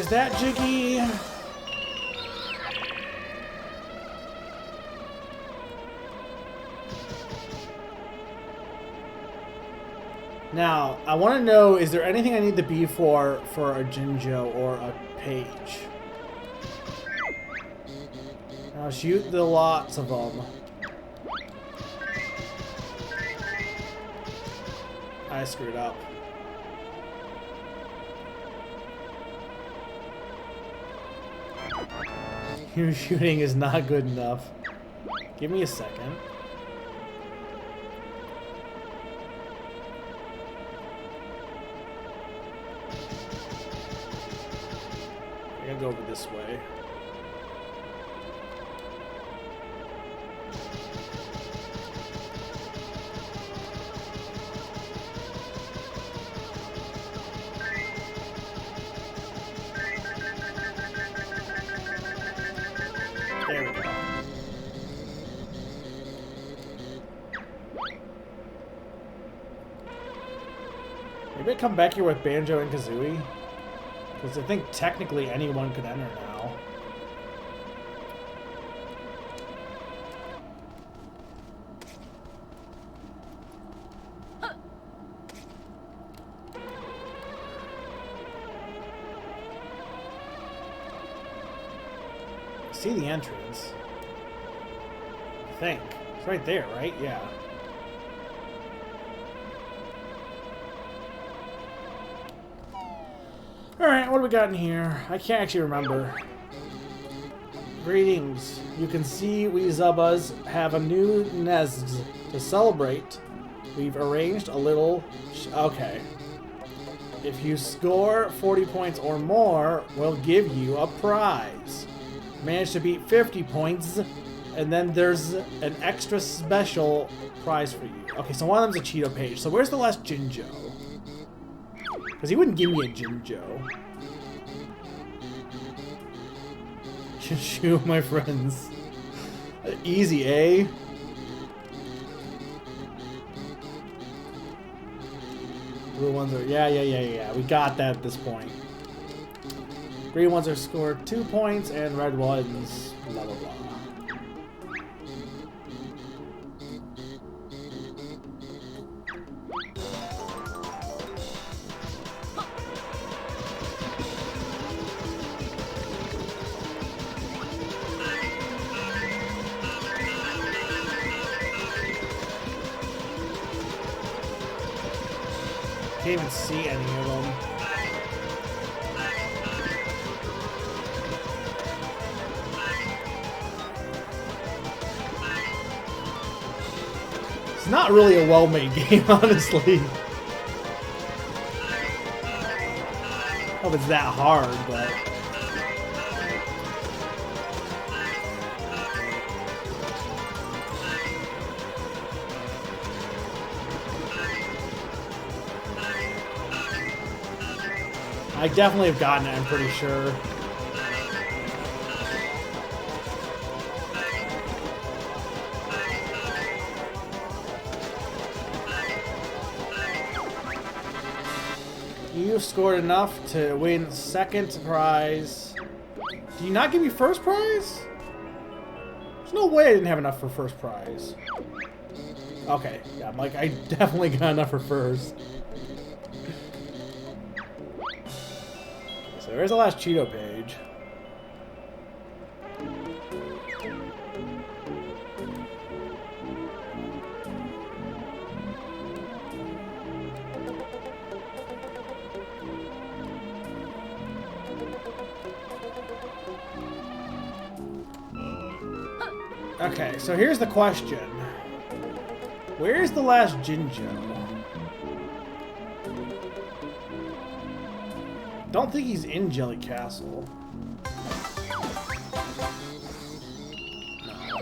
There's that Jiggy. Now, I want to know, is there anything I need the bee for a Jinjo or a Page? I'll shoot the lots of them. I screwed up. Your shooting is not good enough. Give me a second. I gotta go over this way. There we go. Maybe I come back here with Banjo and Kazooie? Because I think technically anyone could enter now. See the entrance. I think. It's right there, right? Yeah. Alright, what do we got in here? I can't actually remember. Greetings. You can see we Zubbas have a new nest to celebrate. We've arranged a little... okay. If you score 40 points or more, we'll give you a prize. Manage to beat 50 points, and then there's an extra special prize for you. Okay, so one of them's a Cheeto Page. So where's the last Jinjo? Because he wouldn't give me a Jinjo. Shoot my friends. Easy, eh? Blue ones are... yeah. We got that at this point. Green ones are scored 2 points, and red ones... blah, blah, blah. Can't even see any of them. It's not really a well-made game, honestly. I hope it's that hard, but... I definitely have gotten it, I'm pretty sure. You scored enough to win second prize. Do you not give me first prize? There's no way I didn't have enough for first prize. Okay, yeah, I'm like, I definitely got enough for first. So there's the last Cheeto Page. Okay, so here's the question. Where's the last Jinjo? Don't think he's in Jelly Castle. No.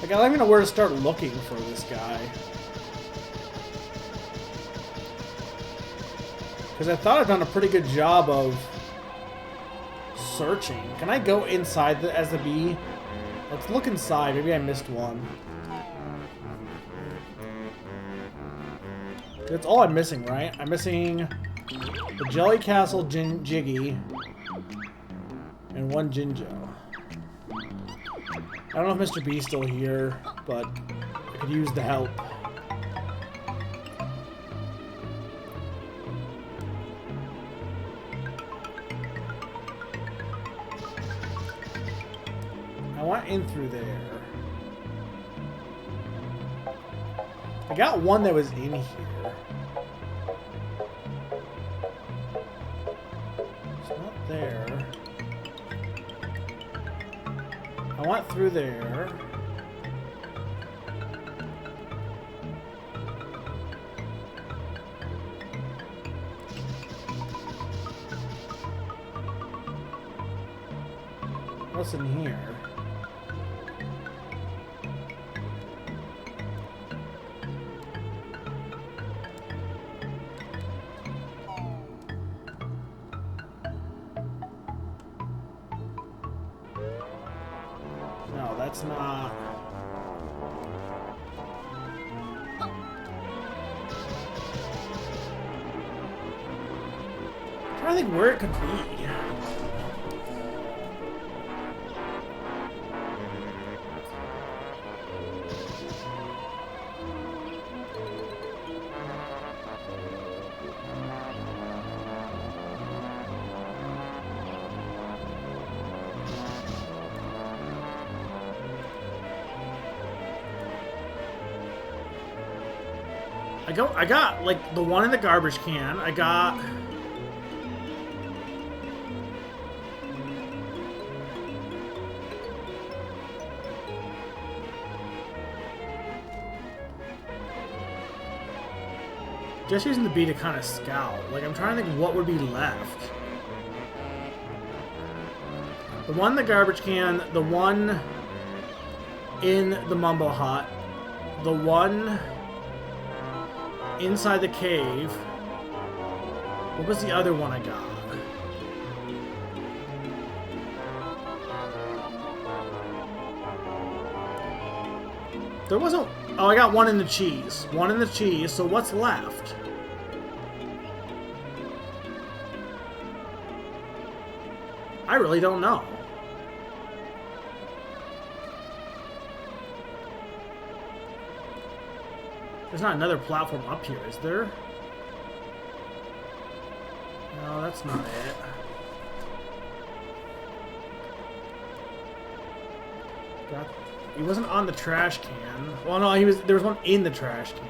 Like, I don't even know where to start looking for this guy. Because I thought I'd done a pretty good job of searching. Can I go inside as the bee? Let's look inside. Maybe I missed one. That's all I'm missing, right? I'm missing the Jelly Castle Jiggy and one Jinjo. I don't know if Mr. B's still here, but I could use the help. I want in through there. I got one that was in here. It's not there. I want through there. What's in here? No, that's not. I'm trying to think where it could be. I got like the one in the garbage can. I got just using the bee to kind of scout. Like I'm trying to think what would be left. The one in the garbage can, the one in the Mumbo Hut, the one inside the cave. What was the other one I got? There wasn't... Oh, I got one in the cheese. One in the cheese, so what's left? I really don't know. There's not another platform up here, is there? No, that's not it. He wasn't on the trash can. Well, no, he was. There was one in the trash can.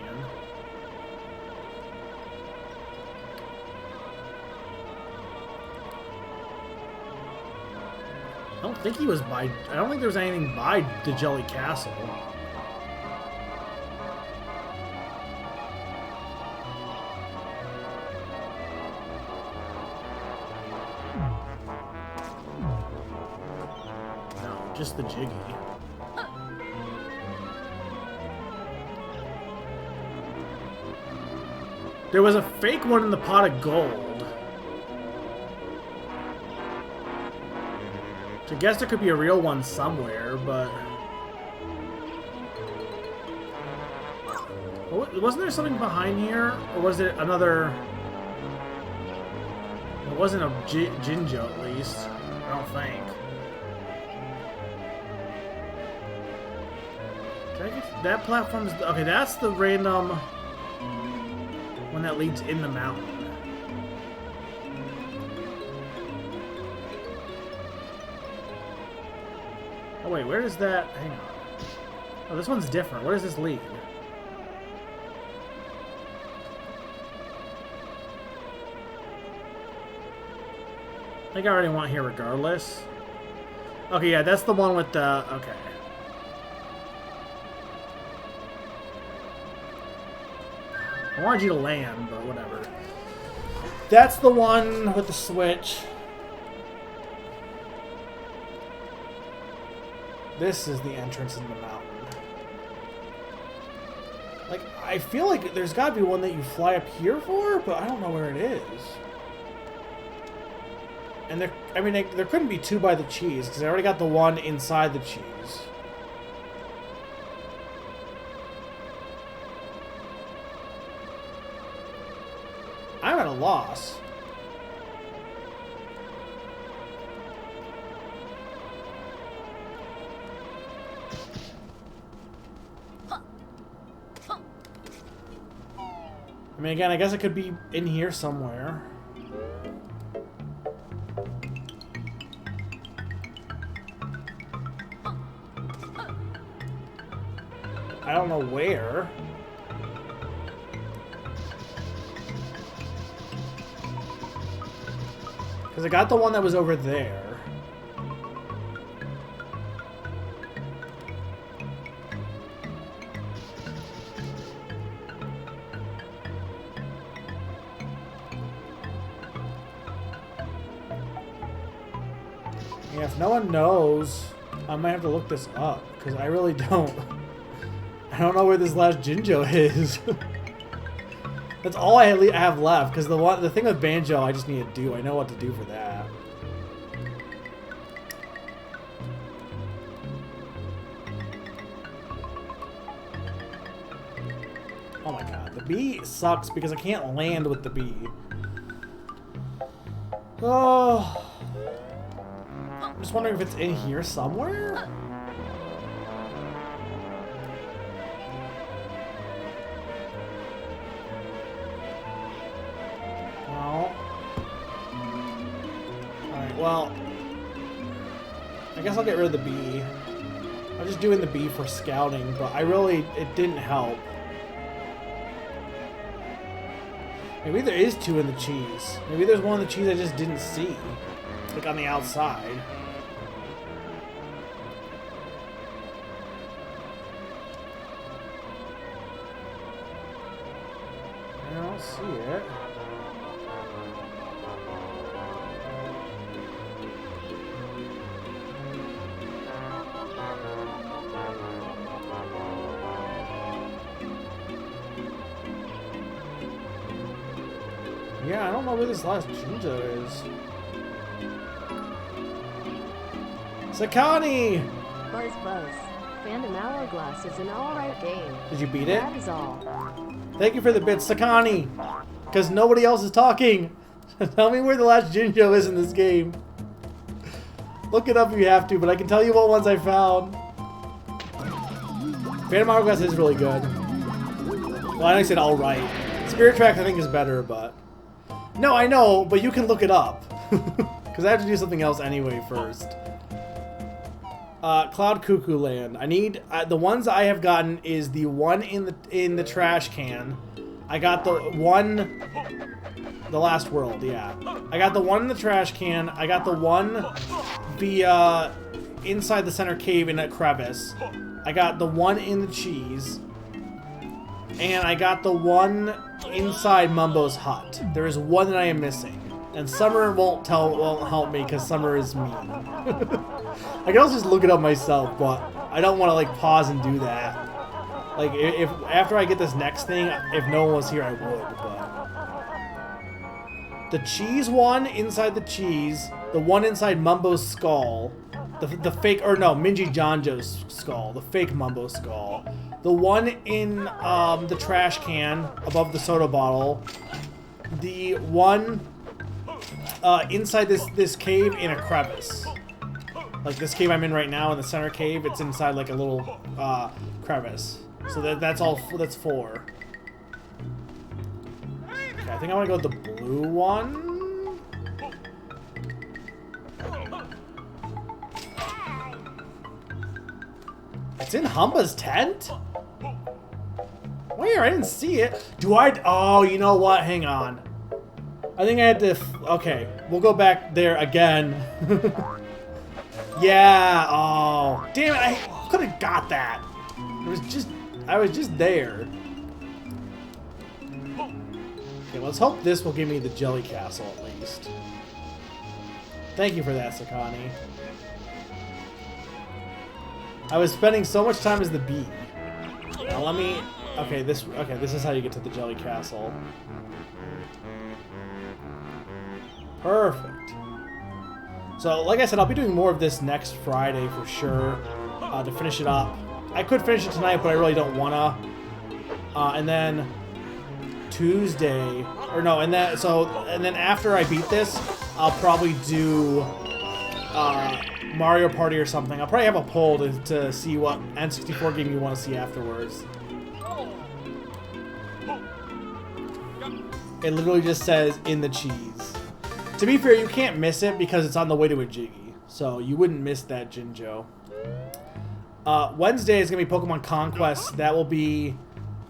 I don't think he was by. I don't think there was anything by the Jelly Castle. Just the Jiggy. There was a fake one in the pot of gold. So I guess there could be a real one somewhere, but... Wasn't there something behind here? Or was it another... It wasn't a Jinjo, at least. I don't think. That platform's... Okay, that's the random one that leads in the mountain. Oh, wait, where is that... Hang on. Oh, this one's different. Where does this lead? I think I already want here regardless. Okay, yeah, that's the one with the... Okay. I wanted you to land, but whatever. That's the one with the switch. This is the entrance in the mountain. Like, I feel like there's got to be one that you fly up here for, but I don't know where it is. And there, I mean, there couldn't be 2 by the cheese, because I already got the one inside the cheese. I'm at a loss. I mean, again, I guess it could be in here somewhere. I don't know where. Because I got the one that was over there. Yeah, if no one knows, I might have to look this up, because I really don't. I don't know where this last Jinjo is. That's all I have left, because the thing with Banjo I just need to do. I know what to do for that. Oh my god, the bee sucks because I can't land with the bee. Oh. I'm just wondering if it's in here somewhere? No. Alright, well, I guess I'll get rid of the bee. I'm just doing the bee for scouting, but it didn't help. Maybe there is 2 in the cheese. Maybe there's one in the cheese I just didn't see. Like on the outside. I don't see it. Yeah, I don't know where this last Jinjo is. Sakani! Buzz Buzz. Phantom Hourglass is an alright game. Did you beat it? That is all. Thank you for the bit, Sakani! Because nobody else is talking! Tell me where the last Jinjo is in this game. Look it up if you have to, but I can tell you what ones I found. Phantom Hourglass is really good. Well, I know I said alright. Spirit Track I think is better, but... No, I know, but you can look it up. Because I have to do something else anyway first. Cloud Cuckoo Land. I need the ones I have gotten is the one in the trash can. I got the one, the last world. Yeah, I got the one in the trash can. I got the one inside the center cave in a crevice. I got the one in the cheese, and I got the one inside Mumbo's hut. There is one that I am missing. And Summer won't help me because Summer is mean. I can also just look it up myself, but I don't want to like pause and do that. Like if after I get this next thing, if no one was here, I would. But the cheese one inside the cheese, the one inside Mumbo's skull, the fake Minji Janjo's skull, the fake Mumbo skull, the one in the trash can above the soda bottle, the one. Inside this cave in a crevice. Like this cave I'm in right now in the center cave, it's inside like a little crevice. So that's 4. Okay, I think I want to go with the blue one. It's in Humba's tent? Where? I didn't see it. Oh, you know what? Hang on. I think I had to... Okay, we'll go back there again. Yeah, oh. Damn it, I could have got that. I was just there. Okay, let's hope this will give me the Jelly Castle at least. Thank you for that, Sakani. I was spending so much time as the bee. Now let me... Okay, this is how you get to the Jelly Castle. Perfect. So, like I said, I'll be doing more of this next Friday for sure to finish it up. I could finish it tonight, but I really don't wanna. And then Tuesday, or no, and then after I beat this, I'll probably do Mario Party or something. I'll probably have a poll to see what N64 game you want to see afterwards. It literally just says in the cheese. To be fair, you can't miss it because it's on the way to a Jiggy, so you wouldn't miss that, Jinjo. Wednesday is gonna be Pokemon Conquest. That will be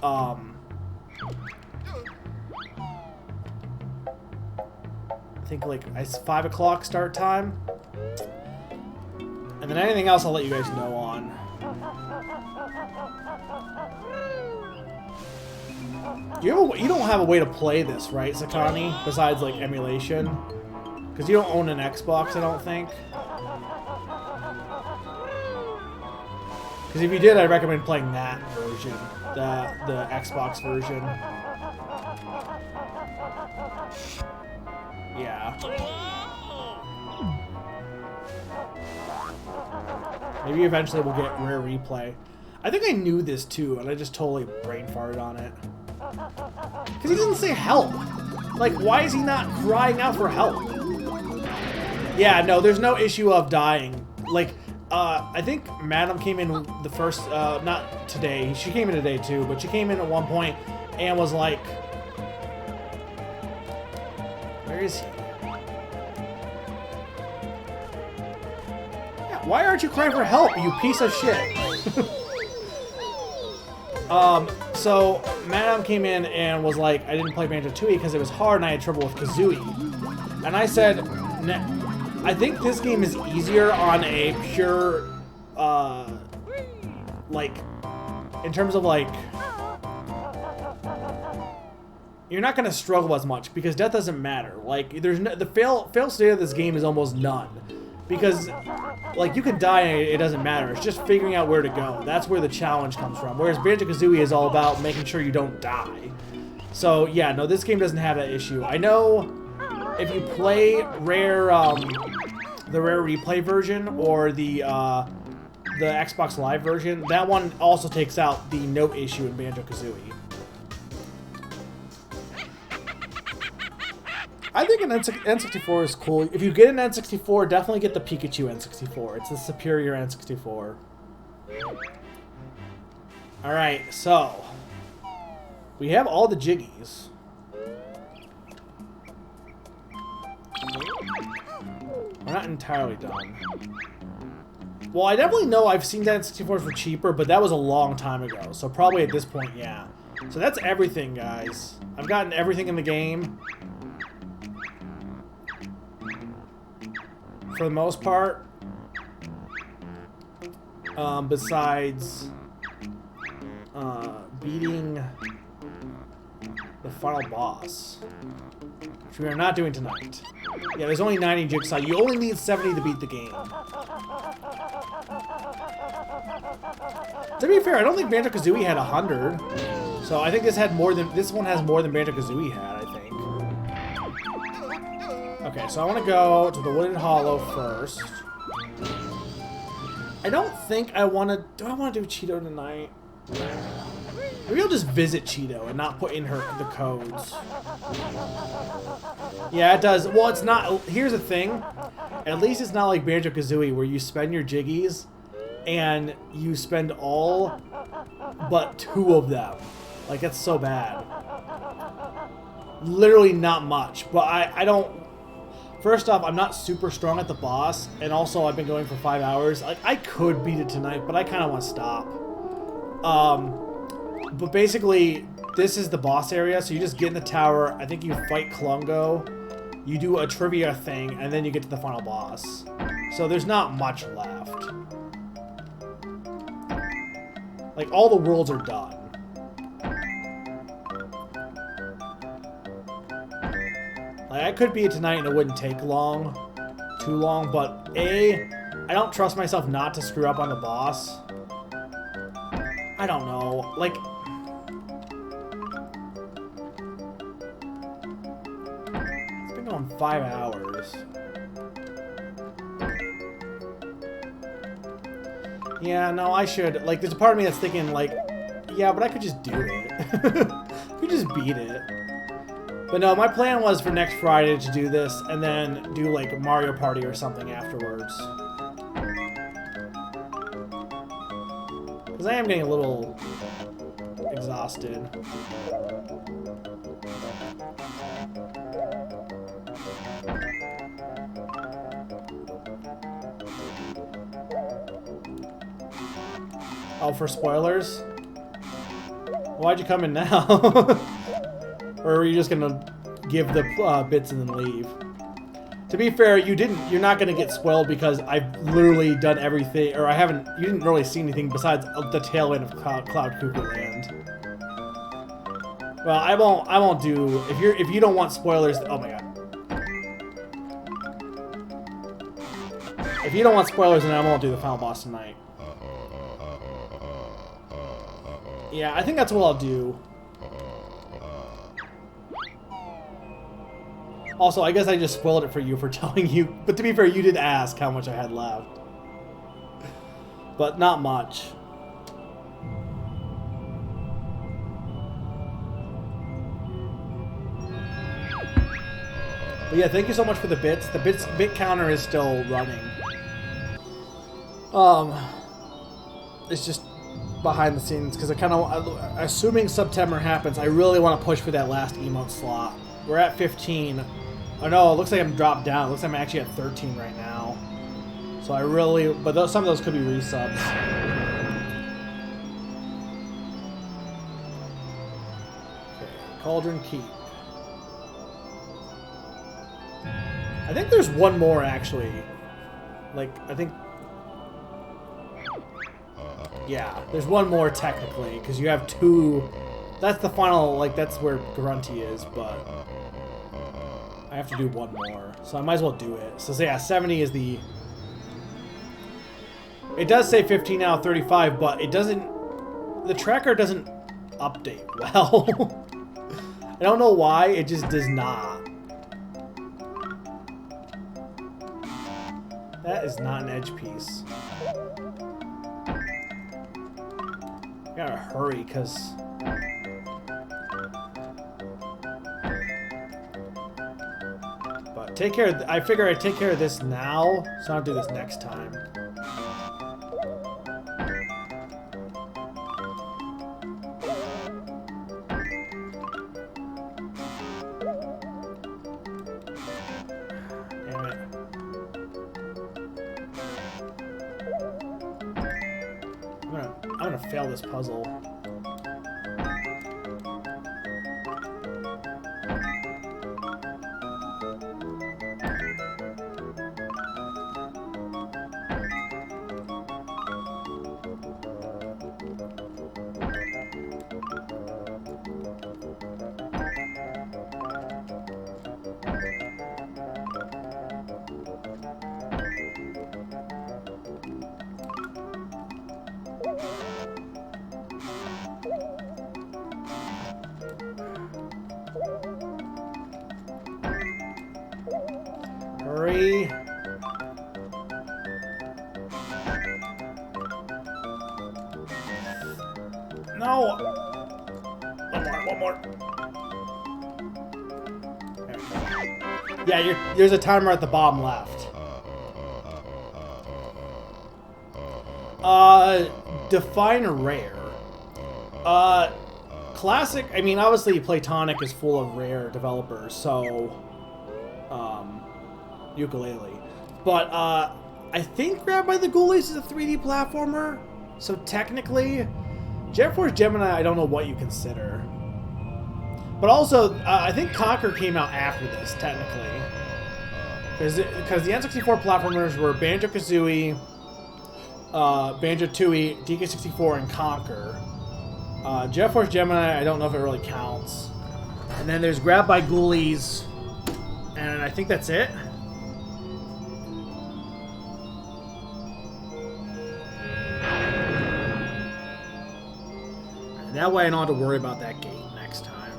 I think like it's 5 o'clock start time. And then anything else I'll let you guys know on. You don't have a way to play this, right, Sakani? Besides like emulation? Because you don't own an Xbox, I don't think. Because if you did, I'd recommend playing that version. The Xbox version. Yeah. Maybe eventually we'll get Rare Replay. I think I knew this too, and I just totally brain farted on it. Because he doesn't say help. Like, why is he not crying out for help? Yeah, no, there's no issue of dying. Like, I think Madam came in the first, not today. She came in today too, but she came in at one point and was like, where is he? Yeah, why aren't you crying for help, you piece of shit? So Madam came in and was like, I didn't play Banjo Tooie because it was hard and I had trouble with Kazooie. And I said, I think this game is easier on a pure, like, in terms of like, you're not gonna struggle as much because death doesn't matter. Like, there's no, the fail state of this game is almost none. Because, like, you can die and it doesn't matter. It's just figuring out where to go. That's where the challenge comes from. Whereas Banjo-Kazooie is all about making sure you don't die. So, yeah, no, this game doesn't have that issue. I know if you play Rare, the Rare Replay version or the Xbox Live version, that one also takes out the note issue in Banjo-Kazooie. I think an N64 is cool. If you get an N64, definitely get the Pikachu N64. It's the superior N64. Alright, so we have all the Jiggies. We're not entirely done. Well, I definitely know I've seen that N64 for cheaper, but that was a long time ago. So probably at this point, yeah. So that's everything, guys. I've gotten everything in the game. For the most part, besides beating the final boss, which we are not doing tonight. Yeah, there's only 90 Jigsaw. You only need 70 to beat the game. To be fair, I don't think Banjo-Kazooie had 100, so I think this one has more than Banjo-Kazooie had, I think. Okay, so I want to go to the Wooded Hollow first. I don't think I want to... Do I want to do Cheeto tonight? Maybe I'll just visit Cheeto and not put in the codes. Yeah, it does. Well, it's not... Here's the thing. At least it's not like Banjo-Kazooie where you spend your Jiggies and you spend all but 2 of them. Like, that's so bad. Literally not much. But I don't... First off, I'm not super strong at the boss, and also I've been going for 5 hours. Like, I could beat it tonight, but I kind of want to stop. But basically, this is the boss area, so you just get in the tower. I think you fight Klungo, you do a trivia thing, and then you get to the final boss. So there's not much left. Like, all the worlds are done. Like, I could beat it tonight and it wouldn't take too long, but I don't trust myself not to screw up on the boss. I don't know, like... It's been going 5 hours. Yeah, no, I should. Like, there's a part of me that's thinking, like, yeah, but I could just do it. I could just beat it. But no, my plan was for next Friday to do this and then do, like, Mario Party or something afterwards. Because I am getting a little exhausted. Oh, for spoilers? Why'd you come in now? Or are you just gonna give the bits and then leave? To be fair, you're not gonna get spoiled because I've literally done everything, or you didn't really see anything besides the tail end of Cloud Cuckoo Land. Well, I won't do, if you don't want spoilers, oh my god. If you don't want spoilers, then I won't do the final boss tonight. Yeah, I think that's what I'll do. Also, I guess I just spoiled it for you for telling you. But to be fair, you did ask how much I had left. But not much. But yeah, thank you so much for the bits. The bit counter is still running. It's just behind the scenes because I kind of, assuming September happens, I really want to push for that last emote slot. We're at 15. Oh no, it looks like I'm dropped down. It looks like I'm actually at 13 right now. So I really, but some of those could be resubs. Okay, Cauldron Keep. I think there's one more actually. Like, I think. Yeah, there's one more technically, because you have two. That's the final, like, that's where Grunty is, but I have to do one more, so I might as well do it. So yeah, 70 is the. It does say 15 out of 35, but it doesn't. The tracker doesn't update well. I don't know why, it just does not. That is not an edge piece. I gotta hurry, because... But take care of... I figure I'd take care of this now, so I'll do this next time. Damn it. I'm gonna fail this puzzle. Hurry. No! One more. Yeah, there's a timer at the bottom left. Define rare. Classic, I mean, obviously Platonic is full of rare developers, so... Ukulele. But, I think Grabbed by the Ghoulies is a 3D platformer, so technically... Jet Force Gemini, I don't know what you consider. But also, I think Conquer came out after this, technically. Because the N64 platformers were Banjo Kazooie, Banjo Tooie, DK64, and Conquer. Jet Force Gemini, I don't know if it really counts. And then there's Grabbed by Ghoulies, and I think that's it. And that way I don't have to worry about that gate next time.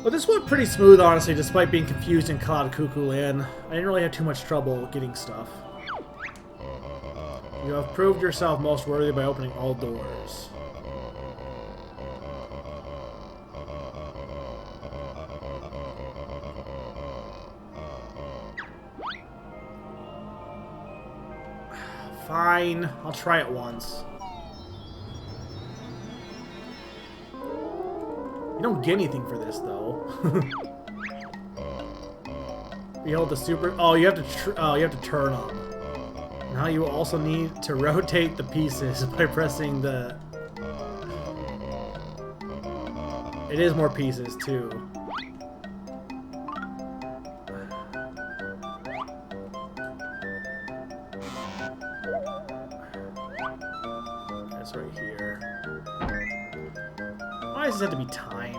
But this went pretty smooth, honestly, despite being confused in Cloud Cuckoo Land. I didn't really have too much trouble getting stuff. You have proved yourself most worthy by opening all doors. Fine, I'll try it once. You don't get anything for this, though. Behold the super. Oh, you have to turn them. Now you also need to rotate the pieces by pressing the. It is more pieces too. That's right here. Why does this have to be timed?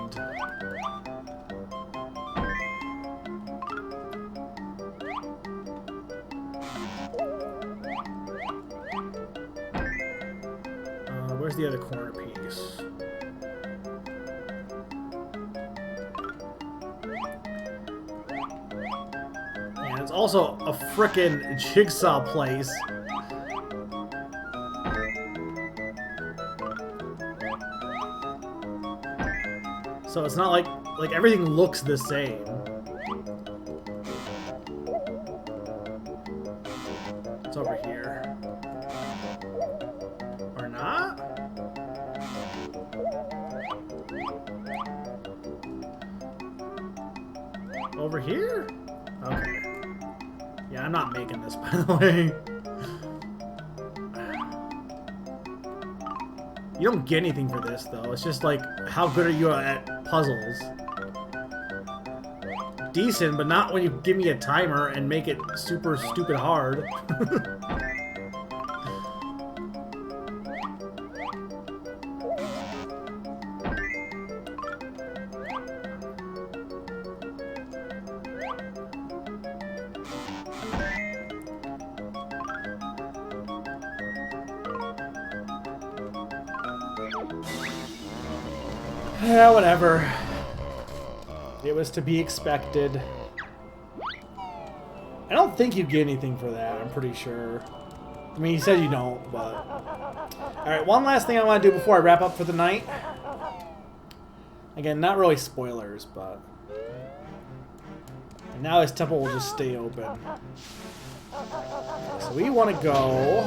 Where's the other corner piece? And it's also a frickin' jigsaw place. So it's not like everything looks the same. It's over here. Or not? Over here? Okay. Yeah, I'm not making this, by the way. You don't get anything for this, though. It's just like, how good are you at puzzles? Decent, but not when you give me a timer and make it super stupid hard. Yeah, whatever. It was to be expected. I don't think you get anything for that, I'm pretty sure. I mean, he said you don't, but... Alright, one last thing I want to do before I wrap up for the night. Again, not really spoilers, but... And now his temple will just stay open. So we want to go...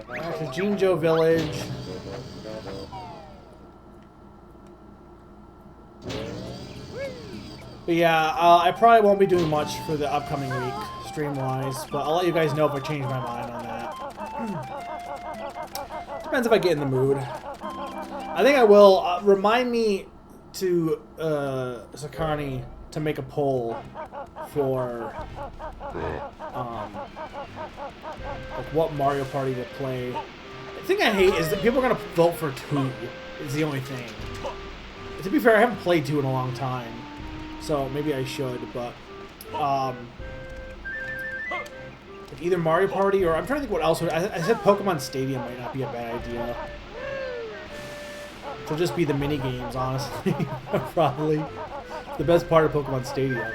back to Jinjo Village. But yeah, I probably won't be doing much for the upcoming week, stream-wise, but I'll let you guys know if I change my mind on that. Depends if I get in the mood. I think I will. Remind me to, Sakani, to make a poll for, like what Mario Party to play. The thing I hate is that people are going to vote for 2, is the only thing. To be fair, I haven't played 2 in a long time. So maybe I should, but either Mario Party or I'm trying to think what else. I said Pokemon Stadium might not be a bad idea. It'll just be the mini games, honestly. Probably the best part of Pokemon Stadium.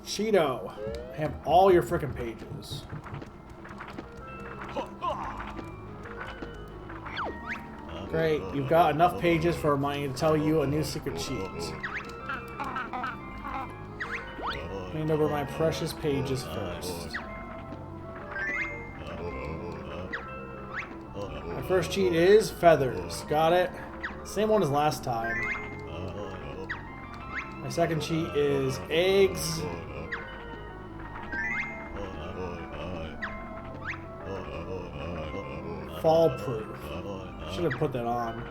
Cheeto, have all your frickin' pages. Great, you've got enough pages for me to tell you a new secret cheat. Hand over my precious pages first. My first cheat is feathers. Got it? Same one as last time. My second cheat is eggs. Fall proof. Should have put that on.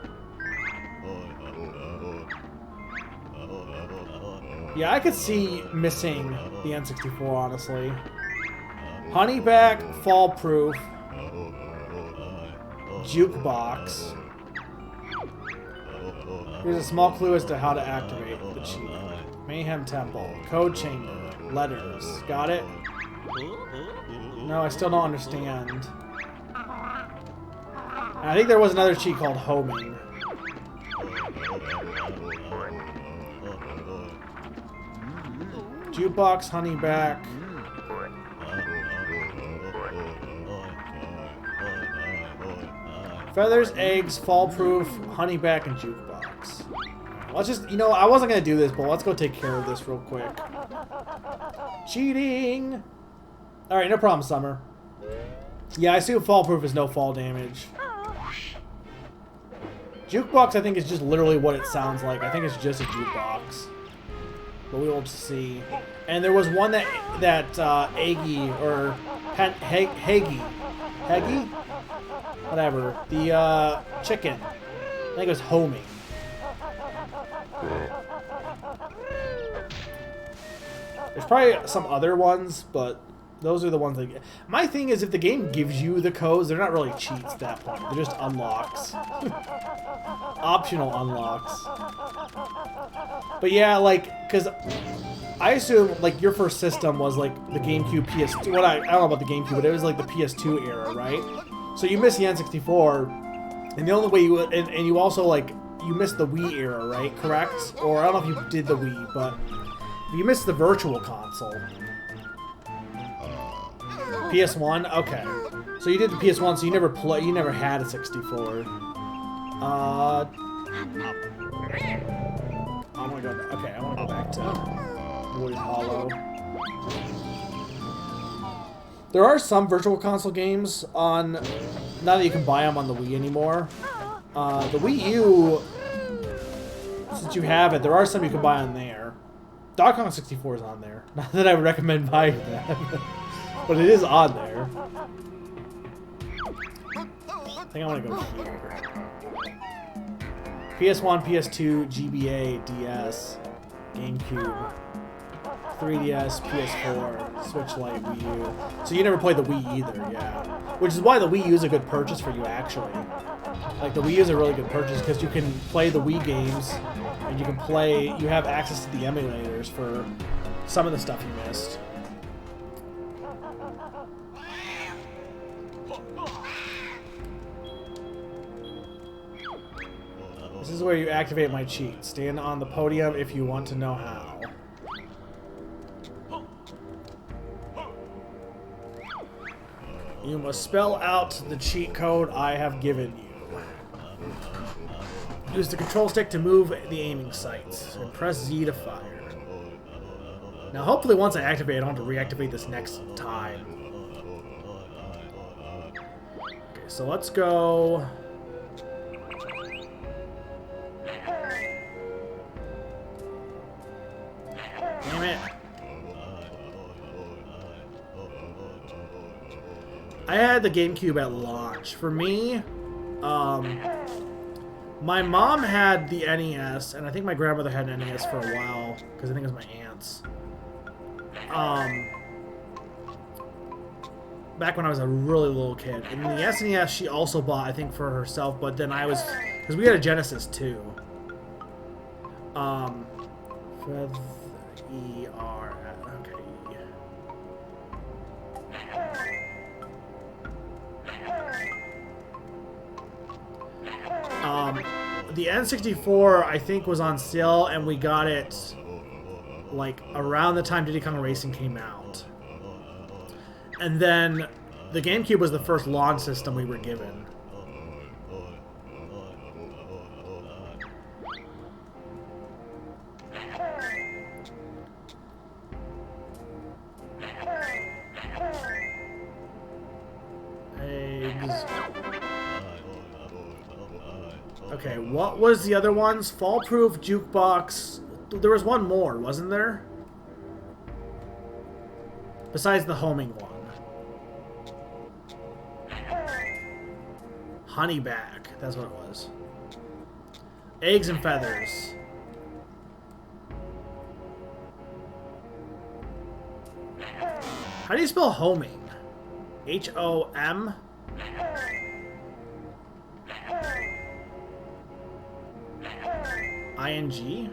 Yeah, I could see missing the N64, honestly. Honeyback, fall proof. Jukebox. Here's a small clue as to how to activate the cheat. Mayhem Temple. Code Chamber. Letters. Got it? No, I still don't understand. And I think there was another cheat called homing. Jukebox, honeyback. Feathers, eggs, fall-proof, honeyback, and jukebox. Let's just, you know, I wasn't going to do this, but let's go take care of this real quick. Cheating! Alright, no problem, Summer. Yeah, I assume fall-proof is no fall damage. Jukebox, I think, is just literally what it sounds like. I think it's just a jukebox. But we will see. And there was one that Aggie, or Haggy? Whatever. The, chicken. I think it was homing. There's probably some other ones, but those are the ones that get. My thing is, if the game gives you the codes, they're not really cheats at that point. They're just unlocks. Optional unlocks. But yeah, like, because I assume, like, your first system was, like, the GameCube PS2. Well, I don't know about the GameCube, but it was, like, the PS2 era, right? So you missed the N64, and the only way you... And you also, like, you missed the Wii era, right? Correct? Or I don't know if you did the Wii, but you missed the Virtual Console. PS1? Okay. So you did the PS1, so you never had a 64. I want to go back. Okay, I want to go back to Woody Hollow. There are some Virtual Console games on... Now that you can buy them on the Wii anymore. The Wii U, since you have it, there are some you can buy on there. Donkey Kong 64 is on there. Not that I would recommend buying that. But it is on there. I think I want to go here. PS1, PS2, GBA, DS, GameCube, 3DS, PS4, Switch Lite, Wii U. So you never played the Wii either, yeah. Which is why the Wii U is a good purchase for you, actually. Like, the Wii U is a really good purchase because you can play the Wii games, and you can play, you have access to the emulators for some of the stuff you missed. This is where you activate my cheat. Stand on the podium if you want to know how. You must spell out the cheat code I have given you. Use the control stick to move the aiming sights, and press Z to fire. Now hopefully once I activate it, I don't have to reactivate this next time. Okay, so let's go... Damn it. I had the GameCube at launch. For me, my mom had the NES, and I think my grandmother had an NES for a while, because I think it was my aunt's. Back when I was a really little kid. And the SNES she also bought, I think, for herself, but then I was... Because we had a Genesis, too. E-R... Okay. The N64, I think, was on sale, and we got it, like, around the time Diddy Kong Racing came out. And then the GameCube was the first launch system we were given. Eggs. Okay, what was the other ones? Fall-proof, jukebox. There was one more, wasn't there? Besides the homing one. Honeyback. That's what it was. Eggs and feathers. How do you spell homing? H-O-M? H-O-M-I-N-G. H-O-M-I-N-G. H-O-M-I-N-G. H-O-M-I-N-G. H-O-M-I-N-G. H-O-M-I-N-G. H-O-M-I-N-G. ING?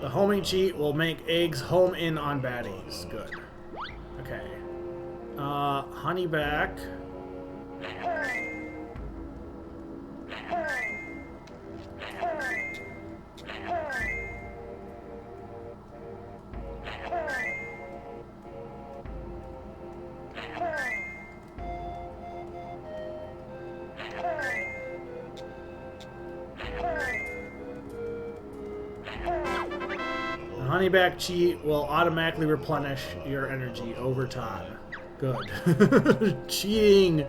The homing cheat will make eggs home in on baddies. Good. Okay. Honey back. Honeyback cheat will automatically replenish your energy over time. Good. Cheating.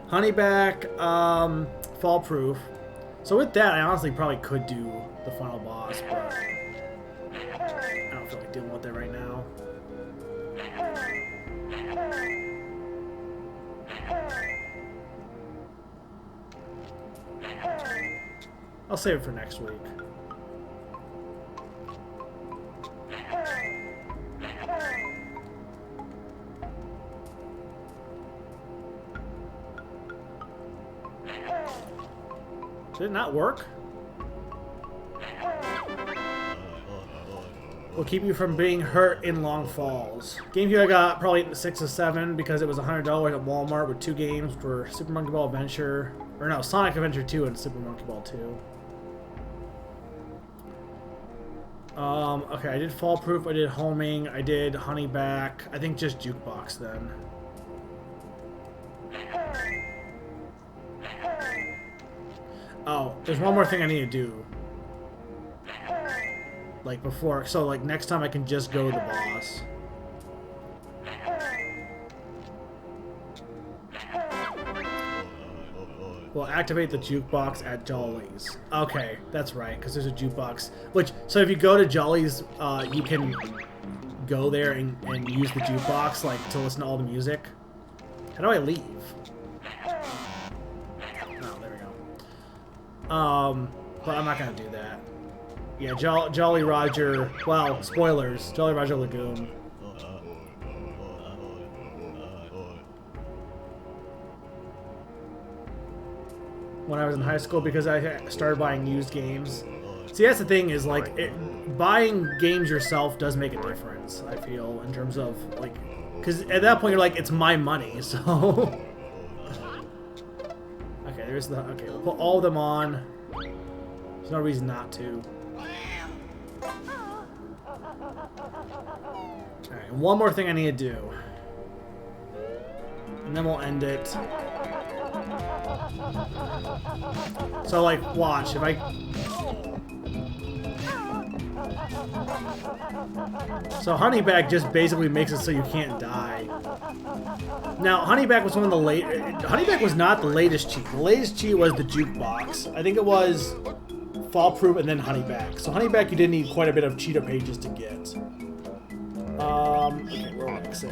Honeyback, fall proof. So with that, I honestly probably could do the final boss, but I don't feel like dealing with it right now. I'll save it for next week. Did it not work? Will keep you from being hurt in long falls. GameCube I got probably 6 or 7 because it was $100 at Walmart with 2 games for Super Monkey Ball Adventure, or no, Sonic Adventure 2 and Super Monkey Ball 2. Okay, I did Fall Proof, I did Homing, I did Honey Back, I think just Jukebox then. Oh, there's one more thing I need to do. Like before, so like next time I can just go to the boss. We'll activate the jukebox at Jolly's. Okay, that's right, because there's a jukebox. Which, so if you go to Jolly's, you can go there and use the jukebox, like, to listen to all the music. How do I leave? Oh, there we go. But I'm not gonna do that. Yeah, Jolly Roger, well, spoilers, Jolly Roger Lagoon. When I was in high school, because I started buying used games. See, that's the thing is, like, buying games yourself does make a difference, I feel, in terms of, like, because at that point you're like, it's my money, so. Okay, there's the, okay, we'll put all of them on. There's no reason not to. Alright, and one more thing I need to do. And then we'll end it. So, like, watch, if I... So Honeyback just basically makes it so you can't die. Now, Honeyback was one of the late... Honeyback was not the latest cheat. The latest cheat was the jukebox. I think it was Fall Proof and then Honeyback. So Honeyback you did need quite a bit of cheater pages to get. Okay, we're exit.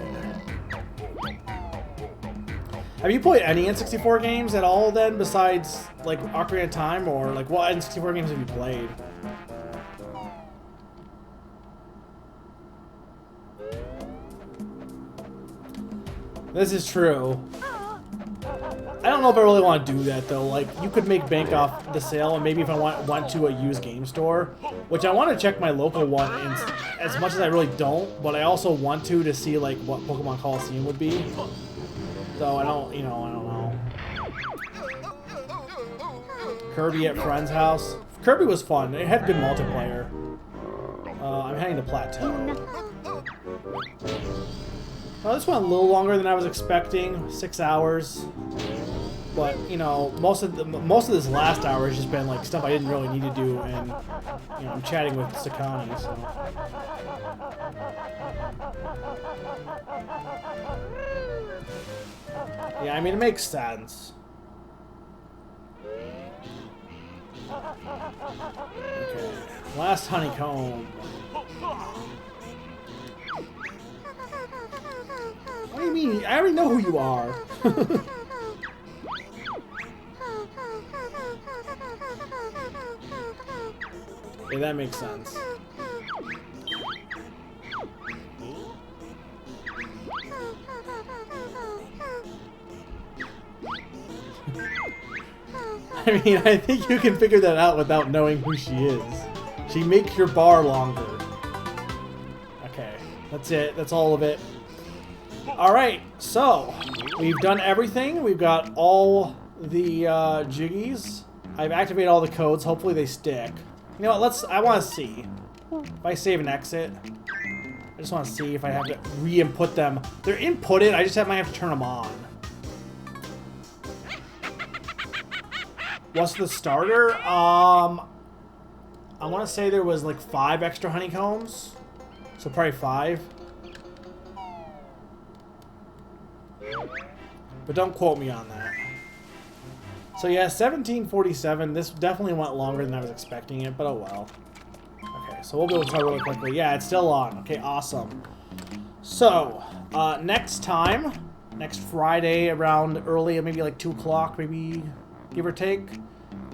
Have you played any N64 games at all then, besides, like, Ocarina of Time, or, like, what N64 games have you played? This is true. I don't know if I really want to do that, though. Like, you could make bank off the sale, and maybe if I went to a used game store, which I want to check my local one, and as much as I really don't, but I also want to see, like, what Pokemon Coliseum would be. So I don't, you know, I don't know. Kirby at Friend's house. Kirby was fun. It had good multiplayer. I'm heading to Plateau. Well, this went a little longer than I was expecting. 6 hours. But, you know, most of this last hour has just been, like, stuff I didn't really need to do, and, you know, I'm chatting with Sakani, so... Yeah, I mean, it makes sense. Okay. Last honeycomb. What do you mean? I already know who you are. Yeah, that makes sense. I mean, I think you can figure that out without knowing who she is. She makes your bar longer. Okay, that's it. That's all of it. Alright, so we've done everything. We've got all the jiggies. I've activated all the codes. Hopefully they stick. You know what? I want to see. If I save and exit, I just want to see if I have to re-input them. They're inputted. I just might have to turn them on. What's the starter? I want to say there was like 5 extra honeycombs. So probably 5. But don't quote me on that. So yeah, 1747. This definitely went longer than I was expecting it, but oh well. Okay, so we'll be able to tell really quickly. Yeah, it's still on. Okay, awesome. So, next Friday around early, maybe like 2 o'clock, maybe give or take,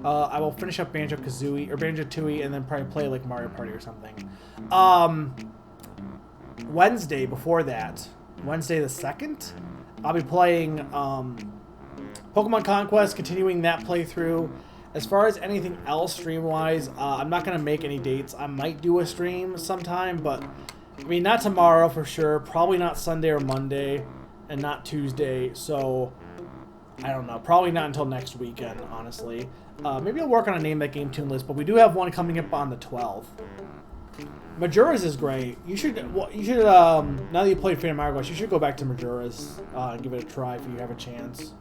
I will finish up Banjo Kazooie or Banjo Tooie and then probably play like Mario Party or something. Wednesday before that, Wednesday the 2nd, I'll be playing Pokemon Conquest, continuing that playthrough. As far as anything else stream-wise, I'm not going to make any dates. I might do a stream sometime, but I mean, not tomorrow for sure. Probably not Sunday or Monday, and not Tuesday. So, I don't know. Probably not until next weekend, honestly. Maybe I'll work on a Name That Game tune list, but we do have one coming up on the 12th. Majora's is great. You should now that you played Phantom Hourglass, you should go back to Majora's and give it a try if you have a chance.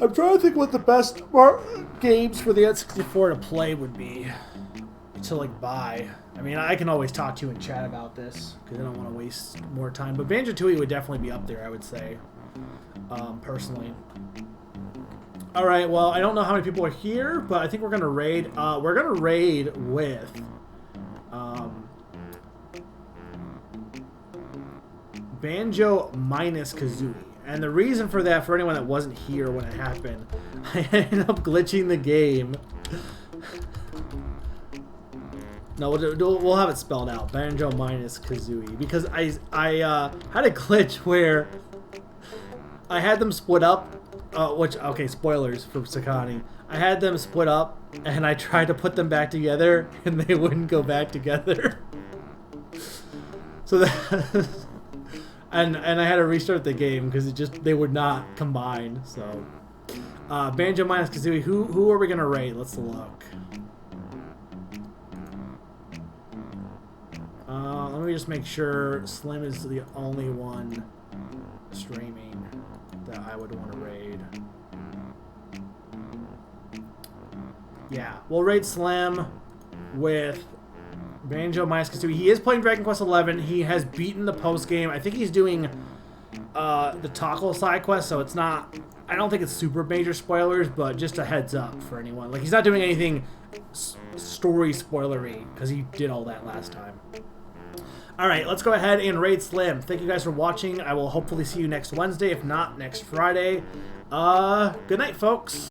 I'm trying to think what the best games for the N64 to play would be. To, like, buy. I mean, I can always talk to you in chat about this, because I don't want to waste more time. But Banjo Tooie would definitely be up there, I would say. Personally. Alright, well, I don't know how many people are here, but I think we're going to raid. We're going to raid with... Banjo minus Kazooie. And the reason for that, for anyone that wasn't here when it happened, I ended up glitching the game. No, we'll have it spelled out. Banjo minus Kazooie. Because I had a glitch where I had them split up. Okay, spoilers for Sakani. I had them split up, and I tried to put them back together, and they wouldn't go back together. So that... And I had to restart the game because they would not combine. So Banjo minus Kazooie. Who are we gonna rate? Let's look. Let me just make sure Slim is the only one streaming that I would want to raid. Yeah, we'll raid Slim with Banjo minus Kazooie. He is playing Dragon Quest XI. He has beaten the post game. I think he's doing the Tackle side quest, so it's not. I don't think it's super major spoilers, but just a heads up for anyone. Like, he's not doing anything story spoilery because he did all that last time. All right, let's go ahead and raid Slim. Thank you guys for watching. I will hopefully see you next Wednesday, if not next Friday. Good night, folks.